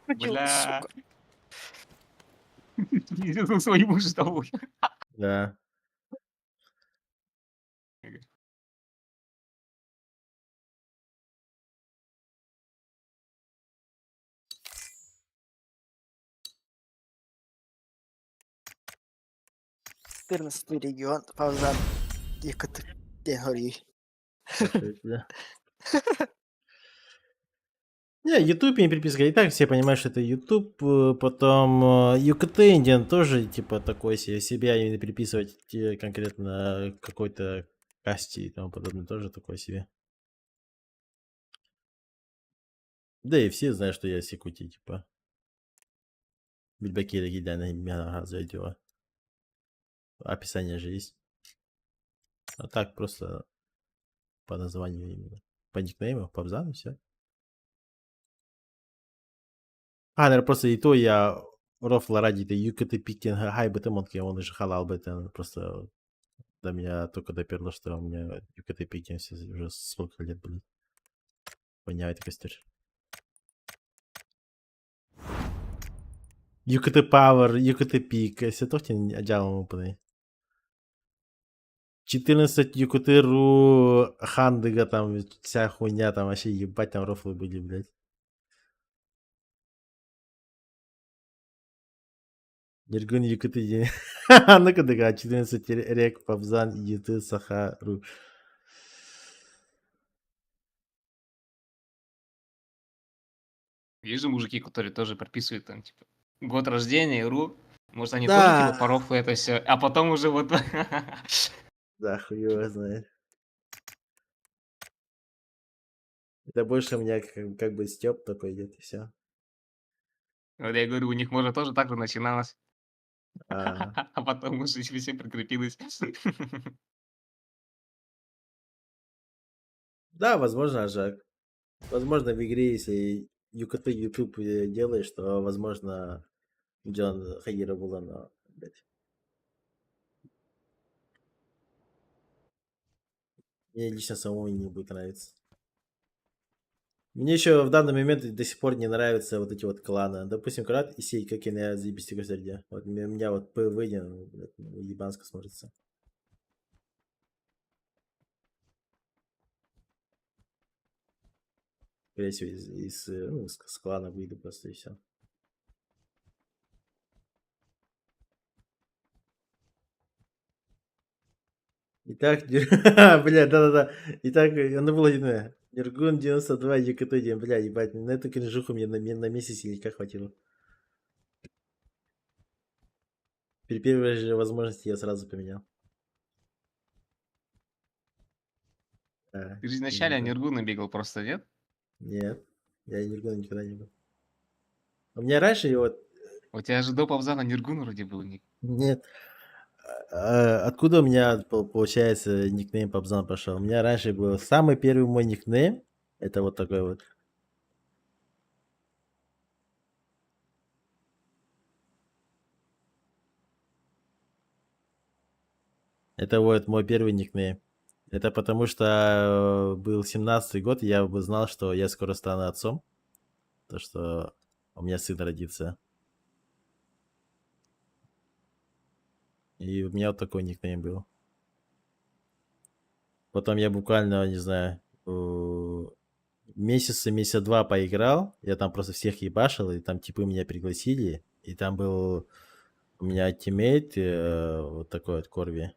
S9: Бля. Я своему ждал.
S1: Да.
S8: Регион, Павзан, Екатеринбург.
S1: Да. Не, YouTube не переписка. И так все понимают, что это YouTube. Потом UKT Indian тоже типа такой себе. Себя именно переписывать конкретно какой-то касте и тому подобное тоже такое себе. Да и все знают, что я секути, типа. Бильбаки такие, да, на меня зайдет. Описание же есть. А так просто по названию именно. По никнейму, по абзану, все. Наверное, просто и то я рофла ради the UKT пикинг хай бетемонки, он же халал бетен. Просто до меня только доперло, что у меня UKT пикинг уже сколько лет будет. Понял это костер. UKT Power, UKT Peak, если то тебе отделом упадай. 14 UKT Ру Хандыга там, вся хуйня там, вообще ебать там рофлы были, блядь. Нергун UKT. Ну-ка, дыга, 14 рек, Пабзан, Юты, Сахару.
S9: Есть же мужики, которые тоже прописывают там, типа, год рождения, РУ. Может, они тоже
S1: Да.
S9: типа по это все, а потом уже вот...
S1: Да, хуй его знает. Это больше у меня как бы стёб такой идет, и все.
S9: Вот я говорю, у них, может, тоже так же начиналось,
S1: А,
S9: а потом уже все прикрепилось.
S1: да, возможно, Жак. Возможно, в игре, если UKT YouTube делаешь, то, возможно, Джон Хагира было, но, блядь. Мне лично самому не будет нравиться. Мне еще в данный момент до сих пор не нравятся вот эти вот кланы. Допустим, Крат и Сей, как и на заебись сердя. Вот у меня вот ПВ, ну, блядь, ебанско смотрится. Скорее всего, ну, с клана выйду просто и все. Итак, бля, да-да-да. Итак, оно было иное. Нергун 92, ЕКТ-1, бля, ебать, на эту кринжуху мне на месяц или как хватило. При первой же возможности я сразу поменял. Да,
S9: Ты же вначале
S1: ебать.
S9: Нергуна бегал просто, нет?
S1: Нет, я Нергуна никогда не был. У меня раньше его...
S9: У тебя же до Павзана Нергун вроде был ник.
S1: Нет. Откуда у меня, получается, никнейм Пабзан пошел? У меня раньше был самый первый мой никнейм. Это вот такой вот. Это вот мой первый никнейм. Это потому что был 17-й год, и я бы знал, что я скоро стану отцом. То, что у меня сын родится. И у меня вот такой никнейм был. Потом я буквально, не знаю, месяца два поиграл. Я там просто всех ебашил, и там типы меня пригласили. И там был у меня тиммейт, вот такой вот Корви.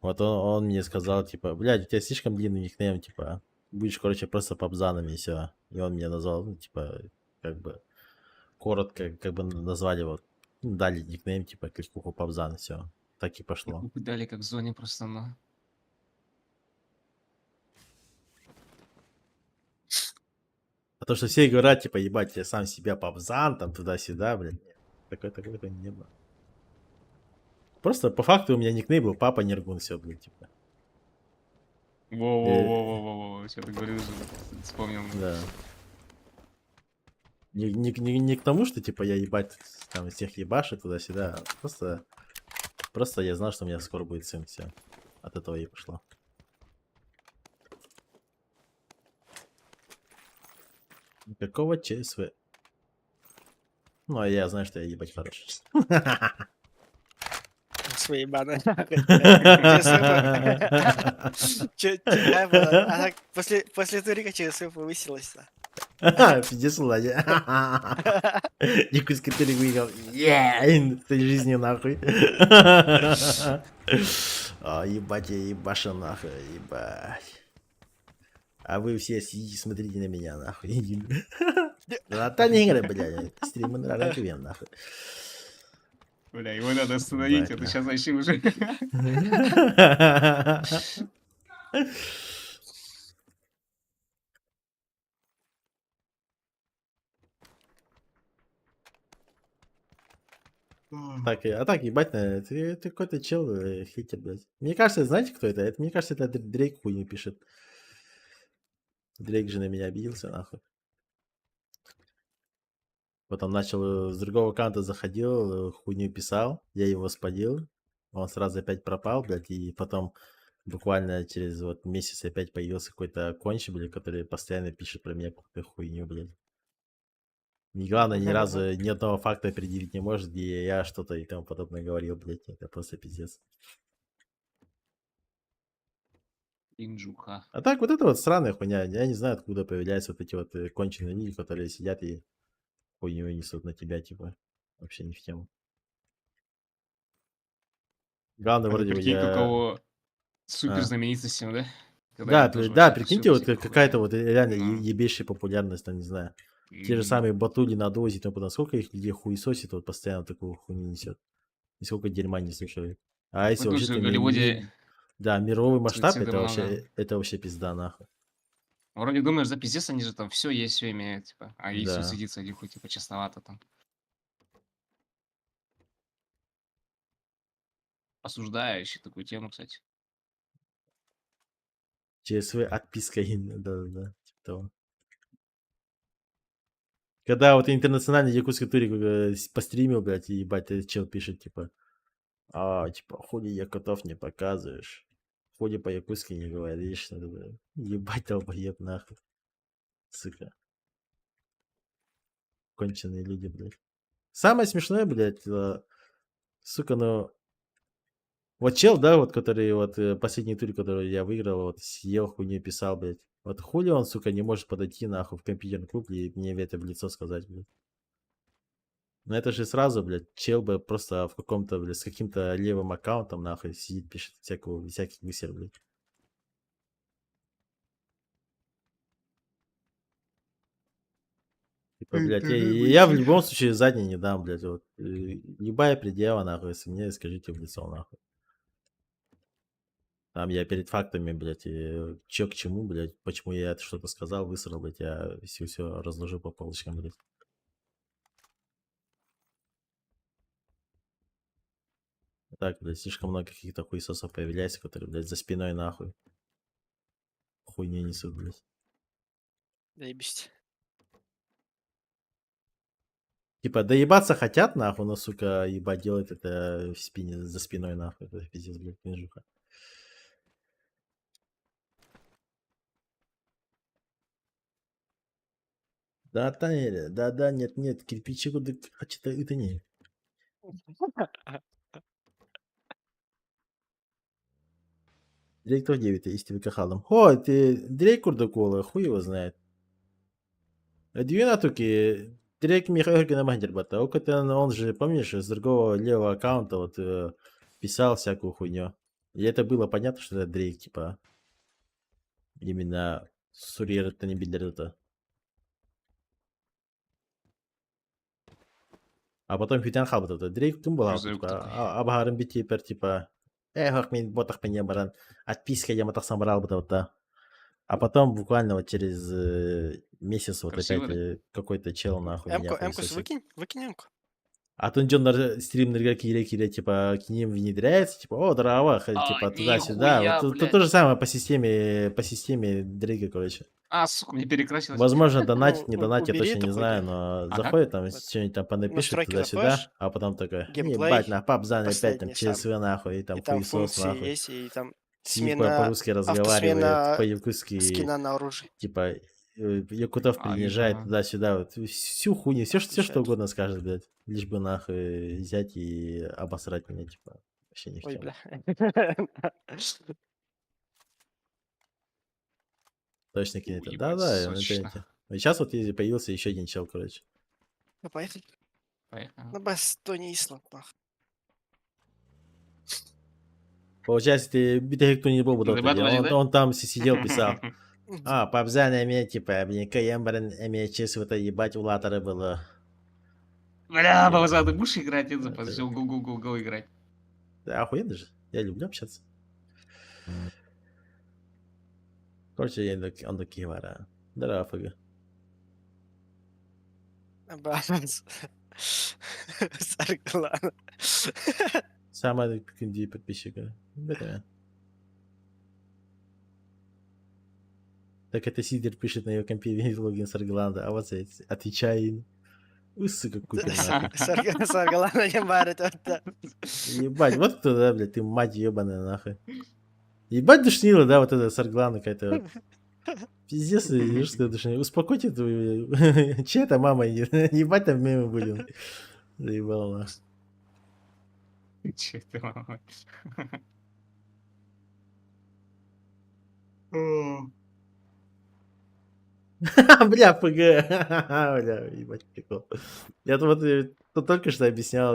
S1: Вот он мне сказал, типа, блядь, у тебя слишком длинный никнейм, типа, будешь, короче, просто Пабзаном и все. И он мне назвал, ну, типа, как бы, коротко, как бы назвали вот, ну, дали никнейм, типа, кликуху Пабзан, все. Так и пошло.
S9: Дали как в зоне просто, ну.
S1: А то, что все говорят, типа, ебать, я сам себя Пабзан, там, туда-сюда, блин. Такой не было. Просто по факту у меня никнейм был Папа Нергун, все, блин, типа.
S9: Во-во-во-во-во-во, что ты говоришь, вспомнил.
S1: Да. Не к тому, что, типа, я ебать, там, всех ебашу туда-сюда. Просто я знал, что у меня скоро будет сын, все. От этого и пошло. Какого ЧСВ? Ну, а я знаю, что я ебать хороший.
S8: Свои баны. После турика ЧСВ повысилась.
S1: Пиздец, Владя. Нику из критерий выиграл. Этой жизни нахуй. Ебать, я ебаша нахуй, ебать. А вы все сидите, смотрите на меня, нахуй. Да не играй, блядь. Стримы на нахуй.
S9: Бля, его надо остановить,
S1: Ебать,
S9: а то сейчас вообще уже...
S1: Так, а так, ебать, ты какой-то чел, хейтер, блядь. Мне кажется, знаете, кто это? Мне кажется, это Дрейк хуйню пишет. Дрейк же на меня обиделся, нахуй. Потом начал с другого аккаунта заходил, хуйню писал, я его спалил. Он сразу опять пропал, блядь, и потом буквально через вот месяц опять появился какой-то конч, блядь, который постоянно пишет про меня какую-то хуйню, блядь. И главное, ни разу ни одного факта определить не может, где я что-то и тому подобное говорил, блядь. Это просто пиздец.
S9: Инжуха.
S1: А так, вот это вот странная хуйня. Я не знаю, откуда появляются вот эти вот конченые люди, которые сидят и хуйню несут на тебя, типа. Вообще не в тему. Главное, вроде бы
S9: Прикинь, у
S1: я...
S9: кого супер
S1: А.
S9: знаменитостью, да? Когда
S1: Да,
S9: ему тоже
S1: да,
S9: вообще
S1: прикиньте,
S9: всё
S1: вот
S9: всякую
S1: какая-то
S9: хуйню.
S1: вот реально
S9: Ну.
S1: ебейшая популярность, там, не знаю. Те же самые батули на дозе, там потом сколько их людей хуесосит, вот постоянно такую хуйню несет. И сколько дерьма не слушают. А если
S9: тут
S1: вообще
S9: же в
S1: ты
S9: Голливуде
S1: да, мировой масштаб,
S9: суицида много.
S1: это вообще пизда, нахуй.
S9: Вроде думаешь, за пиздец они же там все есть, все имеют, типа. А и
S1: Да.
S9: суицидиться один хуй, типа, честновато там. Осуждающий такую тему, кстати.
S1: ЧСВ отписка, да-да-да, типа того. Когда вот интернациональный якутский турик постримил, блядь, и ебать, чел пишет, типа, типа, хули я котов не показываешь, хули по-якутски не говоришь, ебать, долбоеб, нахуй, сука. Конченые люди, блядь. Самое смешное, блядь, сука, ну, вот чел, да, вот, который, вот, последний тур, который я выиграл, вот, съел хуйню, писал, блядь. Вот хули он, сука, не может подойти, нахуй, в компьютерный клуб и мне это в лицо сказать, блядь. Ну это же сразу, блядь, чел бы просто в каком-то, блядь, с каким-то левым аккаунтом, нахуй, сидит, пишет всякий высер, блядь. Типа, блядь, я в любом случае задний не дам, блядь, вот. Любая предъява, нахуй, если мне скажите в лицо, нахуй. Там я перед фактами, блядь, чё к чему, блядь, почему я это что-то сказал, высрал, блядь, я все разложу по полочкам, блядь. Так, блядь, слишком много каких-то хуесосов появляется, которые, блядь, за спиной, нахуй. Хуйню несут, блядь.
S8: Заебись.
S1: Типа, доебаться хотят, нахуй, но, сука, ебать, делать это в спине, за спиной, нахуй. Это пиздец, блядь, книжуха. Да, нет, кирпичику, да, это не. Директор 9, исти викахалом. О, ты директор докола, хуй его знает. Двенатуки, директ Михаил Геннадьевич Бата. Он же, помнишь, с другого левого аккаунта вот писал всякую хуйню. И это было понятно, что это Дрейк, типа. Именно Сурьер это не Бидер. А потом Фитян Хаббат, это Дрейк кім была,
S9: Жүзеуік
S1: типа,
S9: такой.
S1: абағарым битепер, типа, хақ мен ботақ мен баран, отписка я матақсан барал вот да. А потом буквально вот через месяц вот
S9: Красиво,
S1: опять какой-то чел нахуй меня
S8: Эмку
S1: хуесосит.
S8: выкинь эмку.
S1: А тут Джон стримнерга кире, типа, к ним внедряется, типа, о, здорово, типа, туда-сюда.
S9: нихуя,
S1: Вот
S9: блядь.
S1: то же самое по системе Дрейга, короче.
S9: А, сука, мне перекрасилось.
S1: Возможно, донатить, не
S8: Ну,
S1: донатить, я
S8: убери
S1: точно не
S8: эту
S1: знаю,
S8: хуйню.
S1: но
S9: Ага.
S1: заходит там,
S8: Вот.
S1: что-нибудь там понапишет
S8: Настройки
S1: туда-сюда,
S8: заходишь,
S1: а потом такой,
S8: геймплей,
S1: ебать, на папзане опять там
S8: последний
S1: ЧСВ нахуй, и там
S8: И там
S1: хуесос
S8: функции
S1: нахуй.
S8: есть, и там
S1: Сидит
S8: смена,
S1: по-русски разговаривает,
S8: автосмена
S1: по-якутски,
S8: скина на оружие.
S1: типа, якутов
S9: А, вижу,
S1: принижает
S9: ага.
S1: туда-сюда, вот, всю хуйню, все что
S8: Отвечает.
S1: угодно скажет, блядь, лишь бы нахуй взять и обосрать меня, типа, вообще ни в
S8: Ой,
S1: тему.
S8: бля.
S1: Точно кинет.
S9: Ебать,
S1: Да-да, на
S9: сочно.
S1: интернете. И сейчас вот появился еще один чел, короче.
S8: Ну, поехали.
S9: Поехали.
S8: Ну, бас, то не Исланд, нахуй.
S1: Получается, ты битый кто не был бы
S9: Ребята, вроде, да?
S1: он там сидел, писал. Пабзан имеет, типа, мне Каембрен имеет честь в это ебать у латера было.
S9: Бля, Бабаза, ты будешь играть? Я
S1: Это-
S9: запустил го играть.
S1: Да, охуенно же. Я люблю общаться. Короче, он такие вара. Здорово, ФГ.
S8: Бас. Саргалана.
S1: Самый кинди подписчика. Это. Так это Сидер пишет на ее компе весь логин с Аргланда, а вот здесь отвечай. Сука, купи нахуй.
S8: Саргалана не барит. Вот так.
S1: Ебать, вот кто, да, блядь, ты мать ебаная нахуй. Ебать душнила, да, вот эта Сарглана какая-то. Вот. Пиздец, ежская душнила. Успокойте твою... Чья это мама? Ебать там мемы были. Заебал нахуй.
S9: Че ты, мама?
S1: Бля, ПГ. Бля, ебать, прикол. Я вот только что объяснял,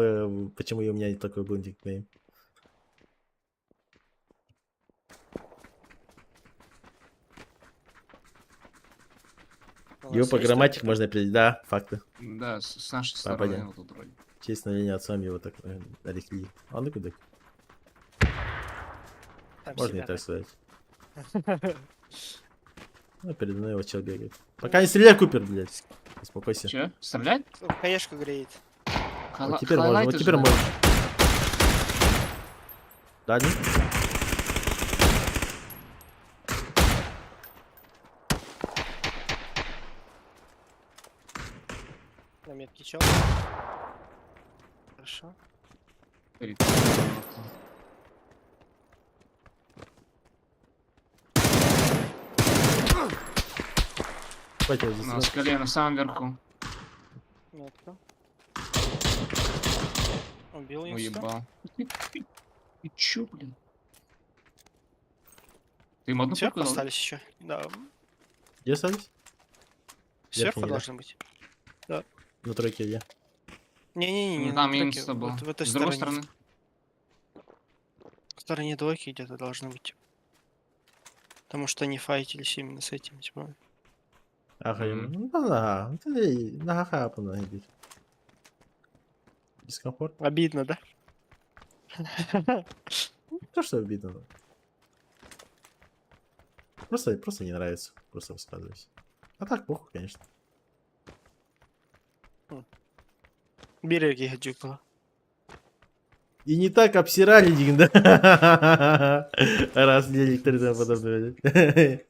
S1: почему у меня такой был никнейм.
S8: У
S1: Его
S8: нас
S1: по
S8: есть
S1: грамматике
S8: такой?
S1: можно определить. Да, факты.
S9: Да, с нашей
S1: Попадя.
S9: стороны вот тут вроде.
S1: Честь на линии отцом его так нарекли. А ну куда?
S8: Там
S1: Можно и
S8: себя
S1: так сказать. Ну, передо мной его чел бегает. Пока не стреляй, Купер, блядь. Успокойся.
S9: Че? Стрелять?
S8: Хаешка греет.
S1: Вот теперь можно, вот теперь можно. Да, не?
S8: На метке чел. Хорошо.
S1: Хватит здесь.
S9: На скале на самом верху.
S8: Метка. Убил инста.
S9: Уебал. Ты чё, блин? Ты им одну
S8: Сверху
S9: пульку дал?
S8: остались еще. Да.
S1: Где остались?
S8: Сверху
S1: да?
S8: должны быть.
S1: На тройке где?
S8: Не-не-не,
S9: Ну, там
S8: на троке,
S9: инста был.
S8: вот в этой
S9: С другой
S8: стороне.
S9: стороны.
S8: В стороне двойки где-то должны быть. Потому что они файтились именно с этим, типа.
S1: Ага,
S9: Мгм.
S1: ну да, ты на ха идет. Дискомфорт.
S8: Обидно, да?
S1: Не то, что обидно. Но... Просто не нравится. Просто высказываюсь. А так, похуй, конечно.
S8: Береги гадюка.
S1: И не так обсирали, Дик, да? Раз некоторые там подобное.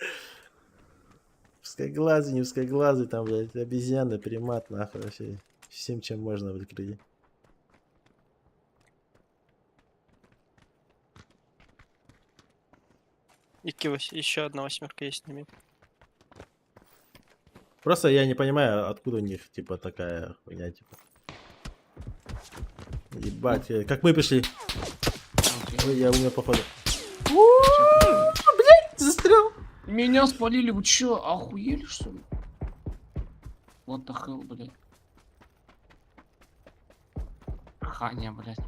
S1: Узкоглазый, не узкоглазый, там, блядь, обезьяна, примат, нахуй, вообще. Всем, чем можно в крыле.
S8: Еще одна восьмерка есть на метке.
S1: Просто я не понимаю, откуда у них, типа, такая хуйня, типа. Ебать, как мы пришли.
S9: Окей.
S1: Ой, я умер, походу. Застрял.
S9: Меня спалили, вы чё, охуели что ли? What the hell, блядь. Ханя, блядь.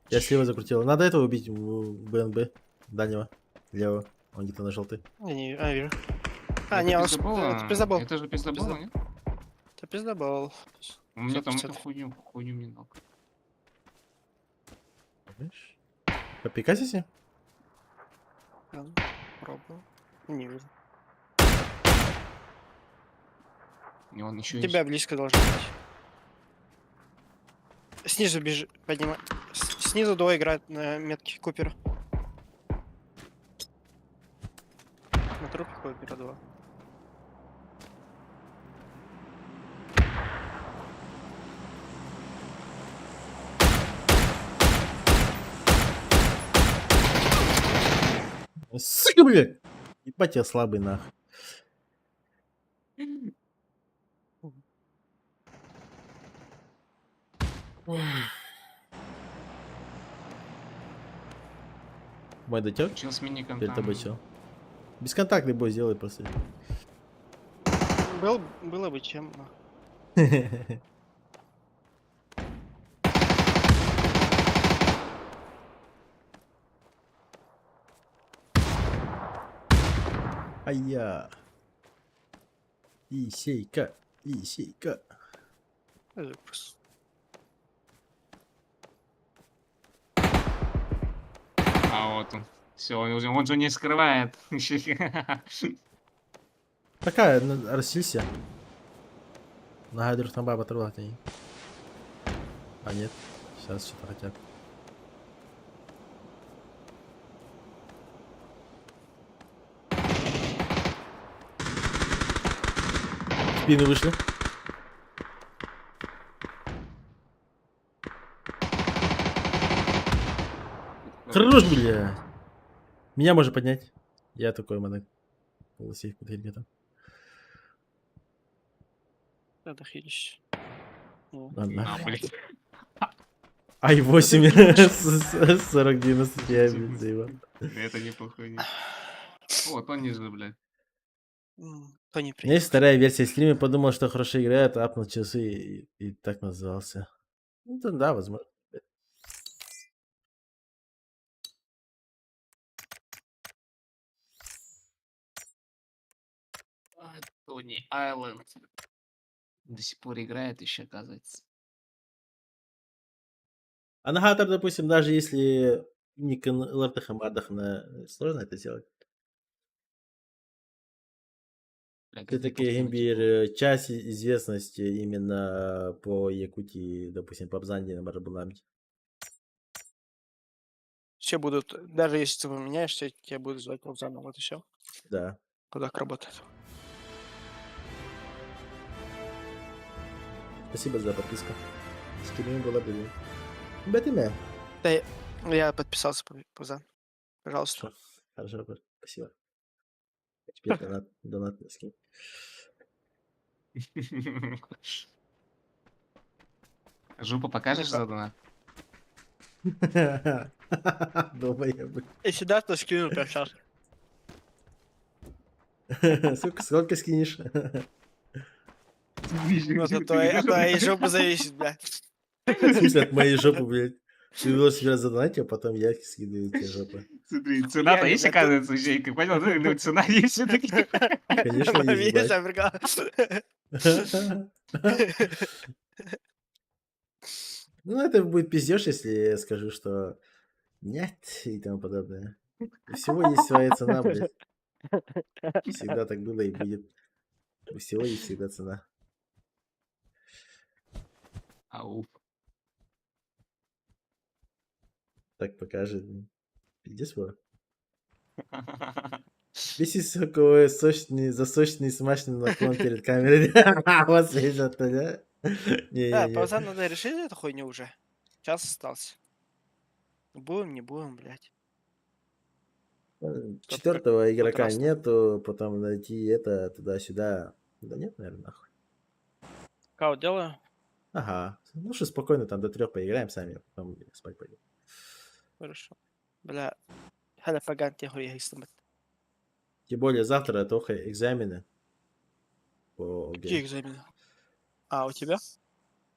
S1: Я слева закрутил. Надо этого убить, БНБ. Дальнего. Левого. Он где-то на желтый.
S8: Вижу.
S9: Это
S8: Не, он
S9: пиздобол,
S8: это пиздобол.
S9: Это же пиздобол,
S8: Пизда-
S9: нет?
S8: Это пиздобол.
S9: У меня там
S8: 100%.
S9: эту хуйню мне дал.
S1: Понимаешь? Попикать если?
S8: Ладно, пробую. Не вижу.
S9: И он еще
S8: У тебя близко должно быть. Снизу бежи, поднимай. Снизу двое играют на метке Купера. На трупе Купера два.
S1: Сука, блядь! Ебать, я слабый, нахуй. Мой дотек?
S9: Чел с миником
S1: Перед тобой
S9: там.
S1: чел. Бесконтактный бой сделай просто.
S8: Было бы чем. Но.
S1: Ай-я. Исейка. Исейка.
S8: Просто.
S9: А вот он. Все, он же не скрывает.
S1: Пока, расселься. На гайдер там баба оторвала ты. А нет. Сейчас что-то хотят. Спины вышли. Хорош, бля. Меня можно поднять. Я такой монок. Полосейф под хельметом.
S8: Надо хилить.
S1: Ладно.
S9: А, блядь.
S1: Ай-8 с 40-95, блядь, заебал.
S9: Это неплохой. Вот он ниже, блядь.
S8: То
S1: У
S8: неприятно.
S1: меня есть вторая версия стрима, подумал, что хорошо играет, апнул часы и так назывался. Ну да, возможно.
S9: Тони Айленд. До сих пор играет еще, оказывается.
S1: А Нагатор, допустим, даже если Никон Лартахам Ардахна, сложно это сделать.
S9: Бля,
S1: Ты
S9: как мне
S1: такие
S9: просто
S1: имбирь, часть известности именно по Якутии, допустим, по Бзанде на Барабуламте.
S8: Все будут, даже если ты поменяешься, тебя будут звать заново. Вот и все.
S1: Да.
S8: Так работает.
S1: Спасибо за подписку. Скидываем было бы. Бэтиме.
S8: Да, я подписался, Пузан. Пожалуйста.
S1: Хорошо, спасибо. Теперь донат не скинь.
S9: Жопу покажешь
S8: Ну-ка.
S9: за донат?
S1: Долбоебы.
S8: Если да, то скину прямо сейчас.
S1: Сколько скинешь?
S8: Ну, от твоей жопы зависит, бля.
S1: В смысле, от моей жопы, блядь. Ты его себя задонатил, а потом я скидываю тебе жопу.
S9: Смотри, цена-то
S8: Реально,
S9: есть,
S8: это-
S9: оказывается, еще, как понял, ну, цена есть все-таки.
S1: Конечно, есть,
S8: Видишь,
S1: блядь.
S8: Африка?
S1: Ну, это будет пиздеж, если я скажу, что нет и тому подобное. У всего есть своя цена, блядь. Всегда так было и будет. У всего есть всегда цена.
S9: Ау.
S1: Так покажет. Пиздец, было. Весь такой сочный, засочный, смачный наклон перед камерой. Вот светят, да?
S8: Да,
S1: Не-не-не.
S8: пацан, надо решить эту хуйню уже. Час остался. Будем, не будем, блядь.
S1: Четвертого игрока
S8: раз, да.
S1: нету, потом найти это туда-сюда. Да нет, наверное, нахуй.
S8: Кау делаю?
S1: Ага. Ну что, спокойно там до 3 поиграем сами, а потом спать пойдем.
S8: Хорошо. Бля. Халя фаган те хуй истомат.
S1: Тем более завтра только экзамены по ОГЭ.
S8: Какие экзамены? А, у тебя?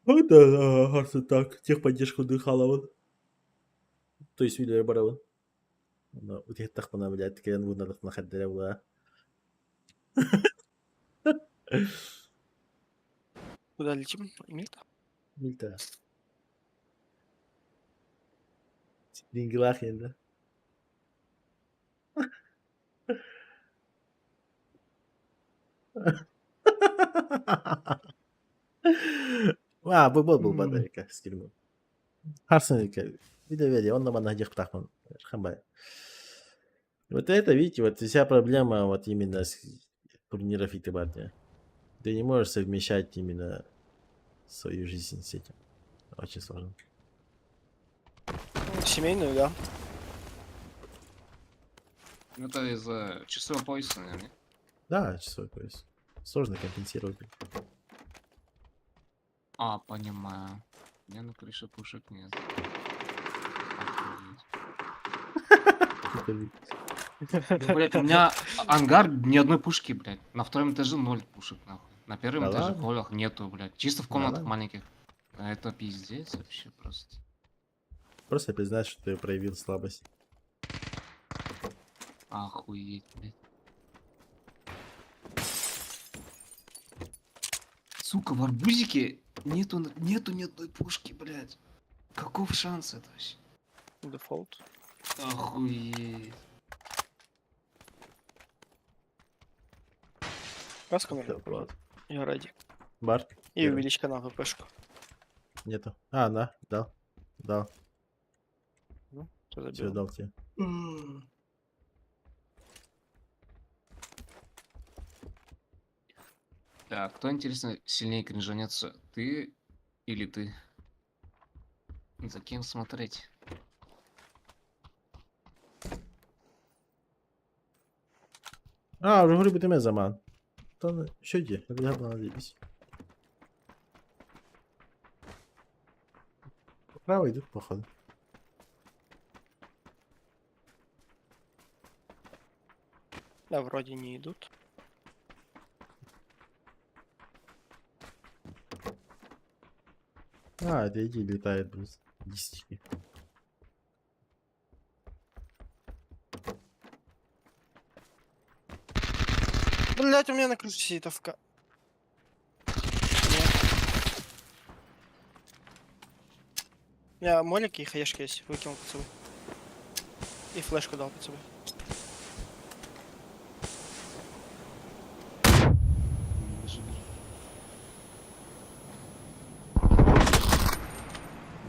S1: Ну да, кажется так. Техподдержку дыхала он. То есть видео барабан. Ну, у тех так она, блядь, кен вудна на хаддере была.
S8: Куда летим? Мильта?
S1: Мильта. Дингелах енді. Бұл батарейка скилму. Харсоника. Видео, он нам на дих птахман. Хамбай. Вот это, видите, вот вся проблема вот именно с турниров и Тибарте. Ты не можешь совмещать именно свою жизнь с этим. Очень сложно.
S8: Семейную, да.
S9: Это из-за часового пояса, наверное.
S1: Да, часовой пояс. Сложно компенсировать.
S9: А, понимаю. У меня на крыше пушек нет. Охуеть. Ну, блядь, у меня ангар ни одной пушки, блядь. На втором этаже 0 пушек, нахуй. На первом
S1: Да
S9: этаже
S1: ладно?
S9: в холлах нету, блядь. Чисто в
S1: Да
S9: комнатах
S1: ладно?
S9: маленьких. А это пиздец вообще просто.
S1: Просто признать, что ты проявил слабость.
S9: Охуеть, блядь. Сука, в арбузике нету ни одной пушки, блядь. Каков шанс это вообще?
S8: Дефолт.
S9: Охуеть.
S8: Раз камера.
S1: Вот.
S8: Я ради.
S1: Бар?
S8: И
S1: Первый.
S8: увеличь канал ВПшку.
S1: Нету. А, да, дал. Дал.
S8: Кто
S1: Все,
S8: забил?
S1: дал тебе.
S9: Так, кто, интересно, сильнее кринжанется? Ты или ты? За кем смотреть?
S1: А, уже говорю, битиме заман. То що йде? Я надеюсь. Право идут, походу.
S8: Да, вроде не идут.
S1: А, это иди, летает, блин. 10.
S8: Блять, у меня на крыше сидит АФК. Нет. Я молик и хаешки есть. Выкинул под собой. И флешку дал под собой.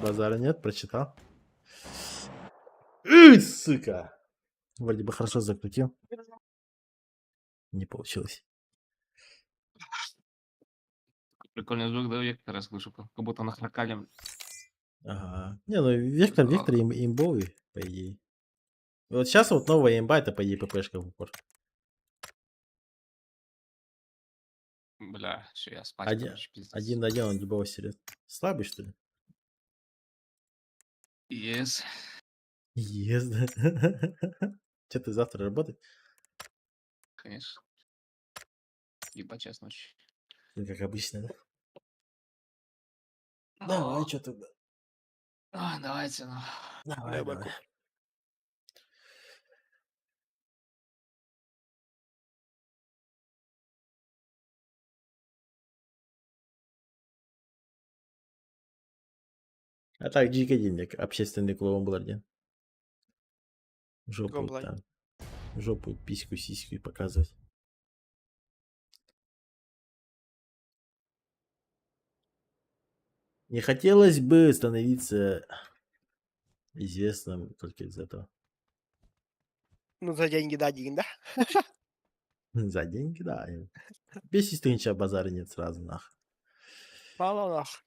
S1: Базара нет, прочитал. Эй, сука! Вроде бы хорошо закрутил. Не получилось.
S9: Прикольный звук, да, Вектора слышу, как будто на хракале.
S1: Ага. Не, ну Вектор имбовый, по идее. И вот сейчас вот новая имба, это по идее ППшка в упор.
S9: Бля, все, я спать,
S1: Один
S9: короче, пиздец.
S1: один на один он дебово серет. Слабый, что ли?
S9: Yes.
S1: Езда. Че ты завтра работать?
S9: Конечно. Ебать, час ночи.
S1: Ну, как обычно, да? Давай, что тогда?
S9: Давайте, ну.
S1: Давай, давай. А так, дико денег. Общественный клуб Бларди. Жопу
S8: Гомблай.
S1: там. Жопу, письку, сиську и показывать. Не хотелось бы становиться известным только из этого.
S8: Ну, за деньги дадим, да?
S1: За деньги, да. Без сестры ничего базара нет сразу, нах.
S8: Мало нах.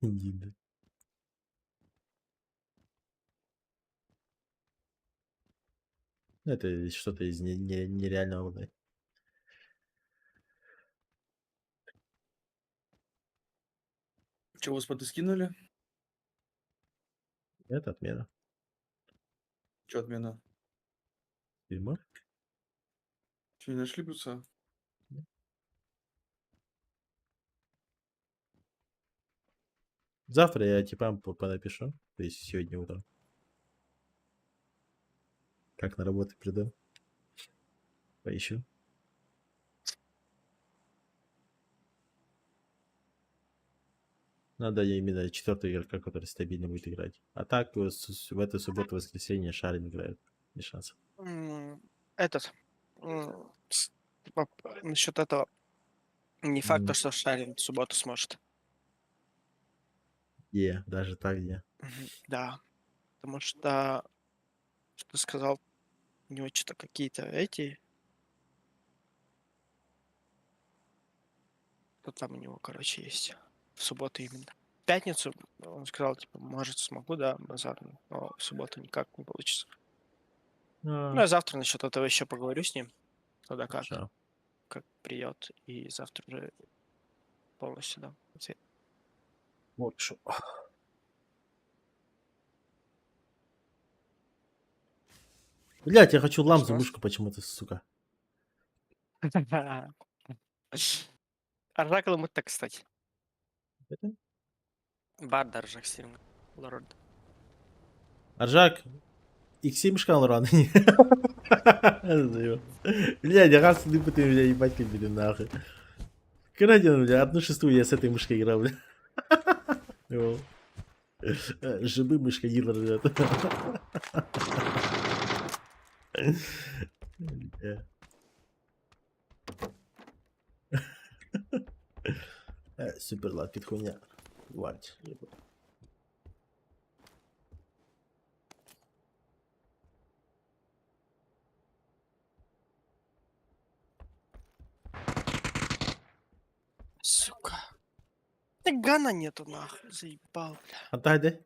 S1: Иди, да. Это что-то из нереального, да.
S5: Че, вы споты скинули?
S1: Это отмена.
S5: Че отмена?
S1: Фильма?
S5: Че, не нашли плюса?
S1: Завтра я типам понапишу. То есть сегодня утром. Как на работу приду. Поищу. Надо именно 4-го игрока, который стабильно будет играть. А так в эту субботу-воскресенье Шарин играет. Без шансов.
S8: Этот. Насчет этого. Не факт, что Шарин в субботу сможет.
S1: Даже так,
S8: Да. Потому что ты сказал, у него что-то какие-то эти. Что там у него, короче, есть. В субботу именно. В пятницу он сказал, типа, может, смогу, да, базар, но в субботу никак не получится. Ну, я завтра насчет этого еще поговорю с ним. Тогда как придет, и завтра уже полностью дам ответ.
S1: Вот что. Блять, я хочу ламзу мышку почему-то, сука.
S8: Аржак ламытта, кстати.
S1: Это?
S8: Бар даржак сильно. Лорд.
S1: Аржак, икси мышка лоран. Блядь, я раз ты меня ебать как блин, нахуй. Краден, бля, 1/6 я с этой мышкой играл, бля. Жибы мышка Гитлер, ребята. Супер лапит хуйня. Вать.
S8: Сука. Да гана нету, нахуй. Заебал, бля.
S1: Отдай, да?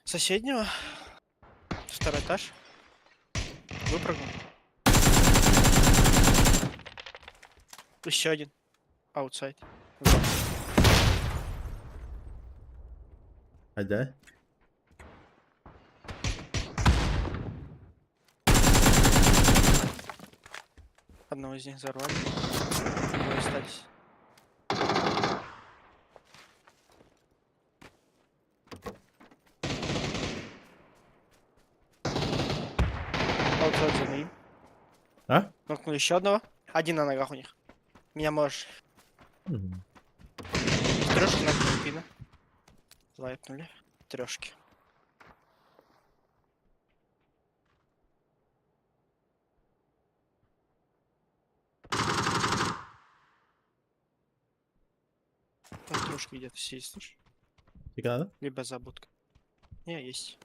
S8: Соседнего. 2-й этаж. Выпрыгнул. Еще один. Аутсайд.
S1: Отдай.
S8: Одного из них взорвали. Двое остались.
S1: А?
S8: Нокнули еще одного. Один на ногах у них. Меня можешь.
S1: Мгм.
S8: Трешки нокнули пина. Лайпнули. Трешки. Там трешки где-то все есть, слышишь?
S1: Тебе надо?
S8: Либо забудка. Не, есть.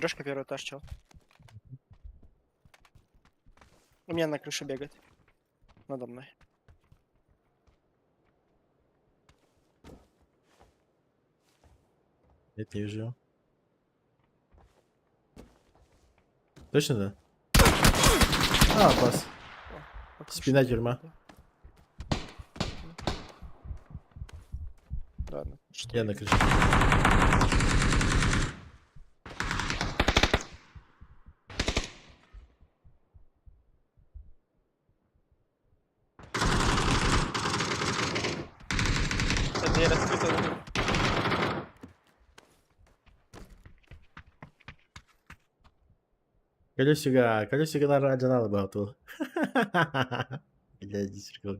S8: Трешка первый этаж, чел. У меня на крыше бегает. Надо мной.
S1: Нет, не вижу его. Точно, да? А, пас.
S8: На крыше
S1: Спина
S8: бегает,
S1: тюрьма.
S8: да. Ладно, что
S1: Я на
S8: бегает.
S1: крыше.
S8: Дверь открыта.
S1: Колесико на радио был. Блядь, дисеркал.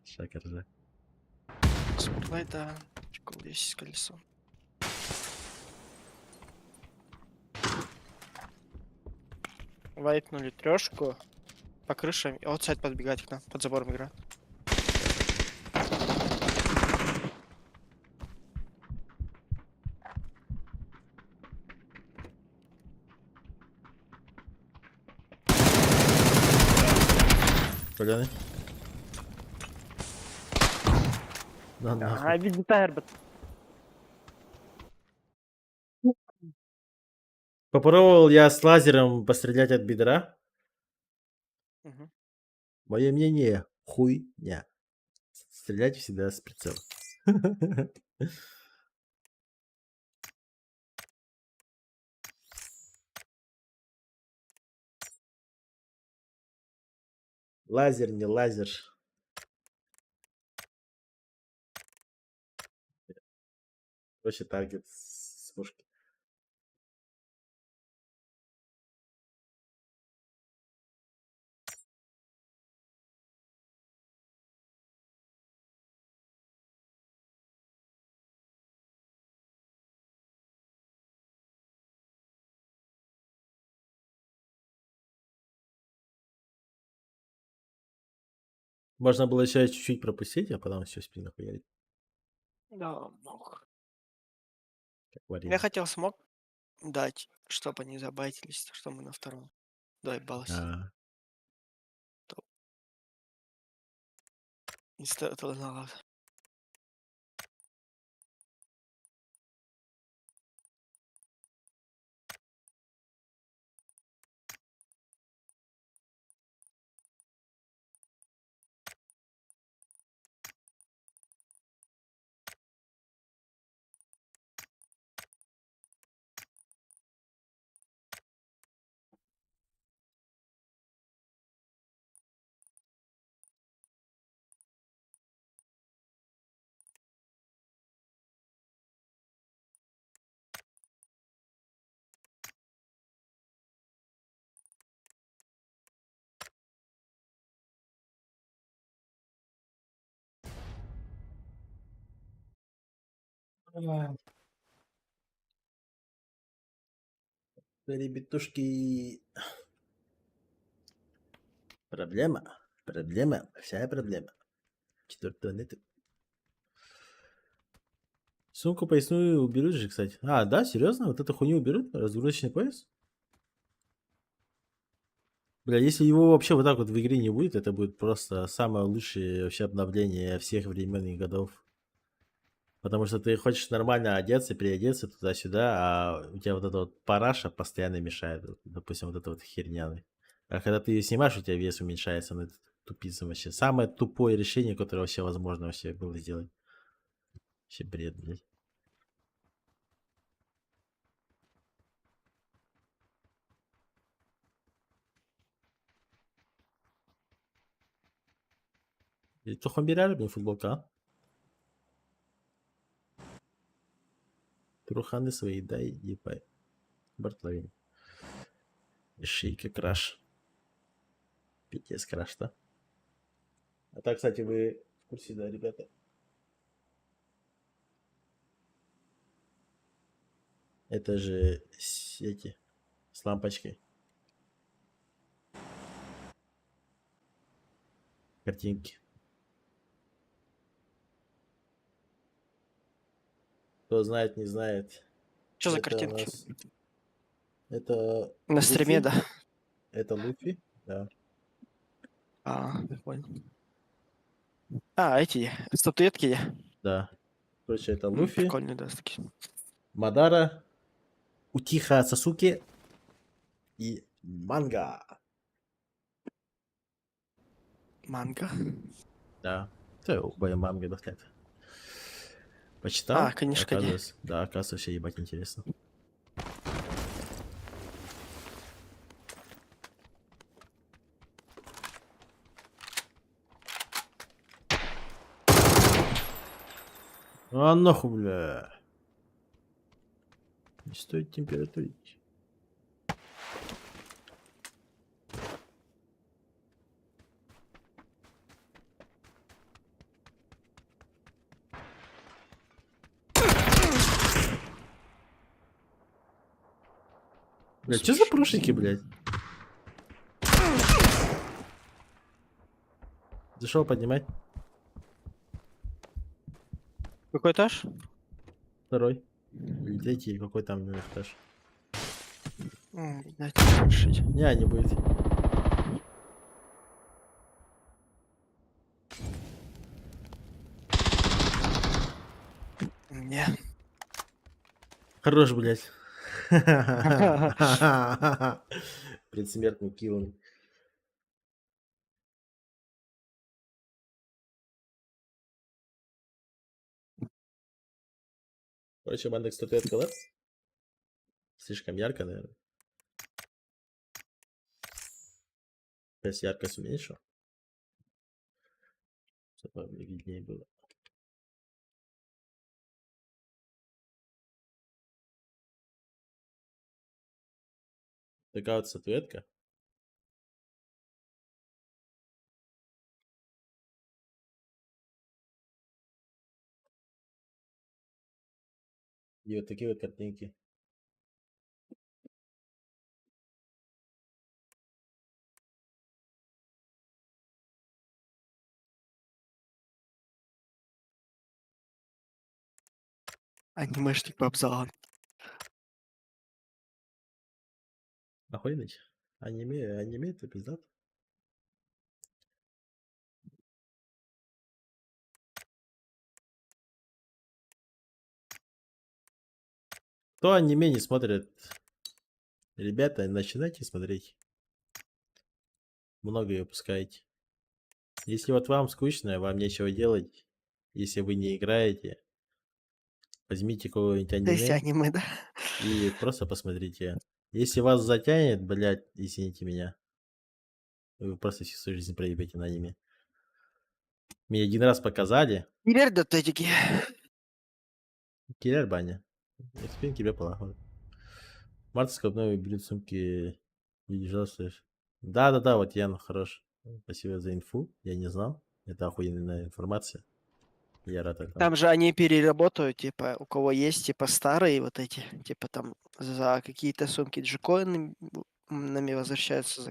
S1: Шаг ржа.
S8: Спотлайта. Прикол, есть с колесом. Вайпнули трешку. По крышам. И аутсайд подбегать к нам. Под забором играть.
S1: Поляны. Да, нахуй.
S8: А, видит Айрбет.
S1: Попробовал я с лазером пострелять от бедра.
S8: Мгм.
S1: Мое мнение, хуйня. Стрелять всегда с прицела. Лазер, не лазер. Вообще таргет с пушки. Можно было еще чуть-чуть пропустить, а потом все спину хуярить.
S8: Да, мог.
S1: Как
S8: Я
S1: вариант.
S8: хотел смог дать, чтобы они забайтились, что мы на втором. Доебалось.
S1: А,
S8: Не стоит этого надо.
S1: ребятушки. Проблема. Проблема. Большая проблема. Четвертого нету. Сумку поясную уберут же, кстати. А, да, серьезно? Вот эту хуйню уберут? Разгрузочный пояс? Бля, если его вообще вот так вот в игре не будет, это будет просто самое лучшее вообще обновление всех времен и годов. Потому что ты хочешь нормально одеться, переодеться туда-сюда, а у тебя вот эта вот параша постоянно мешает. Вот, допустим, вот эта вот херня. А когда ты ее снимаешь, у тебя вес уменьшается. Ну, это тупица вообще. Самое тупое решение, которое вообще возможно вообще было сделать. Вообще бред, блядь. Çok birer mi футболка? Труханы свои дай, ебай. Бартловин. Шейка краш. Пиздец краш, да? А так, кстати, вы в курсе, да, ребята? Это же эти с лампочкой. Картинки. Кто знает, не знает.
S8: Что за
S1: Это у
S8: картинки?
S1: нас- Это
S8: На стриме,
S1: Луфи.
S8: да?
S1: Это Луфи, да.
S8: Понял. Эти статуэтки.
S1: Да. Короче, это Луфи,
S8: Прикольные, да, такие.
S1: Мадара, Утиха Сасуки и Манга.
S8: Манга.
S1: Да. Это оба манга, да, как почитал.
S8: конечно, конечно.
S1: Оказывается, да, оказывается, вообще ебать интересно. А нахуй, бля. Не стоит температурить. Блядь, что за прошники, блядь? Зашел поднимать.
S8: Какой этаж?
S1: Второй. Или третий, какой там этаж.
S8: Дайте решить.
S1: Не, не будет.
S8: Не.
S1: Хорош, блядь. Предсмертный килл. Короче, банда статуэтка, да? Слишком ярко, наверное. Сейчас яркость уменьшу. Чтобы виднее было. Такая вот статуэтка. И вот такие вот картинки.
S8: Анимешник по обзалам.
S1: Охуенный. Аниме это пиздат. Кто аниме не смотрит, ребята, начинайте смотреть. Много упускаете. Если вот вам скучно, вам нечего делать, если вы не играете, возьмите какое-нибудь
S8: То есть
S1: аниме
S8: аниме, да?
S1: и просто посмотрите. Если вас затянет, блядь, извините меня, вы просто всю свою жизнь проебете на аниме. Мне один раз показали,
S8: Теперь до тетики.
S1: киллер баня. Экспин тебе полагаю. Марта складной берет сумки и держался. Да, вот Ян, хорош. Спасибо за инфу. Я не знал. Это охуенная информация. Я рад этому.
S8: Там же они переработают, типа, у кого есть, типа, старые вот эти, типа, там, за какие-то сумки джекоинами возвращаются,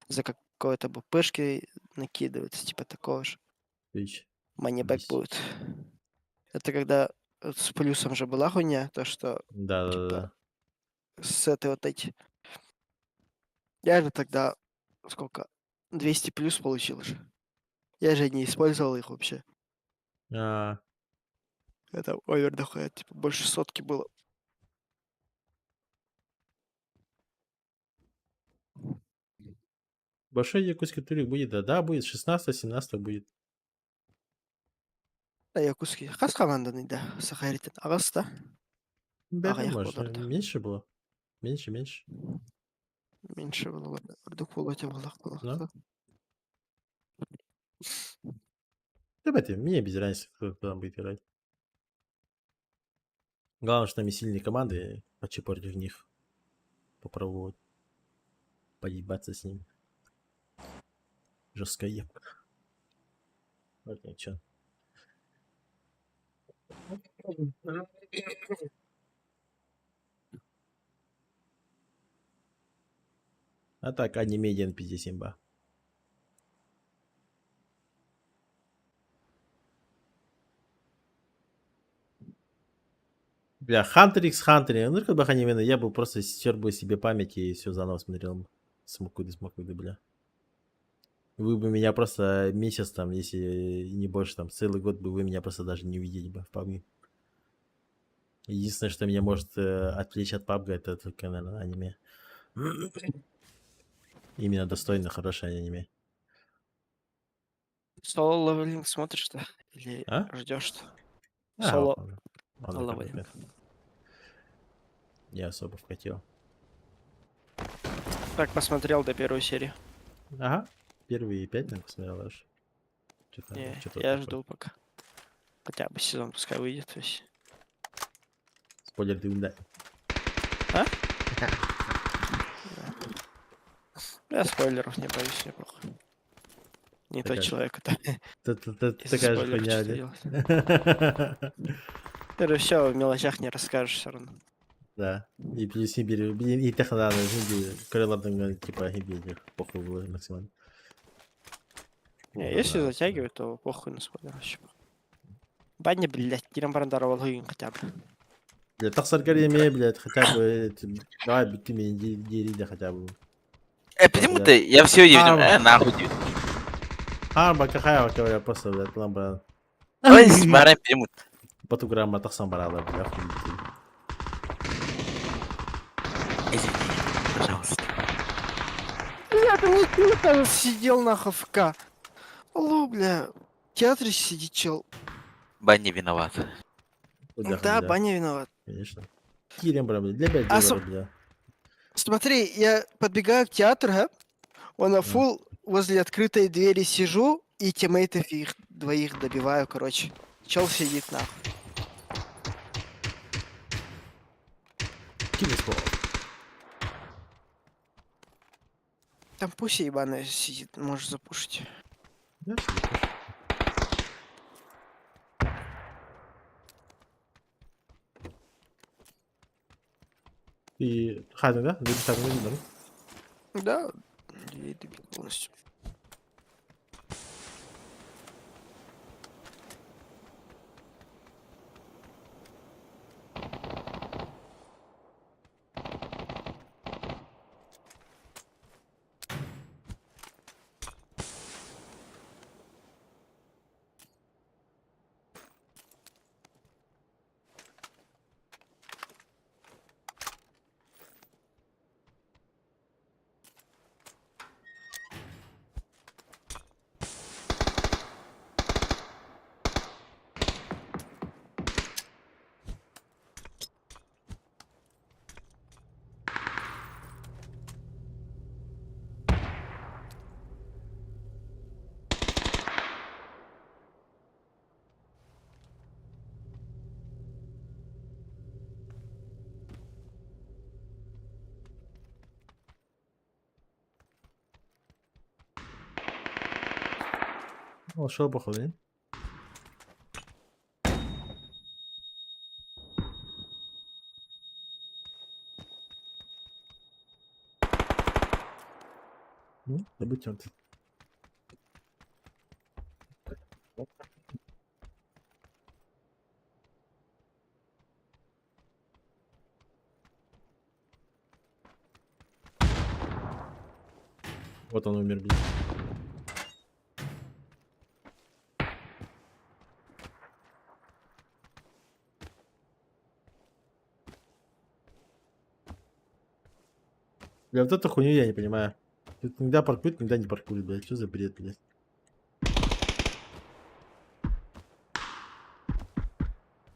S8: за какой-то БПшки накидываются, типа, такого же.
S1: Twitch.
S8: Манибэк
S1: Здесь.
S8: будет. Это когда с плюсом же была хуйня, то, что
S1: Да.
S8: с этой вот эти. Я же тогда, сколько, 200 плюс получил же. Я же не использовал их вообще.
S1: А,
S8: Это овер дохуя, типа, больше сотки было.
S1: большой якутский турик будет, да, будет. 16-17 будет.
S8: Да, Якутский. Хас команданый, да, Сахаритин. Агаста.
S1: Да,
S8: Ағаяқ
S1: может,
S8: боларда.
S1: меньше было. Меньше.
S8: Меньше было. Үрдік бол өте болақ
S1: Да.
S8: болақ.
S1: Давайте, мне без разницы, кто там будет играть. Главное, что там есть сильные команды, хочу против них попробовать поебаться с ними. Жесткая ебка. Вот ничего. А так, анимедиан пиздец имба. Бля, Хантер икс Хантер. Ну, как бы аниме, я бы просто стер бы себе память и все заново смотрел. Смакуды, бля. Вы бы меня просто месяц там, если не больше, там, целый год бы вы меня просто даже не увидели бы в PUBG. Единственное, что меня может отвлечь от PUBG, это только, наверное, аниме. Именно достойно, хорошее аниме.
S8: Соло левелинг смотришь, да? Или
S1: А?
S8: ждешь-то?
S1: А,
S8: Соло
S1: ладно,
S8: левелинг.
S1: не особо вкатил.
S8: Так, посмотрел до первой серии.
S1: Ага. Первые 5, наверное, посмотрел аж. Что-то,
S8: Не,
S1: что-то
S8: я
S1: такое.
S8: жду пока. Хотя бы сезон пускай выйдет весь.
S1: Спойлер, ты да.
S8: А? Я спойлеров не боюсь, мне похуй. Не тот
S1: Такая-
S8: человек, это.
S1: Ты
S8: Из-за
S1: такая же
S8: спойлеров
S1: хуйня,
S8: что
S1: да?
S8: Ты все в мелочах не расскажешь все равно.
S1: Да. И плюс и техно, крылатым, типа, гибель, похуй было максимально.
S8: Не,
S1: Ну,
S8: если
S1: да,
S8: затягивать, то похуй на спойлер вообще. Баня, блядь, Кирам Барандарова логин хотя бы.
S1: Блядь, так саргареме, блядь, хотя бы, давай, ты меня дери, да, хотя бы.
S7: Почему ты? Я все
S1: А,
S7: нахуй.
S1: какая, говоря, просто, блядь, ламба.
S7: Ой, смотри, почему?
S1: Батуграмма так сам барала, блядь, охуительно.
S7: Извини, пожалуйста.
S8: Бля, ты не там сидел на ХФК. Алло, бля. В театре сидит чел.
S7: Бань не виноват.
S8: Да, Баня виноват.
S1: Конечно. Кирем, блядь, для 5
S8: А
S1: долларов, бля.
S8: Смотри, я подбегаю в театр, а? Он на фул возле открытой двери сижу и тиммейтов их двоих добиваю, короче. Чел сидит нахуй.
S1: Киберспорт.
S8: Там пусть ебаная сидит, можешь запушить.
S1: Да, и Хазин, да? Ты Хазин не видел,
S8: Да, я добил полностью.
S1: Он шел, походу, не? Ну, забудь он. Вот он умер, блин. Бля, вот эту хуйню я не понимаю. Тут иногда паркует, иногда не паркует, блядь. Что за бред, блядь?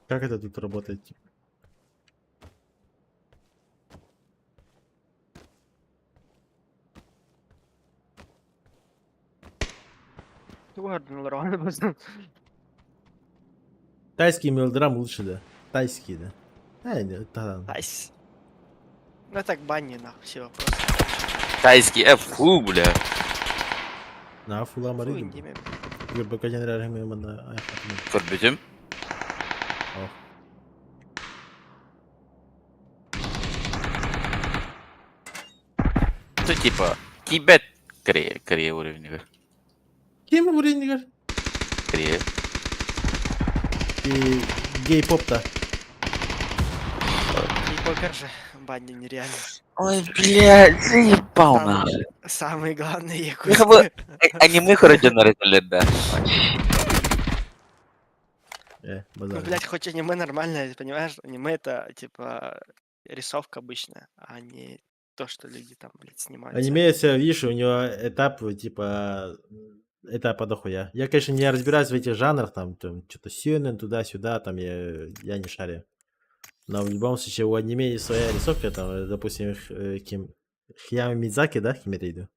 S1: Как это тут работает?
S8: Ладно, нормально просто.
S1: Тайский мелодрам лучше, да. Тайский, да. Нет, да.
S8: Айс. Ну так бани нахуй, все вопросы.
S7: Тайский, фу, бля.
S1: На фула
S8: Фу,
S1: марин.
S8: индиме.
S1: Гөрбөкө женераль меманда.
S7: Көрбүтүм. Это типа Тибет, Корея уровень.
S1: Кем уровень?
S7: Корея.
S1: И гей-поп-то.
S8: И покер же, бани нереально.
S7: Ой, блядь, заебал
S8: Там
S7: нахуй.
S8: Самый главный
S7: Я
S8: якут.
S7: бы аниме короче нарисовали, да.
S8: Ну,
S1: Базар.
S8: блядь, хоть аниме нормальное, понимаешь? Аниме это, типа, рисовка обычная, а не то, что люди там, блядь, снимают.
S1: Аниме, если видишь, у него этап, типа, этапа дохуя. Я, конечно, не разбираюсь в этих жанрах, там что-то сюнэн, туда-сюда, там я не шарю. Но в любом случае у аниме есть своя рисовка, там, допустим, Хаяо Мидзаки, да, Химериду?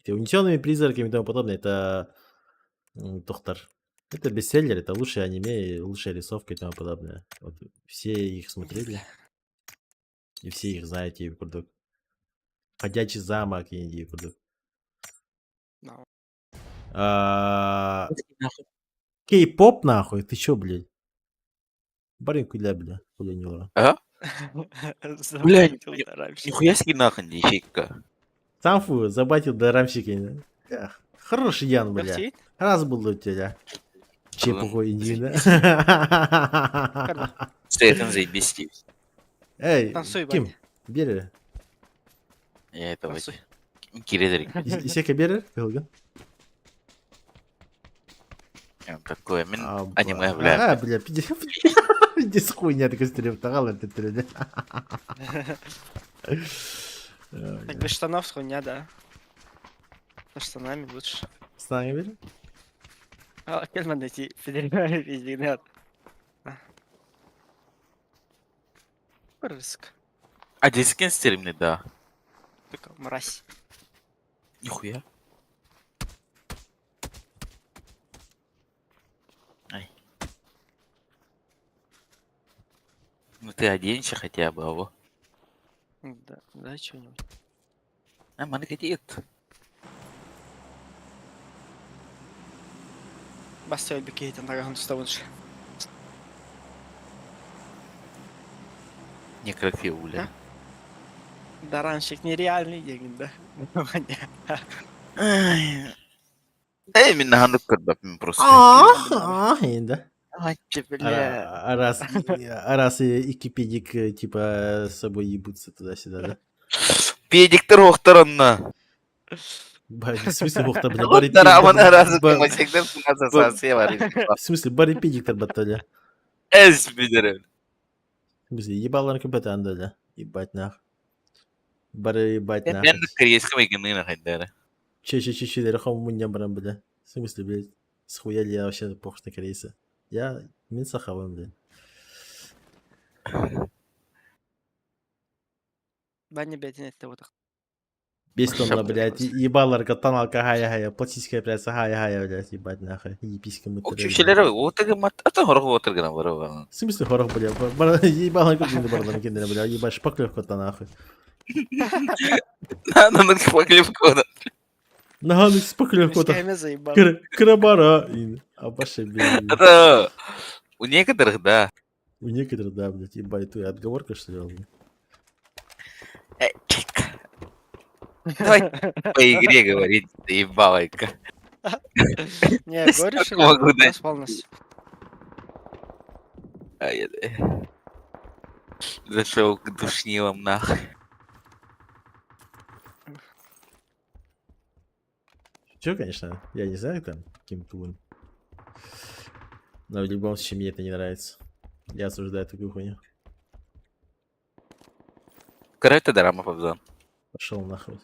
S1: Унесенными призраками и тому подобное, это Тохтар. Это бестселлер, это лучшее аниме, и лучшая рисовка и тому подобное. Вот, все их смотрели. И все их знают, и курдук. Ходячий замок, и курдук.
S8: Ну.
S1: Кей-поп, нахуй, ты чё, блядь? Барин куля, бля, куля не ура.
S7: Ага.
S8: Бля,
S7: Нихуя себе нахуй, ищейка.
S1: Самфу забатил до рамщики. Хороший Ян, бля. Раз был у тебя. Чепуху индина.
S7: Стоит заебись.
S1: Эй,
S8: Танцуй,
S1: Ким,
S8: Ваня.
S1: бери.
S7: Я это вот.
S8: Танцуй.
S7: Киризарик.
S1: Исека бери, Кылган.
S7: Такое аниме, бля.
S1: А, бля, иди с хуйня, ты кострев, тагал, это ты,
S8: Так без штанов хуйня, да. Со штанами лучше.
S1: С нами бери?
S8: А, Кельман найти. Пиздец, нет. Риск.
S7: А дискин стримный, да.
S8: Такая мразь.
S7: Нихуя. Ай. Ну ты оденься хотя бы, алло.
S8: Да, да, что-нибудь.
S7: А, манекетит.
S8: Бастой бикейт, наган ставунш.
S7: Некрофил, бля.
S8: Даранщик нереальный день, да.
S7: Ай. Да именно ганду кадбапим просто.
S1: Да.
S8: Ай, бля.
S1: А раз и кипедик, типа, с собой ебутся туда-сюда, да?
S7: Педиктор охтаранна.
S1: В смысле, бухта, бля,
S7: Охтарамана разу кемасектер сунаса сасева.
S1: В смысле, бари педиктор баталя.
S7: Эс бидерен.
S1: В смысле, ебалар кабата андаля. Ебать нах. Бары ебать нах.
S7: Я на корейском игры на хайдера.
S1: Че, дерехом мунья барам, бля. В смысле, блядь, схуяли я вообще похож на корейца. Я Минсахавым, блядь.
S8: Баня, блядь, нет, ты вот так.
S1: Бестомно, блядь, ебалар катаналка хая-хая, платиськая, блядь, хая-хая, блядь, ебать нахуй. Еписька мутер.
S7: Учителя, вот это мат, это горох вот это грамм.
S1: В смысле хорох, блядь, ебалар катаналка бардан киндера, блядь, ебать, шпаклев кота нахуй.
S7: Надо на шпаклев кота.
S1: Нахуй шпаклев кота.
S8: Мешками заебал.
S1: Крабара. А баши, блядь.
S7: Это у некоторых, да.
S1: У некоторых, да, блядь, ебать, ты отговорка, что ли?
S7: Давай по игре говорить, заебалайка.
S8: Не, говоришь,
S7: Сколько могу
S8: или
S7: дать?
S8: полностью?
S7: Зашел к душнилам нахуй.
S1: Чё, конечно, я не знаю, там, Ким Тун. Но в любом случае мне это не нравится. Я осуждаю такую хуйню.
S7: Короче, драма побзан.
S1: Пошел нахуй.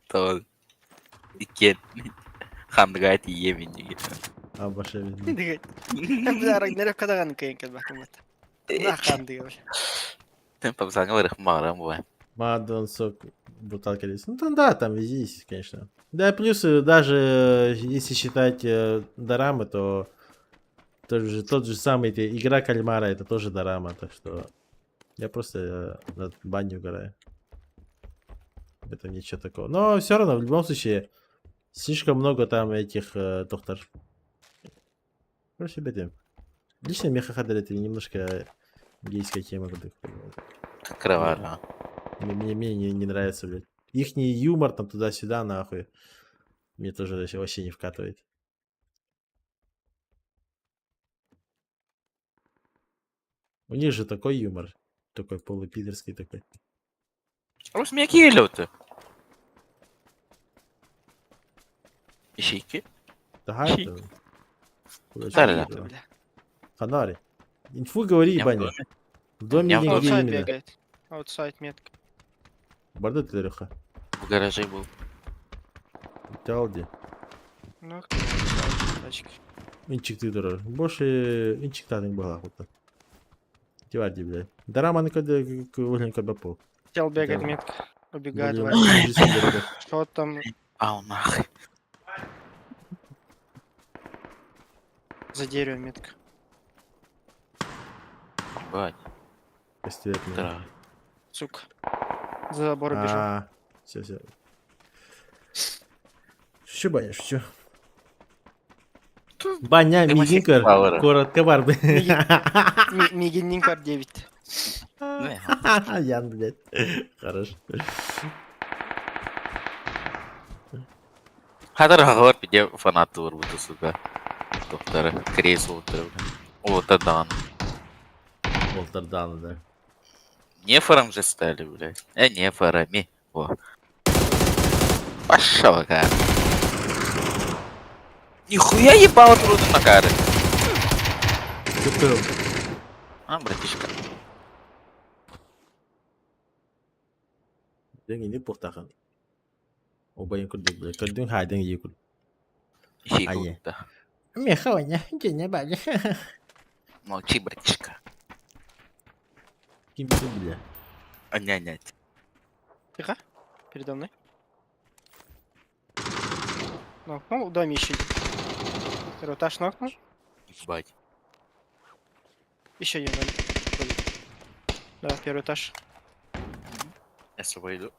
S7: То икен хандгати емени.
S1: Абаша
S8: Не
S1: видно.
S8: дигай. Бля, Рагнарёк кадаган кайын бахтым это. На ханды вообще.
S7: Папсанга вырых марам бывает.
S1: Мадон сок брутал колес. Ну там да, там везде есть, конечно. Да, плюс даже если считать дорамы, то тот же самый игра кальмара, это тоже дорама, так что я просто над баней угораю. В этом ничего такого. Но все равно, в любом случае, слишком много там этих доктор. Короче, бедем. Лично Мехахадер это немножко гейская тема.
S7: Кровавая.
S1: Мне не нравится, блядь. Ихний юмор там туда-сюда, нахуй. Мне тоже вообще не вкатывает. У них же такой юмор. Такой полупидерский такой.
S7: Рус м'які люди. Ищейки.
S1: Да,
S7: Щи.
S1: это... Куда
S7: Да-да-да.
S1: чё,
S8: Бля.
S1: Ханари. Инфу говори,
S7: Я в
S1: Баня.
S7: доме.
S1: В доме
S7: Я в
S1: или
S7: доме.
S1: где
S8: Аутсайд
S1: именно?
S8: бегает. Аутсайд метка.
S1: Бардо ты, Леха?
S7: В гаражі був.
S1: Талди.
S8: Ну, кто аутсайд, тачки.
S1: Инчик ты дурак. Больше инчик татың бала хута. Тиварди, блядь. Дараманы когда углен когда пол.
S8: Хотел бегать
S1: Да.
S8: метка. Убегает.
S1: Блин,
S8: Ваня.
S1: жизнь дорога.
S8: Что там?
S7: Ау нахуй.
S8: За деревом метка.
S7: Бать.
S1: Костелет мне.
S7: Да.
S8: Сука. За забор убежал.
S1: Все. Шучу, Баня, шучу. Баня,
S7: Ты масик
S1: мигинкар,
S7: пауэра.
S1: коротко барбы.
S8: Мигинникар 9.
S7: Не.
S1: Ян, блядь. Хорош.
S7: Хадыр хағылар піде фанаты бар бұты сука. Тоқтары. Крейс отырып. Отадан.
S1: Волтердан, да.
S7: Нефором же стали, блядь. Нефорами. Во. Пошел, ка. Нихуя ебало трудно на каре. А, братишка.
S1: Деньги не пухтахан. Оба им курдук, блядь. Курдук хай деньги курд.
S7: Ищи
S1: А е.
S7: да.
S1: Мехаваня, ты не бали.
S7: Молчи, братишка.
S1: Ким ты, бля.
S7: Нянять.
S8: Тихо. Передо мной. Нокнул, в доме еще. Второй этаж нокнул.
S7: Ебать.
S8: Еще один доме. Да, первый этаж.
S7: Я с собой иду.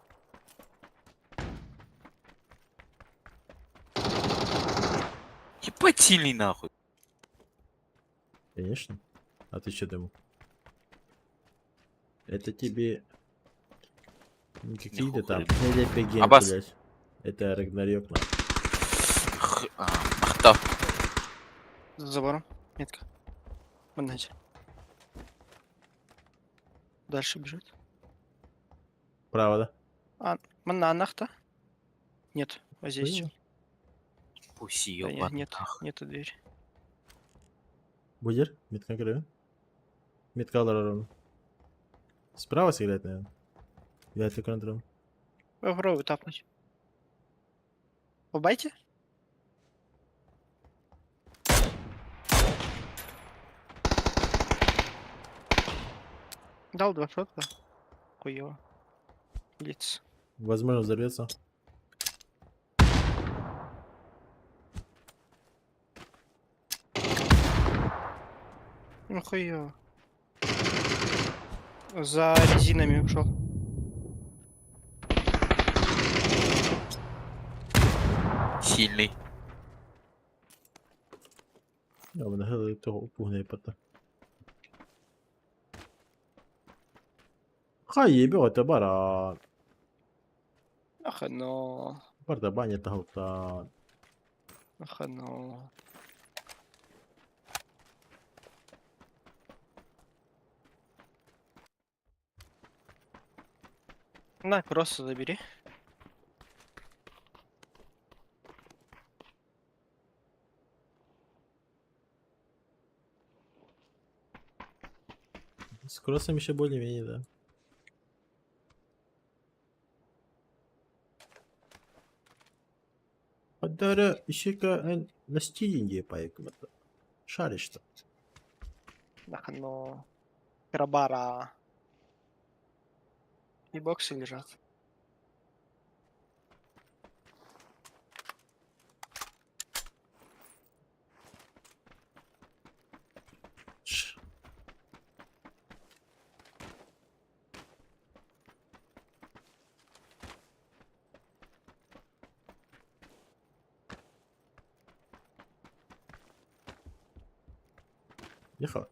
S7: Ебать сильный нахуй.
S1: Конечно. А ты что думал? Это тебе... Не какие-то там...
S7: Нихуя.
S1: Не лепеген,
S7: Аббас.
S1: блядь. Это Рагнарёк, нахуй.
S7: Кто?
S8: За забором. Метка. Банайте. Дальше бежит.
S1: Право, да?
S8: Мананахта? Нет, вот здесь.
S1: Понял.
S7: Пуси,
S8: Да, нет,
S7: ёбаный
S8: нет,
S7: нахуй.
S8: нету двери.
S1: Будер? Метка краю. Метка ровно. Справа сыграть, наверное. Я это контроль.
S8: Попробуй тапнуть. Побайте. Дал 2 шота. Хуёво. Блиц.
S1: Возможно, взорвется.
S8: Ну хуёво. За резинами ушел.
S7: Сильный.
S1: Ja, men det här är inte pohnepat. Хайебе, это bara...
S8: Ах, оно.
S1: Bara баня tahota.
S8: Ах, оно. На, просто забери.
S1: С кроссом еще более-менее, да. Подаря, еще На стилинге пайк. Шаришь-то.
S8: Нахуй, ну... Крабара. И боксы лежат.
S1: Ш. Ехала.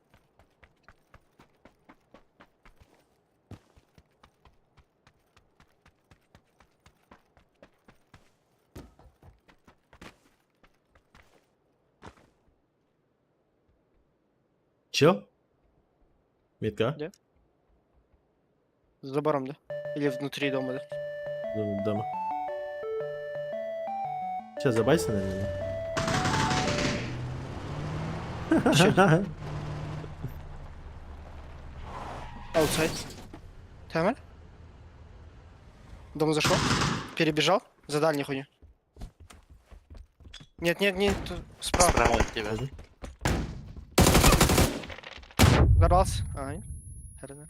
S1: Чё? Метка?
S8: Да. За забором, да? Или внутри дома, да?
S1: Дома. Сейчас забайся, наверное.
S8: Аутсайд. Таймер? Дом зашел? Перебежал? За дальнюю хуйню. Нет, нет, нет, тут справа.
S7: Справа от тебя.
S8: Ворвался. Ай. Хрена.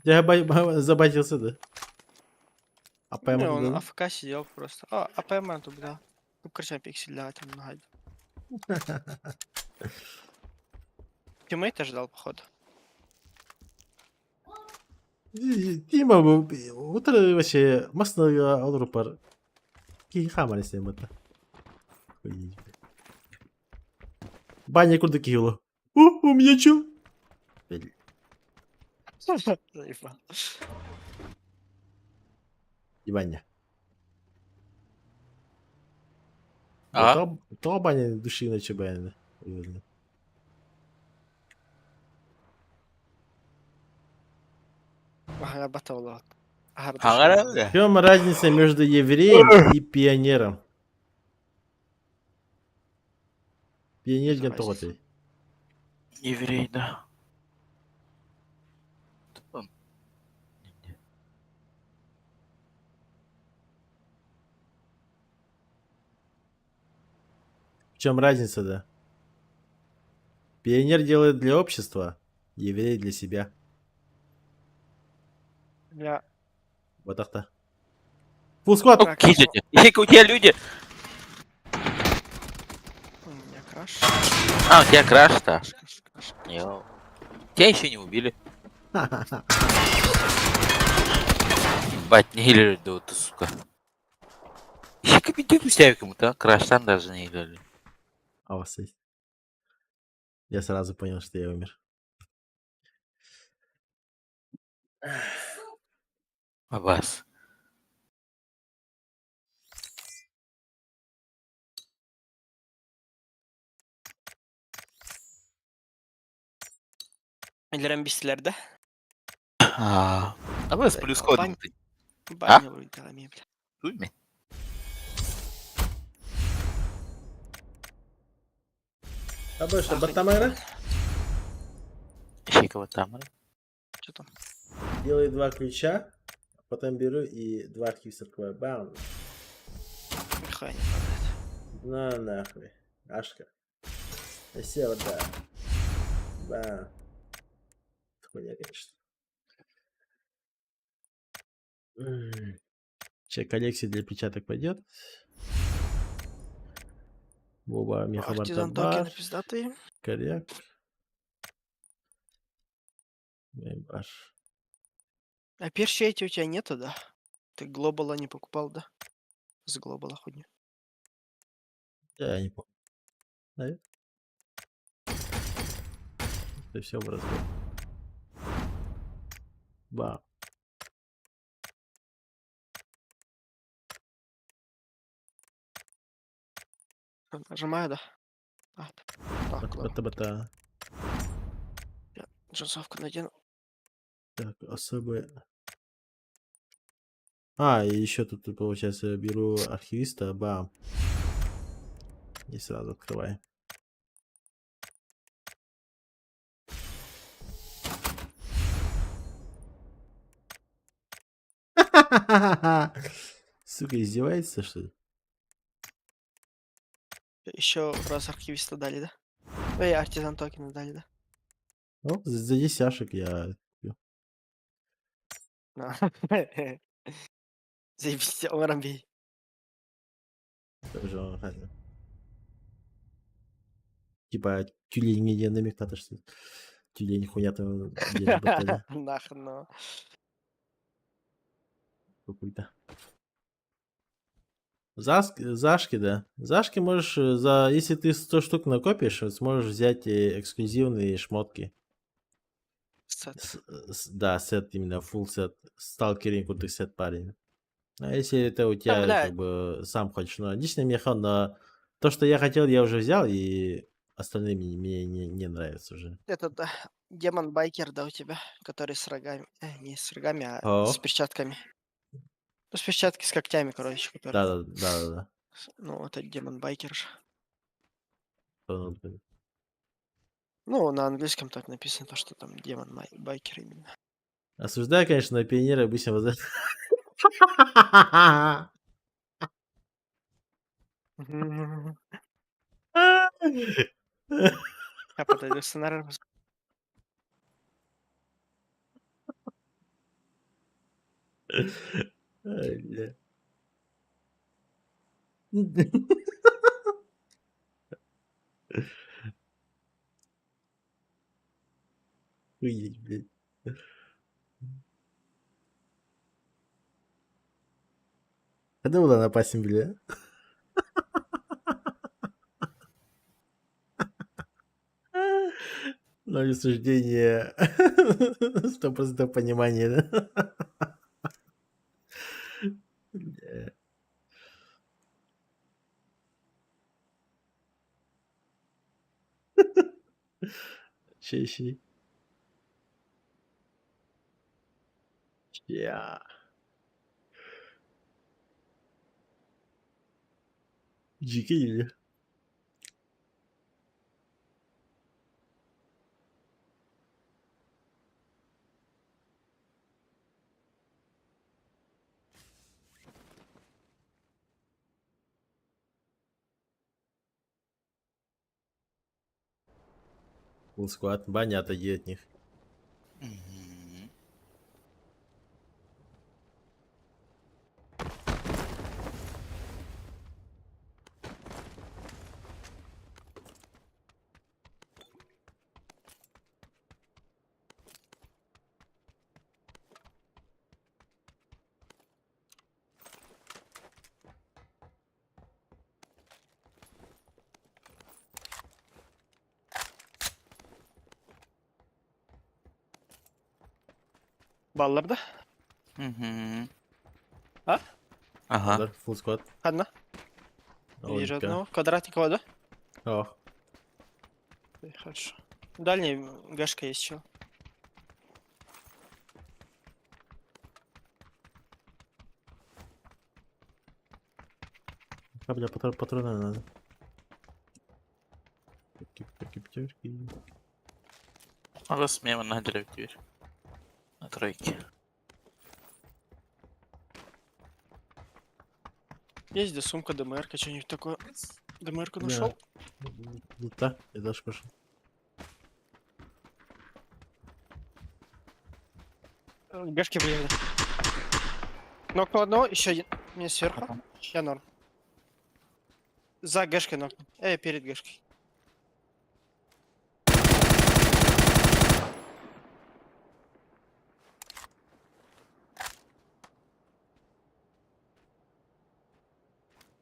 S1: Я забайтился, да? А
S8: Не,
S1: поймал,
S8: он
S1: да?
S8: АФК сидел просто. А, АПМ тут, да. Ну, короче, пиксель, да, там много. Тиммейта ждал, походу.
S1: Тима, утро вообще массовый аудропар. Какие хамали с ним это? Баня куда кило. У меня чё?
S8: Заебал.
S1: Ебаня.
S7: А?
S1: То баня души на чебайна.
S8: Ага, батал,
S7: Ага,
S1: В чем разница между евреем и пионером? Пионер не тот.
S7: еврей, да.
S1: В чем разница, да? Пионер делает для общества, еврей для себя.
S8: Я...
S1: Вот так-то. Фулл-сквад!
S8: Так, ну,
S7: Ищи-ка, у тебя люди.
S8: у меня краш.
S7: А, у тебя краш-то.
S8: Краш.
S7: Йоу. Тебя еще не убили. Ебать, не хилили, да вот ты, сука. Ищи-ка бедюку ставь кому-то, а? Краш там даже не играли.
S1: А у вас есть? Я сразу понял, что я умер.
S7: Абас.
S8: Эльрем бистилерде.
S7: Абас плюс код.
S8: Бань. Баня выиграла, бля.
S7: Туйми.
S1: А больше Батамара
S7: Ищи-ка вот там.
S8: Что там?
S1: делаю 2 ключа, а потом беру и 2 архива открываю. Бам.
S8: Нихуя не падает.
S1: На нахуй. Ашка. Спасибо, да. Бам. Хуйня, конечно. Чек коллекции для печаток пойдет. Боба
S8: Партизан
S1: Мехабартабар.
S8: токены пиздатые.
S1: Коррект. Мейбаш.
S8: А перши эти у тебя нету, да? Ты глобала не покупал, да? С глобала хуйню.
S1: Я не помню. Наверное. Это все в разбор. Бам.
S8: Нажимаю, да? А, так, ладно.
S1: Бата-бата.
S8: Джинсовку надену.
S1: Так, особые. А, и еще тут, получается, беру архивиста, бам. И сразу открываем. Сука, издевается, что ли?
S8: Еще раз архивиста дали, да? Эй, артизан токена дали, да?
S1: Ну, за десяшек я...
S8: На. Заебись, Омаром бей.
S1: Тоже нормально. Типа тюлень мне намекнато, что тюлень хуйня там держит батарею
S8: Нахрен, ну.
S1: какую-то. Зашки, да. Зашки можешь, если ты 100 штук накопишь, сможешь взять эксклюзивные шмотки.
S8: Сет.
S1: Да, сет именно, full сет. Сталкеринг, вот сет парень. А если это у тебя
S8: блядь.
S1: как бы сам хочешь, но лично механ, но то, что я хотел, я уже взял, и остальные мне не нравятся уже.
S8: Этот демон-байкер, да, у тебя, который с рогами. Не с рогами, а с
S1: О,
S8: перчатками. Ну, с перчатки с когтями, короче, который.
S1: да.
S8: Ну, это демон-байкер же.
S1: Э,
S8: Ну, на английском так написано, то, что там демон-байкер именно.
S1: Осуждаю, конечно, пионеры обычно
S8: Я подойду с сценарием.
S1: Ай, бля. Охуеть, блядь. Когда была напасть, бля? Но суждение 100% понимания, да? Бля. Щи. Ща. Джики. Full squad. Баня, отойди от них.
S7: Мгм.
S8: Балларда?
S7: Мгм.
S8: А?
S7: Ага.
S1: Да, full squad.
S8: Одна?
S1: О,
S8: Вижу
S1: нифига.
S8: одного. Квадратникового, да?
S1: О,
S8: Хорошо. Дальний гашка есть еще.
S1: бля, патроны надо. Пятерки.
S7: Надо смело на директиве. На тройке.
S8: Есть да сумка, ДМР-ка, что-нибудь такое. ДМР-ку
S1: Да.
S8: нашел?
S1: Да, я даже пошел.
S8: Гашки были. Нокнул одного, еще один. Мне сверху. Я норм. За гэшкой нокнул. Перед гэшкой.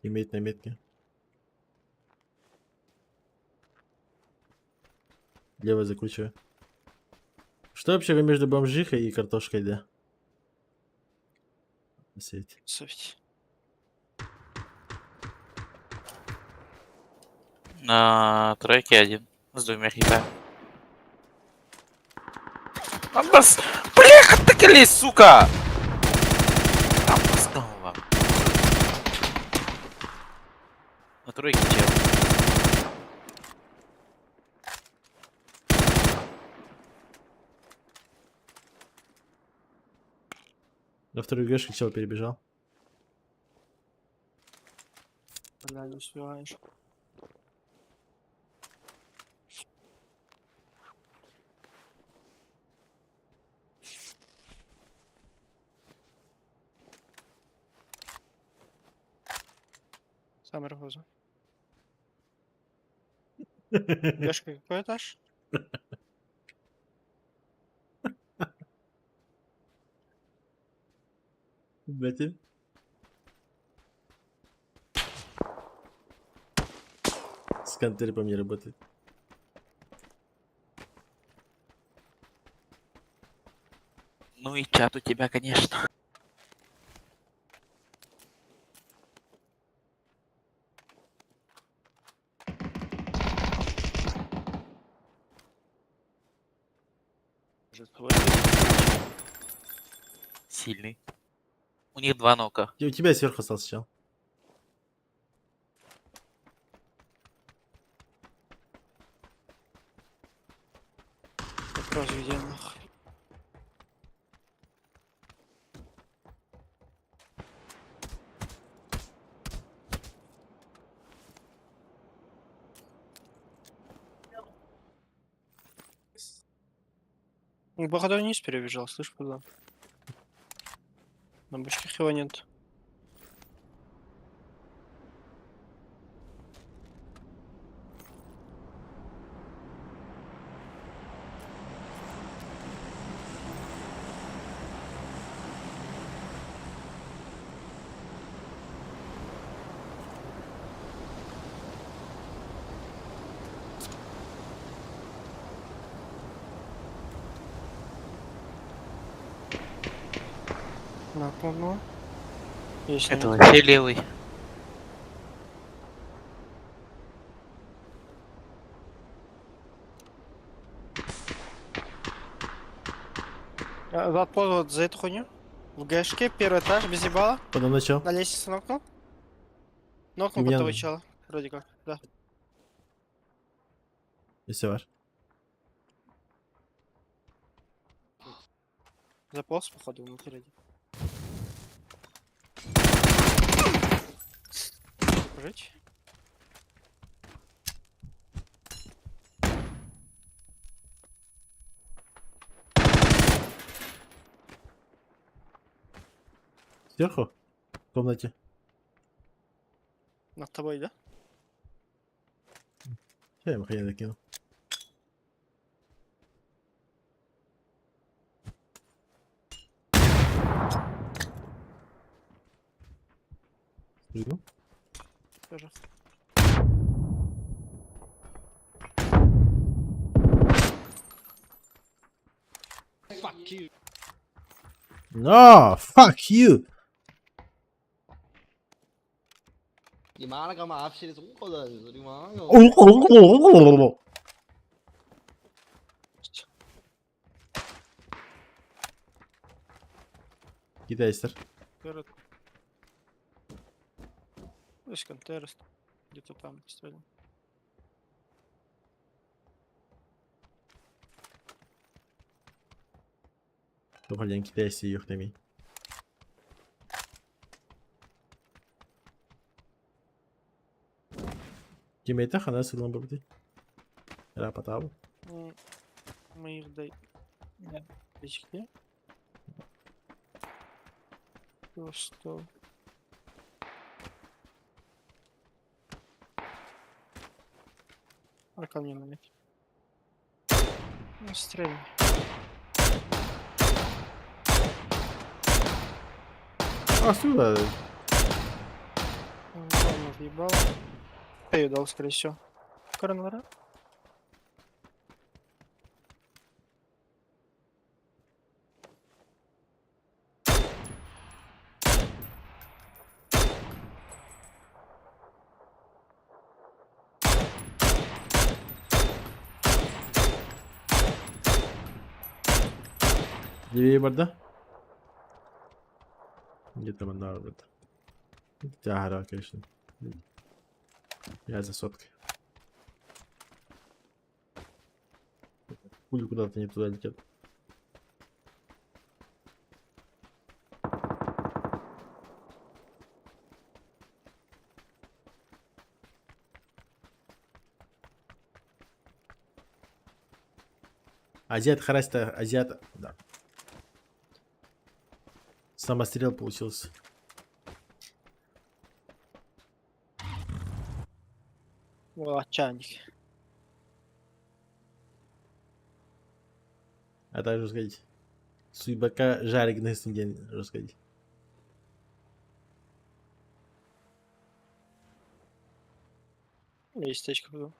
S1: Имеет на метке. Лево закручиваю. Что вообще между бомжихой и картошкой, да? Сеть.
S8: Совесть.
S7: На тройке один. С двумя хитами. Аббас! Бляха, ты колись, сука! Аббас, вам. На тройке чел.
S1: На вторую гешку чел перебежал.
S8: Бля, не успеваешь. Саммер возу. Гашка, какой этаж?
S1: Бэти. Скантер по мне работает.
S7: Ну и чат у тебя, конечно.
S8: Может, вот.
S7: Сильный. У них 2 нока.
S1: И у тебя сверху остался чел.
S8: Вопрос где нахуй. Ну, походу вниз перебежал, слышь, куда? На бочках его нет. На полно. Есть
S7: Это
S8: нет.
S7: вообще левый.
S8: Запол вот за эту хуйню. В ГШК первый этаж, без ебала.
S1: Потом начал.
S8: На лестнице нокнул. Нокнул
S1: Меня-
S8: под того чела. Вроде как, да.
S1: Если ваш.
S8: Заполз, походу, внутрь. Жить.
S1: Сверху? В комнате.
S8: Над тобой, да?
S1: Я ему хрен закину. Прыгну.
S8: Тоже.
S1: No, fuck you.
S11: Gì má nó có mà áp xí xuống có lời rồi đi má.
S1: Китайстер.
S8: Вперед. Есть контейнер. Где-то там стрелял.
S1: Блин, китайцы юхнами. Тиммейта хана сылым бабды. Рапатабы.
S8: Мы их дай. Да. Печки. Что? А ко мне намет. Ну, стреляй.
S1: А, сюда.
S8: Ладно, въебало. Я ее дал, скорее всего. Коронавира?
S1: Левее борда. Где-то банда борда. Тягара, конечно. Я за соткой. Пули куда-то не туда летят. Азиат Хараста, азиат, да. Самострел получился.
S8: Чайник.
S1: А также сказать, суйбака жарик на день рассказать.
S8: Местечко было.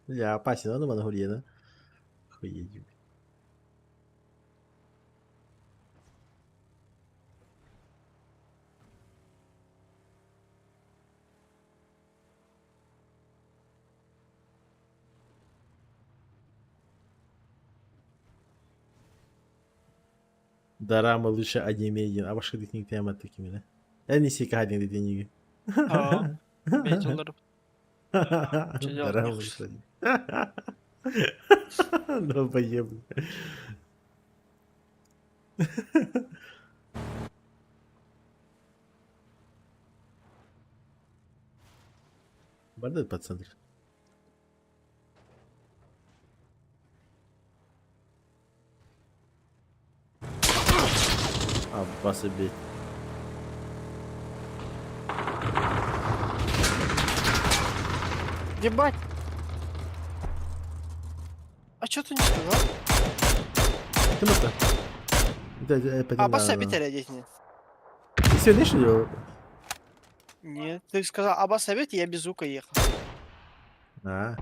S1: Я опасен, ладно, Монголия, да? Охуеть. Darama лучше одним. А başka teknik kıyamet tekimine. En iyisi kadın dediğin gibi.
S8: Aa, Beytullarım. Что делать
S1: Darama
S8: не
S1: лучше
S8: хочется.
S1: один. Долбоеб. Бардат по центру. Аббас бей.
S8: Ебать! А что ты не сказал?
S1: Kim o?
S8: А, Аббаса одеть мне.
S1: Ты сегодня что?
S8: Нет, ты сказал Аббаса я без звука ехал.
S1: А.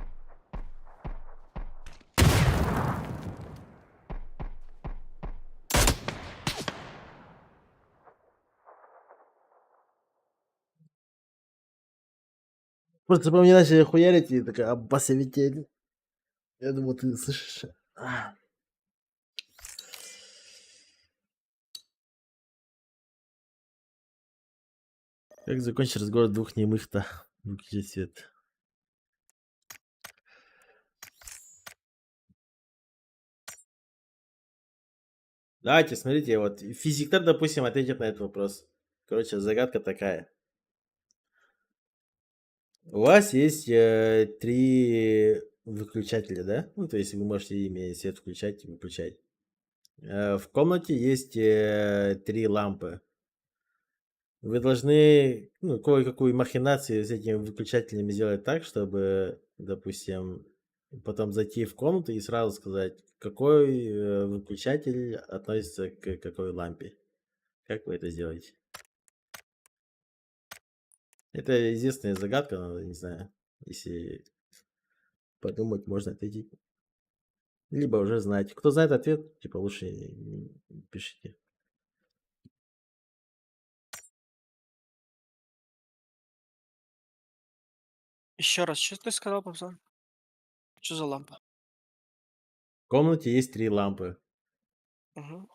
S1: Просто по мне начали хуярить и такая Аббас Я думал, ты слышишь? Как закончить разговор двух немых-то? Выключи свет. Давайте, смотрите, вот физиктор, допустим, ответит на этот вопрос. Короче, загадка такая. У вас есть 3 выключателя, да? Ну, то есть вы можете ими свет включать и выключать. В комнате есть 3 лампы. Вы должны, ну, кое-какую махинацию с этими выключателями сделать так, чтобы, допустим, потом зайти в комнату и сразу сказать, какой выключатель относится к какой лампе. Как вы это сделаете? Это известная загадка, но не знаю, если подумать, можно ответить. Либо уже знаете. Кто знает ответ, типа лучше пишите.
S8: Еще раз, что ты сказал, пацан? Что за лампа?
S1: В комнате есть 3 лампы.
S8: Угу.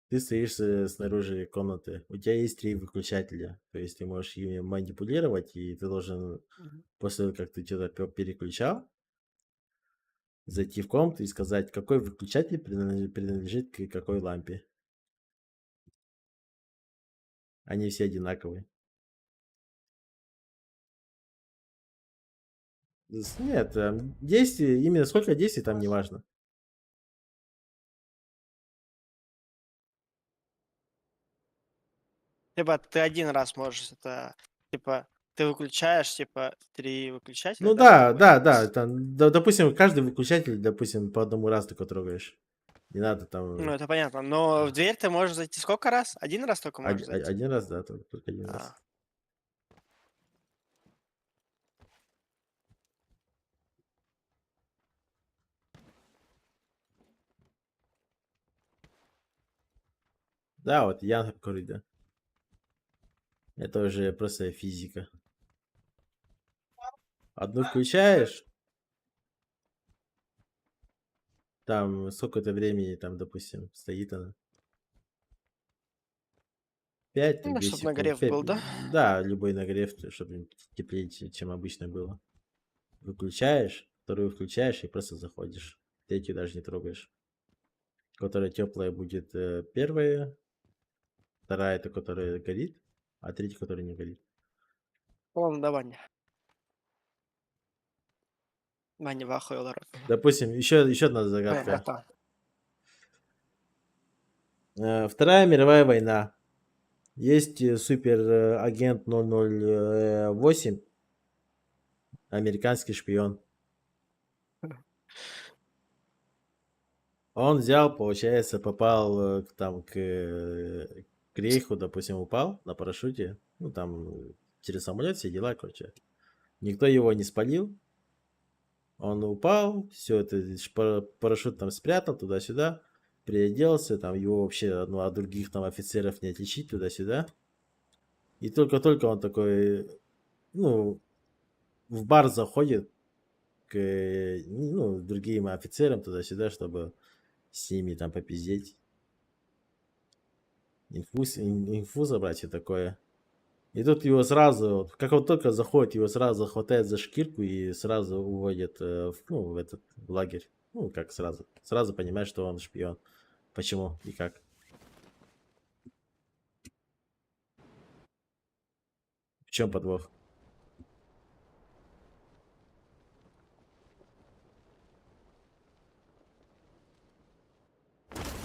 S1: Ты стоишь снаружи комнаты. У тебя есть 3 выключателя. То есть ты можешь ими манипулировать, и ты должен, после того, как ты что-то переключал, зайти в комнату и сказать, какой выключатель принадлежит к какой лампе. Они все одинаковые. Нет, действий, именно сколько действий там не важно.
S8: Типа ты один раз можешь это, типа, ты выключаешь, типа, 3 выключателя,
S1: Ну
S8: да?
S1: да. Там, допустим, каждый выключатель, допустим, по одному разу только трогаешь. Не надо там
S8: Ну, это понятно. Но в дверь ты можешь зайти сколько раз? Один раз только можешь зайти?
S1: один раз, да, только один раз.
S8: А.
S1: Да, вот Ян Корида. Это уже просто физика. Одну включаешь, там сколько-то времени, там, допустим, стоит она. 5,
S8: Ну,
S1: 2
S8: чтоб
S1: секунды.
S8: нагрев был, да?
S1: Да, любой нагрев, чтобы теплее, чем обычно было. Выключаешь, вторую включаешь и просто заходишь. Третью даже не трогаешь. Которая теплая будет первая, вторая это которая горит, а третья, которая не горит.
S8: Ладно, давай. Ваня в ахуе, Лара.
S1: Допустим, еще одна
S8: Эй,
S1: загадка.
S8: братан.
S1: Вторая мировая война. Есть суперагент 008, американский шпион. Он взял, получается, попал там к рейху, допустим, упал на парашюте. Ну, там через самолет все дела, короче. Никто его не спалил. Он упал, все это парашют там спрятал туда-сюда, переоделся, там его вообще ну, от других там офицеров не отличить туда-сюда. И только-только он такой, ну, в бар заходит к ну, другим офицерам туда-сюда, чтобы с ними там попиздеть. Инфу забрать и такое. И тут его сразу, как он только заходит, его сразу хватает за шкирку и сразу уводят в этот лагерь. Ну, как сразу. Сразу понимаешь, что он шпион. Почему и как. В чем подвох?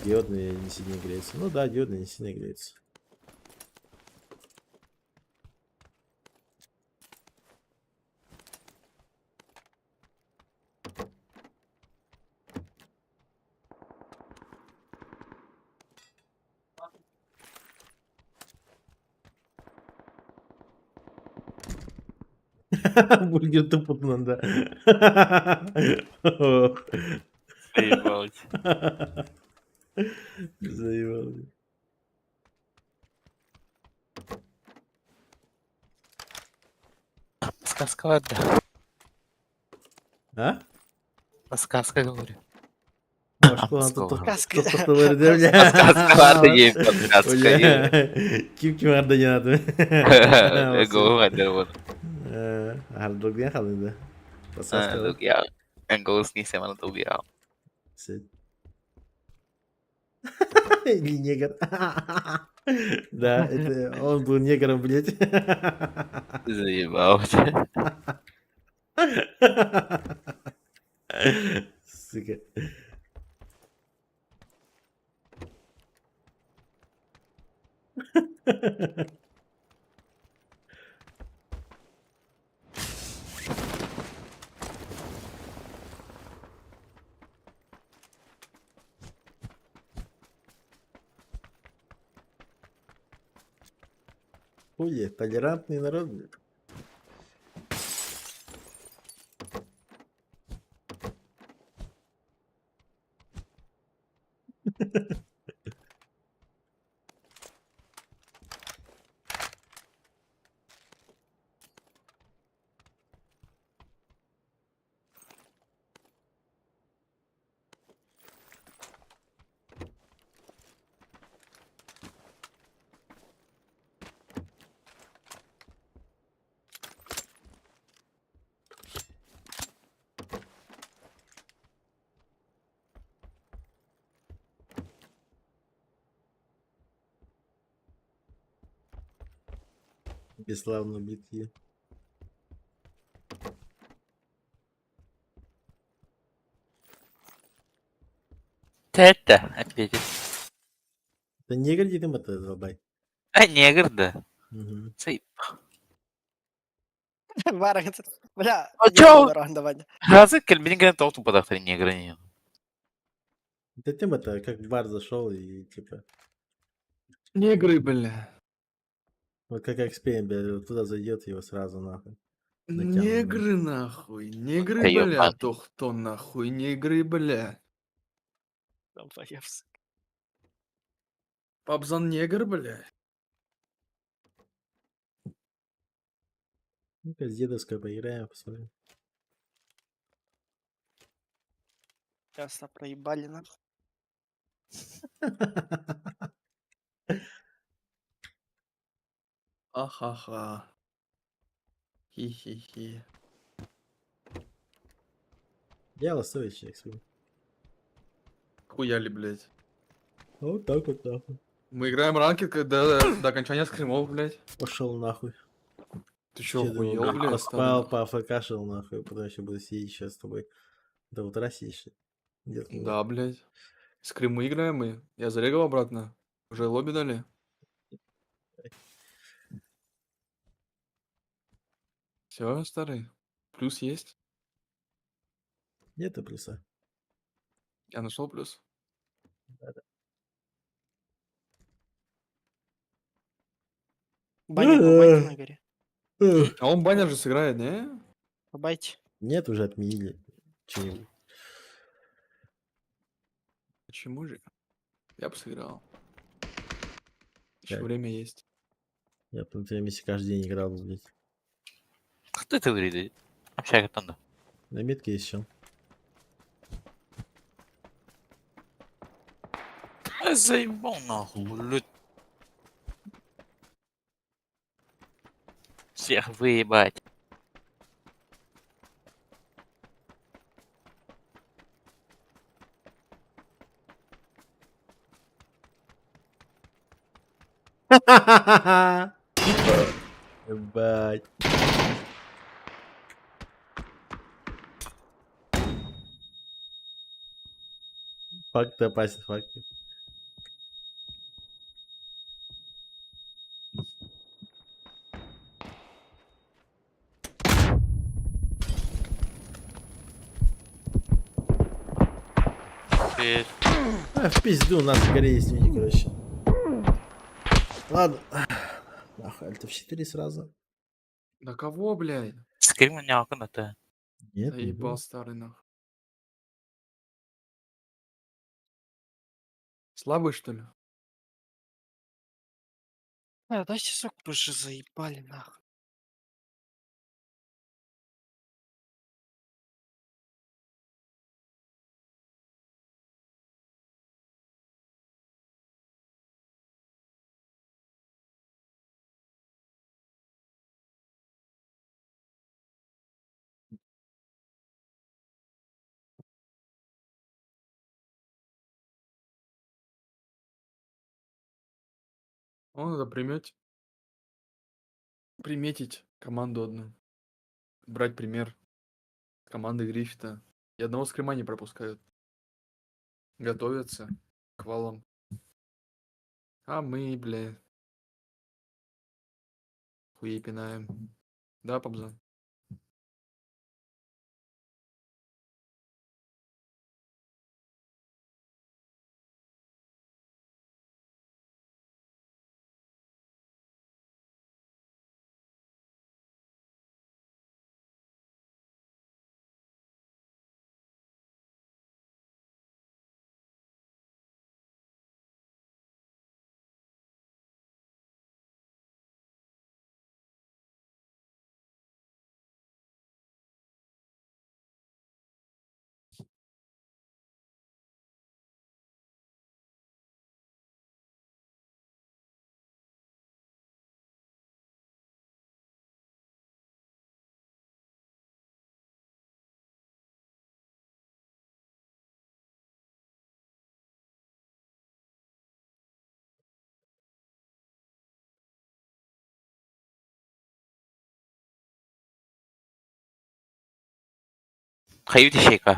S1: Диодные не сильно греются. Ну да, диодные не сильно греются. Бургер тупо да. Ох.
S7: Заебалось.
S1: Заебал.
S7: Сказка, ладно.
S1: А?
S7: Сказка, говорю.
S1: А что она тут
S8: Сказка.
S1: что говорит, да, бля?
S7: Сказка, ладно, ей подсказка.
S1: Kim ardayanadı.
S7: Ego, hadi вот.
S1: Hardrock'dan kaldı.
S7: Друг я. Английский семана друг я.
S1: Или негр. Да, это он был негром, блядь.
S7: Заебался.
S1: Сука. Хули, толерантный народ, блядь. Бесславно битве.
S7: Это опять.
S1: Да негр дедим это долбай.
S7: А негр, да.
S1: Мгм.
S7: Заеб.
S8: Варя, бля,
S7: А
S8: я
S7: чё?
S8: буду ран, Ваня.
S7: Hazır kelbinin толту подахтар негра не.
S1: Да ты это как в бар зашел и типа.
S5: Негры, бля.
S1: Вот как Экспейн, бля, вот туда зайдет его сразу нахуй. Натянут,
S5: Негры нахуй, негры,
S7: Да
S5: бля,
S7: ёбан.
S5: то кто нахуй, негры, бля.
S8: Там появится.
S5: Пабзан негр, бля.
S1: Ну-ка, с дедовской поиграем, посмотрим.
S8: Ясно, проебали нахуй.
S5: Ахаха. Хи-хи-хи.
S1: Я ластовый человек, смотри.
S5: Хуяли, блядь.
S1: Вот так вот нахуй.
S5: Мы играем ранки, когда до окончания скримов, блядь.
S1: Пошел нахуй.
S5: Ты чё,
S1: Чё, думал,
S5: охуел, блядь, старый?
S1: поспал,
S5: нахуй?
S1: поафкашил, нахуй, потом еще буду сидеть сейчас с тобой. До утра сидишь. Нет, ну,
S5: Да, блядь. С Крыму играем мы. Я зарегал обратно. Уже лобби дали. Все, старый. Плюс есть.
S1: Нету плюса.
S5: Я нашел плюс.
S8: Баня побайте на горе.
S5: А он баннер же сыграет, не?
S8: Побайте.
S1: Нет, уже отменили. Че-нибудь.
S5: Почему же? Я бы сыграл. Еще
S1: Так.
S5: время есть.
S1: Я бы на твоем месте каждый день играл бы, блядь.
S7: Кто это говорит? Общага тонда.
S1: На метке еще.
S7: Заебал нахуй, блядь. Всех выебать.
S1: Ебать. Факт опасен, факт.
S7: Привет.
S1: В пизду, надо скорее снять, короче. Ладно. Нахуй, альт F4 сразу.
S5: Да кого, блядь?
S7: Скрим не аккуратно.
S1: Нет, не
S5: Заебал
S1: было.
S5: старый нахуй. Слабый, что ли?
S8: Дайте сок, уже заебали нахуй.
S5: Он надо приметить команду одну. Брать пример с команды Гриффита. И одного скрима не пропускают. Готовятся к валам. А мы, бля, хуей пинаем. Да, Пабза?
S7: Хаюти шейка.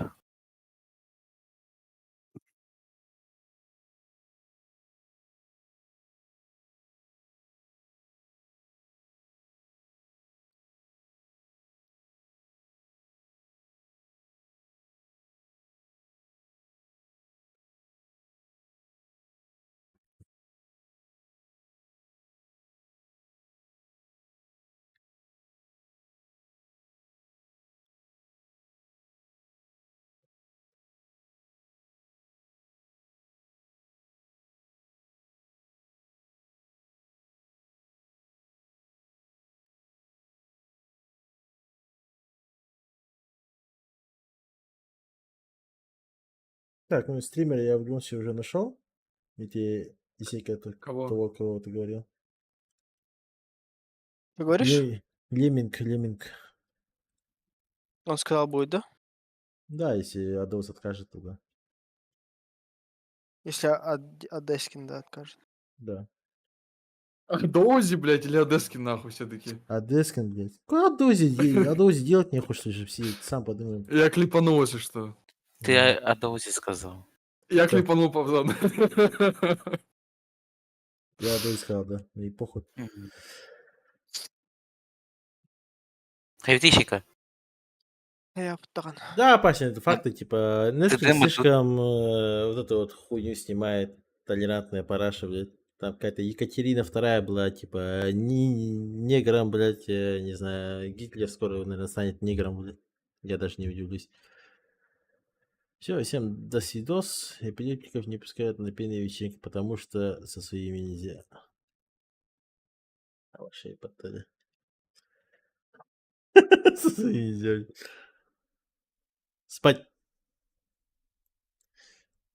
S1: Так, ну стримера я в любом случае уже нашел. Эти исейка
S5: Кого?
S1: того, кого ты говорил.
S8: Ты говоришь?
S1: Леминг.
S8: Он сказал будет, да?
S1: Да, если Адос откажет, то да.
S8: Если от Дескин, да, откажет.
S1: Да.
S5: Доузи, блядь, или Одесский нахуй все-таки?
S1: Одескин, блядь. Куда Адози делать нехуй, что же все, сам подумай.
S5: Я клипанул, если что.
S7: Ты о Доузе сказал.
S5: Я
S1: Что?
S5: клипанул, пацан.
S1: Я Адози сказал, да. И похуй.
S7: Хевтищика.
S8: Я птан.
S1: Да, Паша, это факты, типа, Netflix
S7: думаешь, тут-
S1: слишком вот эту вот хуйню снимает, толерантная параша, блядь. Там какая-то Екатерина II была, типа, негром, блядь, не знаю, Гитлер скоро, наверное, станет негром, блядь. Я даже не удивлюсь. Все, всем до свидос. Эпилептиков не пускают на пьяные вечеринки, потому что со своими нельзя. А ваши подтали. Со своими нельзя. Спать.